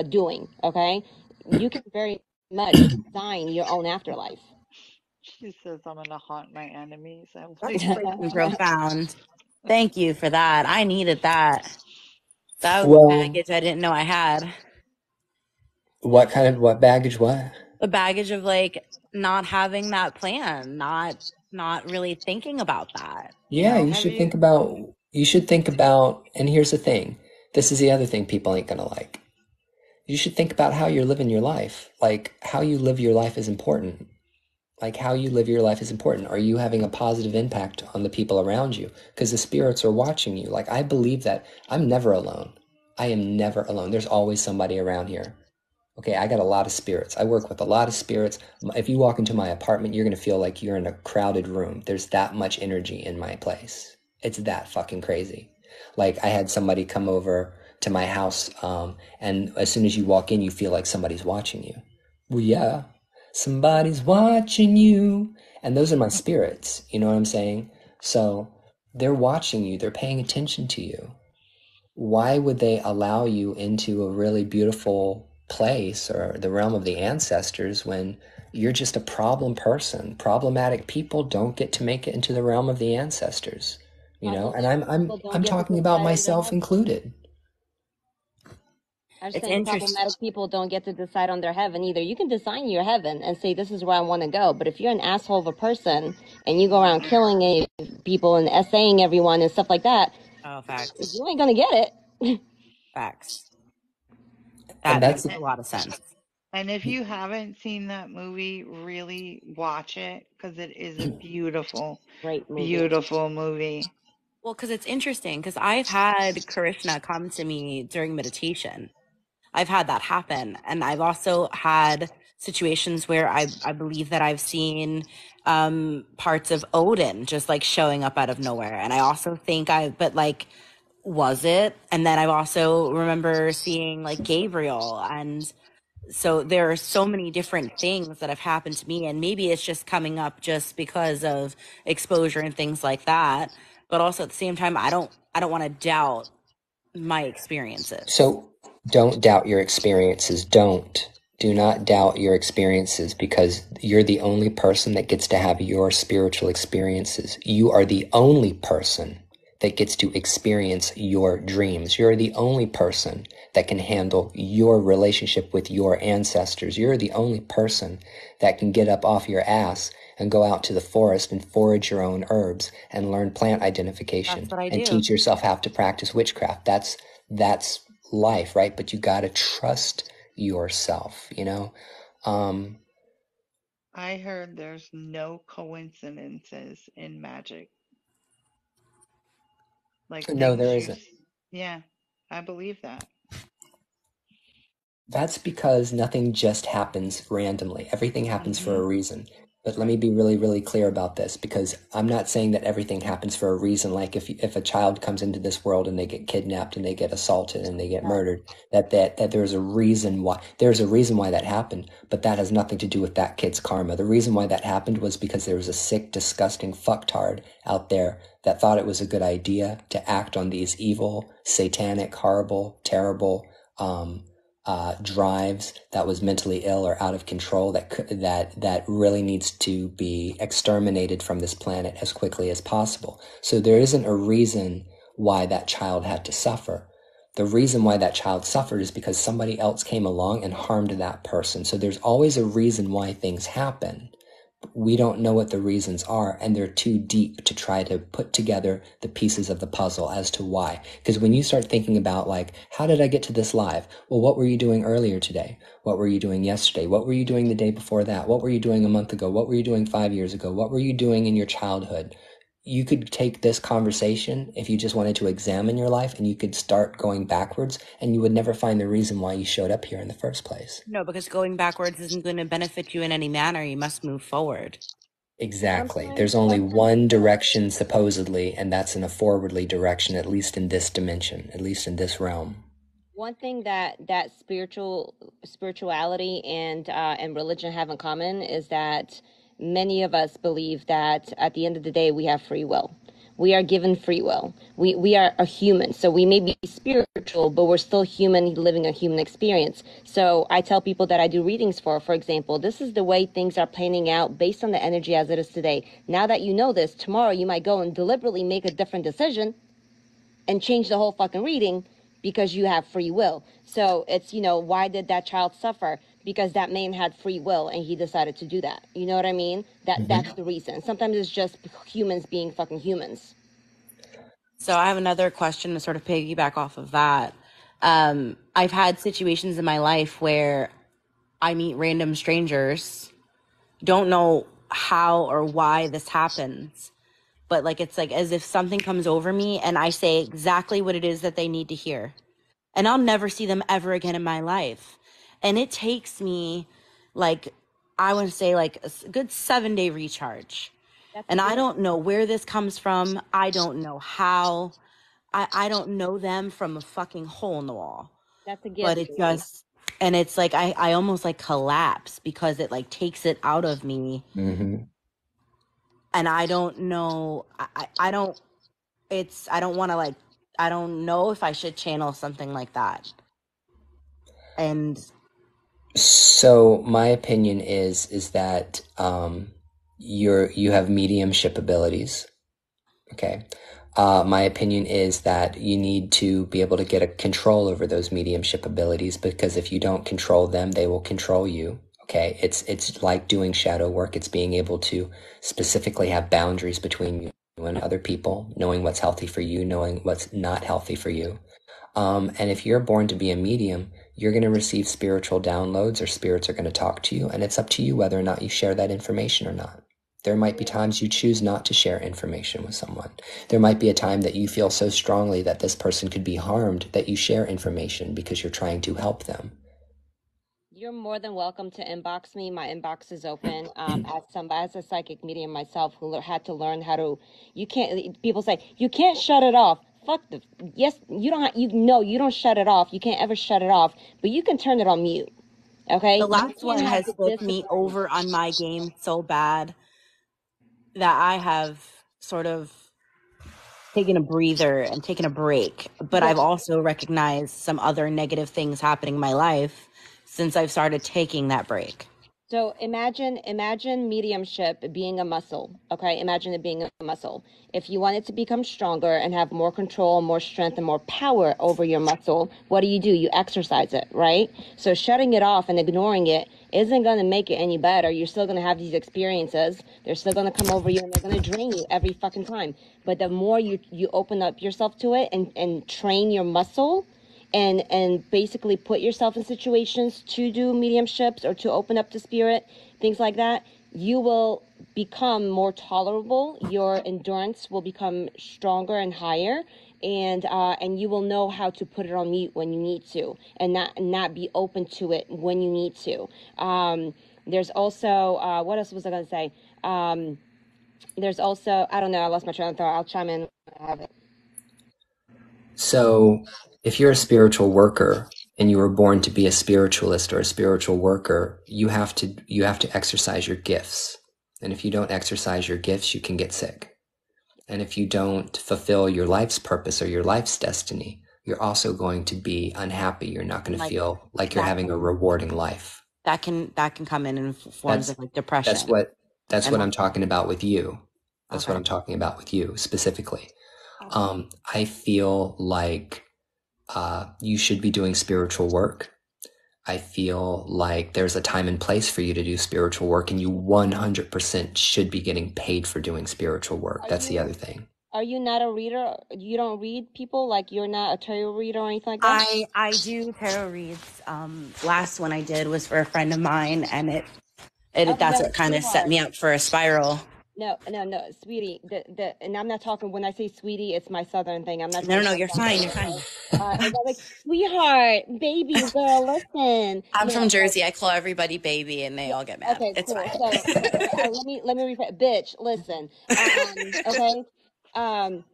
S2: doing. Okay. You can very much design your own afterlife.
S5: She says I'm gonna haunt my enemies. I'm
S7: That's
S5: like,
S7: freaking profound. Thank you for that. I needed that. That was
S1: Well,
S7: baggage I didn't know I had.
S1: what baggage, what?
S7: The baggage of like not having that plan, not really thinking about that, you
S1: Yeah,
S7: know?
S5: have you?
S1: you should think about, and here's the thing. This is the other thing people ain't gonna like. You should think about how you're living your life. Like how you live your life is important. Like how you live your life is important. Are you having a positive impact on the people around you? Because the spirits are watching you. Like I believe that I'm never alone. I am never alone. There's always somebody around here. Okay, I got a lot of spirits. I work with a lot of spirits. If you walk into my apartment, you're going to feel like you're in a crowded room. There's that much energy in my place. It's that fucking crazy. Like I had somebody come over to my house, and as soon as you walk in, you feel like somebody's watching you. Well, yeah, somebody's watching you. And those are my spirits. You know what I'm saying? So they're watching you. They're paying attention to you. Why would they allow you into a really beautiful place or the realm of the ancestors when you're just a problem person? Problematic people don't get to make it into the realm of the ancestors, and
S2: People don't
S1: I'm
S2: get to
S1: talking about
S2: decide on their
S1: myself
S2: heaven.
S1: included.
S2: I was
S7: It's
S2: saying
S7: interesting.
S2: problematic people don't get to decide on their heaven either. You can design your heaven and say, this is where I want to go. But if you're an asshole of a person and you go around killing people and essaying everyone and stuff like that,
S7: Oh, facts.
S2: you ain't going to get it.
S7: Facts.
S1: And
S7: That makes
S1: that's
S7: a lot of sense.
S5: And if you haven't seen that movie, really watch it because it is a beautiful,
S2: Great movie.
S5: beautiful movie.
S7: Well, because it's interesting, because I've had Krishna come to me during meditation. I've had that happen. And I've also had situations where I believe that I've seen parts of Odin just like showing up out of nowhere. And I also think but like, was it? And then I also remember seeing like Gabriel and So there are so many different things that have happened to me, and maybe it's just coming up just because of exposure and things like that. But also at the same time, I don't want to doubt my experiences.
S1: So don't doubt your experiences. Don't. Do not doubt your experiences because you're the only person that gets to have your spiritual experiences. You are the only person that gets to experience your dreams. You're the only person that can handle your relationship with your ancestors. You're the only person that can get up off your ass and go out to the forest and forage your own herbs and learn plant identification
S7: That's what I
S1: and
S7: do.
S1: teach yourself how to practice witchcraft. That's life, right? But you got to trust yourself, you know?
S5: I heard there's no coincidences in magic. Like
S1: No,
S5: things
S1: there
S5: you,
S1: isn't.
S5: yeah, I believe that.
S1: That's because nothing just happens randomly. Everything happens for
S5: Mm-hmm.
S1: a reason. But let me
S5: Right.
S1: be really, really clear about this because I'm not saying that everything happens for a reason. Like if a child comes into this world and they get kidnapped and they get assaulted and they get murdered, that there's a reason why that happened. But that has nothing to do with that kid's karma. The reason why that happened was because there was a sick, disgusting fucktard out there that thought it was a good idea to act on these evil, satanic, horrible, terrible, drives that was mentally ill or out of control that really needs to be exterminated from this planet as quickly as possible. So there isn't a reason why that child had to suffer. The reason why that child suffered is because somebody else came along and harmed that person. So there's always a reason why things happen. We don't know what the reasons are, and they're too deep to try to put together the pieces of the puzzle as to why. Because when you start thinking about, like, how did I get to this live? Well, what were you doing earlier today? What were you doing yesterday? What were you doing the day before that? What were you doing a month ago? What were you doing 5 years ago? What were you doing in your childhood? You could take this conversation if you just wanted to examine your life, and you could start going backwards, and you would never find the reason why you showed up here in the first place.
S7: No, because going backwards isn't going to benefit you in any manner. You must move forward.
S1: Exactly. There's only
S2: Sometimes
S1: one direction, supposedly, and that's in a forwardly direction, at least in this dimension, at least in this realm.
S2: one thing that spirituality and religion have in common is that many of us believe that at the end of the day we have free will. We are given free will. We are a human, so we may be spiritual, but we're still human, living a human experience. So I tell people that I do readings for example, this is the way things are planning out based on the energy as it is today. Now that you know this, tomorrow you might go and deliberately make a different decision and change the whole fucking reading because you have free will. So it's, why did that child suffer? Because that man had free will and he decided to do that. You know what I mean? That's the reason. Sometimes it's just humans being fucking humans.
S7: So I have another question to sort of piggyback off of that. I've had situations in my life where I meet random strangers, don't know how or why this happens, but like it's like as if something comes over me and I say exactly what it is that they need to hear. And I'll never see them ever again in my life. And it takes me like I would say like a good 7-day recharge.
S2: That's a
S7: And I
S2: gift.
S7: don't know where this comes from. I don't know how. I don't know them from a fucking hole in the wall.
S2: That's a
S7: But
S2: gift,
S7: it
S2: Julie.
S7: just and it's like I almost like collapse because it like takes it out of me.
S1: Mm-hmm.
S7: And I don't know I don't it's I don't want to like I don't know if I should channel something like that. And
S1: So my opinion is that you have mediumship abilities. Okay. My opinion is that you need to be able to get a control over those mediumship abilities because if you don't control them, they will control you. Okay. It's like doing shadow work. It's being able to specifically have boundaries between you and other people, knowing what's healthy for you, knowing what's not healthy for you. And if you're born to be a medium, you're going to receive spiritual downloads or spirits are going to talk to you, and it's up to you whether or not you share that information or not. There might be times you choose not to share information with someone. There might be a time that you feel so strongly that this person could be harmed that you share information because you're trying to help them.
S2: You're more than welcome to inbox me. My inbox is open. As a psychic medium myself who had to learn how to, you can't, people say, you can't shut it off. Yes, you don't, you know, you don't shut it off. You can't ever shut it off, but you can turn it on mute. Okay,
S7: The
S2: you
S7: last
S2: can't
S7: one
S2: have
S7: has
S2: the
S7: flipped me
S2: discipline.
S7: over on my game so bad that I have sort of taken a breather and taken a break. But
S2: Yeah.
S7: I've also recognized some other negative things happening in my life since I've started taking that break.
S2: So imagine mediumship being a muscle. Okay, imagine it being a muscle. If you want it to become stronger and have more control, more strength, and more power over your muscle, what do? You exercise it, right? So shutting it off and ignoring it isn't going to make it any better. You're still going to have these experiences. They're still going to come over you and they're going to drain you every fucking time. But the more you open up yourself to it and train your muscle, and basically put yourself in situations to do mediumships or to open up to spirit, things like that, you will become more tolerable. Your endurance will become stronger and higher, and you will know how to put it on mute when you need to, and not be open to it when you need to. There's also what else was I going to say? There's also, I don't know, I lost my train of thought. I'll chime in when I have it.
S1: So, if you're a spiritual worker and you were born to be a spiritualist or a spiritual worker, you have to exercise your gifts. And if you don't exercise your gifts, you can get sick. And if you don't fulfill your life's purpose or your life's destiny, you're also going to be unhappy. You're not going to
S7: Like
S1: feel like you're having a rewarding life.
S7: that can come in forms
S1: That's
S7: of like
S1: that's
S7: depression.
S1: that's
S7: And
S1: what I'm talking about with you. That's what
S7: okay.
S1: I'm talking about with you specifically. I feel like you should be doing spiritual work. I feel like there's a time and place for you to do spiritual work, and you 100% should be getting paid for doing spiritual work.
S2: Are
S1: That's the
S2: you
S1: other thing.
S2: are you not a reader? You don't read people? Like you're not a tarot reader or anything like that?
S7: I do tarot reads. Last one I did was for a friend of mine, and
S2: Oh
S7: that's
S2: no,
S7: what kind of set
S2: sweetheart.
S7: me up for a spiral.
S2: No, sweetie. And I'm not talking, when I say sweetie, it's my southern thing. I'm not
S7: No,
S2: trying
S7: no,
S2: to
S7: no,
S2: talk
S7: you're
S2: about
S7: fine.
S2: that,
S7: You're fine.
S2: okay? It's not like, sweetheart, baby girl, listen.
S7: I'm
S2: No,
S7: from
S2: like,
S7: Jersey. I call everybody baby, and they all get mad.
S2: okay,
S7: It's
S2: cool.
S7: fine.
S2: So let me repeat. Bitch, listen. Okay. Um,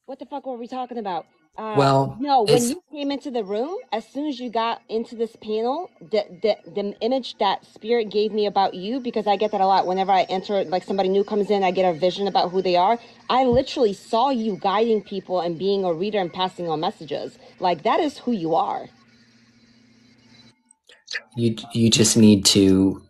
S2: what the fuck were we talking about?
S1: Well,
S2: No, when
S1: it's
S2: you came into the room, as soon as you got into this panel, the image that spirit gave me about you, because I get that a lot. Whenever I enter, like somebody new comes in, I get a vision about who they are. I literally saw you guiding people and being a reader and passing on messages. Like that is who you are.
S1: you just need to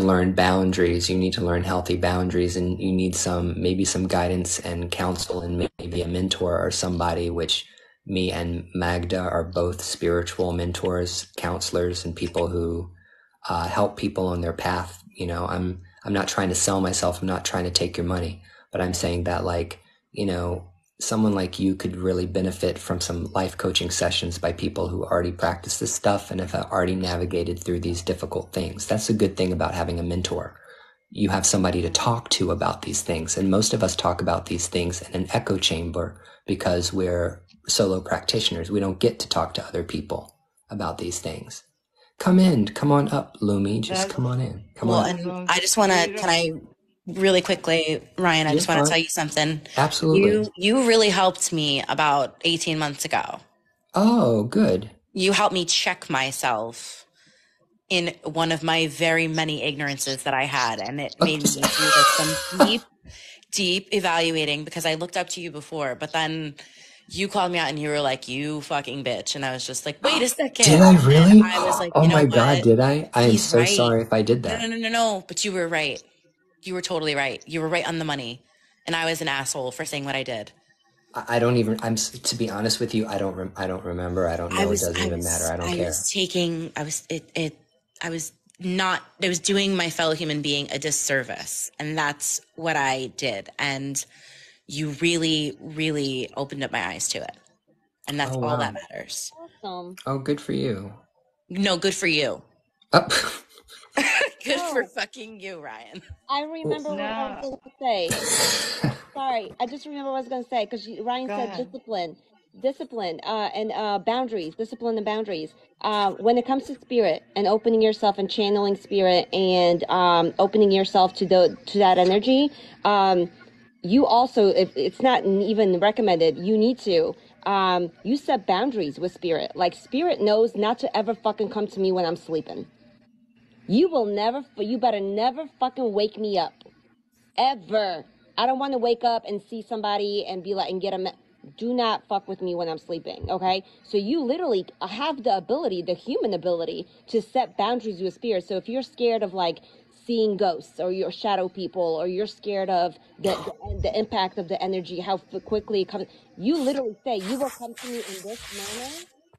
S1: learn boundaries. You need to learn healthy boundaries, and you need maybe some guidance and counsel, and maybe a mentor or somebody, which me and Magda are both spiritual mentors, counselors, and people who help people on their path. I'm not trying to sell myself. I'm not trying to take your money, but I'm saying that, like, someone like you could really benefit from some life coaching sessions by people who already practice this stuff and have already navigated through these difficult things. That's a good thing about having a mentor. You have somebody to talk to about these things. And most of us talk about these things in an echo chamber because we're solo practitioners. We don't get to talk to other people about these things. Come on up, Lumi. Just
S5: That's
S1: come on in. Come
S7: Well,
S1: on.
S5: the
S7: and
S5: most
S7: I just want to, can
S5: beautiful.
S7: I really quickly, Ryan, I
S1: You're
S7: just want to
S1: fine.
S7: tell you something.
S1: Absolutely.
S7: You really helped me about 18 months ago.
S1: Oh, good.
S7: You helped me check myself in one of my very many ignorances that I had. And it made me do like some deep evaluating, because I looked up to you before, but then you called me out and you were like, you fucking bitch. And I was just like, wait a second.
S1: Did I
S7: And
S1: really?
S7: I was like,
S1: Oh
S7: you know
S1: my God,
S7: what?
S1: did I? I am
S7: He's
S1: so
S7: right.
S1: sorry if I did
S7: No,
S1: that.
S7: no, no, no, no. But you were right. You were totally right. You were right on the money. And I was an asshole for saying what I did.
S1: I don't even, to be honest with you, I don't remember. I don't know. It doesn't even matter. I don't care.
S7: I was not, I was doing my fellow human being a disservice. And that's what I did. And you really, really opened up my eyes to it. And that's
S1: Oh,
S7: all that
S1: wow.
S7: matters.
S2: Awesome.
S1: Oh, good for you.
S7: No, good for you.
S1: Oh.
S7: Good for
S2: Oh,
S7: fucking you, Ryan.
S2: I remember what I was
S5: No,
S2: going to say. Sorry, I just remember what I was going to say because Ryan
S5: go
S2: said
S5: ahead.
S2: discipline, and boundaries, discipline and boundaries. When it comes to spirit and opening yourself and channeling spirit and opening yourself to that energy, you also, if it's not even recommended, you need to You set boundaries with spirit. Like, spirit knows not to ever fucking come to me when I'm sleeping. You better never fucking wake me up. Ever. I don't want to wake up and see somebody and be like, and get do not fuck with me when I'm sleeping, okay? So you literally have the ability, the human ability, to set boundaries with spirit. So if you're scared of like seeing ghosts, or you're shadow people, or you're scared of the impact of the energy, how quickly it comes, you literally say, you will come to me in this manner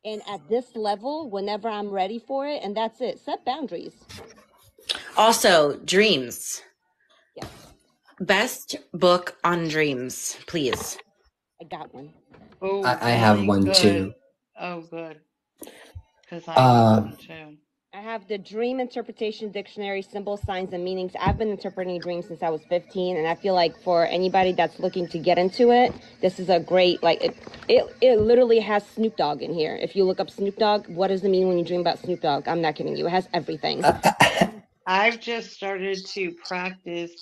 S2: and at this level whenever I'm ready for it, and that's it. Set boundaries.
S7: Also, dreams.
S2: Yes.
S7: Best book on dreams, please.
S2: I got one.
S5: Oh,
S1: I have
S5: really
S1: one
S5: good.
S1: too.
S5: Oh, good. Because I got one too.
S2: I have the Dream Interpretation Dictionary, Symbols, Signs, and Meanings. I've been interpreting dreams since I was 15, and I feel like for anybody that's looking to get into it, this is a great, like, it literally has Snoop Dogg in here. If you look up Snoop Dogg, what does it mean when you dream about Snoop Dogg? I'm not kidding you. It has everything.
S5: I've just started to practice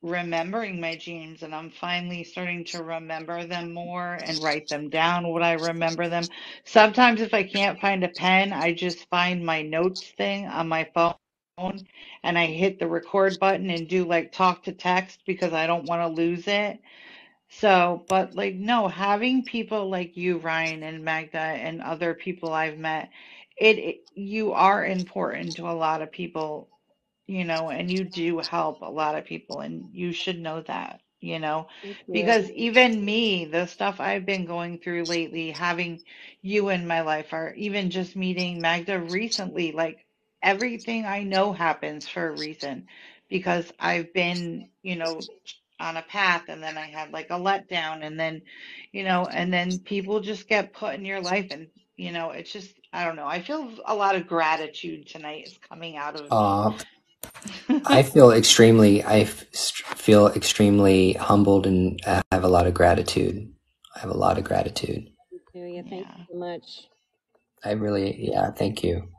S5: remembering my dreams, and I'm finally starting to remember them more and write them down what I remember them. Sometimes if I can't find a pen, I just find my notes thing on my phone and I hit the record button and do like talk to text because I don't want to lose it. So, but like, no, having people like you, Ryan and Magda, and other people I've met, you are important to a lot of people, and you do help a lot of people, and you should know that,
S2: Thank you.
S5: because even me, the stuff I've been going through lately, having you in my life, or even just meeting Magda recently, like everything I know happens for a reason, because I've been, on a path, and then I had like a letdown, and then, and then people just get put in your life, and it's just, I don't know. I feel a lot of gratitude tonight is coming out of me.
S1: I feel extremely humbled, and I have a lot of gratitude.
S2: Thank you
S5: Yeah.
S2: so much.
S1: Thank you.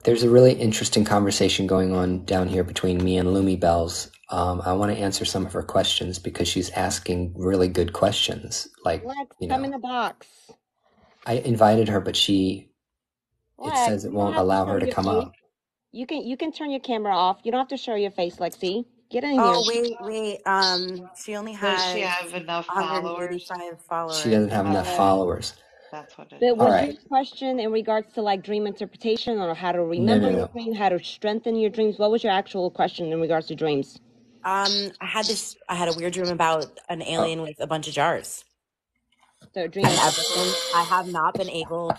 S1: There's a really interesting conversation going on down here between me and Lumi Bells. I want to answer some of her questions because she's asking really good questions. Like,
S2: Lex, come in the box.
S1: I invited her, but it
S2: Lex,
S1: says it
S2: you don't
S1: won't
S2: have to
S1: allow
S2: show
S1: her to
S2: your
S1: come
S2: face.
S1: up.
S2: You can turn your camera off. You don't have to show your face, Lexi. Get in here.
S7: Oh, wait. She only
S5: Does she
S7: has
S5: have enough followers?
S7: 185 followers.
S1: She doesn't have enough followers.
S5: That's what it
S2: But
S5: is.
S2: was
S1: All
S2: your
S1: right.
S2: question in regards to like dream interpretation, or how to remember your dream, how to strengthen your dreams? What was your actual question in regards to dreams?
S7: I had a weird dream about an alien with a bunch of jars.
S2: So dream
S7: And ever since, I have not been able.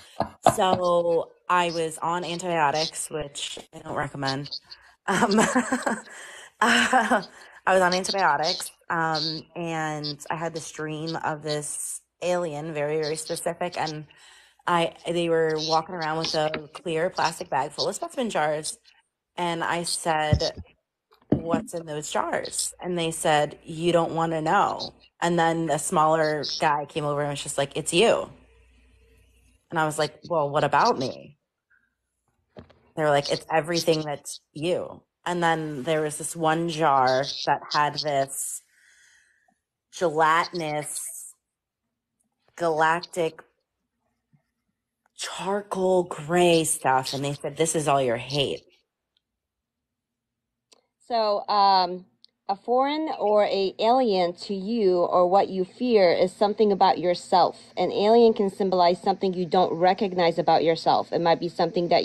S7: So I was on antibiotics, which I don't recommend. I was on antibiotics, and I had this dream of this alien, very, very specific, and they were walking around with a clear plastic bag full of specimen jars, and I said, "What's in those jars?" And they said, "You don't want to know." And then a smaller guy came over and was just like, "It's you." And I was like, "Well, what about me?" They were like, "It's everything that's you." And then there was this one jar that had this gelatinous, galactic, charcoal gray stuff. And they said, "This is all your hate."
S2: So, a foreign or a alien to you, or what you fear, is something about yourself. An alien can symbolize something you don't recognize about yourself. It might be something that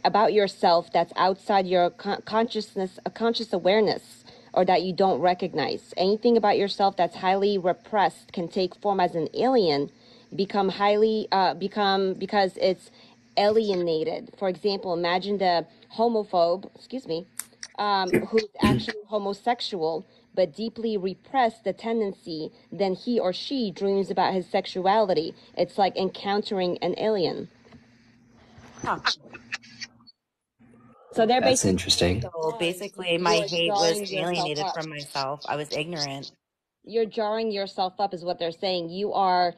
S2: about yourself that's outside your consciousness, a conscious awareness, or that you don't recognize. Anything about yourself that's highly repressed can take form as an alien, because it's alienated. For example, imagine the homophobe, who's actually homosexual but deeply repressed the tendency, then he or she dreams about his sexuality. It's like encountering an alien.
S7: Huh.
S2: So they're
S1: That's
S2: basically
S1: interesting.
S7: So basically, my hate was alienated from myself. I was ignorant.
S2: You're jarring yourself up, is what they're saying. You are,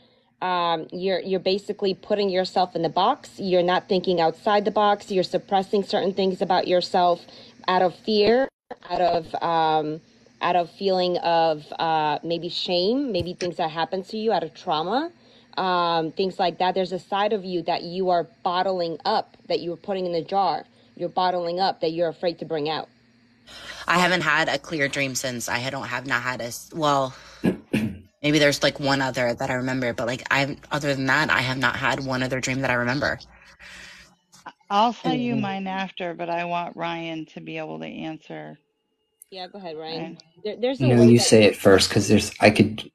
S2: you're basically putting yourself in the box. You're not thinking outside the box. You're suppressing certain things about yourself out of fear, out of out of feeling of maybe shame, maybe things that happened to you out of trauma, things like that. There's a side of you that you are bottling up, that you're putting in a jar. You're bottling up that you're afraid to bring out.
S7: I haven't had a clear dream since I have not had well, maybe there's like one other that I remember, but like other than that, I have not had one other dream that I remember.
S5: I'll tell you mine after, but I want Ryan to be able to answer.
S2: Yeah, go ahead, Ryan.
S5: Right.
S2: There's a
S1: No,
S2: way
S1: you
S2: that
S1: say it first, because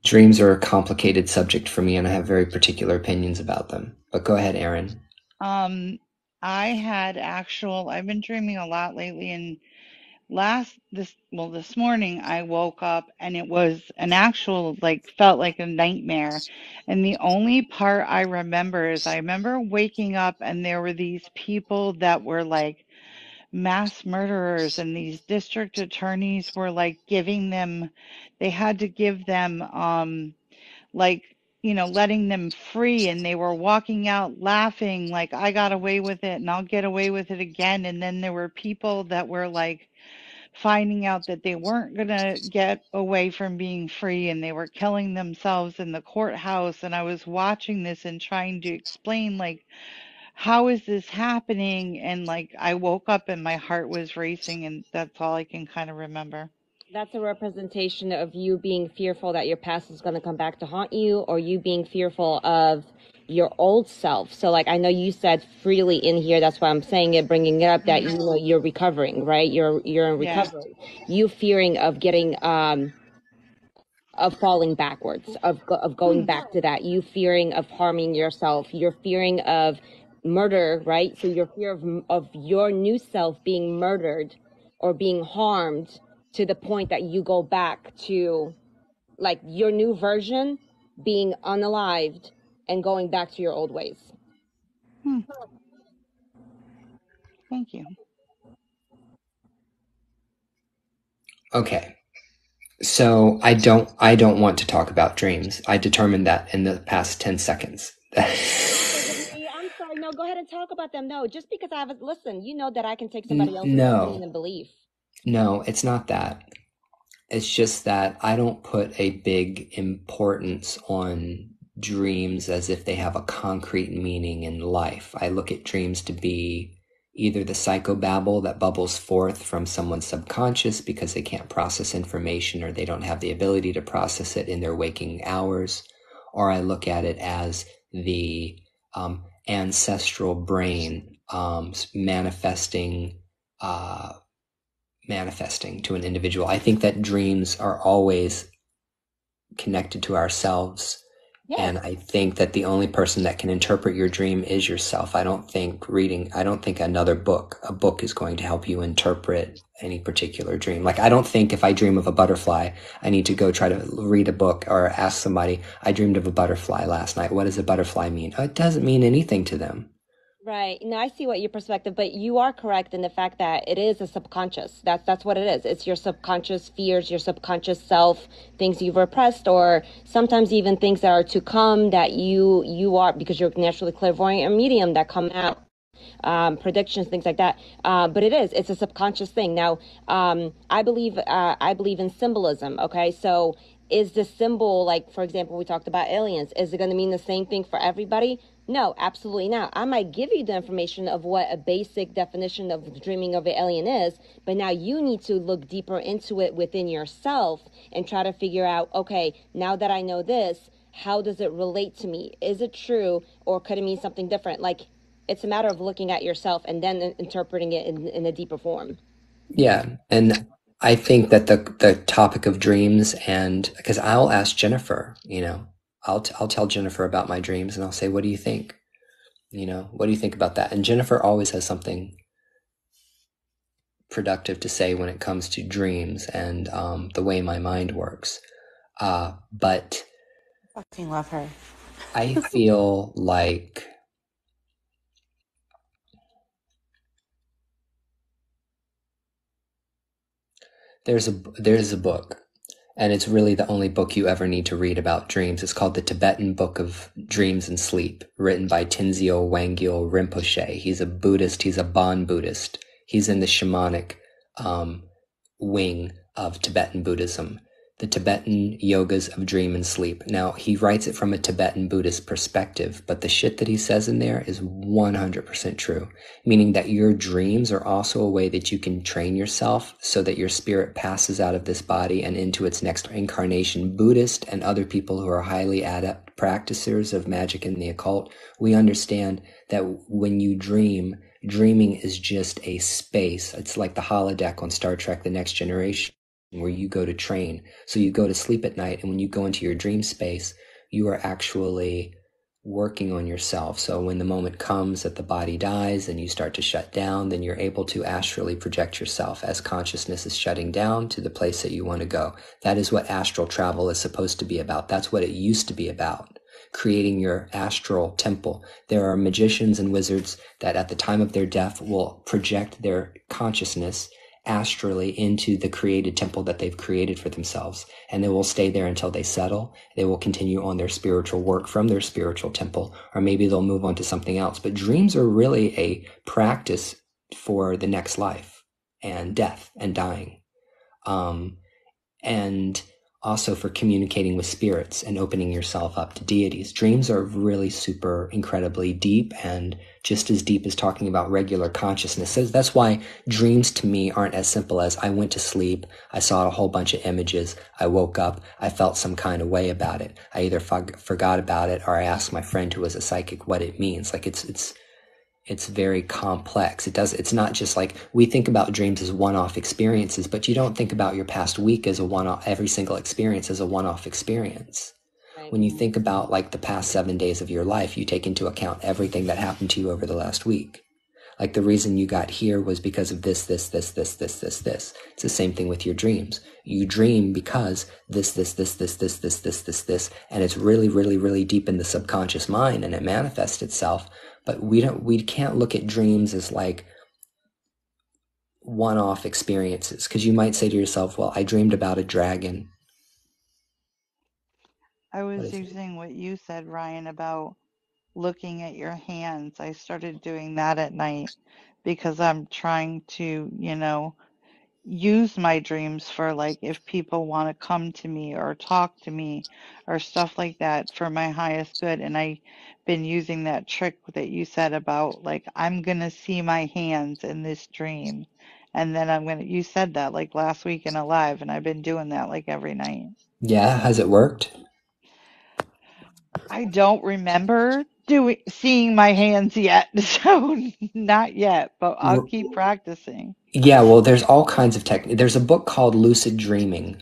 S1: dreams are a complicated subject for me, and I have very particular opinions about them. But go ahead, Aaron.
S5: I had I've been dreaming a lot lately, and this morning I woke up and it was an actual, like, felt like a nightmare. And the only part I remember is I remember waking up and there were these people that were like mass murderers, and these district attorneys were like they had to give them, like, letting them free, and they were walking out laughing like, I got away with it and I'll get away with it again. And then there were people that were like finding out that they weren't going to get away from being free, and they were killing themselves in the courthouse. And I was watching this and trying to explain, like, how is this happening? And like, I woke up and my heart was racing, and that's all I can kind of remember.
S2: that's a representation of you being fearful that your past is going to come back to haunt you, or you being fearful of your old self. So like, I know you said freely in here, that's why I'm saying it, bringing it up, that you're recovering, right? You're in recovery. You fearing of getting of falling backwards, of going back to that, you fearing of harming yourself, you're fearing of murder, right? So your fear of your new self being murdered or being harmed to the point that you go back to like your new version being unalived and going back to your old ways.
S5: Thank you.
S1: Okay. So I don't want to talk about dreams. I determined that in the past 10 seconds.
S2: I'm sorry. No, go ahead and talk about them. No, just because I haven't listened, you know that I can take somebody else's opinion and belief.
S1: No, it's not that. It's just that I don't put a big importance on dreams as if they have a concrete meaning in life. I look at dreams to be either the psychobabble that bubbles forth from someone's subconscious because they can't process information or they don't have the ability to process it in their waking hours, or I look at it as the ancestral brain manifesting to an individual. I think that dreams are always connected to ourselves. Yes. And I think that the only person that can interpret your dream is yourself. I don't think a book is going to help you interpret any particular dream. Like, I don't think if I dream of a butterfly, I need to go try to read a book or ask somebody, I dreamed of a butterfly last night. What does a butterfly mean? It doesn't mean anything to them.
S2: Right. No, I see what your perspective, but you are correct in the fact that it is a subconscious. That's what it is. It's your subconscious fears, your subconscious self, things you've repressed, or sometimes even things that are to come that you are, because you're naturally clairvoyant or medium, that come out. Predictions, things like that. But it's a subconscious thing. Now, I believe in symbolism. Okay. So is the symbol, like, for example, we talked about aliens, is it going to mean the same thing for everybody? No, absolutely not. I might give you the information of what a basic definition of dreaming of an alien is, but now you need to look deeper into it within yourself and try to figure out, okay, now that I know this, how does it relate to me? Is it true, or could it mean something different? Like, it's a matter of looking at yourself and then interpreting it in a deeper form.
S1: Yeah. And I think that the topic of dreams, and because I'll ask Jennifer, I'll tell Jennifer about my dreams and I'll say, what do you think? What do you think about that? And Jennifer always has something productive to say when it comes to dreams and the way my mind works. But
S7: I fucking love her.
S1: I feel like there's a book, and it's really the only book you ever need to read about dreams. It's called The Tibetan Book of Dreams and Sleep, written by Tenzin Wangyal Rinpoche. He's a Buddhist. He's a Bon Buddhist. He's in the shamanic wing of Tibetan Buddhism, the Tibetan yogas of dream and sleep. Now, he writes it from a Tibetan Buddhist perspective, but the shit that he says in there is 100% true, meaning that your dreams are also a way that you can train yourself so that your spirit passes out of this body and into its next incarnation. Buddhist and other people who are highly adept practicers of magic and the occult, we understand that when you dream, dreaming is just a space. It's like the holodeck on Star Trek The Next Generation, where you go to train. So you go to sleep at night, and when you go into your dream space, you are actually working on yourself. So when the moment comes that the body dies and you start to shut down, then you're able to astrally project yourself as consciousness is shutting down to the place that you want to go. That is what astral travel is supposed to be about. That's what it used to be about. Creating your astral temple. There are magicians and wizards that at the time of their death will project their consciousness astrally into the created temple that they've created for themselves, and they will stay there until they settle. They will continue on their spiritual work from their spiritual temple, or maybe they'll move on to something else. But dreams are really a practice for the next life and death and dying, and also for communicating with spirits and opening yourself up to deities. Dreams are really super incredibly deep, and just as deep as talking about regular consciousness. So that's why dreams to me aren't as simple as I went to sleep, I saw a whole bunch of images, I woke up, I felt some kind of way about it. I either forgot about it, or I asked my friend who was a psychic what it means. Like it's very complex. It's not just like we think about dreams as one-off experiences, but you don't think about your past week as a one-off, every single experience as a one-off experience. Right. When you think about like the past 7 days of your life, you take into account everything that happened to you over the last week. Like the reason you got here was because of this. It's the same thing with your dreams. You dream because this, and it's really, really, really deep in the subconscious mind, and it manifests itself. But we can't look at dreams as like one-off experiences, because you might say to yourself, well, I dreamed about a dragon.
S5: I was using what you said, Ryan, about looking at your hands. I started doing that at night because I'm trying to, use my dreams for like if people want to come to me or talk to me or stuff like that for my highest good. And I've been using that trick that you said about like I'm gonna see my hands in this dream, and then you said that like last week in a live, and I've been doing that like every night.
S1: Yeah, has it worked?
S5: I don't remember seeing my hands yet, so not yet, but I'll keep practicing.
S1: Yeah, well, there's all kinds of techniques. There's a book called Lucid Dreaming,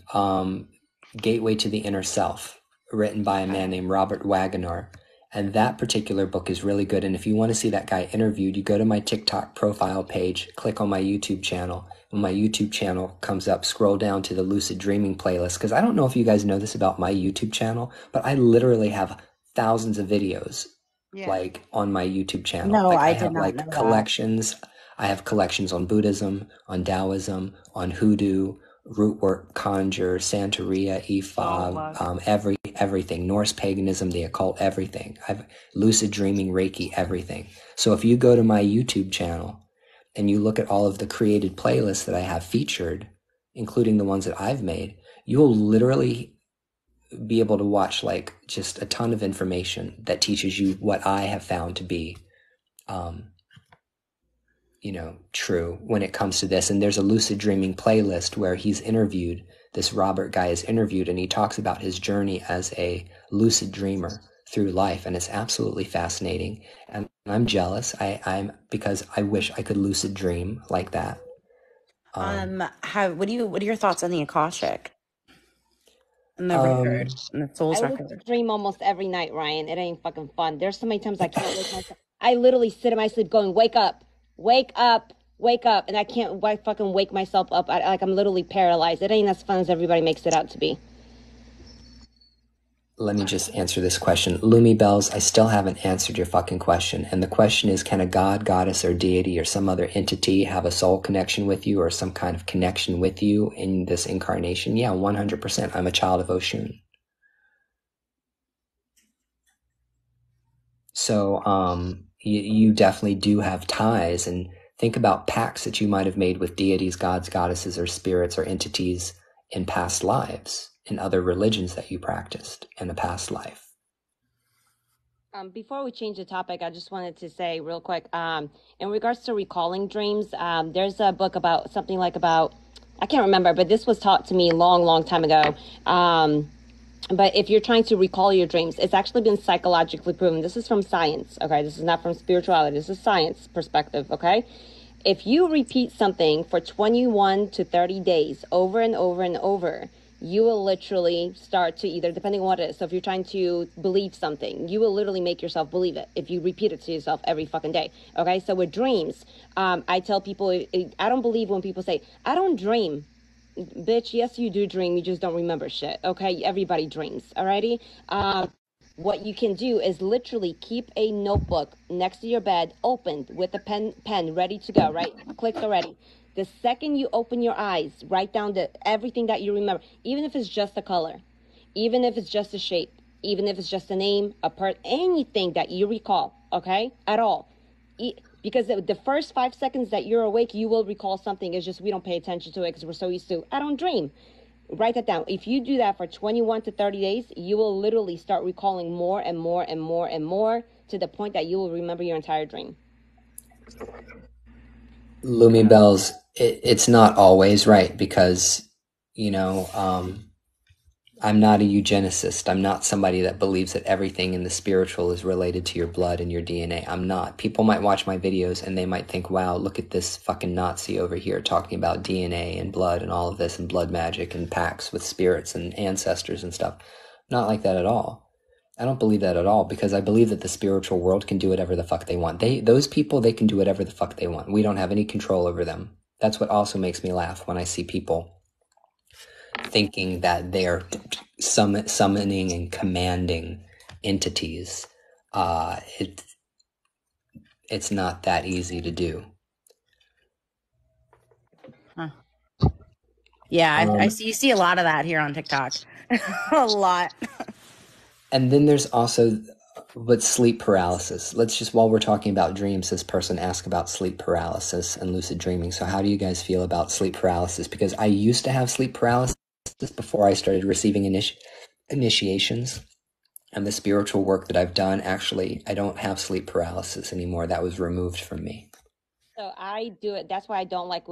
S1: Gateway to the Inner Self, written by a man named Robert Waggoner. And that particular book is really good. And if you want to see that guy interviewed, you go to my TikTok profile page, click on my YouTube channel. When my YouTube channel comes up, scroll down to the Lucid Dreaming playlist. Because I don't know if you guys know this about my YouTube channel, but I literally have thousands of videos like on my YouTube channel.
S7: No,
S1: like
S7: I
S1: have
S7: did not
S1: like
S7: know that.
S1: collections. I have collections on Buddhism, on Taoism, on Hoodoo, root work, conjure, Santeria, Ifa, everything, Norse paganism, the occult, everything. I've lucid dreaming, Reiki, everything. So if you go to my YouTube channel and you look at all of the created playlists that I have featured, including the ones that I've made, you will literally be able to watch like just a ton of information that teaches you what I have found to be true when it comes to this. And there's a lucid dreaming playlist where this Robert guy is interviewed, and he talks about his journey as a lucid dreamer through life. And it's absolutely fascinating. And I'm jealous. Because I wish I could lucid dream like that.
S7: What are your thoughts on the Akashic? And the record and the Soul's record.
S2: I dream almost every night, Ryan. It ain't fucking fun. There's so many times I can't wake myself. I literally sit in my sleep going, wake up, wake up, wake up. And I can't fucking wake myself up. I'm literally paralyzed. It ain't as fun as everybody makes it out to be.
S1: Let me just answer this question. Lumi Bells, I still haven't answered your fucking question. And the question is, can a god, goddess, or deity or some other entity have a soul connection with you or some kind of connection with you in this incarnation? Yeah, 100%. I'm a child of Oshun. So you definitely do have ties, and think about pacts that you might have made with deities, gods, goddesses, or spirits or entities in past lives, in other religions that you practiced in a past life.
S2: Before we change the topic, I just wanted to say real quick, in regards to recalling dreams, there's a book about something like about, I can't remember, but this was taught to me long time ago. But if you're trying to recall your dreams, it's actually been psychologically proven. This is from science, okay? This is not from spirituality. This is science perspective, okay? If you repeat something for 21 to 30 days over and over and over, you will literally start to either, depending on what it is. So if you're trying to believe something, you will literally make yourself believe it if you repeat it to yourself every fucking day. Okay. So with dreams, I tell people, I don't believe when people say, I don't dream. Bitch, yes, you do dream. You just don't remember shit. Okay. Everybody dreams. Alrighty. What you can do is literally keep a notebook next to your bed opened with a pen ready to go, right? Clicked already. The second you open your eyes, write down everything that you remember, even if it's just a color, even if it's just a shape, even if it's just a name, a part, anything that you recall, okay, at all. Because the first 5 seconds that you're awake, you will recall something. It's just we don't pay attention to it because we're so used to, I don't dream. Write that down. If you do that for 21 to 30 days, you will literally start recalling more and more and more and more to the point that you will remember your entire dream.
S1: Lumi Bells, it's not always right because, I'm not a eugenicist. I'm not somebody that believes that everything in the spiritual is related to your blood and your DNA. I'm not. People might watch my videos and they might think, wow, look at this fucking Nazi over here talking about DNA and blood and all of this and blood magic and pacts with spirits and ancestors and stuff. Not like that at all. I don't believe that at all because I believe that the spiritual world can do whatever the fuck they want. Those people, they can do whatever the fuck they want. We don't have any control over them. That's what also makes me laugh when I see people thinking that they're summoning and commanding entities. It's not that easy to do.
S7: Huh. Yeah, I see. You see a lot of that here on TikTok. A lot.
S1: And then there's also with sleep paralysis. Let's just, while we're talking about dreams, this person asked about sleep paralysis and lucid dreaming. So how do you guys feel about sleep paralysis? Because I used to have sleep paralysis before I started receiving initiations and the spiritual work that I've done. Actually, I don't have sleep paralysis anymore. That was removed from me.
S2: So I do it. That's why I don't like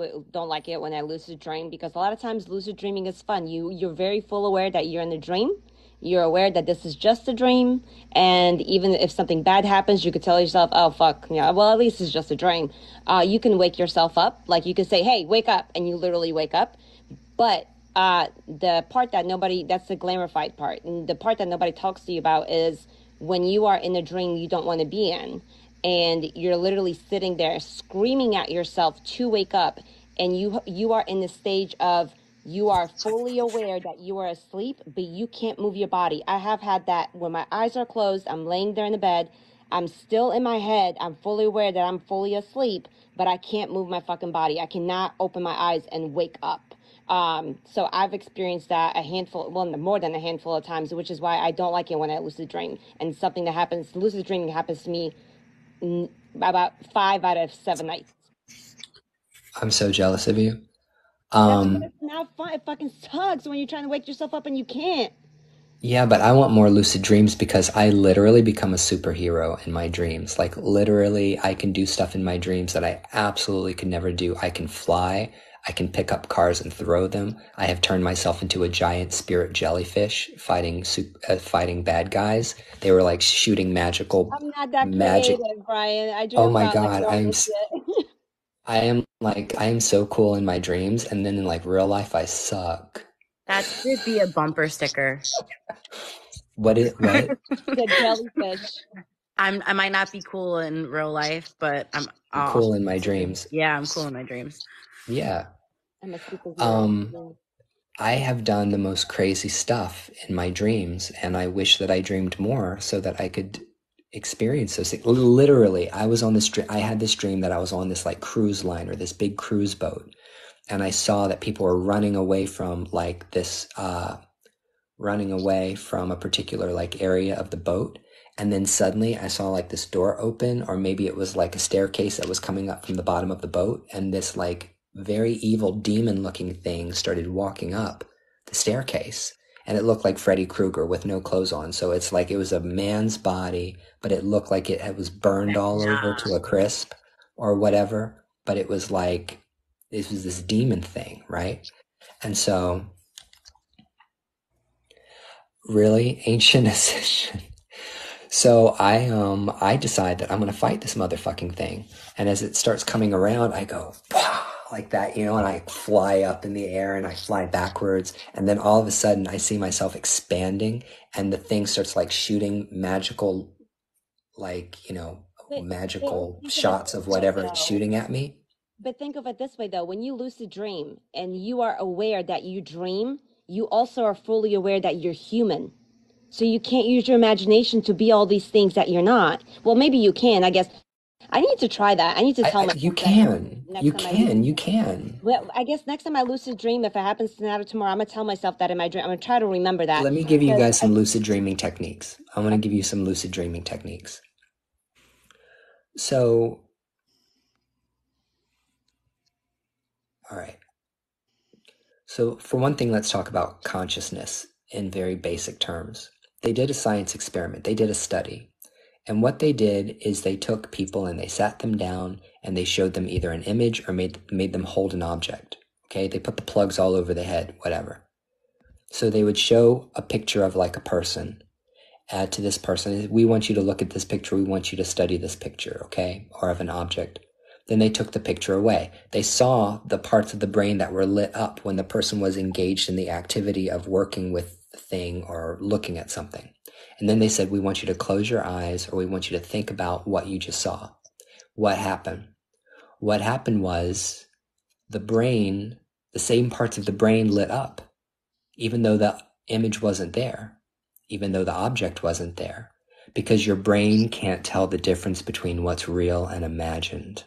S2: it when I lucid dream, because a lot of times lucid dreaming is fun. You're very full aware that you're in the dream. You're aware that this is just a dream, and even if something bad happens, you could tell yourself, "Oh fuck, yeah, well at least it's just a dream." You can wake yourself up, like you could say, "Hey, wake up," and you literally wake up. But the part that that's the glorified part, and the part that nobody talks to you about is when you are in a dream you don't want to be in, and you're literally sitting there screaming at yourself to wake up, and you are in the stage of you are fully aware that you are asleep, but you can't move your body. I have had that when my eyes are closed, I'm laying there in the bed, I'm still in my head, I'm fully aware that I'm fully asleep, but I can't move my fucking body. I cannot open my eyes and wake up. So I've experienced that more than a handful of times, which is why I don't like it when I lucid dream. And something that happens, lucid dreaming happens to me about 5 out of 7 nights.
S1: I'm so jealous of you.
S2: It's not fun. It fucking sucks when you're trying to wake yourself up and you can't.
S1: Yeah, but I want more lucid dreams because I literally become a superhero in my dreams. Like literally, I can do stuff in my dreams that I absolutely could never do. I can fly. I can pick up cars and throw them. I have turned myself into a giant spirit jellyfish fighting bad guys. They were like shooting magical
S2: I'm not that
S1: magic.
S2: creative, Brian. I dream
S1: Oh my
S2: about
S1: God,
S2: like normal shit.
S1: I am so cool in my dreams, and then in like real life, I suck.
S7: That should be a bumper sticker.
S1: What?
S2: The jellyfish.
S7: I might not be cool in real life, but I'm
S1: cool in my dreams.
S7: Yeah, I'm cool in my dreams.
S1: Yeah.
S2: I'm a superhero.
S1: I have done the most crazy stuff in my dreams, and I wish that I dreamed more so that I could experience those things. Literally, I had this dream that I was on this like cruise line or this big cruise boat, and I saw that people were running away from like this, running away from a particular like area of the boat. And then suddenly I saw like this door open, or maybe it was like a staircase that was coming up from the bottom of the boat. And this like very evil demon looking thing started walking up the staircase, and it looked like Freddy Krueger with no clothes on. So it's like it was a man's body, but it looked like it was burned all over to a crisp or whatever. But it was like, it was this demon thing, right? And so, really, ancient Ascension. So I decide that I'm going to fight this motherfucking thing. And as it starts coming around, I go, "Pah," like that, you know, and I fly up in the air and I fly backwards. And then all of a sudden I see myself expanding and the thing starts like shooting magical, like, you know, magical shots of whatever it's shooting at me.
S2: But think of it this way, though. When you lucid dream and you are aware that you dream, you also are fully aware that you're human. So you can't use your imagination to be all these things that you're not. Well, maybe you can, I guess. I need to try that. I need to tell myself
S1: you can. You can.
S2: Well, I guess next time I lucid dream, if it happens tonight or tomorrow, I'm going to tell myself that in my dream. I'm going to try to remember that.
S1: Let me give you guys some lucid dreaming techniques. I'm going to give you some lucid dreaming techniques. So, all right. So for one thing, let's talk about consciousness in very basic terms. They did a science experiment. They did a study. And what they did is they took people and they sat them down and they showed them either an image or made them hold an object. Okay, they put the plugs all over the head, whatever. So they would show a picture of like a person to this person. We want you to look at this picture. We want you to study this picture, okay, or of an object. Then they took the picture away. They saw the parts of the brain that were lit up when the person was engaged in the activity of working with the thing or looking at something. And then they said, we want you to close your eyes or we want you to think about what you just saw. What happened? What happened was the brain, the same parts of the brain lit up, even though the image wasn't there, even though the object wasn't there, because your brain can't tell the difference between what's real and imagined.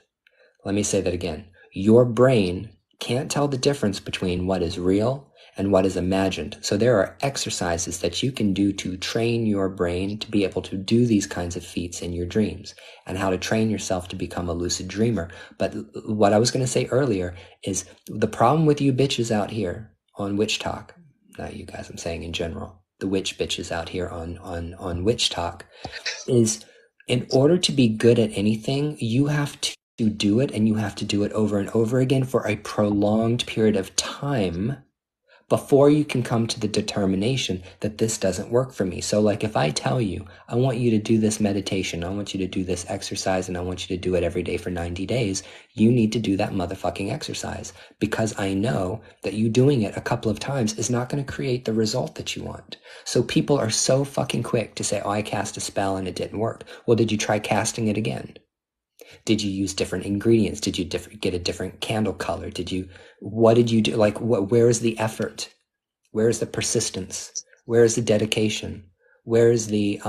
S1: Let me say that again. Your brain can't tell the difference between what is real and what is imagined. So there are exercises that you can do to train your brain to be able to do these kinds of feats in your dreams and how to train yourself to become a lucid dreamer. But what I was going to say earlier is the problem with you bitches out here on Witch Talk, not you guys, I'm saying in general, the witch bitches out here on Witch Talk, is in order to be good at anything, you have to do it and you have to do it over and over again for a prolonged period of time before you can come to the determination that this doesn't work for me. So like if I tell you, I want you to do this meditation, I want you to do this exercise, and I want you to do it every day for 90 days, you need to do that motherfucking exercise because I know that you doing it a couple of times is not going to create the result that you want. So people are so fucking quick to say, oh, I cast a spell and it didn't work. Well, did you try casting it again? Did you use different ingredients? Did you get a different candle color? What did you do? Like, where is the effort? Where is the persistence? Where is the dedication? Where is the,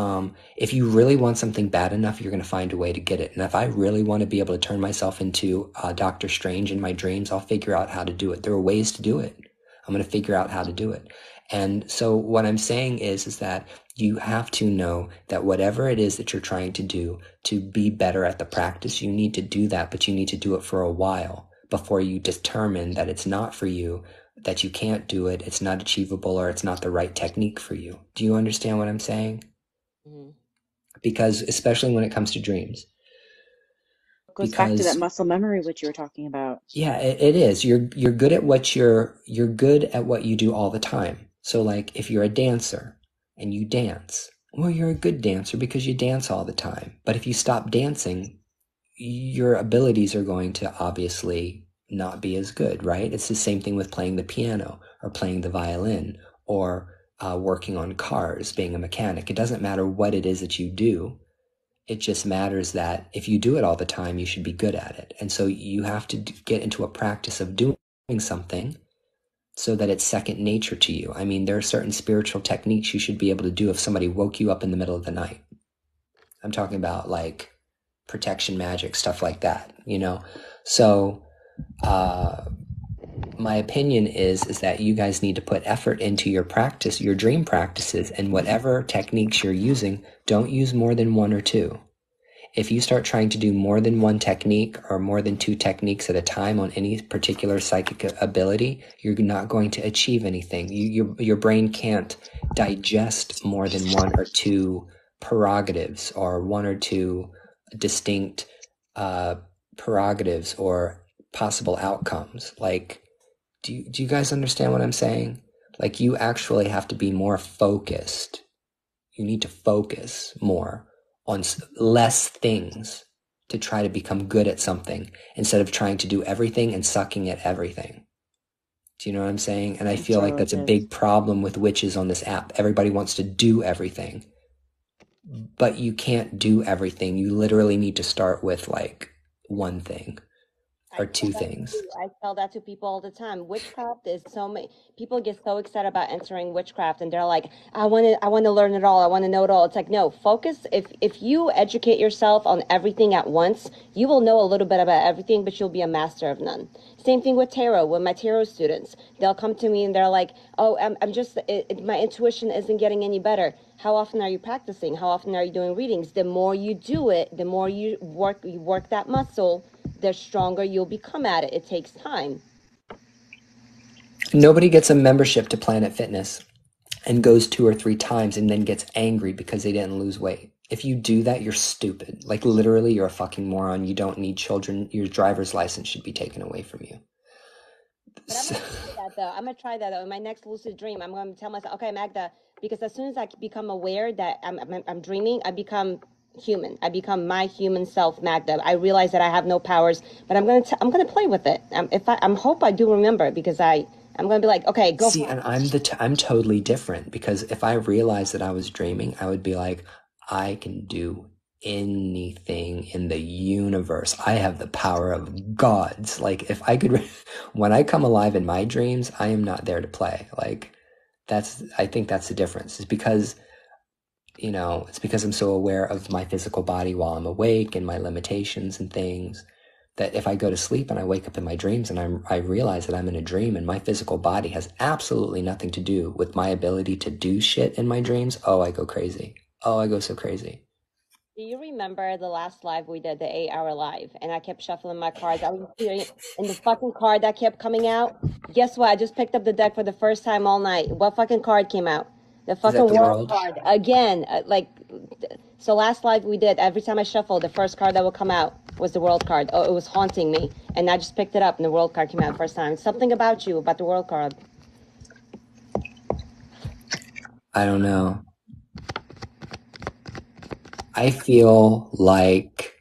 S1: if you really want something bad enough, you're going to find a way to get it. And if I really want to be able to turn myself into Doctor Strange in my dreams, I'll figure out how to do it. There are ways to do it. I'm going to figure out how to do it. And so what I'm saying is that you have to know that whatever it is that you're trying to do to be better at the practice, you need to do that, but you need to do it for a while before you determine that it's not for you, that you can't do it, it's not achievable, or it's not the right technique for you. Do you understand what I'm saying? Mm-hmm. Because especially when it comes to dreams.
S8: It goes back to that muscle memory which you were talking about.
S1: Yeah, it is. You're good at what you're good at what you do all the time. So like if you're a dancer and you dance, well, you're a good dancer because you dance all the time. But if you stop dancing, your abilities are going to obviously not be as good, right? It's the same thing with playing the piano or playing the violin or working on cars, being a mechanic. It doesn't matter what it is that you do. It just matters that if you do it all the time, you should be good at it. And so you have to get into a practice of doing something so that it's second nature to you. I mean, there are certain spiritual techniques you should be able to do if somebody woke you up in the middle of the night. I'm talking about like protection magic, stuff like that, you know? So my opinion is that you guys need to put effort into your practice, your dream practices, and whatever techniques you're using, don't use more than one or two. If you start trying to do more than one technique or more than two techniques at a time on any particular psychic ability, you're not going to achieve anything. Your brain can't digest more than one or two prerogatives or one or two distinct prerogatives or possible outcomes. Like, do you guys understand what I'm saying? Like, you actually have to be more focused. You need to focus more on less things to try to become good at something instead of trying to do everything and sucking at everything. Do you know what I'm saying? And I feel like that's a big problem with witches on this app. Everybody wants to do everything, but you can't do everything. You literally need to start with like one thing or two things.
S2: I tell that to people all the time. Witchcraft is so many people get so excited about entering witchcraft, and they're like, I want to learn it all. I want to know it all. It's like, no, focus. If you educate yourself on everything at once, you will know a little bit about everything, but you'll be a master of none. Same thing with tarot. With my tarot students, they'll come to me and they're like, oh, I'm just my intuition isn't getting any better. How often are you practicing? How often are you doing readings? The more you do it, the more you work that muscle, the stronger you'll become at it. It takes time.
S1: Nobody gets a membership to Planet Fitness and goes 2 or 3 times and then gets angry because they didn't lose weight. If you do that, you're stupid. Like, literally, you're a fucking moron. You don't need children. Your driver's license should be taken away from you.
S2: But I'm going to try that, though. I'm going to try that, though. In my next lucid dream, I'm going to tell myself, okay, Magda, because as soon as I become aware that I'm dreaming, I become human. I become my human self, Magda. I realize that I have no powers, but I'm going to play with it. I hope I do remember, because I'm going to be like, okay, go.
S1: See, and I'm totally different, because if I realized that I was dreaming, I would be like, I can do anything in the universe. I have the power of gods. Like, if I could, when I come alive in my dreams, I am not there to play. Like, I think that's the difference. It's because I'm so aware of my physical body while I'm awake and my limitations and things, that if I go to sleep and I wake up in my dreams and I realize that I'm in a dream and my physical body has absolutely nothing to do with my ability to do shit in my dreams, I go crazy. I go so crazy.
S2: Do you remember the last live we did, the 8-hour live, and I kept shuffling my cards? I was hearing, and the fucking card that kept coming out. Guess what? I just picked up the deck for the first time all night. What fucking card came out? The fucking world card again. So last live we did, every time I shuffled, the first card that would come out was the world card. Oh, it was haunting me, and I just picked it up, and the world card came out the first time. Something about you, about the world card.
S1: I don't know. I feel like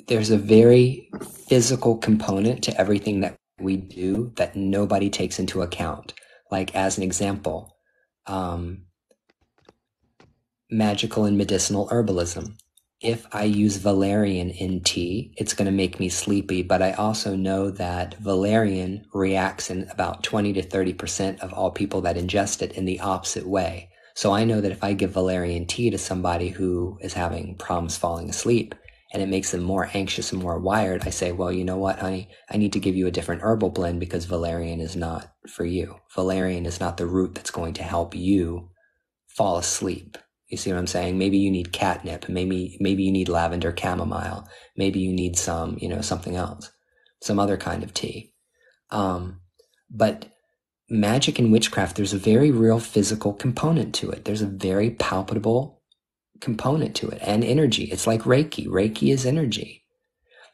S1: there's a very physical component to everything that we do that nobody takes into account. Like, as an example, magical and medicinal herbalism. If I use valerian in tea, it's going to make me sleepy, but I also know that valerian reacts in about 20 to 30% of all people that ingest it in the opposite way. So I know that if I give valerian tea to somebody who is having problems falling asleep and it makes them more anxious and more wired, I say, well, you know what, honey, I need to give you a different herbal blend because valerian is not for you. Valerian is not the root that's going to help you fall asleep. You see what I'm saying? Maybe you need catnip. Maybe you need lavender chamomile. Maybe you need some, something else, some other kind of tea. But magic and witchcraft, there's a very real physical component to it. There's a very palpable component to it, and energy. It's like Reiki. Reiki is energy.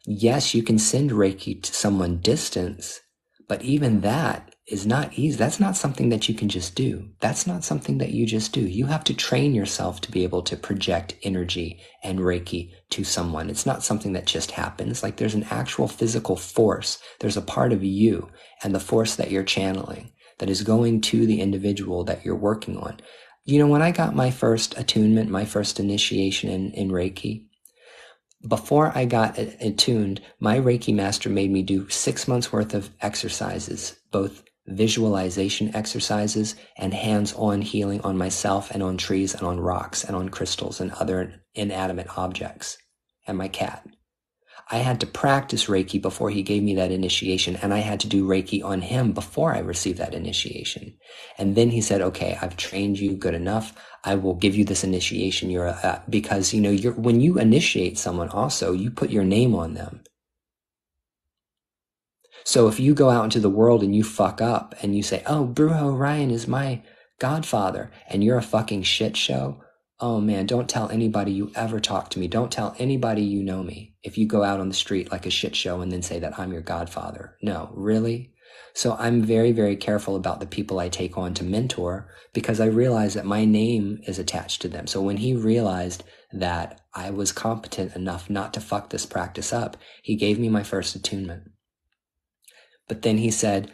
S1: Yes, you can send Reiki to someone distance, but even that is not easy. That's not something that you can just do. That's not something that you just do. You have to train yourself to be able to project energy and Reiki to someone. It's not something that just happens. Like, there's an actual physical force. There's a part of you and the force that you're channeling that is going to the individual that you're working on. When I got my first attunement, my first initiation in Reiki, before I got attuned, my Reiki master made me do 6 months worth of exercises, both visualization exercises and hands-on healing on myself and on trees and on rocks and on crystals and other inanimate objects and my cat. I had to practice Reiki before he gave me that initiation, and I had to do Reiki on him before I received that initiation. And then he said, okay, I've trained you good enough. I will give you this initiation. Because, when you initiate someone also, you put your name on them. So if you go out into the world and you fuck up and you say, oh, Brujo Ryan is my godfather, and you're a fucking shit show, oh man, don't tell anybody you ever talk to me. Don't tell anybody you know me if you go out on the street like a shit show and then say that I'm your godfather. No, really? So I'm very, very careful about the people I take on to mentor, because I realize that my name is attached to them. So when he realized that I was competent enough not to fuck this practice up, he gave me my first attunement. But then he said,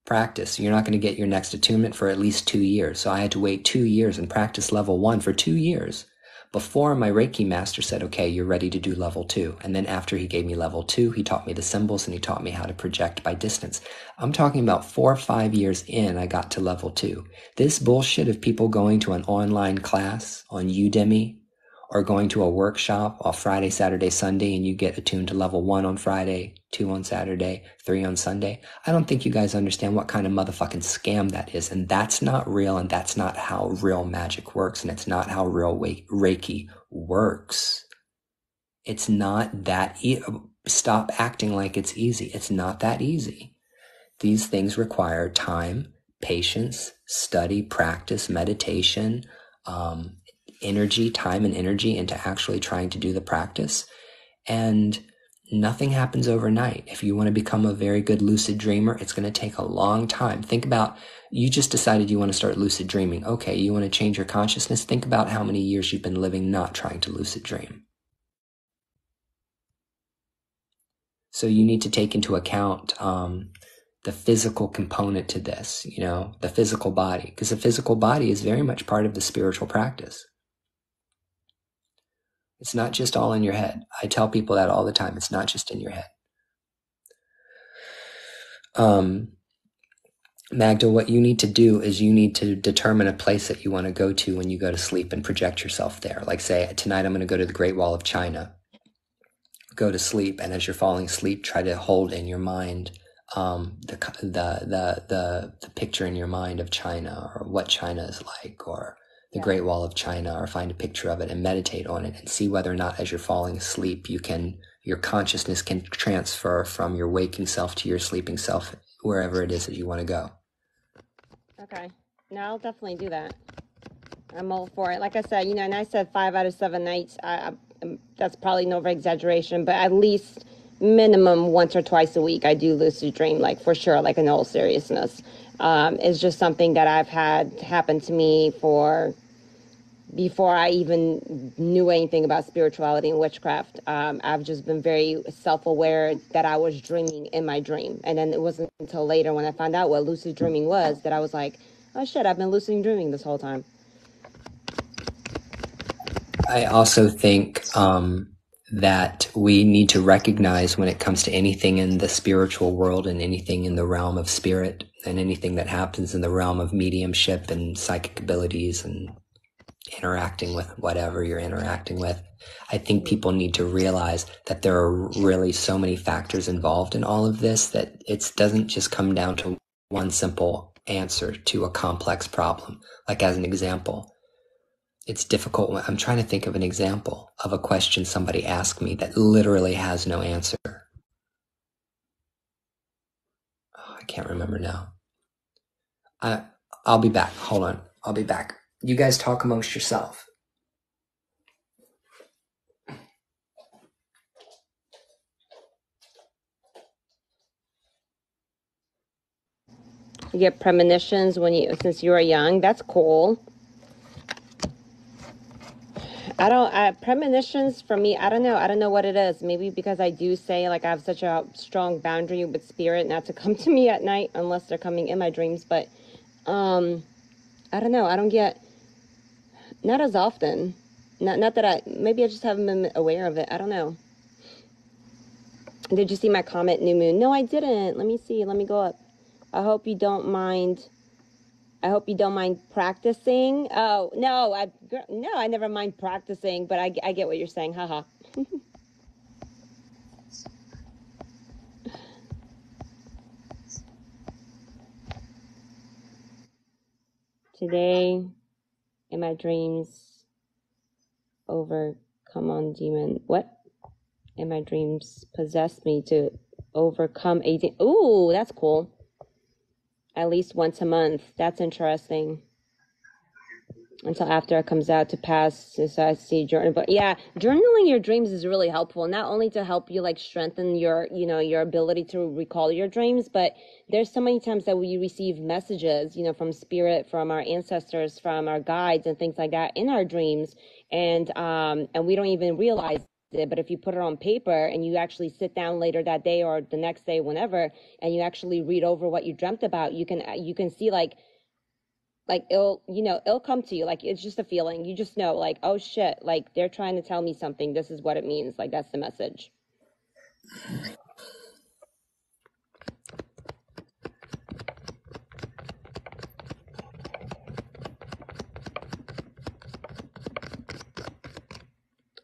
S1: practice. You're not going to get your next attunement for at least 2 years. So I had to wait 2 years and practice level 1 for 2 years before my Reiki master said, okay, you're ready to do level 2. And then after he gave me level 2, he taught me the symbols and he taught me how to project by distance. I'm talking about 4 or 5 years in, I got to level 2. This bullshit of people going to an online class on Udemy or going to a workshop on Friday, Saturday, Sunday, and you get attuned to level 1 on Friday, 2 on Saturday, 3 on Sunday. I don't think you guys understand what kind of motherfucking scam that is. And that's not real, and that's not how real magic works, and it's not how real Reiki works. It's not that stop acting like it's easy. It's not that easy. These things require time, patience, study, practice, meditation, time and energy into actually trying to do the practice. And nothing happens overnight. If you want to become a very good lucid dreamer, it's going to take a long time. Think about, you just decided you want to start lucid dreaming. Okay, you want to change your consciousness? Think about how many years you've been living not trying to lucid dream. So you need to take into account the physical component to this, the physical body, because the physical body is very much part of the spiritual practice. It's not just all in your head. I tell people that all the time. It's not just in your head. Magda, what you need to do is you need to determine a place that you want to go to when you go to sleep and project yourself there. Like say, tonight I'm going to go to the Great Wall of China. Go to sleep, and as you're falling asleep, try to hold in your mind the picture in your mind of China, or what China is like, or the Great Wall of China, or find a picture of it and meditate on it and see whether or not as you're falling asleep your consciousness can transfer from your waking self to your sleeping self, wherever it is that you want to go.
S2: Okay. No, I'll definitely do that. I'm all for it. Like I said, and I said 5 out of 7 nights. That's probably no exaggeration, but at least minimum once or twice a week, I do lucid dream, like for sure, like in all seriousness. It's just something that I've had happen to me before I even knew anything about spirituality and witchcraft. I've just been very self-aware that I was dreaming in my dream. And then it wasn't until later when I found out what lucid dreaming was that I was like, oh shit, I've been lucid dreaming this whole time.
S1: I also think that we need to recognize when it comes to anything in the spiritual world and anything in the realm of spirit and anything that happens in the realm of mediumship and psychic abilities and interacting with whatever you're interacting with, I think people need to realize that there are really so many factors involved in all of this that it doesn't just come down to one simple answer to a complex problem. Like as an example, it's difficult. I'm trying to think of an example of a question somebody asked me that literally has no answer. Oh, I can't remember now. I'll be back. Hold on. I'll be back. You guys talk amongst yourself.
S2: You get premonitions since you were young. That's cool. Premonitions for me, I don't know. I don't know what it is. Maybe because I do say, like, I have such a strong boundary with spirit not to come to me at night unless they're coming in my dreams. But, I don't know. I don't get, not as often. Not that maybe I just haven't been aware of it. I don't know. Did you see my comment, New Moon? No, I didn't. Let me see. Let me go up. I hope you don't mind practicing. Oh, no, I never mind practicing, but I get what you're saying. Haha. Today, in my dreams, overcome on demon. What? In my dreams, possessed me to overcome a demon. Ooh, that's cool. At least once a month. That's interesting. Until after it comes out to pass, so I see journal. But yeah, journaling your dreams is really helpful. Not only to help you like strengthen your, you know, your ability to recall your dreams, but there's so many times that we receive messages, you know, from spirit, from our ancestors, from our guides, and things like that in our dreams, and we don't even realize it. But if you put it on paper and you actually sit down later that day or the next day, whenever, and you actually read over what you dreamt about, you can see like it'll come to you. Like, it's just a feeling. You just know, like, oh shit, like they're trying to tell me something. This is what it means. Like, that's the message.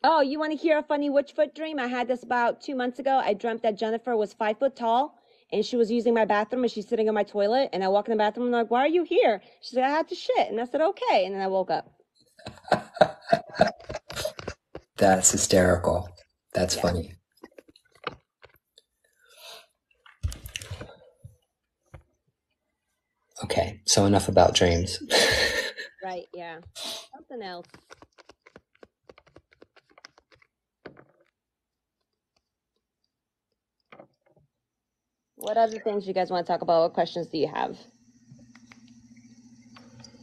S2: Oh, you want to hear a funny witchfoot dream? I had this about 2 months ago. I dreamt that Jennifer was 5 foot tall and she was using my bathroom and she's sitting on my toilet. And I walk in the bathroom and I'm like, why are you here? She said, I had to shit. And I said, okay. And then I woke up.
S1: That's hysterical. That's funny. Okay, so enough about dreams.
S2: Right, yeah. Something else. What other things you guys want to talk about? What questions do you have?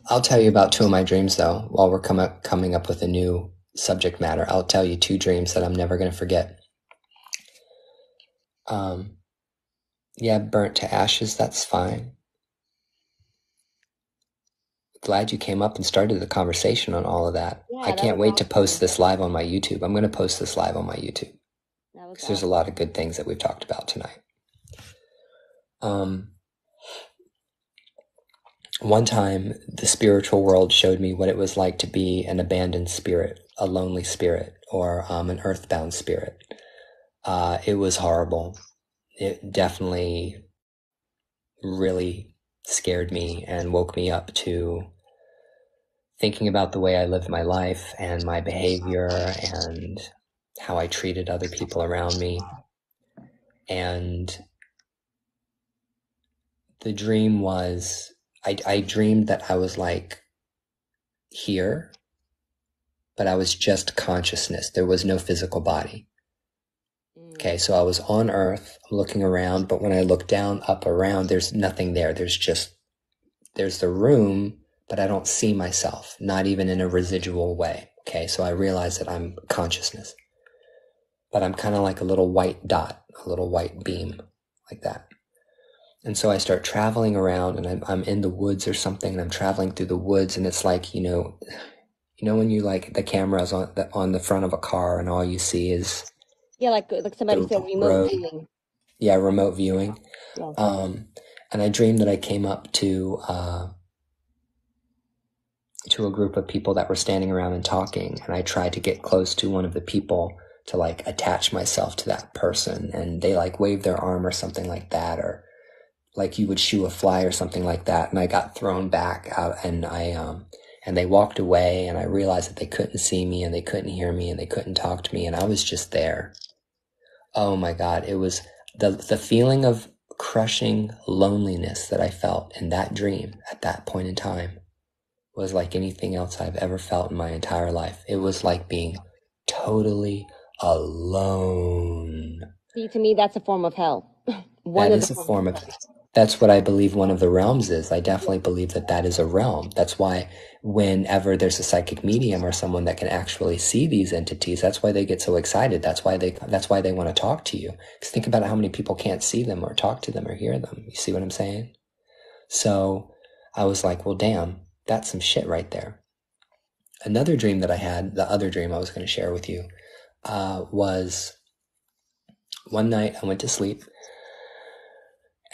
S1: I'll tell you about 2 of my dreams, though, while we're coming up with a new subject matter. I'll tell you 2 dreams that I'm never going to forget. Yeah, burnt to ashes, that's fine. Glad you came up and started the conversation on all of that.
S2: Yeah,
S1: I can't wait to post this live on my YouTube. I'm going to post this live on my YouTube. Because there's a lot of good things that we've talked about tonight. One time, the spiritual world showed me what it was like to be an abandoned spirit, a lonely spirit, or an earthbound spirit. It was horrible. It definitely really scared me and woke me up to thinking about the way I lived my life and my behavior and how I treated other people around me. And the dream was, I dreamed that I was like here, but I was just consciousness. There was no physical body. Okay, so I was on Earth looking around, but when I look down, up, around, there's nothing there. There's the room, but I don't see myself, not even in a residual way. Okay, so I realize that I'm consciousness, but I'm kind of like a little white dot, a little white beam, like that. And so I start traveling around, and I'm in the woods or something, and I'm traveling through the woods, and it's like, you know when you like the camera's on the front of a car, and all you see is
S2: like somebody said, remote viewing.
S1: Yeah, remote viewing.
S2: Yeah.
S1: And I dreamed that I came up to a group of people that were standing around and talking, and I tried to get close to one of the people to like attach myself to that person, and they like waved their arm or something like that, or like you would shoo a fly or something like that, and I got thrown back out, and and they walked away, and I realized that they couldn't see me, and they couldn't hear me, and they couldn't talk to me, and I was just there. Oh my God, it was the feeling of crushing loneliness that I felt in that dream at that point in time was like anything else I've ever felt in my entire life. It was like being totally alone.
S2: See, to me, that's a form of hell.
S1: That's what I believe one of the realms is. I definitely believe that is a realm. That's why whenever there's a psychic medium or someone that can actually see these entities, that's why they get so excited. That's why they want to talk to you. Because think about how many people can't see them or talk to them or hear them. You see what I'm saying? So I was like, well, damn, that's some shit right there. Another dream that I had, the other dream I was going to share with you, was one night I went to sleep.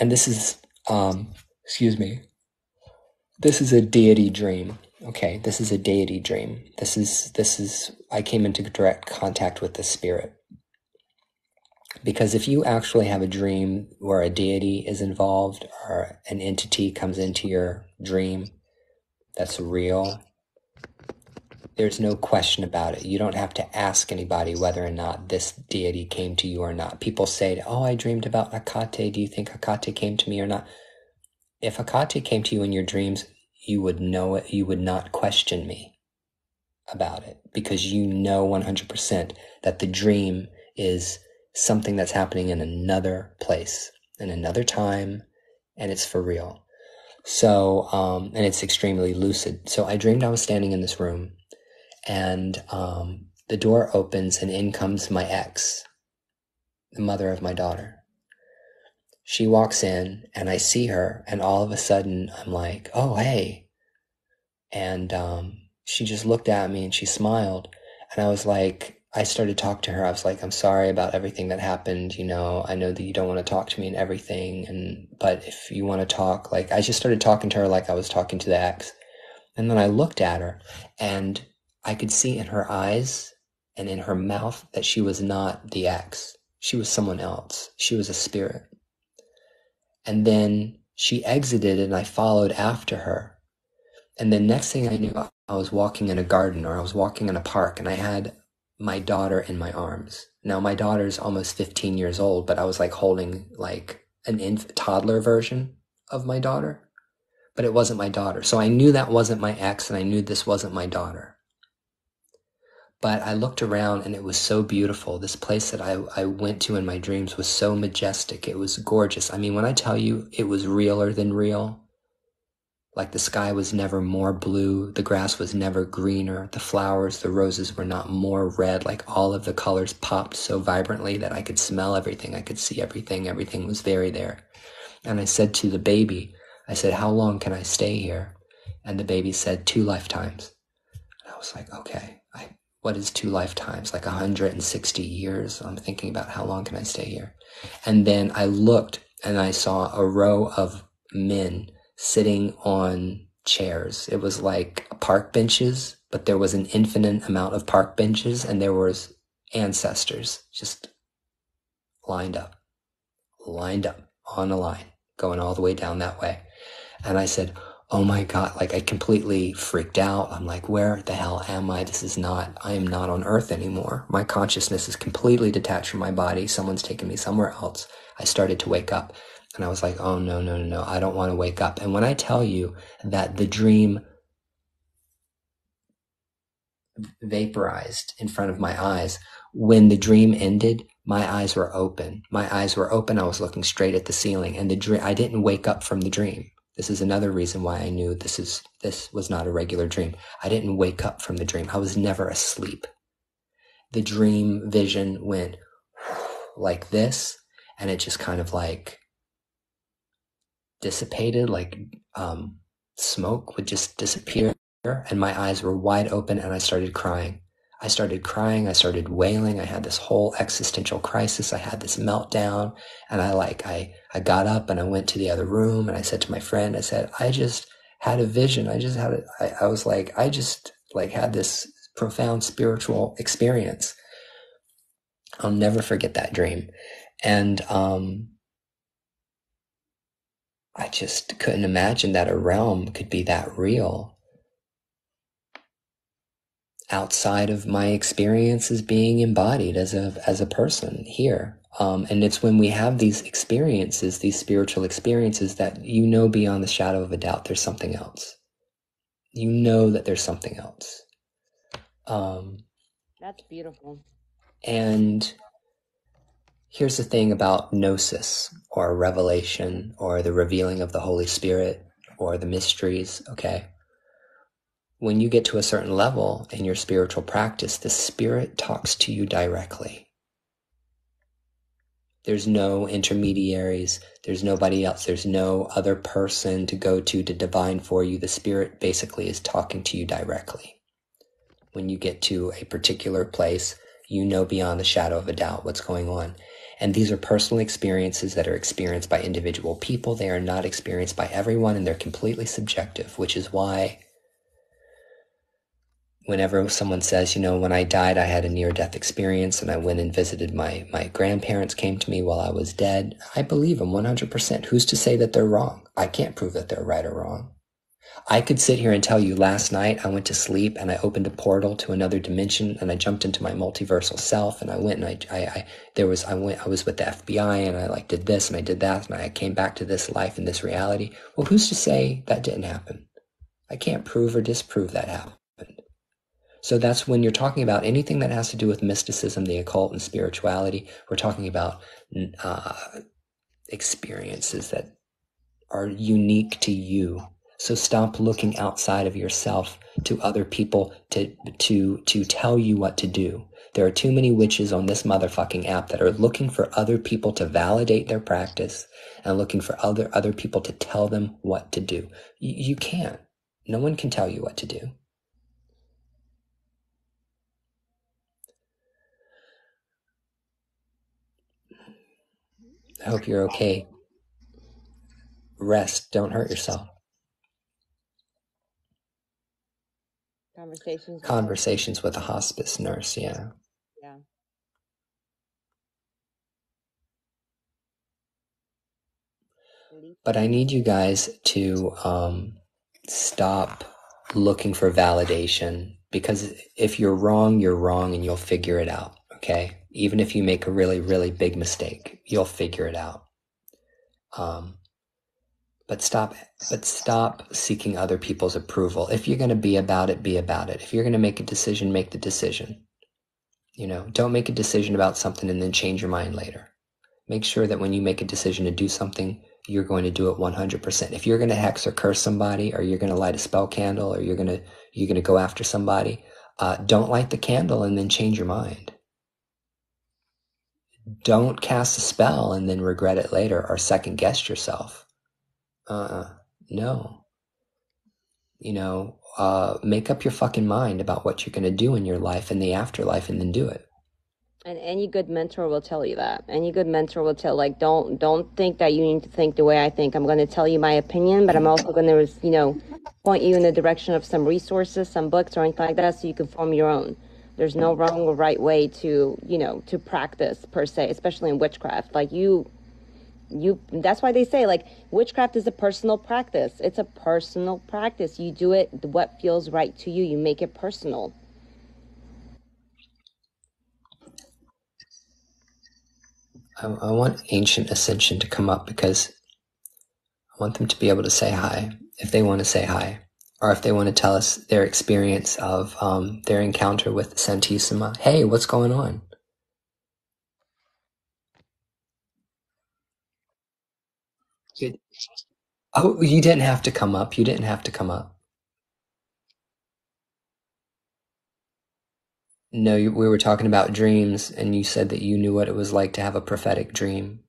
S1: And this is, this is a deity dream. Okay, this is a deity dream. This is, I came into direct contact with the spirit. Because if you actually have a dream where a deity is involved or an entity comes into your dream, that's real, there's no question about it. You don't have to ask anybody whether or not this deity came to you or not. People say, oh, I dreamed about Hecate. Do you think Hecate came to me or not? If Hecate came to you in your dreams, you would know it. You would not question me about it, because you know 100% that the dream is something that's happening in another place, in another time, and it's for real. So, and it's extremely lucid. So I dreamed I was standing in this room, and the door opens, and in comes my ex, the mother of my daughter. She walks in, and I see her, and all of a sudden I'm like, oh, hey. And she just looked at me and she smiled. And I was like, I started to talk to her. I was like, I'm sorry about everything that happened. You know, I know that you don't want to talk to me and everything. But if you want to talk, like, I just started talking to her like I was talking to the ex. And then I looked at her, and I could see in her eyes and in her mouth that she was not the ex. She was someone else. She was a spirit. And then she exited, and I followed after her. And the next thing I knew, I was walking in a garden, or I was walking in a park, and I had my daughter in my arms. Now, my daughter's almost 15 years old, but I was like holding like an toddler version of my daughter, but it wasn't my daughter. So I knew that wasn't my ex, and I knew this wasn't my daughter. But I looked around, and it was so beautiful. This place that I went to in my dreams was so majestic. It was gorgeous. I mean, when I tell you it was realer than real, like the sky was never more blue, the grass was never greener, the flowers, the roses were not more red, like all of the colors popped so vibrantly that I could smell everything, I could see everything was very there. And I said to the baby, I said, how long can I stay here? And the baby said, 2 lifetimes. And I was like, okay, what is 2 lifetimes? Like 160 years? I'm thinking about how long can I stay here? And then I looked, and I saw a row of men sitting on chairs. It was like park benches, but there was an infinite amount of park benches, and there was ancestors just lined up on a line, going all the way down that way. And I said, oh my God, like I completely freaked out. I'm like, where the hell am I? I am not on Earth anymore. My consciousness is completely detached from my body. Someone's taken me somewhere else. I started to wake up. And I was like, oh, no, I don't want to wake up. And when I tell you that the dream vaporized in front of my eyes, when the dream ended, my eyes were open. I was looking straight at the ceiling, and I didn't wake up from the dream. This is another reason why I knew this was not a regular dream. I didn't wake up from the dream. I was never asleep. The dream vision went like this, and it just kind of like dissipated, like smoke would just disappear, and my eyes were wide open, and I started crying. I started wailing. I had this whole existential crisis. I had this meltdown, and I got up, and I went to the other room, and I said to my friend, I said, I just had a vision. I had this profound spiritual experience. I'll never forget that dream. And I just couldn't imagine that a realm could be that real outside of my experiences being embodied as a person here. And it's when we have these experiences, these spiritual experiences, that you know beyond the shadow of a doubt there's something else. You know that there's something else.
S6: That's beautiful.
S1: And here's the thing about gnosis, or revelation, or the revealing of the Holy Spirit, or the mysteries, okay? When you get to a certain level in your spiritual practice, the Spirit talks to you directly. There's no intermediaries. There's nobody else. There's no other person to go to divine for you. The Spirit basically is talking to you directly. When you get to a particular place, you know beyond the shadow of a doubt what's going on. And these are personal experiences that are experienced by individual people. They are not experienced by everyone, and they're completely subjective, which is why whenever someone says, when I died, I had a near-death experience, and I went and visited my grandparents came to me while I was dead, I believe them 100%. Who's to say that they're wrong? I can't prove that they're right or wrong. I could sit here and tell you last night I went to sleep and I opened a portal to another dimension and I jumped into my multiversal self and I went and I was with the FBI and I like did this and I did that and I came back to this life and this reality. Well, who's to say that didn't happen? I can't prove or disprove that happened. So that's when you're talking about anything that has to do with mysticism, the occult, and spirituality. We're talking about experiences that are unique to you. So stop looking outside of yourself to other people to tell you what to do. There are too many witches on this motherfucking app that are looking for other people to validate their practice and looking for other people to tell them what to do. You can't. No one can tell you what to do. I hope you're okay. Rest. Don't hurt yourself. Conversations with a hospice nurse, yeah.
S2: Yeah.
S1: But I need you guys to stop looking for validation, because if you're wrong and you'll figure it out, okay? Even if you make a really, really big mistake, you'll figure it out. But stop seeking other people's approval. If you're going to be about it, be about it. If you're going to make a decision, make the decision. Don't make a decision about something and then change your mind later. Make sure that when you make a decision to do something, you're going to do it 100%. If you're going to hex or curse somebody, or you're going to light a spell candle, or you're going to go after somebody, don't light the candle and then change your mind. Don't cast a spell and then regret it later or second guess yourself. No. Make up your fucking mind about what you're going to do in your life and the afterlife, and then do it.
S9: And any good mentor will tell you that. Any good mentor will tell, like, don't think that you need to think the way I think. I'm going to tell you my opinion, but I'm also going to, point you in the direction of some resources, some books or anything like that, so you can form your own. There's no wrong or right way to, to practice per se, especially in witchcraft. Like that's why they say, like, witchcraft is a personal practice. It's a personal practice. You do it what feels right to you. You make it personal.
S1: I want Ancient Ascension to come up, because I want them to be able to say hi if they want to say hi, or if they want to tell us their experience of their encounter with Santissima. Hey, what's going on? Oh, you didn't have to come up. You didn't have to come up. No, we were talking about dreams, and you said that you knew what it was like to have a prophetic dream.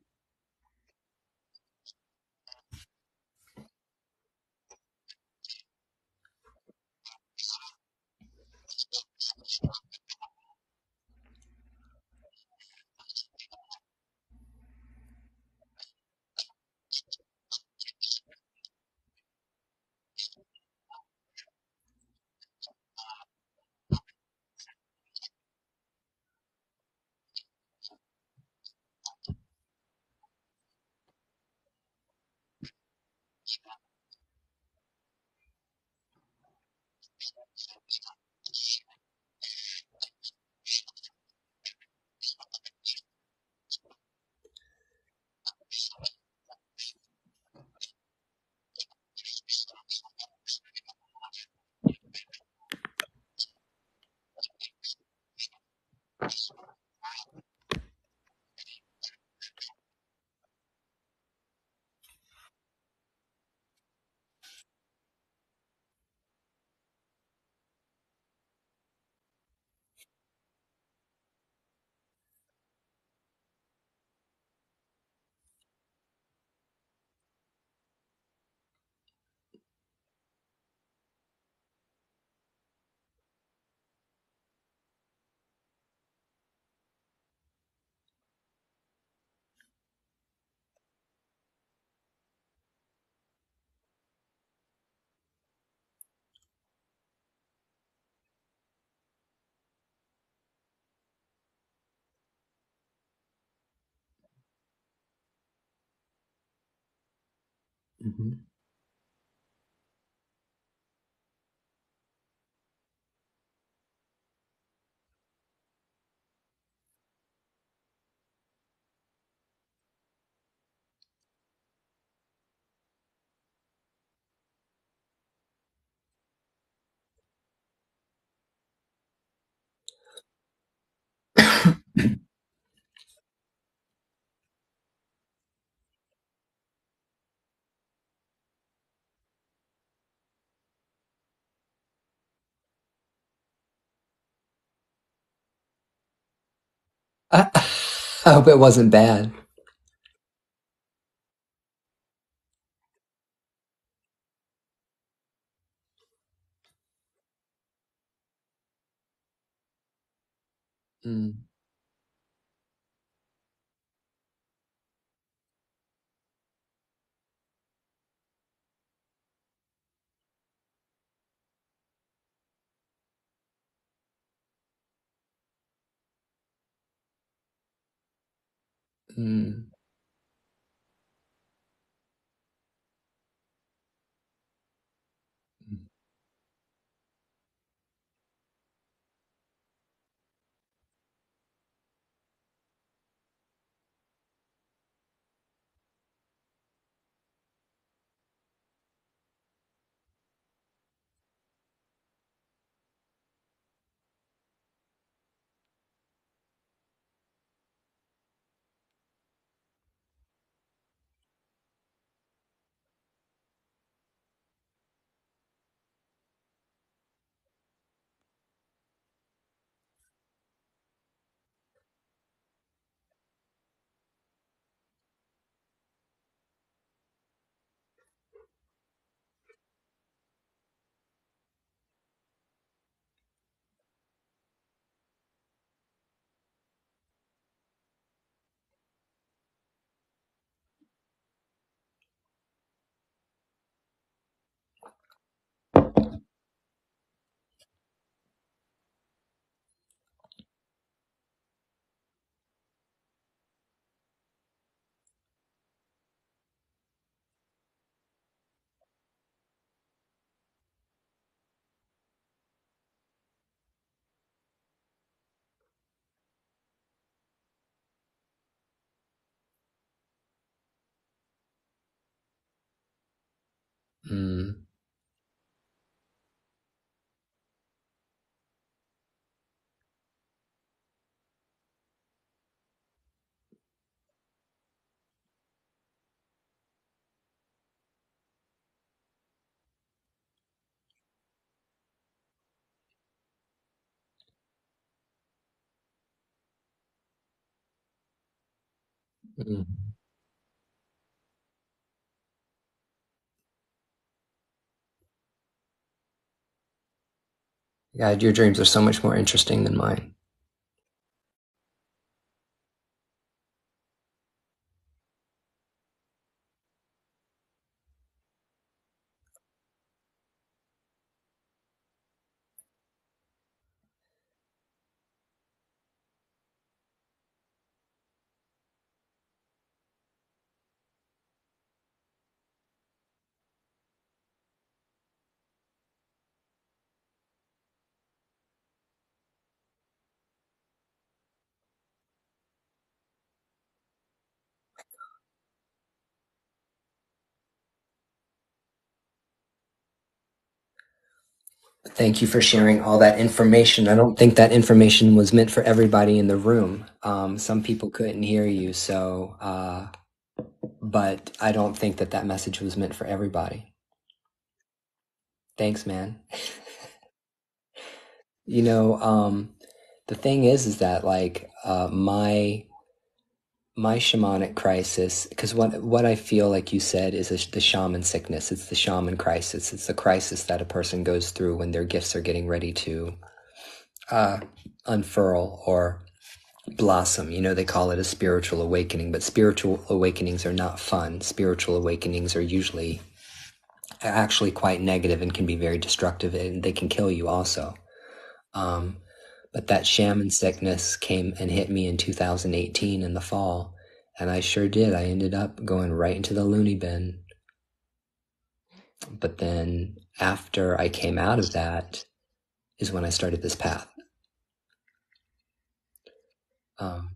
S1: Mm-hmm. I hope it wasn't bad. Mm, mm, mm. Mm. Yeah, your dreams are so much more interesting than mine. Thank you for sharing all that information. I don't think that information was meant for everybody in the room. Some people couldn't hear you, so, but I don't think that that message was meant for everybody. Thanks, man. You know, the thing is that like my shamanic crisis, because what I feel like you said is the shaman sickness. It's the shaman crisis. It's the crisis that a person goes through when their gifts are getting ready to uh, unfurl or blossom. You know, they call it a spiritual awakening, but spiritual awakenings are not fun. Spiritual awakenings are usually actually quite negative and can be very destructive, and they can kill you also. Um, but that shaman sickness came and hit me in 2018 in the fall, and I sure did. I ended up going right into the loony bin. But then after I came out of that is when I started this path. Um,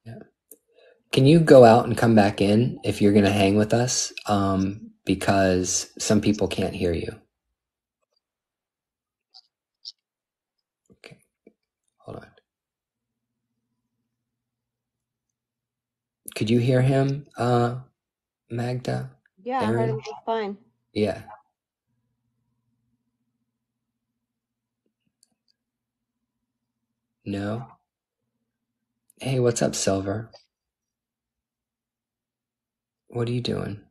S1: yeah. Can you go out and come back in if you're going to hang with us? Because some people can't hear you. Okay, hold on. Could you hear him, Magda?
S9: Yeah, I heard him just fine.
S1: Yeah. No? Hey, what's up, Silver? What are you doing?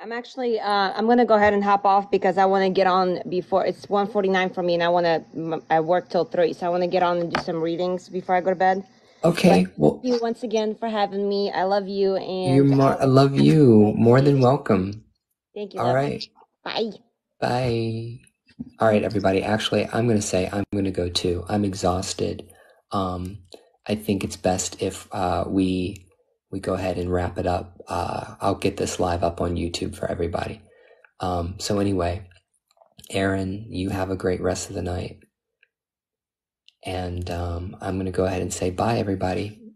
S9: I'm actually, I'm gonna go ahead and hop off because I want to get on before it's 1:49 for me, and I work till 3, so I want to get on and do some readings before I go to bed.
S1: Okay,
S9: But
S1: well,
S9: thank you once again for having me. I love you, and
S1: I love you. More than welcome.
S9: thank you.
S1: All
S9: Love.
S1: right.
S9: Bye.
S1: Bye. All right, everybody. Actually, I'm going to say I'm going to go too. I'm exhausted. I think it's best if we go ahead and wrap it up. I'll get this live up on YouTube for everybody. So anyway, Aaron, you have a great rest of the night. And I'm going to go ahead and say bye, everybody.